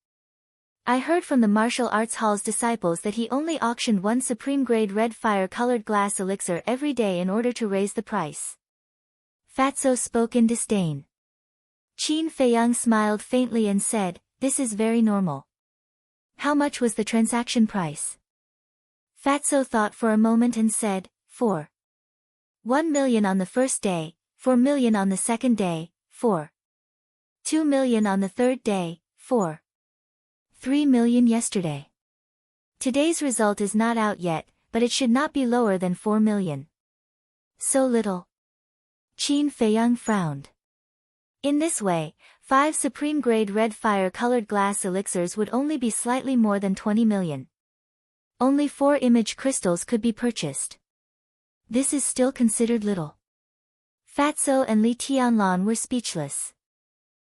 I heard from the martial arts hall's disciples that he only auctioned 1 supreme-grade red fire-colored glass elixir every day in order to raise the price." Fatso spoke in disdain. Qin Feiyang smiled faintly and said, "This is very normal. How much was the transaction price?" Fatso thought for a moment and said, 4. 1 million on the first day, 4 million on the second day, 4. 2 million on the third day, 4. 3 million yesterday. Today's result is not out yet, but it should not be lower than 4 million. So little. Qin Feiyang frowned. In this way, 5 supreme-grade red fire-colored glass elixirs would only be slightly more than 20 million. Only 4 image crystals could be purchased. This is still considered little. Fatso and Li Tianlan were speechless.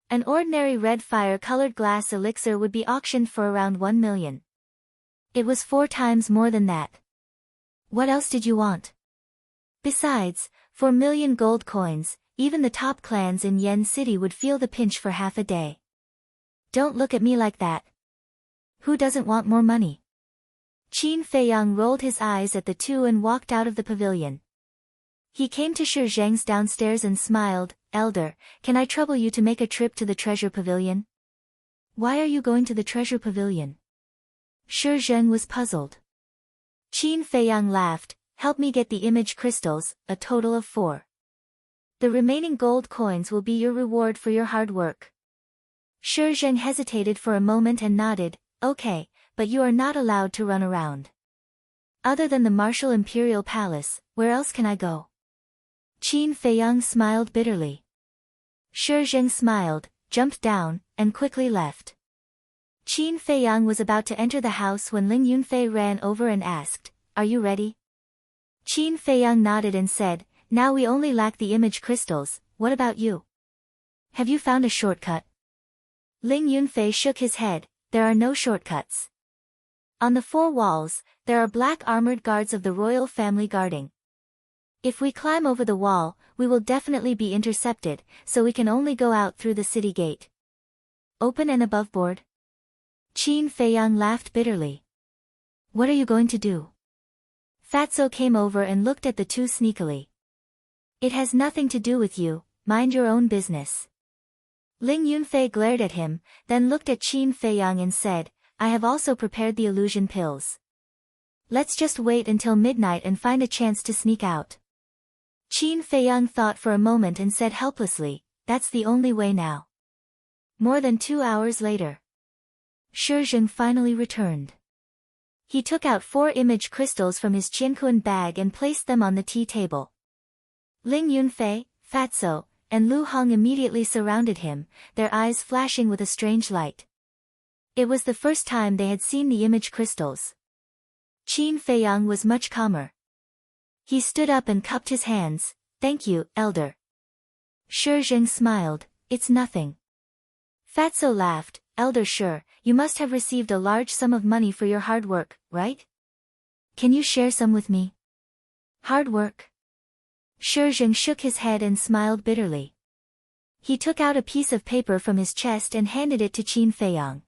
An ordinary red fire-colored glass elixir would be auctioned for around 1 million. It was 4 times more than that. What else did you want? Besides, 4 million gold coins, even the top clans in Yen City would feel the pinch for half a day. Don't look at me like that. Who doesn't want more money? Qin Feiyang rolled his eyes at the two and walked out of the pavilion. He came to Shi Zheng's downstairs and smiled, "Elder, can I trouble you to make a trip to the treasure pavilion?" "Why are you going to the treasure pavilion?" Shi Zheng was puzzled. Qin Feiyang laughed, "Help me get the image crystals, a total of 4. The remaining gold coins will be your reward for your hard work." Shi Zheng hesitated for a moment and nodded, "Okay, but you are not allowed to run around. Other than the martial imperial palace, where else can I go? Qin Feiyang smiled bitterly. Shi Zheng smiled, jumped down, and quickly left. Qin Feiyang was about to enter the house when Ling Yunfei ran over and asked, "Are you ready?" Qin Feiyang nodded and said, "Now we only lack the image crystals, what about you? Have you found a shortcut?" Ling Yunfei shook his head, "There are no shortcuts. On the 4 walls, there are black armored guards of the royal family guarding. If we climb over the wall, we will definitely be intercepted, so we can only go out through the city gate." "Open and aboveboard?" Qin Feiyang laughed bitterly. "What are you going to do?" Fatso came over and looked at the two sneakily. "It has nothing to do with you, mind your own business." Ling Yunfei glared at him, then looked at Qin Feiyang and said, "I have also prepared the illusion pills. Let's just wait until midnight and find a chance to sneak out." Qin Feiyang thought for a moment and said helplessly, "That's the only way now." More than 2 hours later, Shi Zheng finally returned. He took out 4 image crystals from his Qianquan bag and placed them on the tea table. Ling Yunfei, Fatso, and Lu Hong immediately surrounded him, their eyes flashing with a strange light. It was the first time they had seen the image crystals. Qin Feiyang was much calmer. He stood up and cupped his hands. "Thank you, Elder." Shi Zheng smiled, "It's nothing." Fatso laughed, "Elder Shi, you must have received a large sum of money for your hard work, right? Can you share some with me?" "Hard work?" Shi Zheng shook his head and smiled bitterly. He took out a piece of paper from his chest and handed it to Qin Feiyang.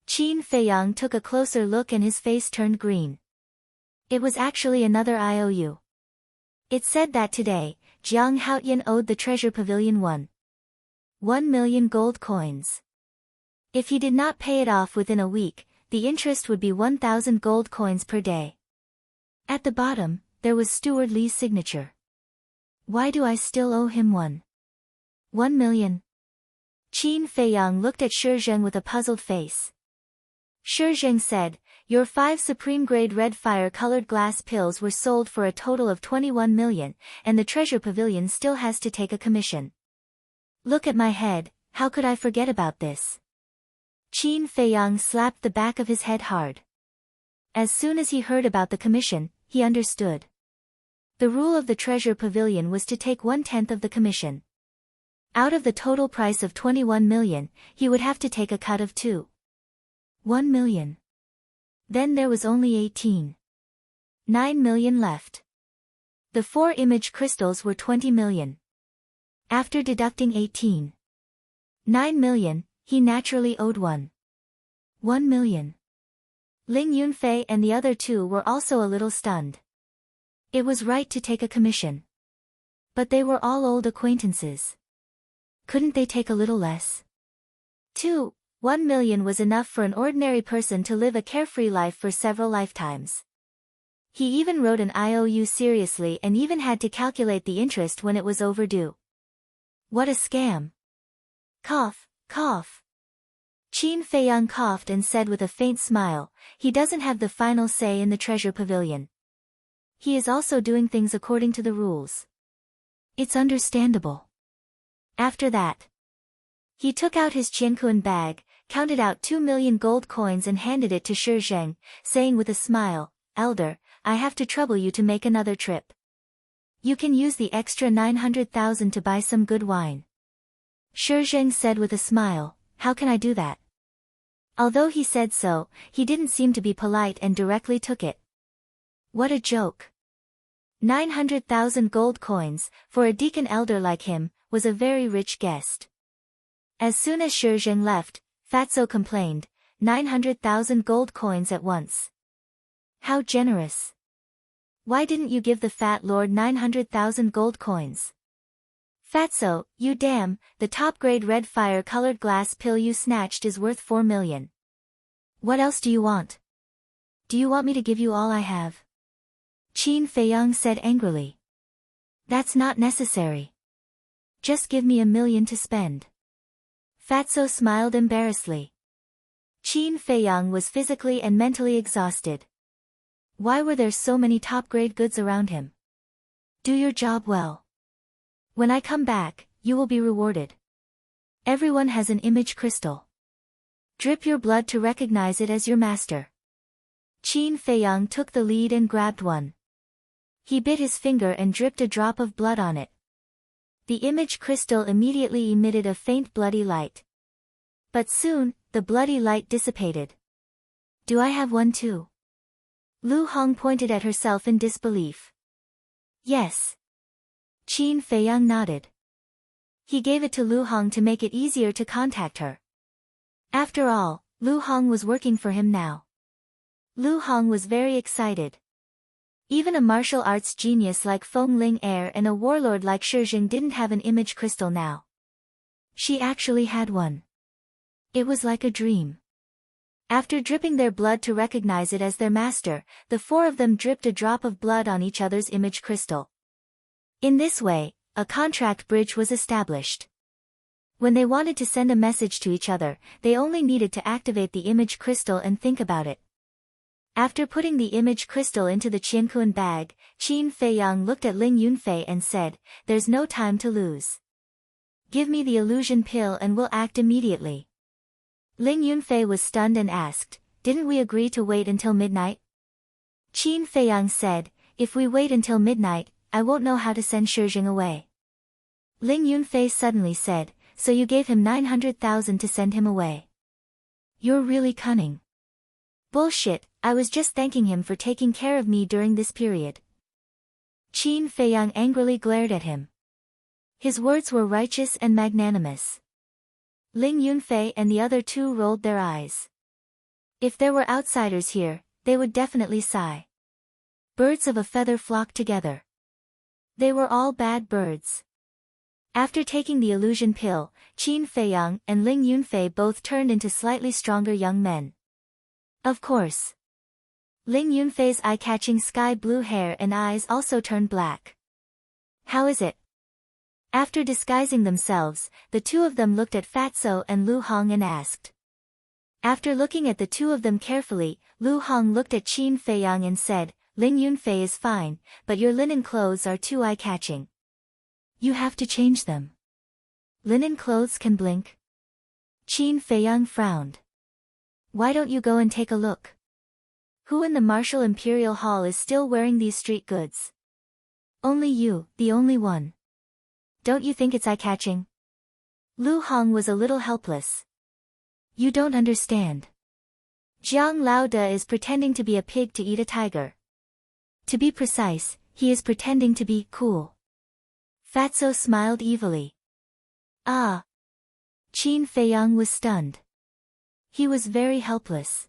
Qin Feiyang took a closer look and his face turned green. It was actually another IOU. It said that today, Jiang Haotian owed the treasure pavilion 1 million gold coins. If he did not pay it off within a week, the interest would be 1,000 gold coins per day. At the bottom, there was Steward Li's signature. Why do I still owe him 1 million? Qin Feiyang looked at Shi Zheng with a puzzled face. Shi Zheng said, "Your 5 supreme-grade red fire-colored glass pills were sold for a total of 21 million, and the treasure pavilion still has to take a commission. Look at my head, how could I forget about this?" Qin Feiyang slapped the back of his head hard. As soon as he heard about the commission, he understood. The rule of the treasure pavilion was to take 1/10 of the commission. Out of the total price of 21 million, he would have to take a cut of 1 million. Then there was only 9 million left. The 4 image crystals were 20 million. After deducting 9 million, he naturally owed 1 million. Ling Yunfei and the other 2 were also a little stunned. It was right to take a commission. But they were all old acquaintances. Couldn't they take a little less? 1 million was enough for an ordinary person to live a carefree life for several lifetimes. He even wrote an IOU seriously and even had to calculate the interest when it was overdue. What a scam! Cough, cough. Qin Feiyang coughed and said with a faint smile, "He doesn't have the final say in the treasure pavilion. He is also doing things according to the rules. It's understandable." After that, he took out his Qianquan bag, counted out 2 million gold coins and handed it to Shi Zheng, saying with a smile, "Elder, I have to trouble you to make another trip. You can use the extra 900,000 to buy some good wine." Shi Zheng said with a smile, "How can I do that?" Although he said so, he didn't seem to be polite and directly took it. What a joke. 900,000 gold coins, for a deacon elder like him, was a very rich guest. As soon as Shi Zheng left, Fatso complained, 900,000 gold coins at once. How generous. Why didn't you give the fat lord 900,000 gold coins? Fatso, you damn, the top-grade red fire-colored glass pill you snatched is worth 4 million. What else do you want? Do you want me to give you all I have? Qin Feiyang said angrily. That's not necessary. Just give me 1 million to spend. Fatso smiled embarrassedly. Qin Feiyang was physically and mentally exhausted. Why were there so many top-grade goods around him? Do your job well. When I come back, you will be rewarded. Everyone has an image crystal. Drip your blood to recognize it as your master. Qin Feiyang took the lead and grabbed one. He bit his finger and dripped a drop of blood on it. The image crystal immediately emitted a faint bloody light. But soon, the bloody light dissipated. Do I have one too? Lu Hong pointed at herself in disbelief. Yes. Qin Feiyang nodded. He gave it to Lu Hong to make it easier to contact her. After all, Lu Hong was working for him now. Lu Hong was very excited. Even a martial arts genius like Feng Ling Er and a warlord like Shi Jing didn't have an image crystal now. She actually had one. It was like a dream. After dripping their blood to recognize it as their master, the four of them dripped a drop of blood on each other's image crystal. In this way, a contract bridge was established. When they wanted to send a message to each other, they only needed to activate the image crystal and think about it. After putting the image crystal into the Qianquan bag, Qin Feiyang looked at Ling Yunfei and said, "There's no time to lose. Give me the illusion pill and we'll act immediately." Ling Yunfei was stunned and asked, "Didn't we agree to wait until midnight?" Qin Feiyang said, "If we wait until midnight, I won't know how to send Shi Jing away." Ling Yunfei suddenly said, "So you gave him 900,000 to send him away? You're really cunning." "Bullshit, I was just thanking him for taking care of me during this period." Qin Feiyang angrily glared at him. His words were righteous and magnanimous. Ling Yunfei and the other two rolled their eyes. If there were outsiders here, they would definitely sigh. Birds of a feather flocked together. They were all bad birds. After taking the illusion pill, Qin Feiyang and Ling Yunfei both turned into slightly stronger young men. Of course. Ling Yunfei's eye-catching sky-blue hair and eyes also turned black. How is it? After disguising themselves, the two of them looked at Fatso and Lu Hong and asked. After looking at the two of them carefully, Lu Hong looked at Qin Feiyang and said, "Ling Yunfei is fine, but your linen clothes are too eye-catching. You have to change them." "Linen clothes can blink?" Qin Feiyang frowned. "Why don't you go and take a look? Who in the Martial Imperial Hall is still wearing these street goods?" "Only you, the only one. Don't you think it's eye-catching?" Lu Hong was a little helpless. "You don't understand. Jiang Laoda is pretending to be a pig to eat a tiger. To be precise, he is pretending to be cool." Fatso smiled evilly. "Ah." Qin Feiyang was stunned. He was very helpless.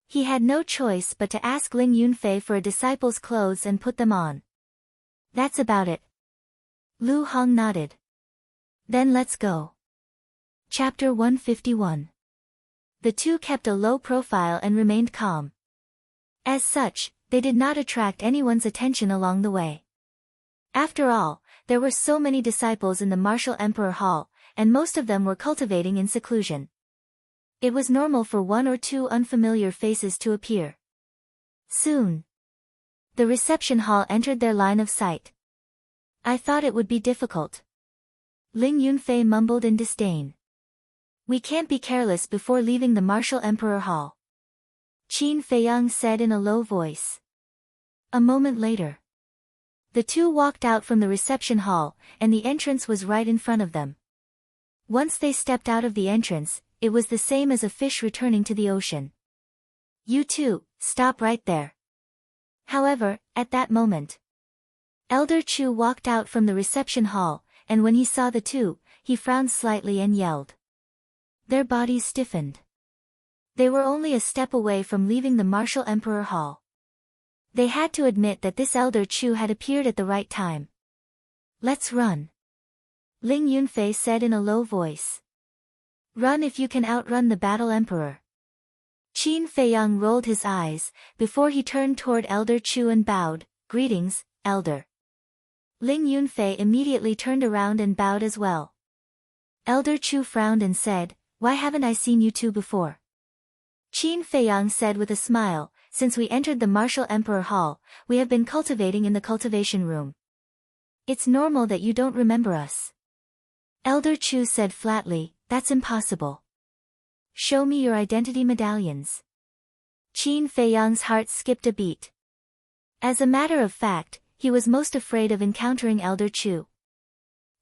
He had no choice but to ask Ling Yunfei for a disciple's clothes and put them on. "That's about it." Lu Hong nodded. "Then let's go." Chapter 151. The two kept a low profile and remained calm. As such, they did not attract anyone's attention along the way. After all, there were so many disciples in the Martial Emperor Hall, and most of them were cultivating in seclusion. It was normal for one or two unfamiliar faces to appear. Soon, the reception hall entered their line of sight. "I thought it would be difficult." Ling Yunfei mumbled in disdain. "We can't be careless before leaving the Martial Emperor Hall," Qin Feiyang said in a low voice. A moment later, the two walked out from the reception hall, and the entrance was right in front of them. Once they stepped out of the entrance, it was the same as a fish returning to the ocean. "You two, stop right there." However, at that moment, Elder Chu walked out from the reception hall, and when he saw the two, he frowned slightly and yelled. Their bodies stiffened. They were only a step away from leaving the Martial Emperor Hall. They had to admit that this Elder Chu had appeared at the right time. "Let's run," Ling Yunfei said in a low voice. "Run if you can outrun the Battle Emperor." Qin Feiyang rolled his eyes, before he turned toward Elder Chu and bowed, "Greetings, Elder." Ling Yunfei immediately turned around and bowed as well. Elder Chu frowned and said, "Why haven't I seen you two before?" Qin Feiyang said with a smile, since we entered the Martial Emperor Hall, we have been cultivating in the cultivation room. It's normal that you don't remember us. Elder Chu said flatly, that's impossible. Show me your identity medallions. Qin Feiyang's heart skipped a beat. As a matter of fact, he was most afraid of encountering Elder Chu.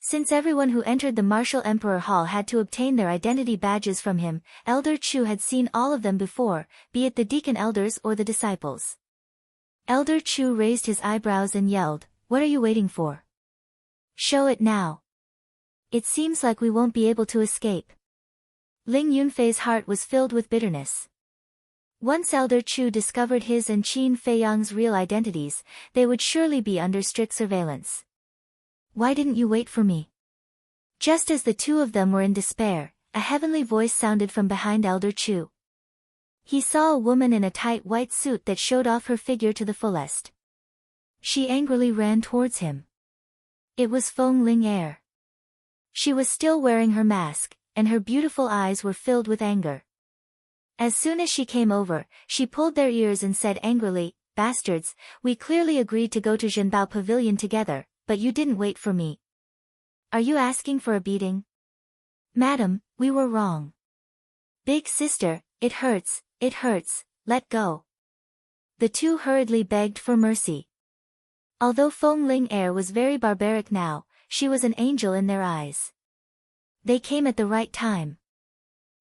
Since everyone who entered the Martial Emperor Hall had to obtain their identity badges from him, Elder Chu had seen all of them before, be it the deacon elders or the disciples. Elder Chu raised his eyebrows and yelled, "What are you waiting for? Show it now. It seems like we won't be able to escape." Ling Yunfei's heart was filled with bitterness. Once Elder Chu discovered his and Qin Feiyang's real identities, they would surely be under strict surveillance. Why didn't you wait for me? Just as the two of them were in despair, a heavenly voice sounded from behind Elder Chu. He saw a woman in a tight white suit that showed off her figure to the fullest. She angrily ran towards him. It was Feng Ling Er. She was still wearing her mask, and her beautiful eyes were filled with anger. As soon as she came over, she pulled their ears and said angrily, "Bastards, we clearly agreed to go to Zhenbao Pavilion together, but you didn't wait for me. Are you asking for a beating?" "Madam, we were wrong. Big sister, it hurts, let go." The two hurriedly begged for mercy. Although Feng Ling Er was very barbaric now, she was an angel in their eyes. They came at the right time.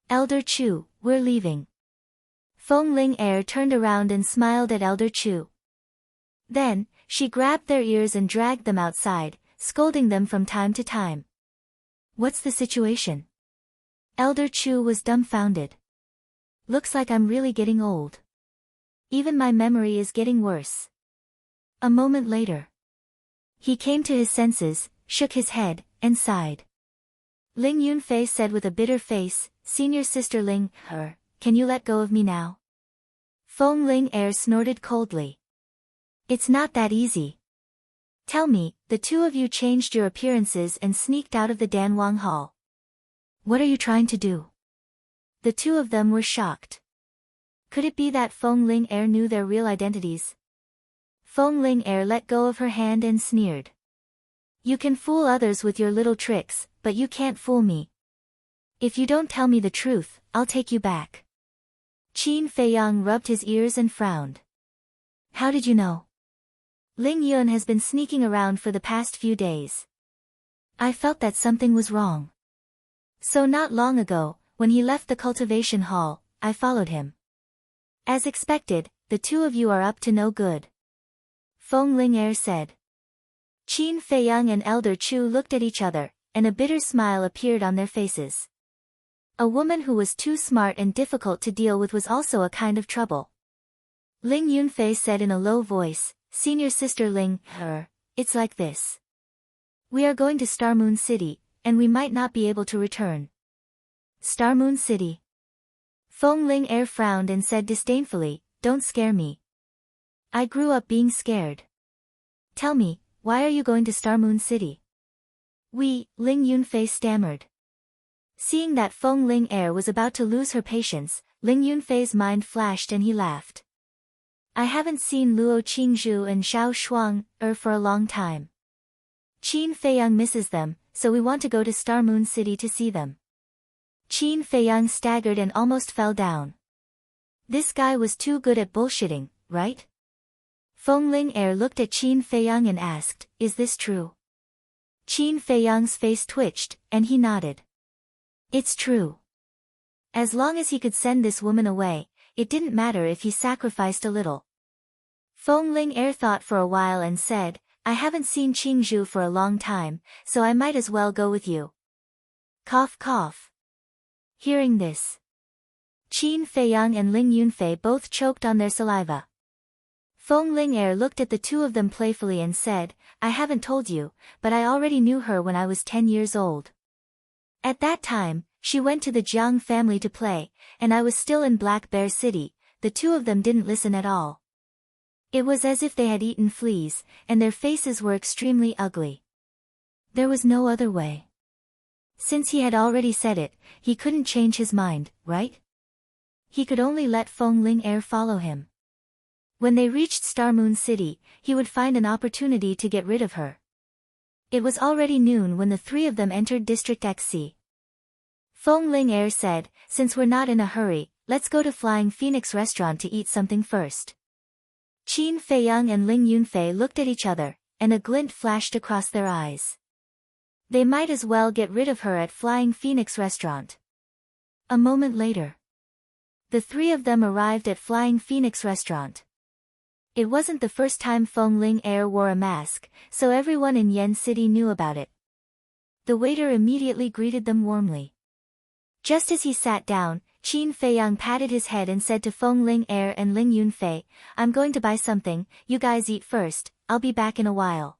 "Elder Chu, we're leaving." Feng Ling Er turned around and smiled at Elder Chu. Then, she grabbed their ears and dragged them outside, scolding them from time to time. "What's the situation?" Elder Chu was dumbfounded. "Looks like I'm really getting old. Even my memory is getting worse." A moment later, he came to his senses, shook his head, and sighed. Ling Yunfei said with a bitter face, "Senior Sister Ling, can you let go of me now?" Feng Ling Er snorted coldly. "It's not that easy. Tell me, the two of you changed your appearances and sneaked out of the Danwang Hall. What are you trying to do?" The two of them were shocked. Could it be that Feng Ling Er knew their real identities? Feng Ling Er let go of her hand and sneered. "You can fool others with your little tricks, but you can't fool me. If you don't tell me the truth, I'll take you back." Qin Feiyang rubbed his ears and frowned. "How did you know?" "Ling Yun has been sneaking around for the past few days. I felt that something was wrong. So not long ago, when he left the cultivation hall, I followed him. As expected, the two of you are up to no good," Feng Ling Er said. Qin Feiyang and Elder Chu looked at each other, and a bitter smile appeared on their faces. A woman who was too smart and difficult to deal with was also a kind of trouble. Ling Yunfei said in a low voice, "Senior Sister Ling, it's like this. We are going to Star Moon City, and we might not be able to return." "Star Moon City?" Feng Ling Er frowned and said disdainfully, "Don't scare me. I grew up being scared. Tell me, why are you going to Star Moon City?" Ling Yunfei stammered. Seeing that Feng Ling Er was about to lose her patience, Ling Yunfei's mind flashed and he laughed. "I haven't seen Luo Qingzhu and Xiao Shuang for a long time. Qin Feiyang misses them, so we want to go to Star Moon City to see them." Qin Feiyang staggered and almost fell down. This guy was too good at bullshitting, right? Feng Ling Er looked at Qin Feiyang and asked, "Is this true?" Qin Feiyang's face twitched, and he nodded. "It's true. As long as he could send this woman away, it didn't matter if he sacrificed a little." Feng Ling Er thought for a while and said, "I haven't seen Qingzhu for a long time, so I might as well go with you." Cough cough. Hearing this, Qin Feiyang and Ling Yunfei both choked on their saliva. Feng Ling Er looked at the two of them playfully and said, "I haven't told you, but I already knew her when I was 10 years old. At that time, she went to the Jiang family to play, and I was still in Black Bear City." The two of them didn't listen at all. It was as if they had eaten fleas, and their faces were extremely ugly. There was no other way. Since he had already said it, he couldn't change his mind, right? He could only let Feng Ling Air follow him. When they reached Star Moon City, he would find an opportunity to get rid of her. It was already noon when the three of them entered District XC. Feng Ling Air said, "Since we're not in a hurry, let's go to Flying Phoenix Restaurant to eat something first." Qin Feiyang and Ling Yunfei looked at each other, and a glint flashed across their eyes. They might as well get rid of her at Flying Phoenix Restaurant. A moment later, the three of them arrived at Flying Phoenix Restaurant. It wasn't the first time Feng Ling Air wore a mask, so everyone in Yen City knew about it. The waiter immediately greeted them warmly. Just as he sat down, Qin Feiyang patted his head and said to Feng Ling Air and Ling Yunfei, "I'm going to buy something, you guys eat first, I'll be back in a while."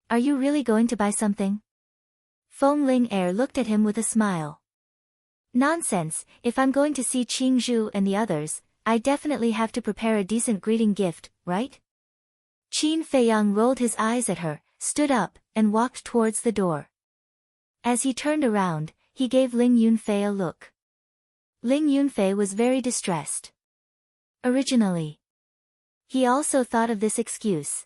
"Are you really going to buy something?" Feng Ling Air looked at him with a smile. "Nonsense, if I'm going to see Qing Zhu and the others, I definitely have to prepare a decent greeting gift, right?" Qin Feiyang rolled his eyes at her, stood up, and walked towards the door. As he turned around, he gave Ling Yunfei a look. Ling Yunfei was very distressed. Originally, he also thought of this excuse.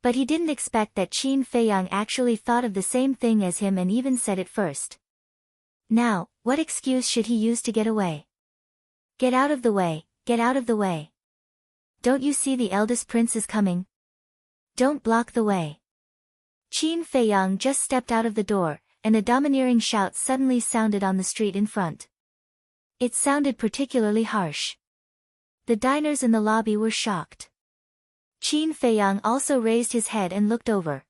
But he didn't expect that Qin Feiyang actually thought of the same thing as him and even said it first. Now, what excuse should he use to get away? "Get out of the way, get out of the way. Don't you see the eldest prince is coming? Don't block the way." Qin Feiyang just stepped out of the door, and a domineering shout suddenly sounded on the street in front. It sounded particularly harsh. The diners in the lobby were shocked. Qin Feiyang also raised his head and looked over.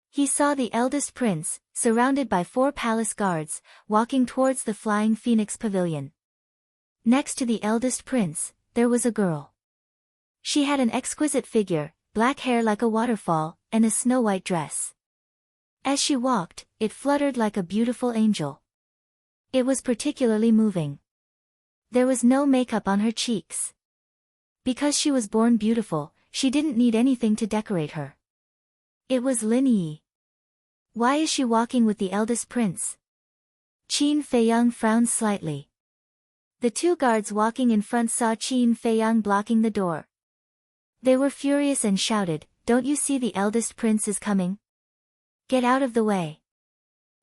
He saw the eldest prince, surrounded by 4 palace guards, walking towards the Flying Phoenix Pavilion. Next to the eldest prince, there was a girl. She had an exquisite figure, black hair like a waterfall, and a snow-white dress. As she walked, it fluttered like a beautiful angel. It was particularly moving. There was no makeup on her cheeks. Because she was born beautiful, she didn't need anything to decorate her. It was Lin Yi. "Why is she walking with the eldest prince?" Qin Feiyang frowned slightly. The 2 guards walking in front saw Qin Feiyang blocking the door. They were furious and shouted, "Don't you see the eldest prince is coming? Get out of the way."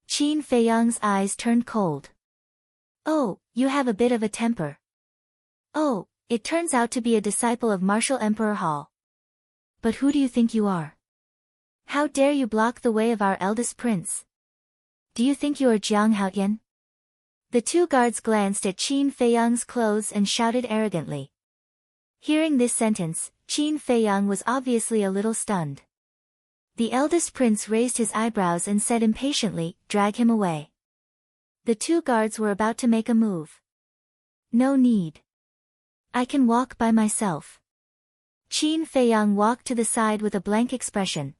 Qin Feiyang's eyes turned cold. "Oh, you have a bit of a temper. Oh, it turns out to be a disciple of Martial Emperor Hall. But who do you think you are? How dare you block the way of our eldest prince? Do you think you are Jiang Haoyan?" The 2 guards glanced at Qin Feiyang's clothes and shouted arrogantly. Hearing this sentence, Qin Feiyang was obviously a little stunned. The eldest prince raised his eyebrows and said impatiently, "Drag him away." The 2 guards were about to make a move. "No need. I can walk by myself." Qin Feiyang walked to the side with a blank expression.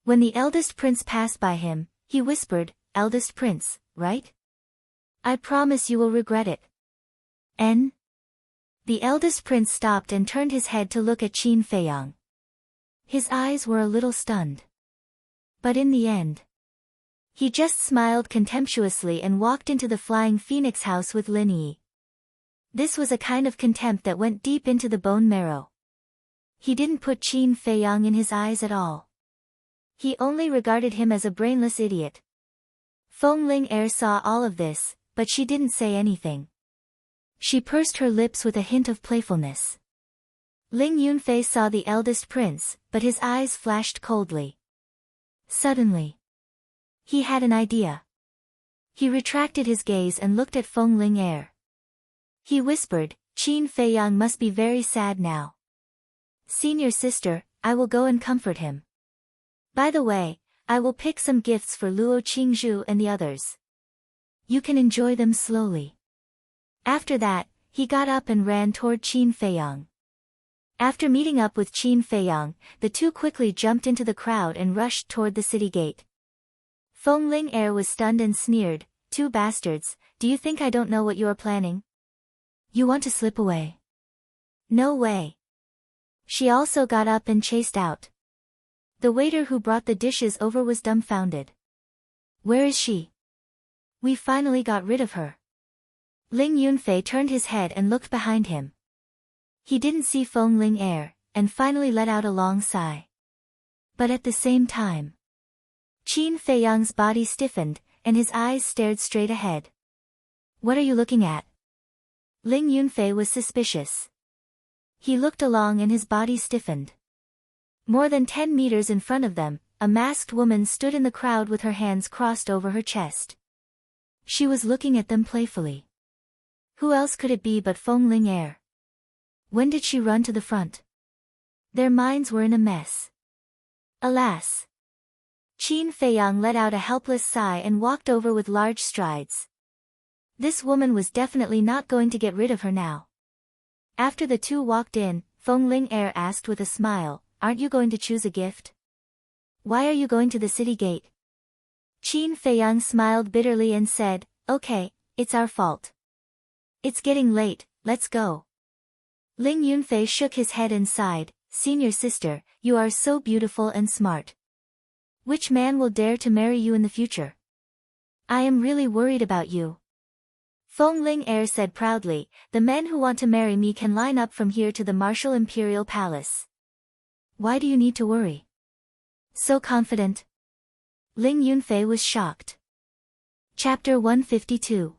When the eldest prince passed by him, he whispered, "Eldest prince, right? I promise you will regret it." "N?" The eldest prince stopped and turned his head to look at Qin Feiyang. His eyes were a little stunned. But in the end, he just smiled contemptuously and walked into the Flying Phoenix house with Lin Yi. This was a kind of contempt that went deep into the bone marrow. He didn't put Qin Feiyang in his eyes at all. He only regarded him as a brainless idiot. Feng Ling Air saw all of this, but she didn't say anything. She pursed her lips with a hint of playfulness. Ling Yunfei saw the eldest prince, but his eyes flashed coldly. Suddenly, he had an idea. He retracted his gaze and looked at Feng Ling Air. He whispered, "Qin Feiyang must be very sad now. Senior sister, I will go and comfort him. By the way, I will pick some gifts for Luo Qingzhu and the others. You can enjoy them slowly." After that, he got up and ran toward Qin Feiyang. After meeting up with Qin Feiyang, the 2 quickly jumped into the crowd and rushed toward the city gate. Feng Ling Air was stunned and sneered, "2 bastards, do you think I don't know what you are planning? You want to slip away? No way." She also got up and chased out. The waiter who brought the dishes over was dumbfounded. "Where is she? We finally got rid of her." Ling Yunfei turned his head and looked behind him. He didn't see Feng Ling Er, and finally let out a long sigh. But at the same time, Qin Feiyang's body stiffened, and his eyes stared straight ahead. What are you looking at? Ling Yunfei was suspicious. He looked along and his body stiffened. More than 10 meters in front of them, a masked woman stood in the crowd with her hands crossed over her chest. She was looking at them playfully. Who else could it be but Feng Ling Er? When did she run to the front? Their minds were in a mess. Alas! Qin Feiyang let out a helpless sigh and walked over with large strides. This woman was definitely not going to get rid of her now. After the two walked in, Feng Ling Er asked with a smile, "Aren't you going to choose a gift? Why are you going to the city gate?" Qin Feiyang smiled bitterly and said, "Okay, it's our fault. It's getting late, let's go." Ling Yunfei shook his head and sighed, "Senior sister, you are so beautiful and smart. Which man will dare to marry you in the future? I am really worried about you." Feng Ling Er said proudly, "The men who want to marry me can line up from here to the Martial Imperial Palace. Why do you need to worry? So confident?" Ling Yunfei was shocked. Chapter 152.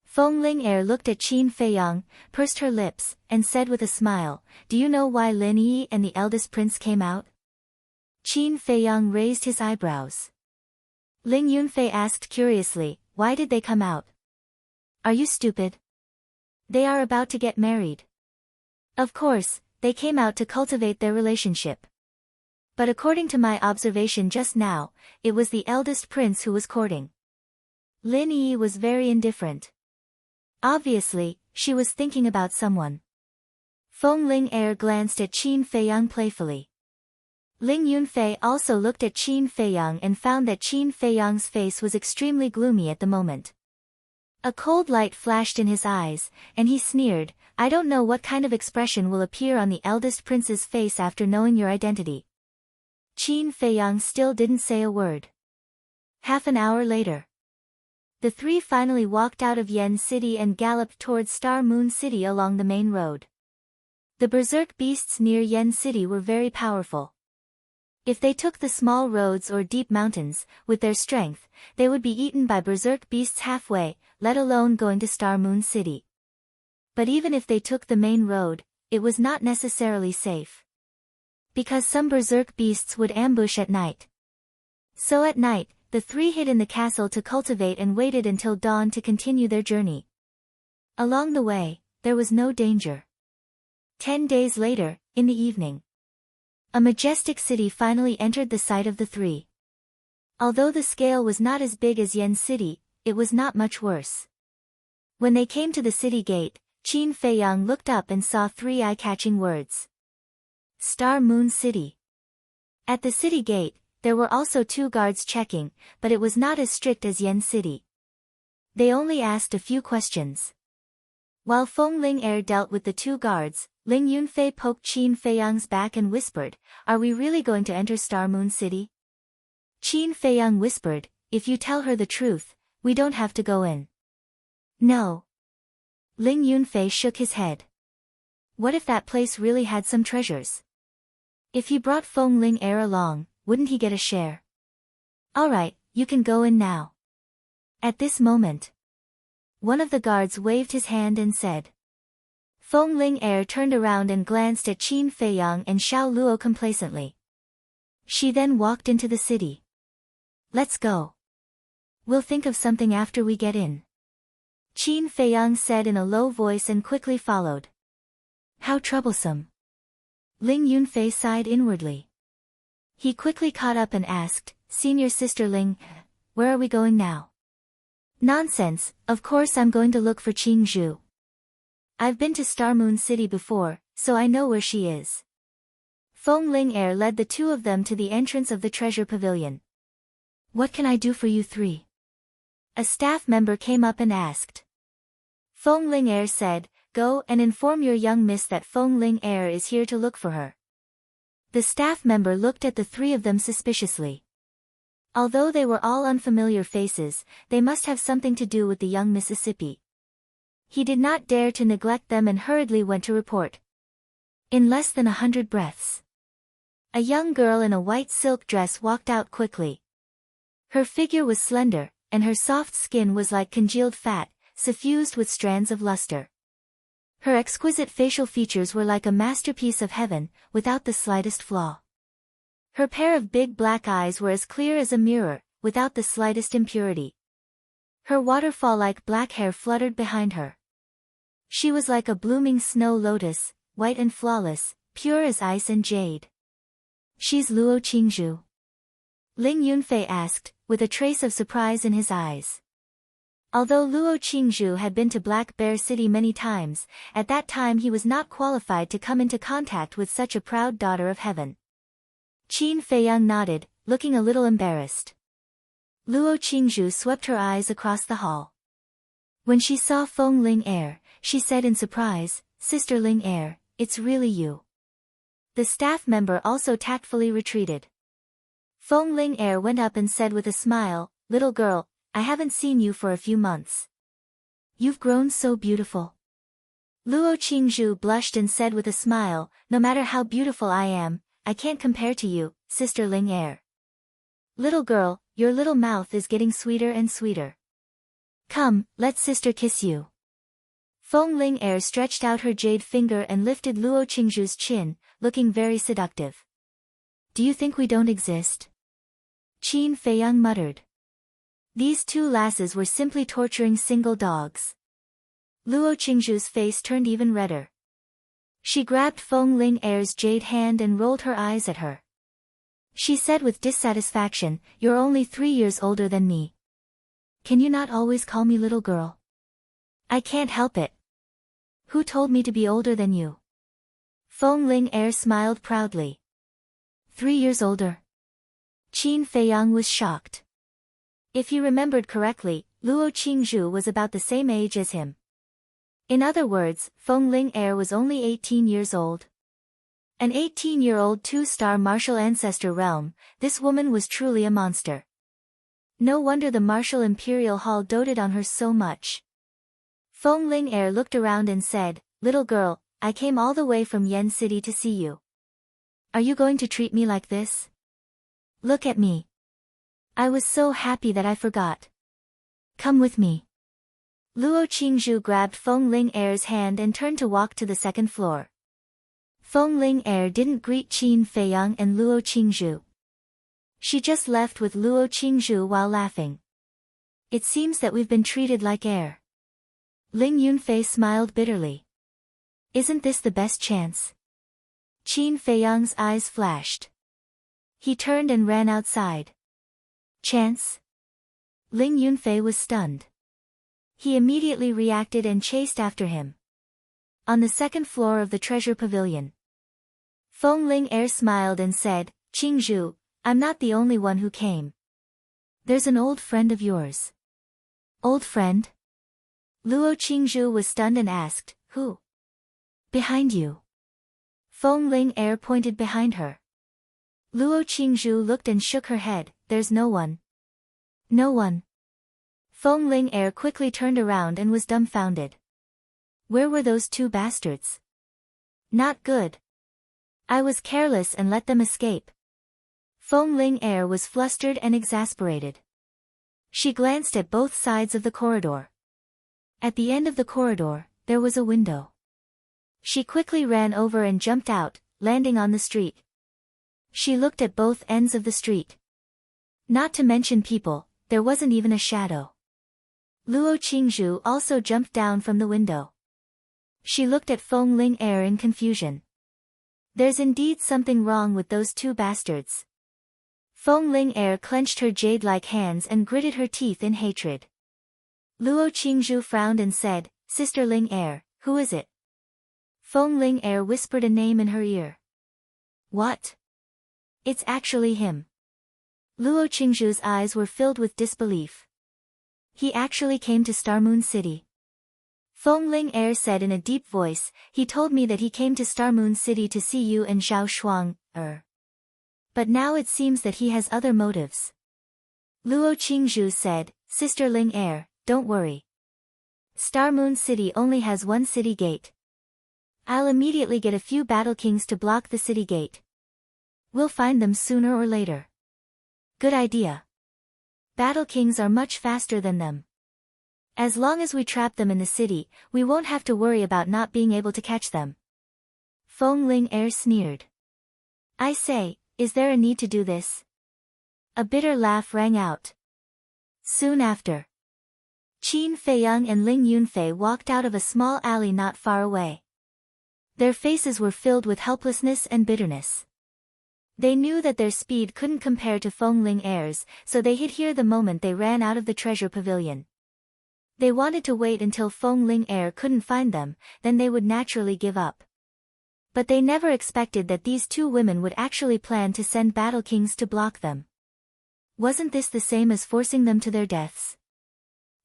Feng Ling Er looked at Qin Feiyang, pursed her lips, and said with a smile, "Do you know why Lin Yi and the eldest prince came out?" Qin Feiyang raised his eyebrows. Ling Yunfei asked curiously, "Why did they come out? Are you stupid? They are about to get married. Of course, they came out to cultivate their relationship. But according to my observation just now, it was the eldest prince who was courting. Lin Yi was very indifferent. Obviously, she was thinking about someone." Feng Ling Er glanced at Qin Feiyang playfully. Ling Yunfei also looked at Qin Feiyang and found that Qin Feiyang's face was extremely gloomy at the moment. A cold light flashed in his eyes, and he sneered, "I don't know what kind of expression will appear on the eldest prince's face after knowing your identity." Qin Feiyang still didn't say a word. Half an hour later, the three finally walked out of Yen City and galloped towards Star Moon City along the main road. The berserk beasts near Yen City were very powerful. If they took the small roads or deep mountains, with their strength, they would be eaten by berserk beasts halfway, let alone going to Star Moon City. But even if they took the main road, it was not necessarily safe. Because some berserk beasts would ambush at night. So at night, the three hid in the castle to cultivate and waited until dawn to continue their journey. Along the way, there was no danger. 10 days later, in the evening, a majestic city finally entered the sight of the three. Although the scale was not as big as Yen City, it was not much worse. When they came to the city gate, Qin Feiyang looked up and saw 3 eye-catching words. Star Moon City. At the city gate, there were also 2 guards checking, but it was not as strict as Yen City. They only asked a few questions. While Feng Ling Er dealt with the 2 guards, Ling Yunfei poked Qin Feiyang's back and whispered, "Are we really going to enter Star Moon City?" Qin Feiyang whispered, "If you tell her the truth, we don't have to go in." "No." Ling Yunfei shook his head. What if that place really had some treasures? If he brought Feng Ling Er along, wouldn't he get a share? "All right, you can go in now." At this moment, one of the guards waved his hand and said. Feng Ling Er turned around and glanced at Qin Feiyang and Xiao Luo complacently. She then walked into the city. "Let's go. We'll think of something after we get in," Qin Feiyang said in a low voice and quickly followed. "How troublesome." Ling Yunfei sighed inwardly. He quickly caught up and asked, "Senior sister Ling, where are we going now?" "Nonsense, of course I'm going to look for Qing Zhu. I've been to Star Moon City before, so I know where she is." Feng Ling Er led the 2 of them to the entrance of the treasure pavilion. "What can I do for you 3? A staff member came up and asked. Feng Ling Er said, "Go and inform your young miss that Feng Ling Er is here to look for her." The staff member looked at the 3 of them suspiciously. Although they were all unfamiliar faces, they must have something to do with the young Mississippi. He did not dare to neglect them and hurriedly went to report. In less than 100 breaths, a young girl in a white silk dress walked out quickly. Her figure was slender, and her soft skin was like congealed fat, suffused with strands of luster. Her exquisite facial features were like a masterpiece of heaven, without the slightest flaw. Her pair of big black eyes were as clear as a mirror, without the slightest impurity. Her waterfall-like black hair fluttered behind her. She was like a blooming snow lotus, white and flawless, pure as ice and jade. "She's Luo Qingzhu?" Ling Yunfei asked, with a trace of surprise in his eyes. Although Luo Qingzhu had been to Black Bear City many times, at that time he was not qualified to come into contact with such a proud daughter of heaven. Qin Feiyang nodded, looking a little embarrassed. Luo Qingzhu swept her eyes across the hall. When she saw Feng Ling Er, she said in surprise, "Sister Ling Er, it's really you." The staff member also tactfully retreated. Feng Ling Er went up and said with a smile, "Little girl, I haven't seen you for a few months. You've grown so beautiful." Luo Qingzhu blushed and said with a smile, "No matter how beautiful I am, I can't compare to you, Sister Ling Er. Little girl, your little mouth is getting sweeter and sweeter. Come, let sister kiss you." Feng Ling Er stretched out her jade finger and lifted Luo Qingzhu's chin, looking very seductive. "Do you think we don't exist?" Qin Feiyang muttered. These two lasses were simply torturing single dogs. Luo Qingzhu's face turned even redder. She grabbed Feng Ling Er's jade hand and rolled her eyes at her. She said with dissatisfaction, "You're only 3 years older than me. Can you not always call me little girl?" "I can't help it. Who told me to be older than you?" Feng Ling Er smiled proudly. 3 years older? Qin Feiyang was shocked. If he remembered correctly, Luo Qingzhu was about the same age as him. In other words, Feng Ling Er was only 18 years old. An 18-year-old 2-star martial ancestor realm, this woman was truly a monster. No wonder the martial Imperial Hall doted on her so much. Feng Ling Er looked around and said, "Little girl, I came all the way from Yen City to see you. Are you going to treat me like this? Look at me. I was so happy that I forgot. Come with me." Luo Qingzhu grabbed Feng Ling Er's hand and turned to walk to the second floor. Feng Ling Er didn't greet Qin Feiyang and Luo Qingzhu. She just left with Luo Qingzhu while laughing. "It seems that we've been treated like air." Ling Yunfei smiled bitterly. "Isn't this the best chance?" Qin Feiyang's eyes flashed. He turned and ran outside. "Chance?" Ling Yunfei was stunned. He immediately reacted and chased after him. On the second floor of the treasure pavilion, Feng Ling Er smiled and said, "Qingzhu, I'm not the only one who came. There's an old friend of yours." "Old friend?" Luo Qingzhu was stunned and asked, "Who?" "Behind you." Feng Ling Er pointed behind her. Luo Qingzhu looked and shook her head, "There's no one." "No one?" Feng Ling Er quickly turned around and was dumbfounded. Where were those 2 bastards? Not good. I was careless and let them escape. Feng Ling Er was flustered and exasperated. She glanced at both sides of the corridor. At the end of the corridor, there was a window. She quickly ran over and jumped out, landing on the street. She looked at both ends of the street. Not to mention people, there wasn't even a shadow. Luo Qingzhu also jumped down from the window. She looked at Feng Ling Er in confusion. There's indeed something wrong with those 2 bastards. Feng Ling Er clenched her jade-like hands and gritted her teeth in hatred. Luo Qingzhu frowned and said, "Sister Ling Er, who is it?" Feng Ling Er whispered a name in her ear. "What? It's actually him." Luo Qingzhu's eyes were filled with disbelief. "He actually came to Star Moon City." Feng Ling Er said in a deep voice, "He told me that he came to Star Moon City to see you and Zhao Shuang, But now it seems that he has other motives." Luo Qingzhu said, "Sister Ling Er, don't worry. Star Moon City only has one city gate. I'll immediately get a few battle kings to block the city gate. We'll find them sooner or later. Good idea. Battle kings are much faster than them. As long as we trap them in the city, we won't have to worry about not being able to catch them. Feng Ling Er sneered. I say, is there a need to do this? A bitter laugh rang out. Soon after, Qin Feiyang and Ling Yunfei walked out of a small alley not far away. Their faces were filled with helplessness and bitterness. They knew that their speed couldn't compare to Feng Ling Er's, so they hid here the moment they ran out of the treasure pavilion. They wanted to wait until Feng Ling Er couldn't find them, then they would naturally give up. But they never expected that these two women would actually plan to send battle kings to block them. Wasn't this the same as forcing them to their deaths?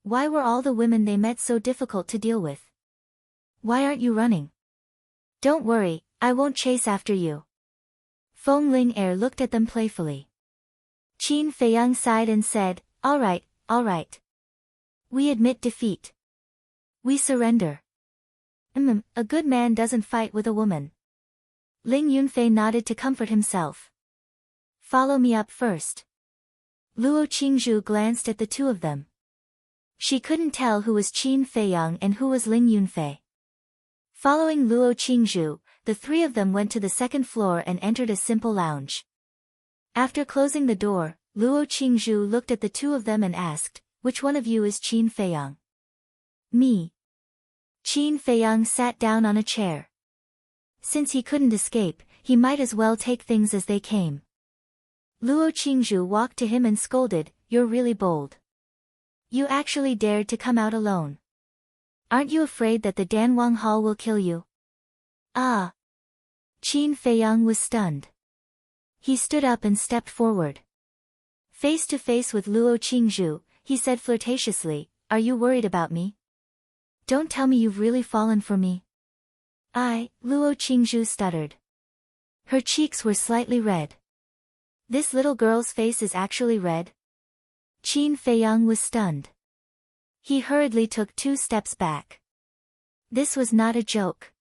Why were all the women they met so difficult to deal with? Why aren't you running? Don't worry, I won't chase after you. Feng Ling Er looked at them playfully. Qin Feiyang sighed and said, all right. We admit defeat. We surrender. A good man doesn't fight with a woman. Ling Yunfei nodded to comfort himself. Follow me up first. Luo Qingzhu glanced at the two of them. She couldn't tell who was Qin Feiyang and who was Ling Yunfei. Following Luo Qingzhu, the three of them went to the second floor and entered a simple lounge. After closing the door, Luo Qingzhu looked at the two of them and asked, which one of you is Qin Feiyang? Me. Qin Feiyang sat down on a chair. Since he couldn't escape, he might as well take things as they came. Luo Qingzhu walked to him and scolded, you're really bold. You actually dared to come out alone. Aren't you afraid that the Danwang Hall will kill you? Ah. Qin Feiyang was stunned. He stood up and stepped forward. Face to face with Luo Qingzhu, he said flirtatiously, are you worried about me? Don't tell me you've really fallen for me. Luo Qingzhu stuttered. Her cheeks were slightly red. This little girl's face is actually red? Qin Feiyang was stunned. He hurriedly took 2 steps back. This was not a joke.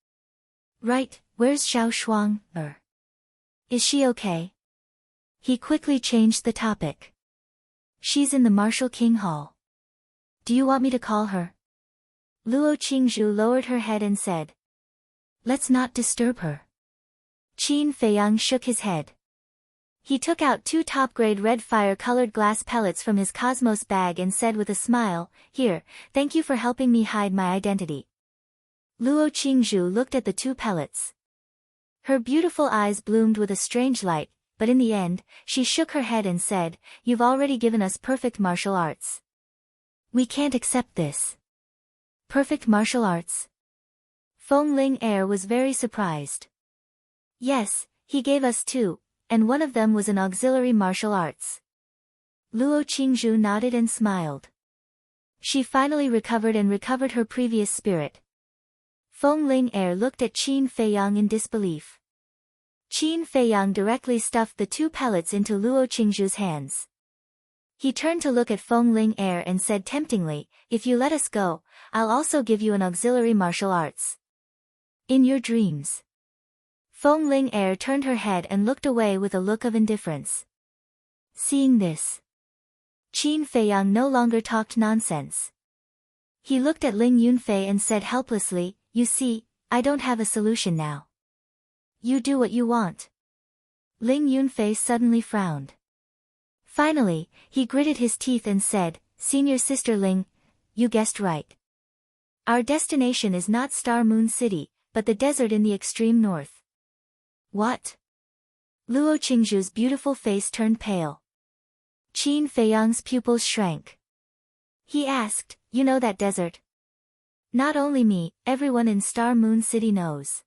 Right, where's Xiao Shuang? Is she okay? He quickly changed the topic. She's in the Martial King Hall. Do you want me to call her? Luo Qingzhu lowered her head and said. Let's not disturb her. Qin Feiyang shook his head. He took out 2 top-grade red fire-colored glass pellets from his Cosmos bag and said with a smile, here, thank you for helping me hide my identity. Luo Qingzhu looked at the 2 pellets. Her beautiful eyes bloomed with a strange light, but in the end, she shook her head and said, you've already given us perfect martial arts. We can't accept this. Perfect martial arts? Feng Ling Er was very surprised. Yes, he gave us 2. And one of them was an auxiliary martial arts. Luo Qingzhu nodded and smiled. She finally recovered her previous spirit. Feng Ling Er looked at Qin Feiyang in disbelief. Qin Feiyang directly stuffed the 2 pellets into Luo Qingzhu's hands. He turned to look at Feng Ling Er and said temptingly, if you let us go, I'll also give you an auxiliary martial arts. In your dreams. Feng Ling Er turned her head and looked away with a look of indifference. Seeing this, Qin Feiyang no longer talked nonsense. He looked at Ling Yunfei and said helplessly, you see, I don't have a solution now. You do what you want. Ling Yunfei suddenly frowned. Finally, he gritted his teeth and said, Senior Sister Ling, you guessed right. Our destination is not Star Moon City, but the desert in the extreme north. What? Luo Qingzhu's beautiful face turned pale. Qin Feiyang's pupils shrank. He asked, you know that desert? Not only me, everyone in Star Moon City knows.